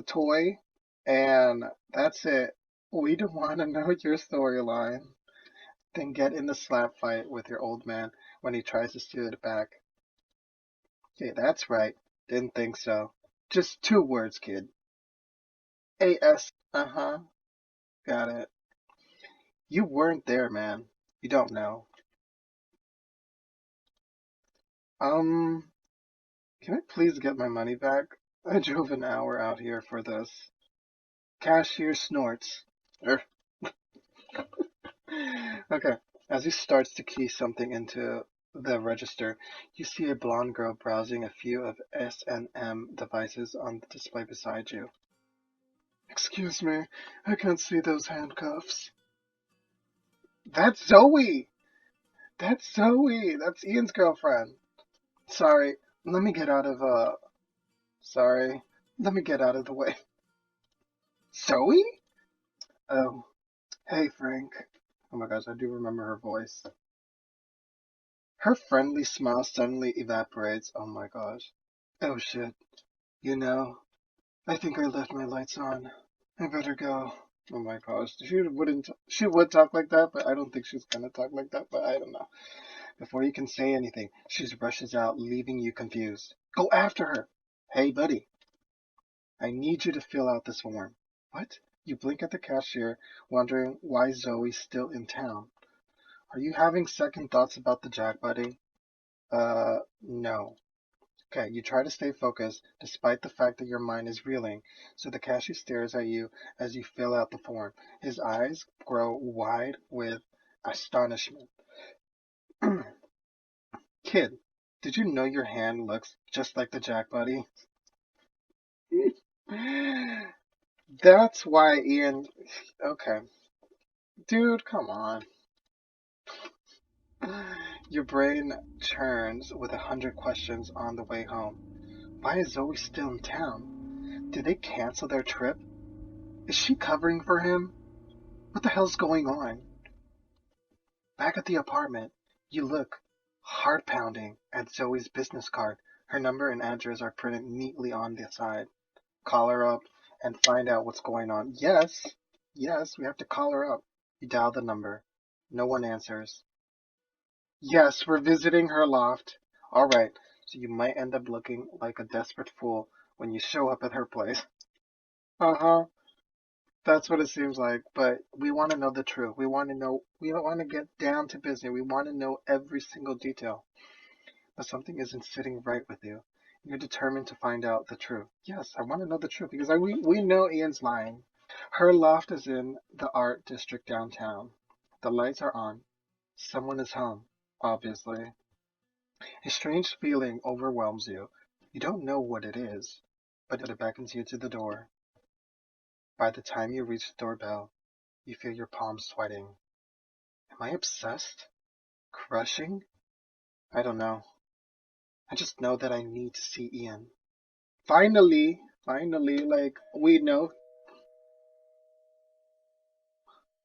toy, and that's it. We don't want to know your storyline. Then get in the slap fight with your old man when he tries to steal it back. Okay, that's right. Didn't think so. Just 2 words, kid. AS. Uh huh. Got it. You weren't there, man. You don't know. Um, can I please get my money back? I drove an hour out here for this. Cashier snorts. Er, Okay. As he starts to key something into the register, you see a blonde girl browsing a few of S&M devices on the display beside you. Excuse me, I can't see those handcuffs. That's Zoe! That's Zoe! That's Ian's girlfriend. Sorry, let me get out of, sorry. Let me get out of the way. Zoe? Oh, hey, Frank. Oh my gosh, I do remember her voice. Her friendly smile suddenly evaporates. Oh my gosh. Oh shit. You know, I think I left my lights on. I better go. Oh my gosh. She would talk like that, but I don't think she's gonna talk like that, but I don't know. Before you can say anything, she rushes out, leaving you confused. Go after her. Hey, buddy. I need you to fill out this form. What? You blink at the cashier, wondering why Zoe's still in town. Are you having second thoughts about the Jack, buddy? No. Okay, you try to stay focused despite the fact that your mind is reeling, so the cashier stares at you as you fill out the form. His eyes grow wide with astonishment. Kid, did you know your hand looks just like the Jack Buddy? That's why Ian. Okay. Dude, come on. Your brain churns with 100 questions on the way home. Why is Zoe still in town? Did they cancel their trip? Is she covering for him? What the hell's going on? Back at the apartment, you look, heart pounding, at Zoe's business card. Her number and address are printed neatly on the side. Call her up and find out what's going on. Yes, yes, we have to call her up. You dial the number. No one answers. Yes, we're visiting her loft. All right, so you might end up looking like a desperate fool when you show up at her place. Uh-huh. That's what it seems like, but we want to know the truth. We want to know, we don't want to get down to business. We want to know every single detail. But something isn't sitting right with you. You're determined to find out the truth. Yes, I want to know the truth because we know Ian's lying. Her loft is in the art district downtown. The lights are on. Someone is home, obviously. A strange feeling overwhelms you. You don't know what it is, but it beckons you to the door. By the time you reach the doorbell, you feel your palms sweating. Am I obsessed? Crushing? I don't know. I just know that I need to see Ian. Finally, like, we know.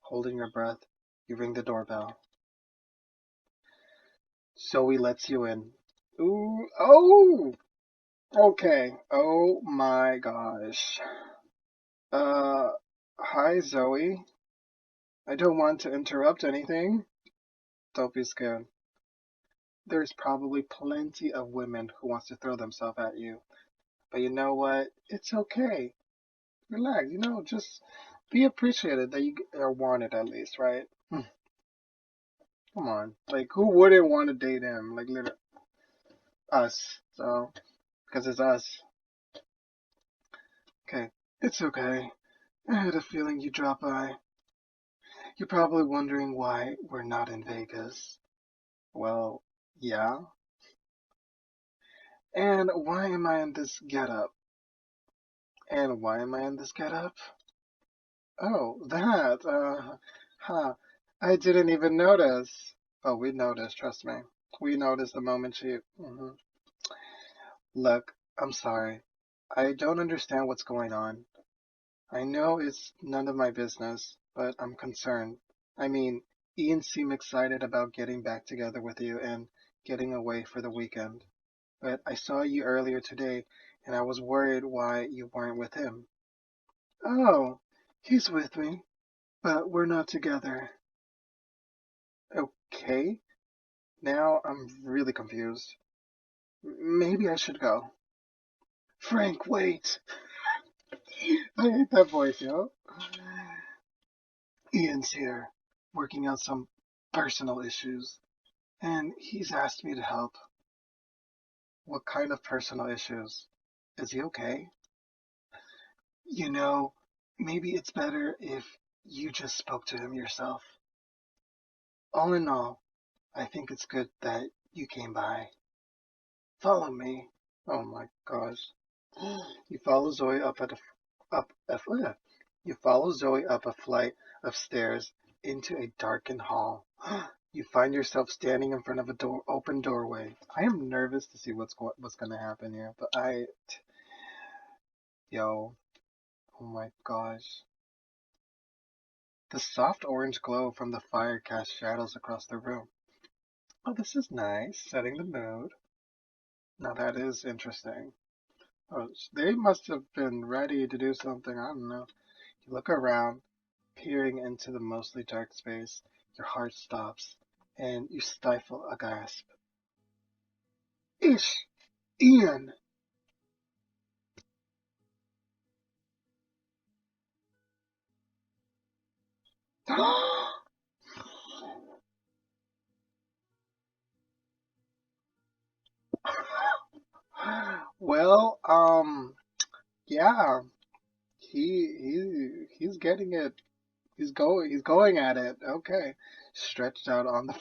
Holding your breath, you ring the doorbell. Zoe lets you in. Ooh, oh! Okay. Oh my gosh. Uh, hi, Zoe. I don't want to interrupt anything. Don't be scared. There's probably plenty of women who wants to throw themselves at you. But you know what? It's okay. Relax, just be appreciated that you are wanted at least, right? Come on. Like, who wouldn't want to date him? Like, literally, us. So, because it's us. Okay. It's okay. I had a feeling you'd drop by. You're probably wondering why we're not in Vegas. Well, yeah. And why am I in this getup? And why am I in this getup? Oh, that. Huh. I didn't even notice. Oh, we noticed, trust me. We noticed the moment she. Look, I'm sorry. I don't understand what's going on. I know it's none of my business, but I'm concerned. I mean, Ian seemed excited about getting back together with you and getting away for the weekend. But I saw you earlier today, and I was worried why you weren't with him. Oh, he's with me, but we're not together. Okay, now I'm really confused. Maybe I should go. Frank, wait! I hate that voice, yo. Ian's here, working out some personal issues, and he's asked me to help. What kind of personal issues? Is he okay? You know, maybe it's better if you just spoke to him yourself. All in all, I think it's good that you came by. Follow me. Oh my gosh. You follow Zoe up a you follow Zoe up a flight of stairs into a darkened hall. You find yourself standing in front of a open doorway. I am nervous to see what's going to happen here, but yo, oh my gosh. The soft orange glow from the fire casts shadows across the room. Oh, this is nice, setting the mood. Now that is interesting. Oh, they must have been ready to do something. I don't know. You look around, peering into the mostly dark space. Your heart stops, and you stifle a gasp. Ish! Ian! Well, yeah, he's getting it. He's going at it. Okay. Stretched out on the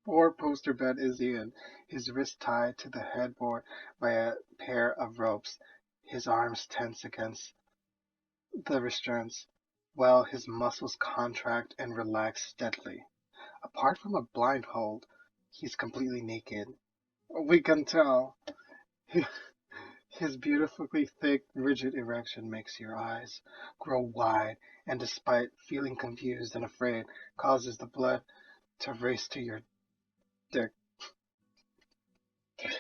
four-poster bed is Ian, his wrist tied to the headboard by a pair of ropes, his arms tense against the restraints, while his muscles contract and relax steadily. Apart from a blindfold, he's completely naked. We can tell. His beautifully thick, rigid erection makes your eyes grow wide, and despite feeling confused and afraid, causes the blood to race to your dick.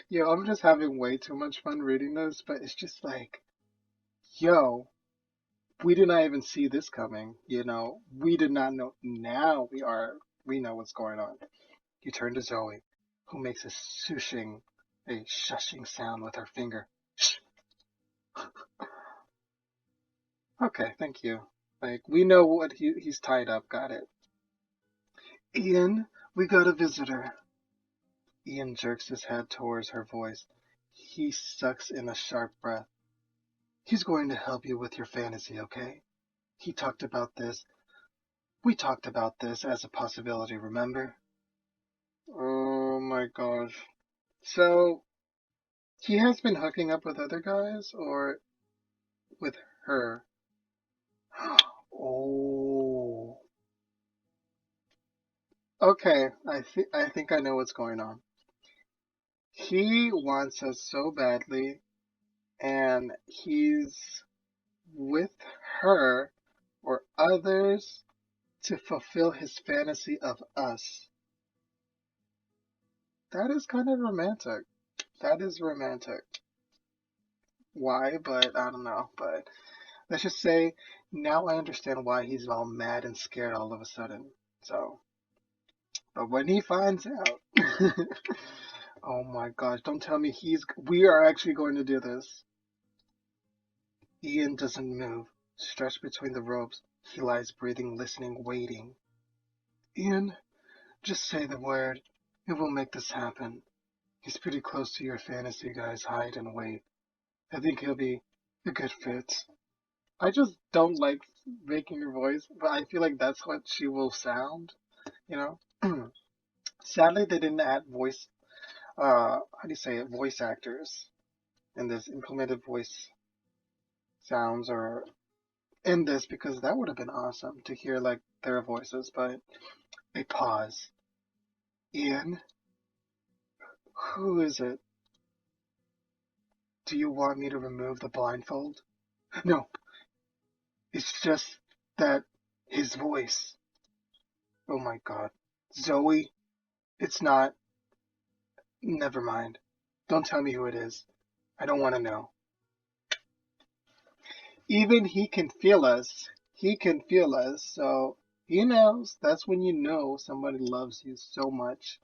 Yo, I'm just having way too much fun reading this, but it's just like, yo, we did not even see this coming, We did not know. Now we know what's going on. You turn to Zoe, who makes a shushing sound with her finger. Shh. Okay, thank you. Like, we know what he's tied up, got it. Ian, we got a visitor. Ian jerks his head towards her voice. He sucks in a sharp breath. He's going to help you with your fantasy, okay? He talked about this. We talked about this as a possibility, remember? Oh my gosh. So, he has been hooking up with other guys or with her? Oh. Okay, I think I know what's going on. He wants us so badly, and he's with her or others to fulfill his fantasy of us. That is kind of romantic. That is romantic. Why? But I don't know. But let's just say now I understand why he's all mad and scared all of a sudden. So, but when he finds out, oh my gosh, don't tell me we are actually going to do this. Ian doesn't move. Stretched between the ropes, he lies breathing, listening, waiting. Ian, just say the word. It will make this happen. He's pretty close to your fantasy guy's height and weight. I think he'll be a good fit. I just don't like making her voice, but I feel like that's what she will sound, you know? Sadly, they didn't add how do you say it, voice actors in this implemented voice sounds or in this because that would have been awesome to hear like their voices, but a pause. Ian, who is it? Do you want me to remove the blindfold? No, it's just that his voice. Oh my god. Zoe, it's not. Never mind. Don't tell me who it is. I don't want to know. Even he can feel us. He can feel us. So he knows. That's when you know somebody loves you so much.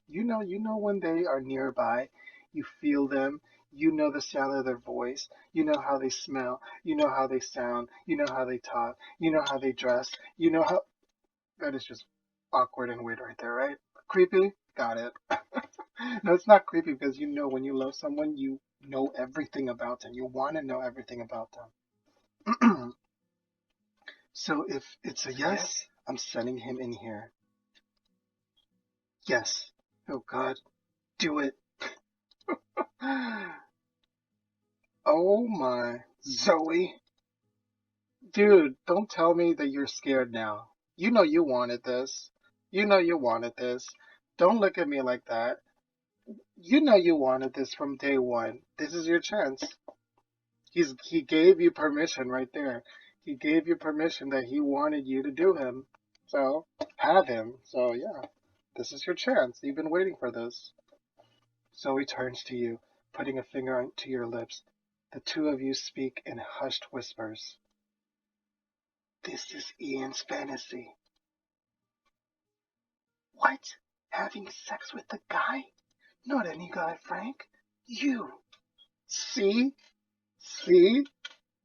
You know when they are nearby. You feel them. You know the sound of their voice. You know how they smell. You know how they sound. You know how they talk. You know how they dress. You know how. That is just. awkward and weird right there, right? Creepy? Got it. No, it's not creepy because you know when you love someone, you know everything about them. You want to know everything about them. So if it's a yes, I'm sending him in here. Yes. Oh God, do it. Oh my. Zoe. Dude, don't tell me that you're scared now. You know you wanted this. You know you wanted this. Don't look at me like that. You know you wanted this from day one. This is your chance. He gave you permission right there. He gave you permission that he wanted you to do him. So have him. So yeah, this is your chance. You've been waiting for this. So he turns to you, putting a finger to your lips. The two of you speak in hushed whispers. This is Ian's fantasy. What? Having sex with the guy? Not any guy, Frank. You. See? See?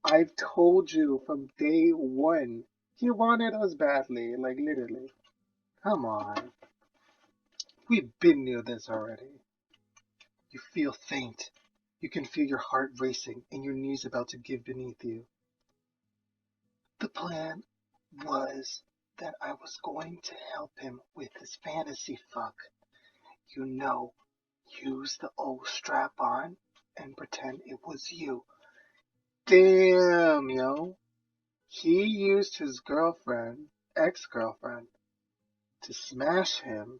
I've told you from day one. He wanted us badly, like literally. Come on. We've been near this already. You feel faint. You can feel your heart racing and your knees about to give beneath you. The plan was that I was going to help him with his fantasy fuck. You know, use the old strap on and pretend it was you. Damn, yo. He used his girlfriend, ex-girlfriend, to smash him,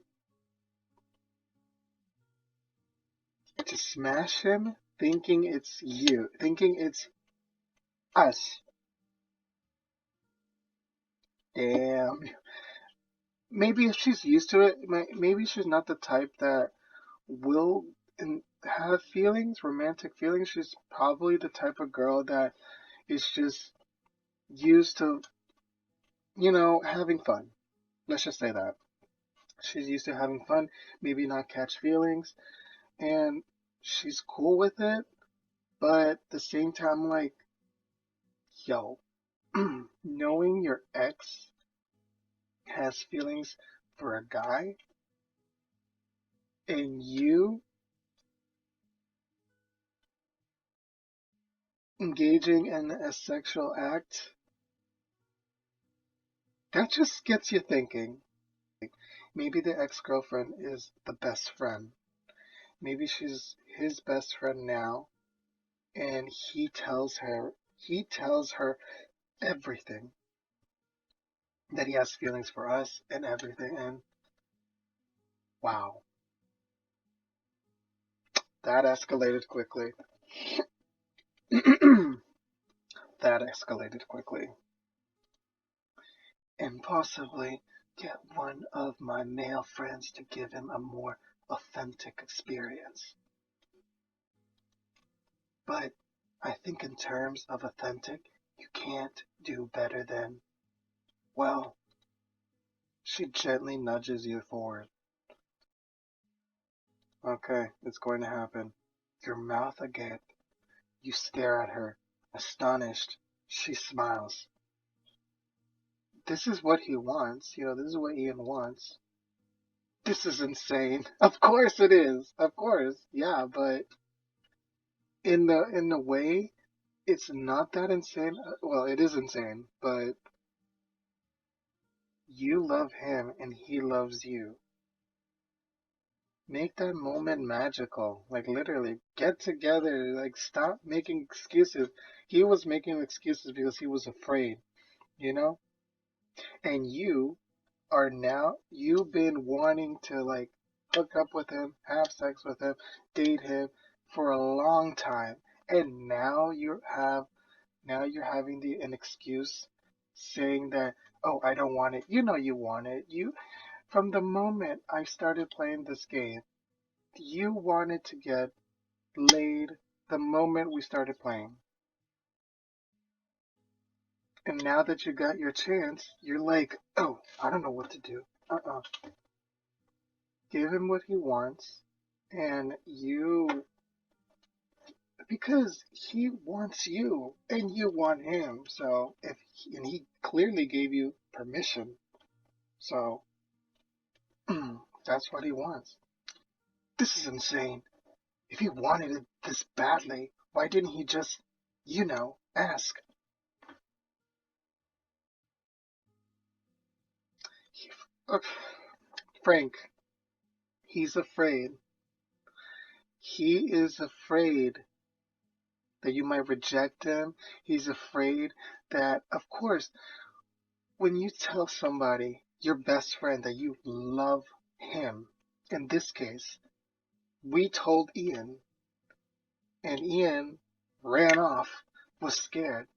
thinking it's you, thinking it's us. Damn. Maybe if she's used to it, maybe she's not the type that will have feelings, romantic feelings. She's probably the type of girl that is just used to, having fun. Let's just say that. She's used to having fun, maybe not catch feelings, and she's cool with it, but at the same time, like, yo, knowing your ex has feelings for a guy and you engaging in a sexual act, that just gets you thinking. Maybe the ex-girlfriend is the best friend. Maybe she's his best friend now, and he tells her everything, that he has feelings for us and everything. And wow, that escalated quickly. That escalated quickly. And possibly get one of my male friends to give him a more authentic experience. But I think in terms of authentic, you can't do better than, well, she gently nudges you forward. Okay, it's going to happen. Your mouth agape. You stare at her, astonished. She smiles. This is what he wants. This is what Ian wants. This is insane. Of course it is. Of course. Yeah, but in the way, it's not that insane. Well, it is insane, but you love him and he loves you. Make that moment magical. Like literally, get together. Like stop making excuses. He was making excuses because he was afraid, you know? And you've been wanting to like hook up with him, have sex with him, date him for a long time. And now you're having an excuse saying that, oh, I don't want it. You know you want it. From the moment I started playing this game, you wanted to get laid the moment we started playing. And now that you got your chance, you're like, oh, I don't know what to do. Uh-uh. Give him what he wants, and because he wants you, and you want him. So and he clearly gave you permission. So That's what he wants. This is insane. If he wanted it this badly, why didn't he just, ask? He, uh, Frank, he's afraid. He is afraid that you might reject him. He's afraid that, of course, when you tell somebody, your best friend, that you love him, in this case, we told Ian, and Ian ran off, was scared.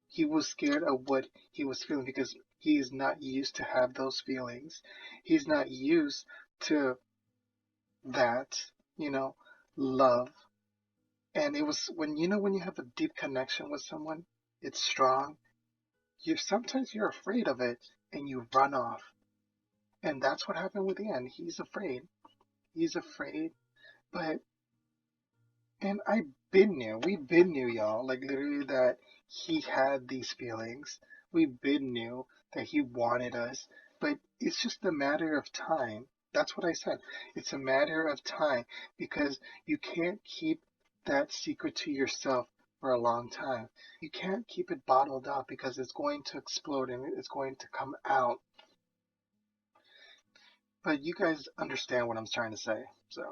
He was scared of what he was feeling because he is not used to have those feelings. He's not used to that, you know, love. And it was when you have a deep connection with someone, it's strong. Sometimes you're afraid of it and you run off. And that's what happened with Ian. He's afraid. He's afraid. But and we've been knew, y'all, like literally that he had these feelings. We've been knew that he wanted us, but it's just a matter of time. That's what I said. It's a matter of time because you can't keep that secret to yourself for a long time. You can't keep it bottled up because it's going to explode and it's going to come out. But you guys understand what I'm trying to say. So,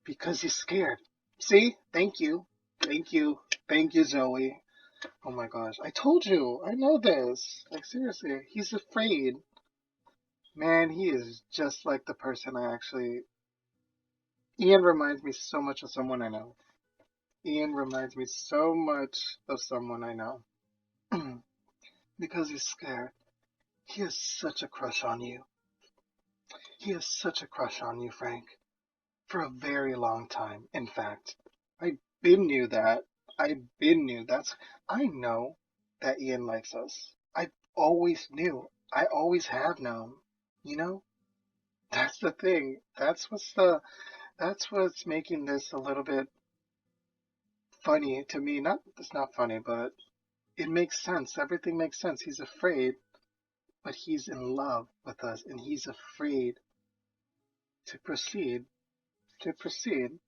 because he's scared. See? Thank you. Thank you. Thank you, Zoe. Oh my gosh. I told you. I know this. Like, seriously. He's afraid. Man, he is just like the person I actually. Ian reminds me so much of someone I know. Ian reminds me so much of someone I know. Because he's scared. He has such a crush on you. He has such a crush on you, Frank. For a very long time, in fact. I been knew that. I been knew that's I know that Ian likes us. I always knew. I always have known. You know? That's the thing. That's what's making this a little bit funny to me. Not it's not funny, but it makes sense. Everything makes sense. He's afraid, but he's in love with us and he's afraid to proceed. To proceed.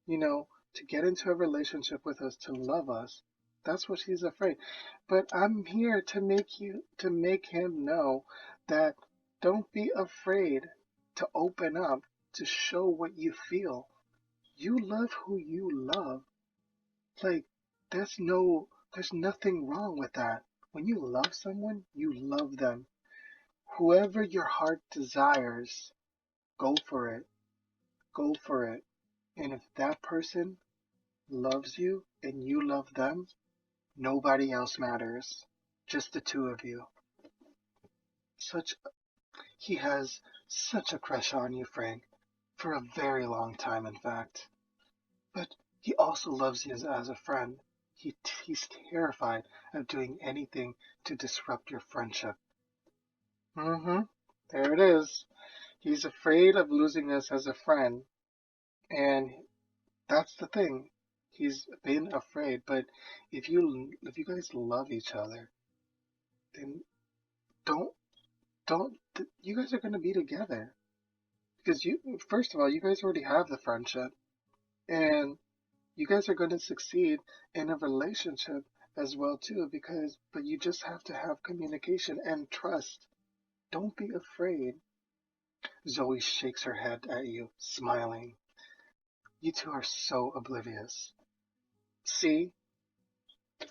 you know, to get into a relationship with us, to love us. That's what he's afraid. But I'm here to make him know that don't be afraid to open up, to show what you feel. You love who you love. Like, there's nothing wrong with that. When you love someone, you love them. Whoever your heart desires, go for it. Go for it. And if that person loves you and you love them, nobody else matters. Just the two of you. Such He has such a crush on you, Frank, for a very long time, in fact. But he also loves you as a friend. He's terrified of doing anything to disrupt your friendship. Mm-hmm. There it is. He's afraid of losing us as a friend, and that's the thing. He's been afraid, but if you guys love each other, then don't don't you guys are going to be together because you first of all you guys already have the friendship and you guys are going to succeed in a relationship as well too because but you just have to have communication and trust. Don't be afraid. Zoe shakes her head at you, smiling. You two are so oblivious. See,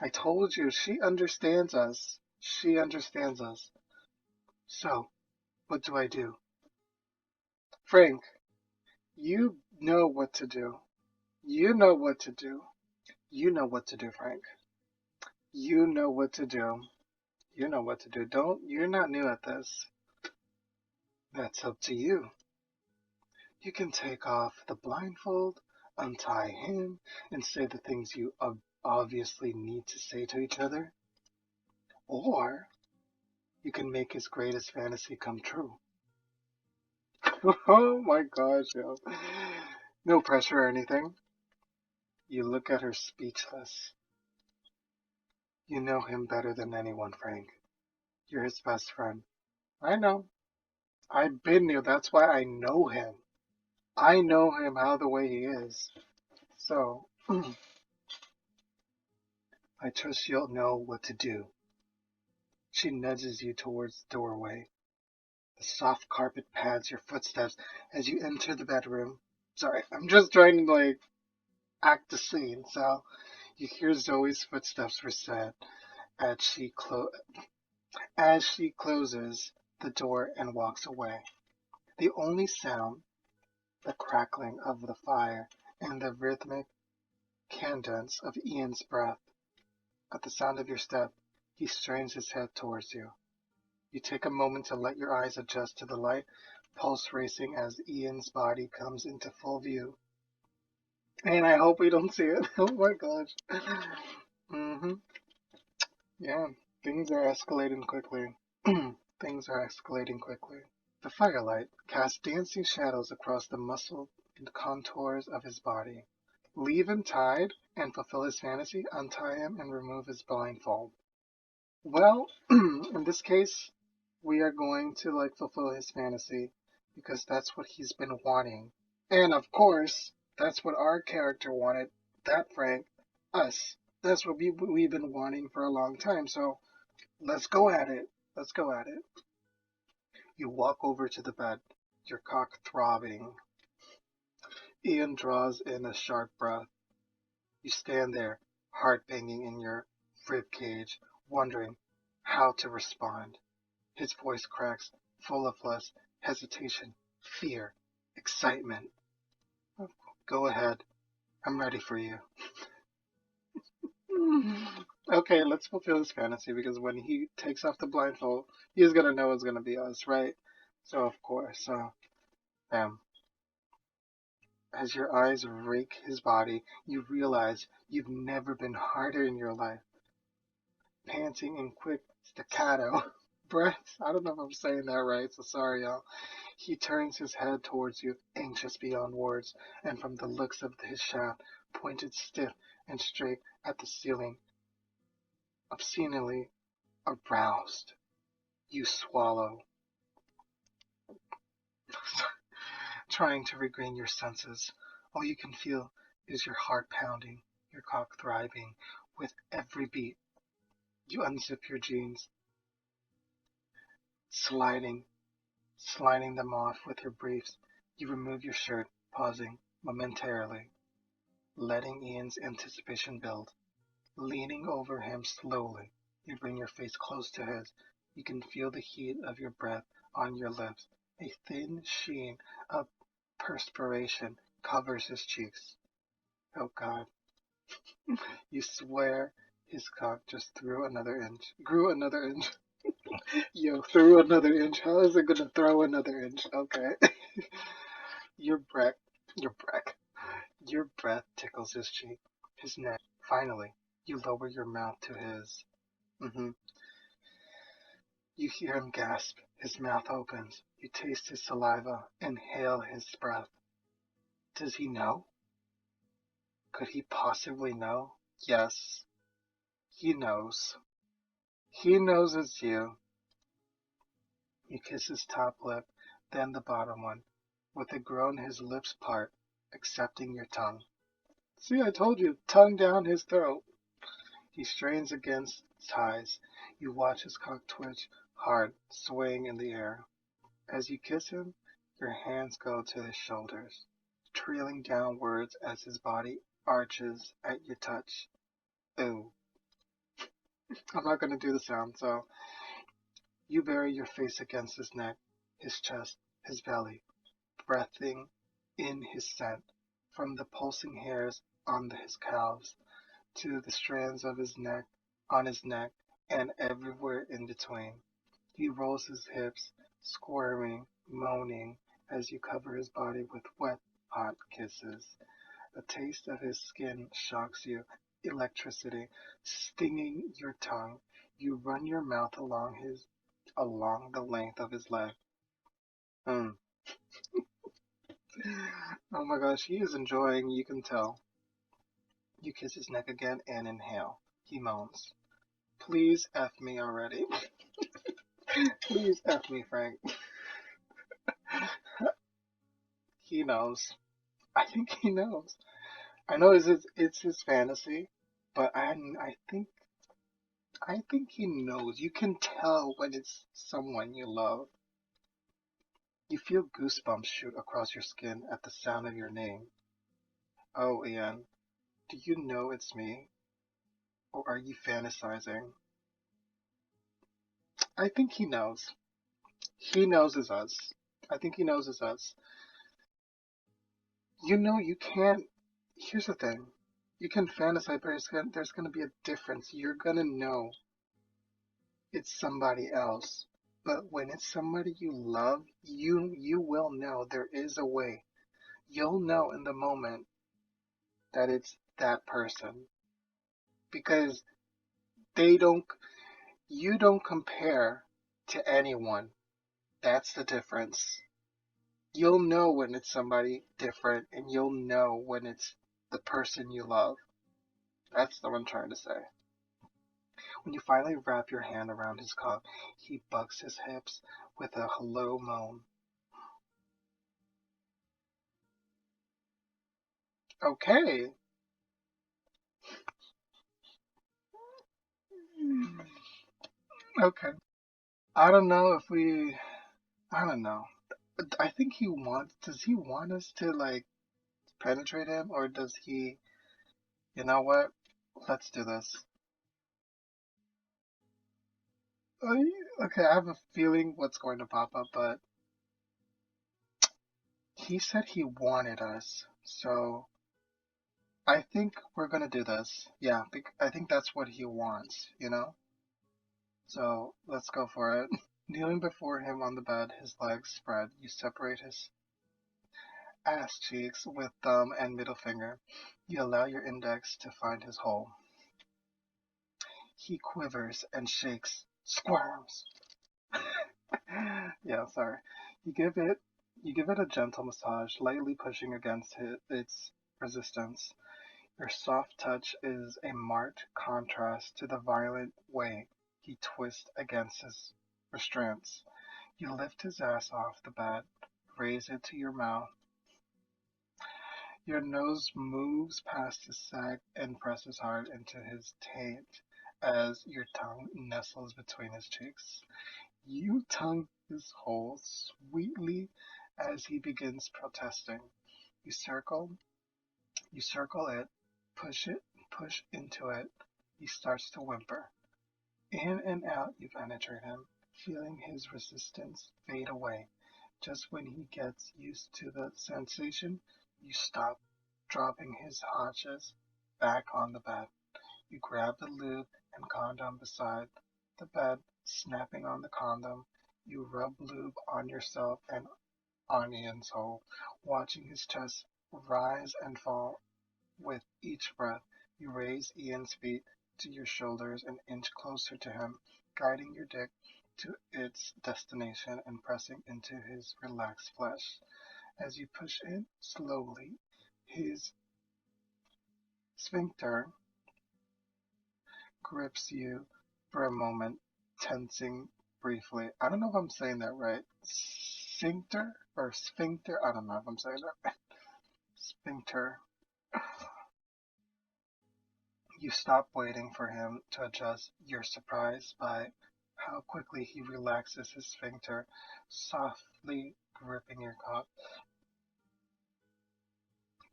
I told you she understands us. She understands us. So what do I do? Frank, you know what to do. You know what to do. You know what to do, Frank. You know what to do. You know what to do. You're not new at this. That's up to you. You can take off the blindfold, untie him, and say the things you obviously need to say to each other. Or you can make his greatest fantasy come true. Oh my gosh, yo. No pressure or anything. You look at her speechless. You know him better than anyone, Frank. You're his best friend. I know. I've been there. That's why I know him. I know him how the way he is. So, I trust you'll know what to do. She nudges you towards the doorway. The soft carpet pads your footsteps as you enter the bedroom. Sorry, I'm just trying to act the scene. So you hear Zoe's footsteps reset as she closes the door and walks away. The only sound, the crackling of the fire and the rhythmic cadence of Ian's breath. At the sound of your step, he strains his head towards you. You take a moment to let your eyes adjust to the light, pulse racing as Ian's body comes into full view. And I hope we don't see it. Oh my gosh. Yeah, things are escalating quickly. Things are escalating quickly. The firelight casts dancing shadows across the muscled contours of his body. Leave him tied and fulfill his fantasy, untie him and remove his blindfold. Well, in this case, we are going to fulfill his fantasy because that's what he's been wanting. And of course, that's what our character wanted. That Frank, us. That's what we've been wanting for a long time. So let's go at it. Let's go at it. You walk over to the bed, your cock throbbing. Ian draws in a sharp breath. You stand there, heart banging in your rib cage, wondering how to respond. His voice cracks, full of less hesitation, fear, excitement. Go ahead. I'm ready for you. Okay, let's fulfill his fantasy because when he takes off the blindfold, he's gonna know it's gonna be us, right? So of course, as your eyes rake his body, you realize you've never been harder in your life. Panting in quick staccato breaths. I don't know if I'm saying that right, so sorry, y'all. He turns his head towards you, anxious beyond words, and from the looks of his shaft, pointed stiff and straight at the ceiling, obscenely aroused. You swallow, trying to regain your senses. All you can feel is your heart pounding, your cock throbbing with every beat. You unzip your jeans, sliding them off with your briefs. You remove your shirt, pausing momentarily, letting Ian's anticipation build. Leaning over him slowly, you bring your face close to his. You can feel the heat of your breath on your lips. A thin sheen of perspiration covers his cheeks. Oh God. You swear his cock just grew another inch. Yo, threw another inch. How is it gonna throw another inch? Okay. Your breath, your breath, your breath tickles his cheek, his neck. Finally, you lower your mouth to his. hmm You hear him gasp. His mouth opens. You taste his saliva, inhale his breath. Does he know? Could he possibly know? Yes, he knows. He knows it's you. You kiss his top lip, then the bottom one. With a groan, his lips part, accepting your tongue. See, I told you, tongue down his throat. He strains against ties. You watch his cock twitch hard, swaying in the air. As you kiss him, your hands go to his shoulders, trailing downwards as his body arches at your touch. Ooh, I'm not going to do the sound, so you bury your face against his neck, his chest, his belly, breathing in his scent, from the pulsing hairs on his calves to the strands of his neck, on his neck, and everywhere in between. He rolls his hips, squirming, moaning, as you cover his body with wet, hot kisses. The taste of his skin shocks you, electricity stinging your tongue. You run your mouth along the length of his leg. Mm. Oh my gosh, he is enjoying, you can tell. You kiss his neck again and inhale. He moans. Please F me already. Please F me, Frank. He knows. I think he knows. I know it's his fantasy, but I think he knows. You can tell when it's someone you love. You feel goosebumps shoot across your skin at the sound of your name. Oh, Ian, do you know it's me? Or are you fantasizing? I think he knows. He knows it's us. I think he knows it's us. You can't. Here's the thing. You can fantasize, but there's gonna be a difference. You're gonna know it's somebody else. But when it's somebody you love, you will know there is a way. You'll know in the moment that it's that person because they don't you don't compare to anyone. That's the difference. You'll know when it's somebody different and you'll know when it's the person you love. That's what I'm trying to say. When you finally wrap your hand around his cock, he bucks his hips with a hello moan. Okay. Okay. I don't know if we. I don't know. I think he wants. Does he want us to like penetrate him, or does he? You know what? Let's do this. Okay, I have a feeling what's going to pop up, but he said he wanted us, so I think we're gonna do this. Yeah, I think that's what he wants, you know? So let's go for it. Kneeling before him on the bed, his legs spread, you separate his ass cheeks with thumb and middle finger. You allow your index to find his hole. He quivers and shakes, squirms. Yeah, sorry. You give it you give it a gentle massage, lightly pushing against its resistance. Your soft touch is a marked contrast to the violent way he twists against his restraints. You lift his ass off the bed, raise it to your mouth. Your nose moves past his sack and presses hard into his taint as your tongue nestles between his cheeks. You tongue his hole sweetly as he begins protesting. You circle, you circle it, push into it. He starts to whimper. In and out you penetrate him, feeling his resistance fade away. Just when he gets used to the sensation, you stop, dropping his haunches back on the bed. You grab the lube and condom beside the bed, snapping on the condom. You rub lube on yourself and on Ian's hole, watching his chest rise and fall with each breath. You raise Ian's feet to your shoulders and inch closer to him, guiding your dick to its destination and pressing into his relaxed flesh. As you push in slowly, his sphincter grips you for a moment, tensing briefly. I don't know if I'm saying that right. Sphincter or sphincter? I don't know if I'm saying that right. Sphincter. You stop waiting for him to adjust. You're surprised by how quickly he relaxes his sphincter, softly gripping your cock,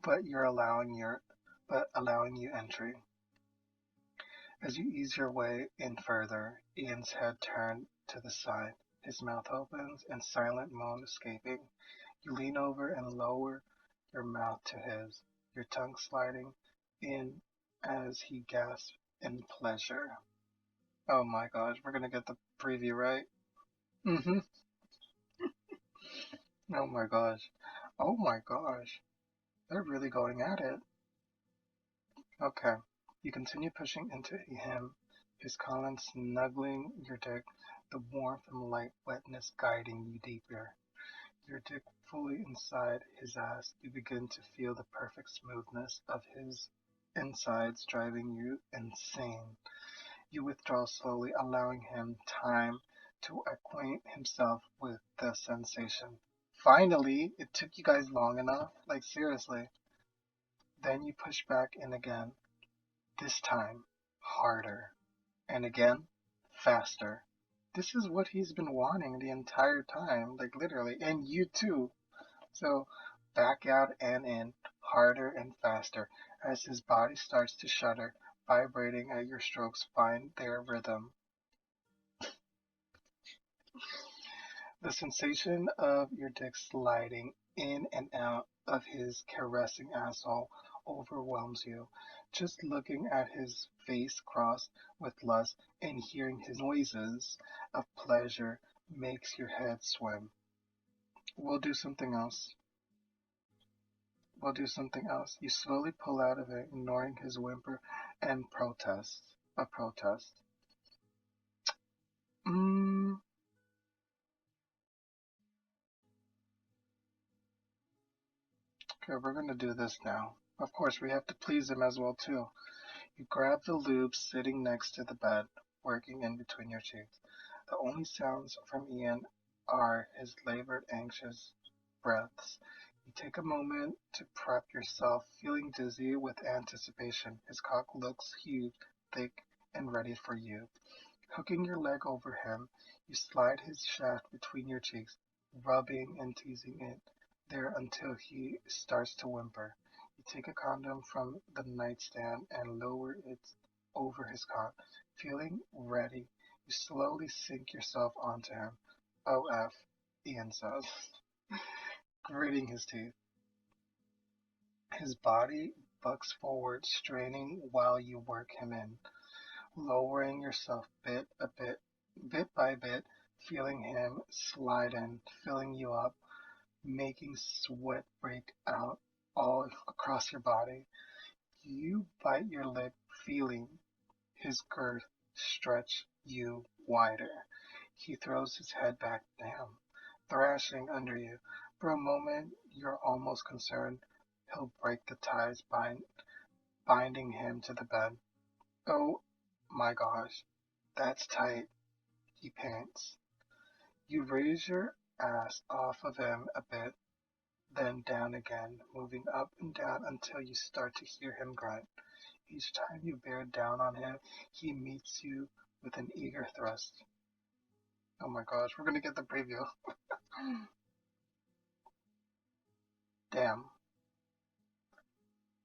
but you're allowing your but allowing you entry. As you ease your way in further, Ian's head turned to the side. His mouth opens and silent moan escaping. You lean over and lower your mouth to his, your tongue sliding in as he gasps in pleasure. Oh my gosh, we're gonna get the preview right. Mm-hmm. Oh my gosh. Oh my gosh. They're really going at it. Okay. You continue pushing into him, his collar snuggling your dick, the warmth and light wetness guiding you deeper. Your dick fully inside his ass, you begin to feel the perfect smoothness of his insides driving you insane. You withdraw slowly, allowing him time to acquaint himself with the sensation. Finally, it took you guys long enough? Like, seriously. Then you push back in again, this time harder, and again faster. This is what he's been wanting the entire time, like literally, and you too. So back out and in, harder and faster, as his body starts to shudder, vibrating as your strokes find their rhythm. The sensation of your dick sliding in and out of his caressing asshole overwhelms you. Just looking at his face crossed with lust and hearing his noises of pleasure makes your head swim. We'll do something else. We'll do something else. You slowly pull out of it, ignoring his whimper and protest. A protest. Mm, okay, we're gonna do this now. Of course, we have to please him as well too. You grab the lube sitting next to the bed, working in between your cheeks. The only sounds from Ian are his labored, anxious breaths. You take a moment to prep yourself, feeling dizzy with anticipation. His cock looks huge, thick, and ready for you. Hooking your leg over him, you slide his shaft between your cheeks, rubbing and teasing it there until he starts to whimper. You take a condom from the nightstand and lower it over his cock. Feeling ready, you slowly sink yourself onto him. OF, Ian says, gritting his teeth. His body bucks forward, straining while you work him in, lowering yourself bit by bit, feeling him slide in, filling you up, making sweat break out all across your body. You bite your lip, feeling his girth stretch you wider. He throws his head back down, thrashing under you. For a moment, you're almost concerned he'll break the ties binding him to the bed. Oh my gosh, that's tight, he pants. You raise your ass off of him a bit, then down again, moving up and down until you start to hear him grunt. Each time you bear down on him, he meets you with an eager thrust. Oh my gosh, we're gonna get the preview. Damn.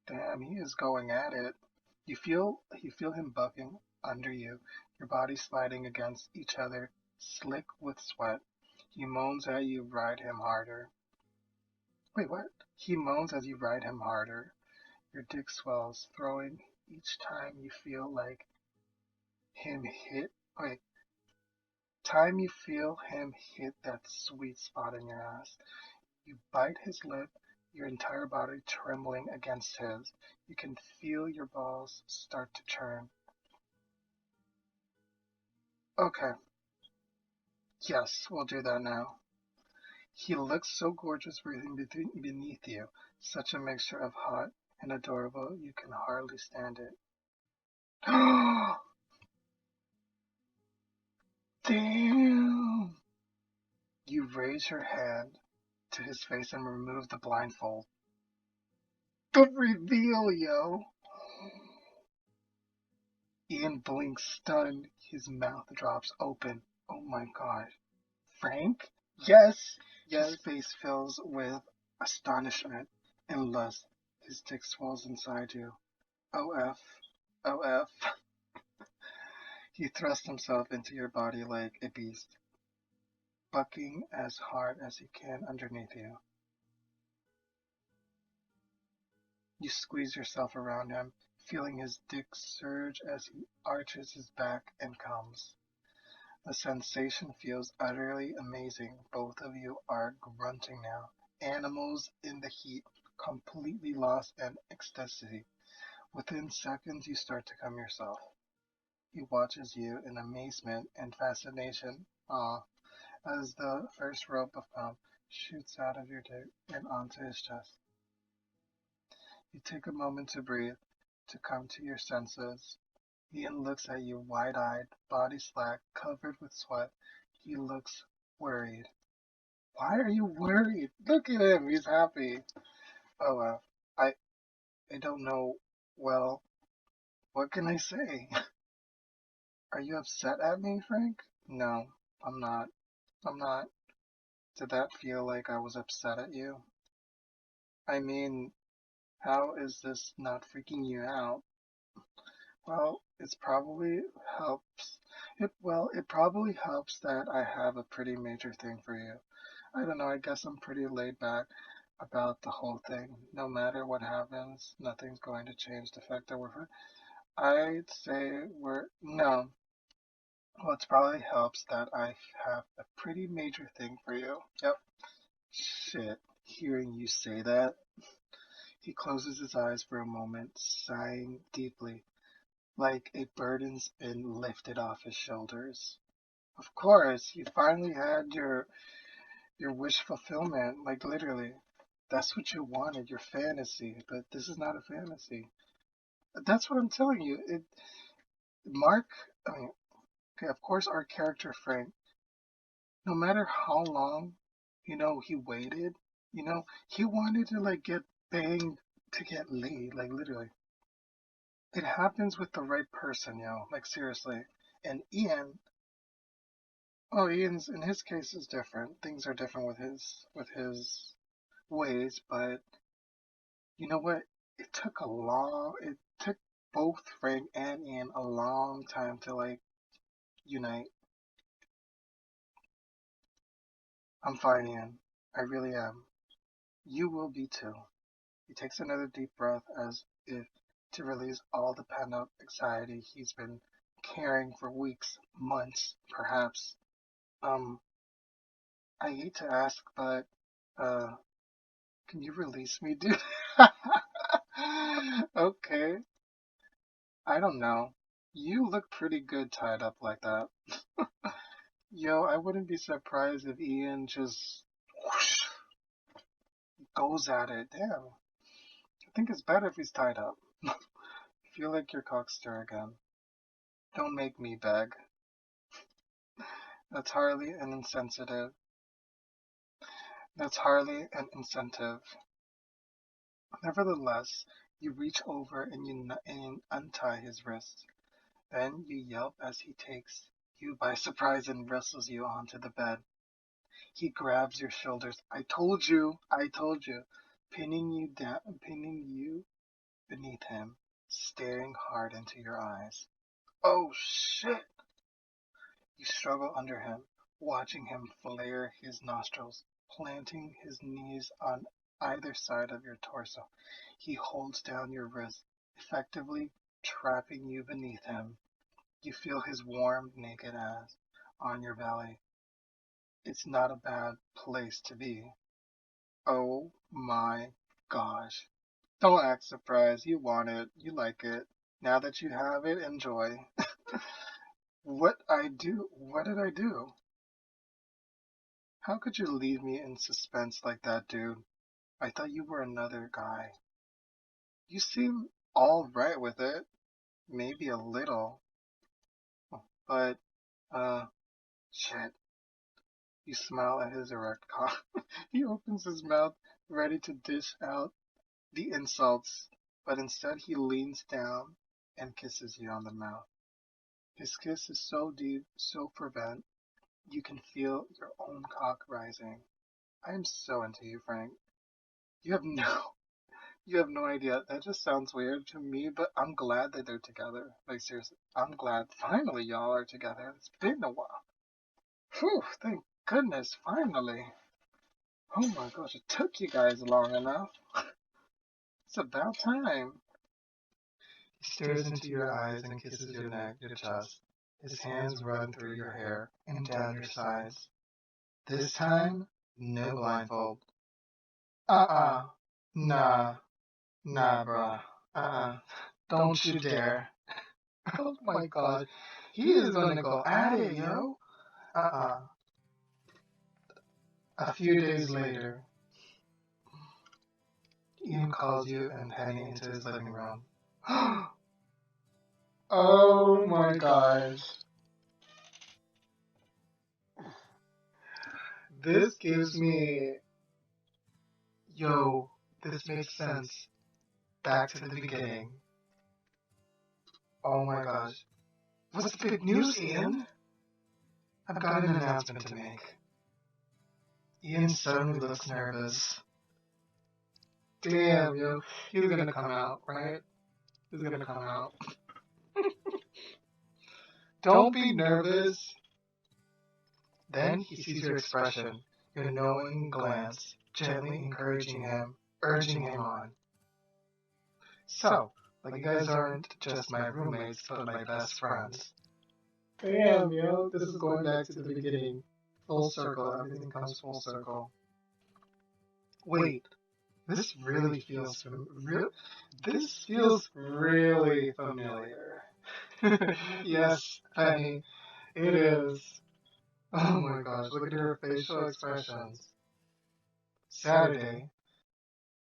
Damn, he is going at it. You feel him bucking under you, your body sliding against each other, slick with sweat. He moans as you ride him harder. Wait, what? He moans as you ride him harder. Your dick swells, throwing each time you feel like him hit. Wait, time you feel him hit that sweet spot in your ass. You bite his lip, your entire body trembling against his. You can feel your balls start to churn. Okay, yes, we'll do that now. He looks so gorgeous breathing beneath you, such a mixture of hot and adorable, you can hardly stand it. Damn! You raise your hand to his face and remove the blindfold. The reveal, yo! Ian blinks, stunned. His mouth drops open. Oh my god. Frank? Yes! His face fills with astonishment and lust. His dick swells inside you. OF. OF. He thrusts himself into your body like a beast, bucking as hard as he can underneath you. You squeeze yourself around him, feeling his dick surge as he arches his back and comes. The sensation feels utterly amazing. Both of you are grunting now, animals in the heat, completely lost in ecstasy. Within seconds, you start to come yourself. He watches you in amazement and fascination, as the first rope of cum shoots out of your dick and onto his chest. You take a moment to breathe, to come to your senses. Ian looks at you wide-eyed, body slack, covered with sweat. He looks worried. Why are you worried? Look at him. He's happy. Oh, I, I don't know. Well, what can I say? Are you upset at me, Frank? No, I'm not. I'm not. Did that feel like I was upset at you? I mean, how is this not freaking you out? Well, it probably helps that I have a pretty major thing for you. I don't know, I guess I'm pretty laid back about the whole thing. No matter what happens, nothing's going to change the fact that I'd say no. Well, it probably helps that I have a pretty major thing for you. Yep. Shit. Hearing you say that, he closes his eyes for a moment, sighing deeply, like a burden's been lifted off his shoulders. Of course, you finally had your wish fulfillment, like literally. That's what you wanted, your fantasy, but this is not a fantasy. That's what I'm telling you. Mark, I mean, okay, of course, our character Frank, no matter how long, he waited, he wanted to like get banged to get laid, like literally. It happens with the right person, like seriously. And Ian's in his case is different. Things are different with his ways, but you know what? It took both Frank and Ian a long time to like unite. I'm fine, Ian. I really am. You will be too. He takes another deep breath as if to release all the pent up anxiety he's been carrying for weeks, months, perhaps. Um, I hate to ask, but uh, can you release me, dude? Okay. I don't know. You look pretty good tied up like that. Yo, I wouldn't be surprised if Ian just whoosh, goes at it. Damn. I think it's better if he's tied up. Feel like your cockster again. Don't make me beg. That's hardly an insensitive. That's hardly an incentive. Nevertheless, you reach over and you untie his wrist. Then you yelp as he takes you by surprise and wrestles you onto the bed. He grabs your shoulders. I told you, pinning you beneath him, staring hard into your eyes. Oh shit! You struggle under him, watching him flare his nostrils, planting his knees on either side of your torso. He holds down your wrist, effectively trapping you beneath him. You feel his warm, naked ass on your belly. It's not a bad place to be. Oh my gosh. Don't act surprised. You want it. You like it. Now that you have it, enjoy. What did I do? How could you leave me in suspense like that, dude? I thought you were another guy. You seem all right with it. Maybe a little. But, uh, shit. You smile at his erect cock. He opens his mouth, ready to dish out the insults, but instead he leans down and kisses you on the mouth. His kiss is so deep, so fervent, you can feel your own cock rising. I am so into you, Frank. You have no, you have no idea. That just sounds weird to me, but I'm glad that they're together. Like seriously, I'm glad finally y'all are together. It's been a while. Whew, thank goodness, finally. Oh my gosh, it took you guys long enough. It's about time. He stares into your eyes and kisses your neck, your chest. His hands run through your hair and down your sides. This time, no blindfold. Uh-uh. Nah. Nah, bruh. Uh-uh. Don't you dare. Oh my god. He is gonna go at it, yo. Uh-uh. A few days later, Ian calls you and Penny into his living room. Oh my gosh. This gives me, yo, this makes sense. Back to the beginning. Oh my gosh. What's the big news, Ian? I've got an announcement to make. Ian suddenly looks nervous. Damn, yo, he's gonna come out, right? He's gonna come out. Don't be nervous. Then he sees your expression, your knowing glance, gently encouraging him, urging him on. So, like you guys aren't just my roommates, but my best friends. Damn, yo, this is going back to the beginning. Full circle, everything comes full circle. Wait, this really feels this feels really familiar. Yes, Penny, it is. Oh my gosh, look at your facial expressions. Saturday,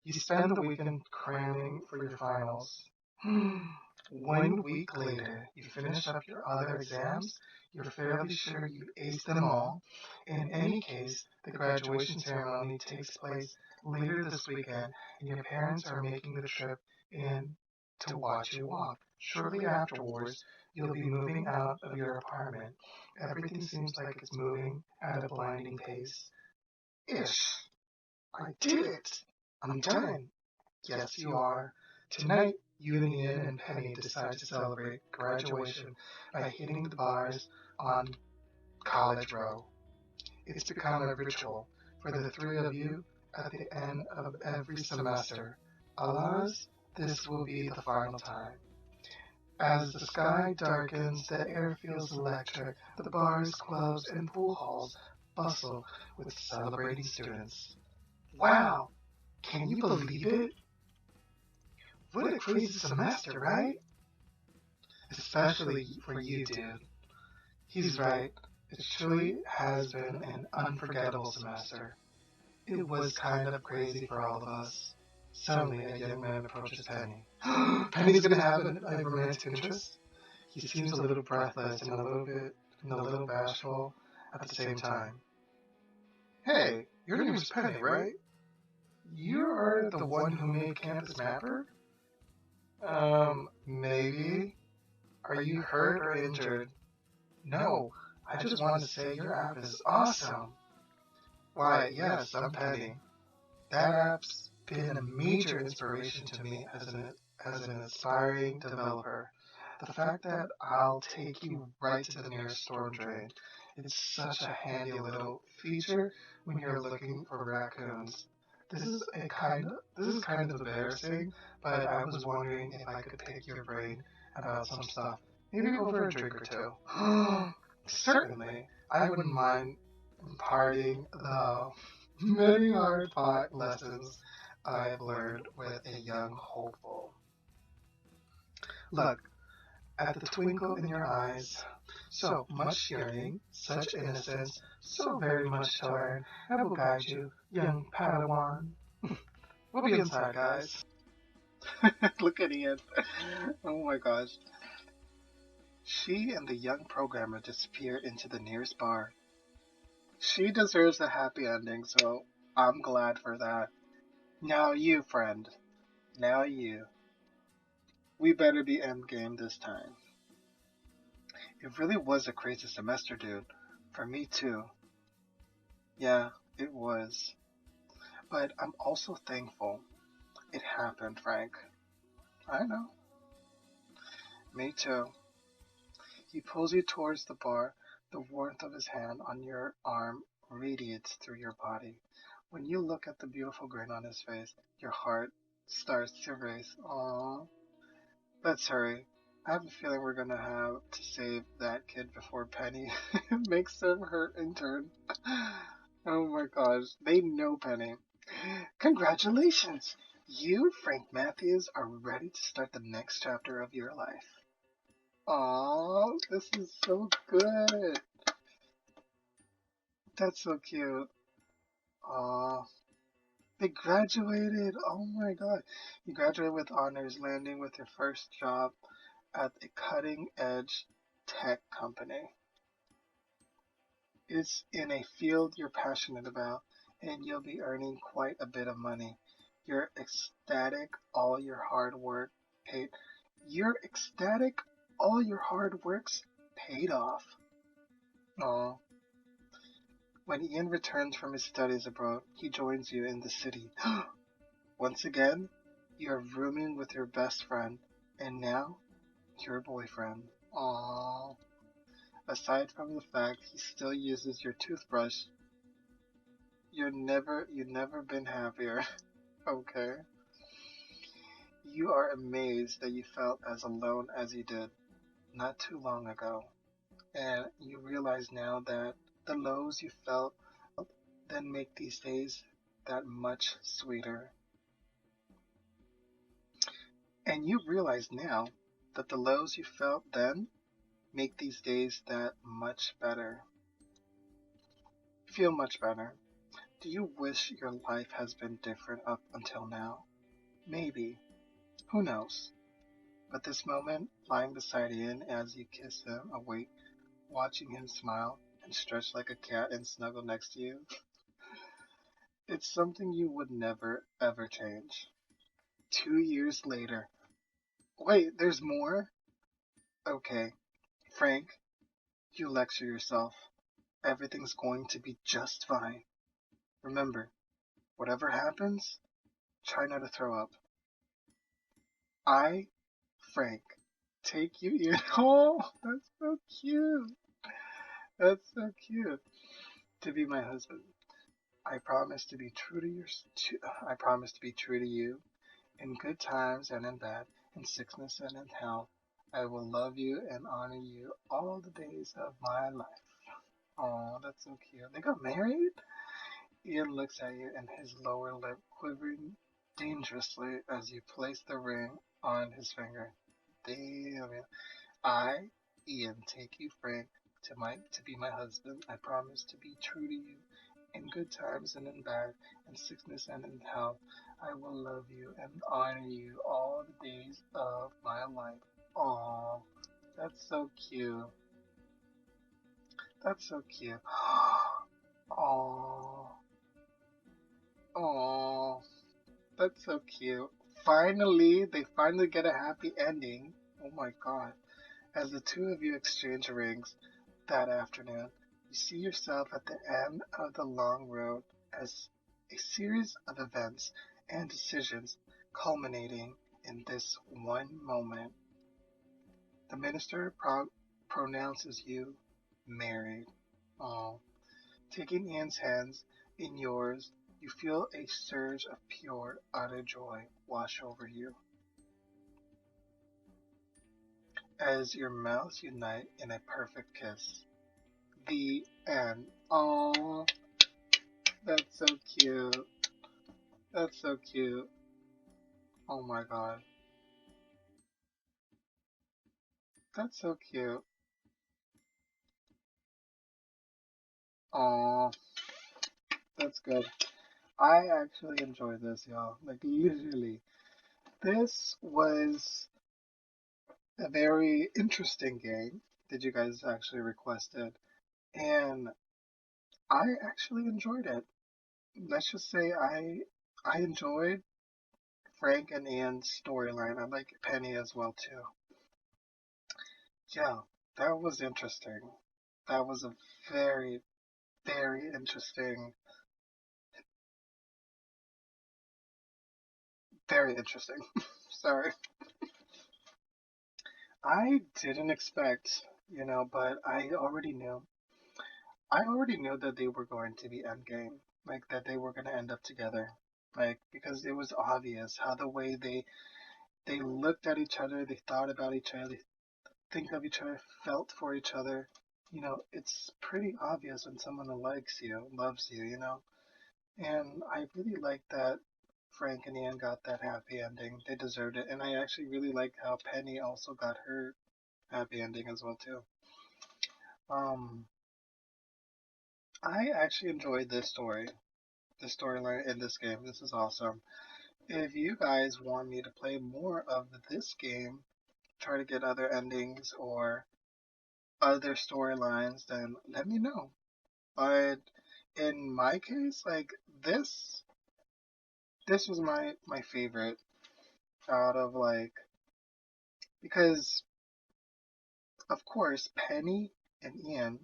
you spend the weekend cramming for your finals. 1 week later, you finish up your other exams. You're fairly sure you aced them all. In any case, the graduation ceremony takes place later this weekend, and your parents are making the trip in to watch you walk. Shortly afterwards, you'll be moving out of your apartment. Everything seems like it's moving at a blinding pace. Ish, I did it! I'm done. Yes, you are. Tonight, you and Ian and Penny decide to celebrate graduation by hitting the bars on College Row. It's become a ritual for the three of you at the end of every semester. Alas, this will be the final time. As the sky darkens, the air feels electric. The bars, clubs, and pool halls bustle with celebrating students. Wow! Can you believe it? What a crazy semester, right? Especially for you, dude. He's right. It truly has been an unforgettable semester. It was kind of crazy for all of us. Suddenly, a young man approaches Penny. Penny's gonna have a romantic interest? He seems a little breathless and a little bashful at the same time. Hey, your name is Penny, right? You are the one who made Campus Mapper? Maybe. Are you hurt or injured? No, I just wanted to say your app is awesome. Why, yes, I'm Penny. That app's been a major inspiration to me as an aspiring developer. The fact that I'll take you right to the nearest storm drain. It's such a handy little feature when you're looking for raccoons. This is kind of embarrassing, but I was wondering if I could pick your brain about some stuff. Maybe over a drink or two. Certainly, I wouldn't mind imparting the many hard fought lessons I have learned with a young hopeful. Look, at the twinkle in your eyes, so much yearning, such innocence, so very much to learn. I will guide you, young Padawan. We'll be inside, guys. Look at Ian. Oh my gosh. She and the young programmer disappear into the nearest bar. She deserves a happy ending, so I'm glad for that. Now you, friend. Now you. We better be endgame this time. It really was a crazy semester, dude. For me, too. Yeah, it was. But I'm also thankful it happened, Frank. I know. Me too. He pulls you towards the bar. The warmth of his hand on your arm radiates through your body. When you look at the beautiful grin on his face, your heart starts to race. Aww. Let's hurry. I have a feeling we're gonna have to save that kid before Penny makes him her intern. Oh my gosh, they know Penny. Congratulations! You, Frank Matthews, are ready to start the next chapter of your life. Aww, this is so good. That's so cute. Aww. They graduated. Oh my god. You graduated with honors, landing with your first job at a cutting edge tech company. It's in a field you're passionate about, and you'll be earning quite a bit of money. You're ecstatic, all your hard work paid. You're ecstatic, all your hard work's paid off. Aw. When Ian returns from his studies abroad, he joins you in the city. Once again, you're rooming with your best friend, and now your boyfriend. Aww. Aside from the fact he still uses your toothbrush, you've never been happier. Okay. You are amazed that you felt as alone as you did not too long ago. And you realize now that the lows you felt then make these days that much sweeter. And you realize now that the lows you felt then make these days that much better. Feel much better. Do you wish your life has been different up until now? Maybe. Who knows? But this moment, lying beside Ian as you kiss him awake, watching him smile and stretch like a cat and snuggle next to you, it's something you would never ever change. 2 years later. Wait, there's more? Okay, Frank, you lecture yourself. Everything's going to be just fine. Remember, whatever happens, try not to throw up. I, Frank, take you in. Oh, that's so cute. That's so cute. To be my husband. I promise to be true to your. I promise to be true to you in good times and in bad, in sickness and in health. I will love you and honor you all the days of my life. Oh, that's so cute. They got married? Ian looks at you and his lower lip quivering dangerously as you place the ring on his finger. Damn it. I, Ian, take you, Frank, to be my husband. I promise to be true to you in good times and in bad, in sickness and in health. I will love you and honor you all the days of my life. Aw, that's so cute. That's so cute. Aw, aw, that's so cute. Finally, they finally get a happy ending. Oh my god. As the two of you exchange rings that afternoon, you see yourself at the end of the long road as a series of events and decisions culminating in this one moment. The minister pronounces you married. Oh. Taking Ian's hands in yours, you feel a surge of pure, utter joy wash over you as your mouths unite in a perfect kiss. The end. Oh, that's so cute. That's so cute. Oh my god. That's so cute. Oh, that's good. I actually enjoyed this, y'all. Like, literally. This was a very interesting game that you guys actually requested. And I actually enjoyed it. Let's just say I enjoyed Frank and Ian's storyline. I like Penny as well too. Yeah, that was interesting. That was a very, very interesting, very interesting. Sorry. I didn't expect, but I already knew that they were going to be endgame, like that they were going to end up together, like because it was obvious how the way they looked at each other, they thought about each other, they think of each other, felt for each other. It's pretty obvious when someone likes you, loves you, And I really like that Frank and Ian got that happy ending. They deserved it. And I actually really like how Penny also got her happy ending as well too. Um I actually enjoyed this story, the storyline in this game. This is awesome. If you guys want me to play more of this game, try to get other endings or other storylines, then let me know. But in my case, like this was my favorite out of like, because of course Penny and Ian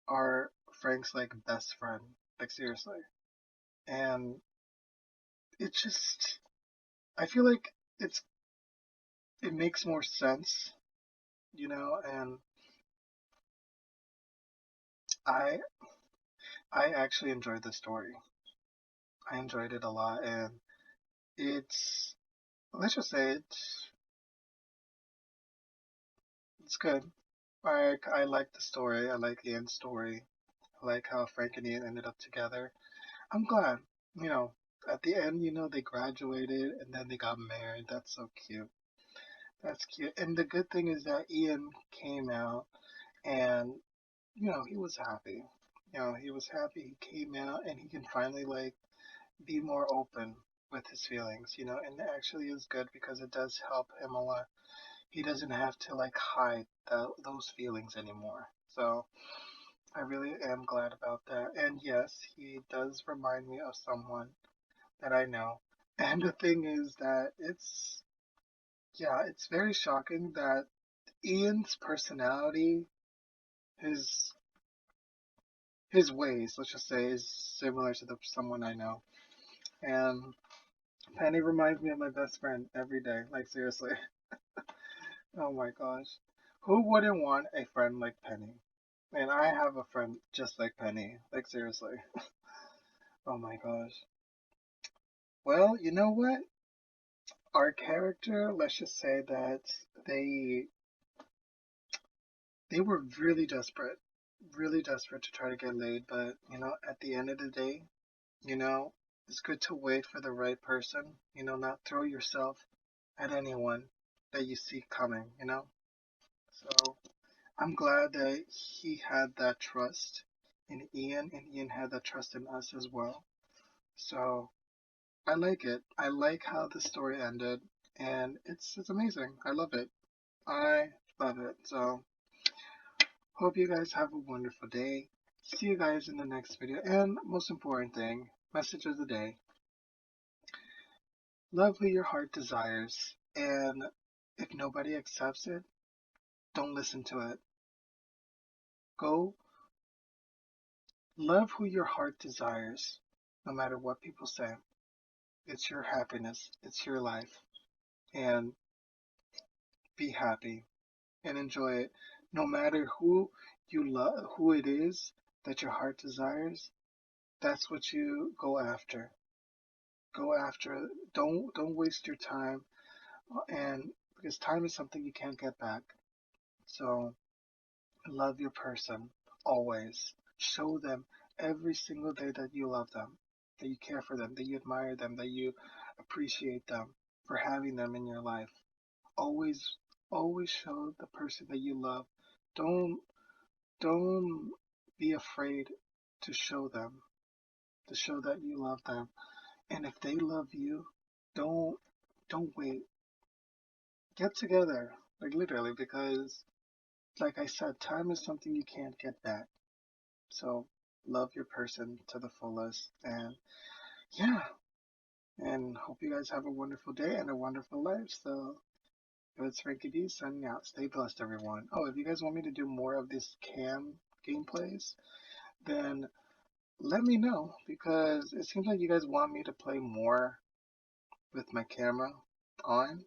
are Frank's like best friend, like seriously. And it just, I feel like it makes more sense, and I I actually enjoyed the story. I enjoyed it a lot, and it's, let's just say it's good. I like the story. I like Ian's story. I like how Frank and Ian ended up together. I'm glad, you know, at the end, they graduated and then they got married. That's so cute. That's cute. And the good thing is that Ian came out and, he was happy. He was happy. He came out and he can finally like be more open with his feelings, and it actually is good because it does help him a lot. He doesn't have to like hide those feelings anymore. So I really am glad about that. And yes, he does remind me of someone that I know. And the thing is that yeah, it's very shocking that Ian's personality, his his ways, let's just say, is similar to someone I know. And Penny reminds me of my best friend every day. Like seriously. Oh my gosh. Who wouldn't want a friend like Penny? And I have a friend just like Penny. Like seriously. Oh my gosh. Well, you know what? Our character, let's just say that they they were really desperate to try to get laid, but at the end of the day, you know, it's good to wait for the right person, not throw yourself at anyone that you see coming. So I'm glad that he had that trust in Ian and Ian had that trust in us as well. So I like it. I like how the story ended and it's amazing. I love it. I love it. So hope you guys have a wonderful day. See you guys in the next video. And most important thing, message of the day. Love who your heart desires. And if nobody accepts it, don't listen to it. Go love who your heart desires, no matter what people say. It's your happiness. It's your life. And be happy and enjoy it. No matter who you love, who it is that your heart desires, that's what you go after. Go after it. Don't waste your time, and because time is something you can't get back. So love your person always. Show them every single day that you love them, that you care for them, that you admire them, that you appreciate them for having them in your life. Always, always show the person that you love. Don't don't be afraid to show them, to show that you love them. And if they love you, don't don't wait. Get together, like literally, because like I said, time is something you can't get back. So love your person to the fullest, and yeah, and hope you guys have a wonderful day and a wonderful life. So it's FrankieB signing out. Stay blessed, everyone. Oh, if you guys want me to do more of this cam gameplays, then let me know because it seems like you guys want me to play more with my camera on.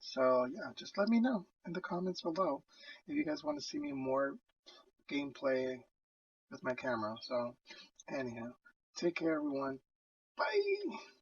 So yeah, just let me know in the comments below if you guys want to see me more gameplay with my camera. So anyhow, take care everyone. Bye.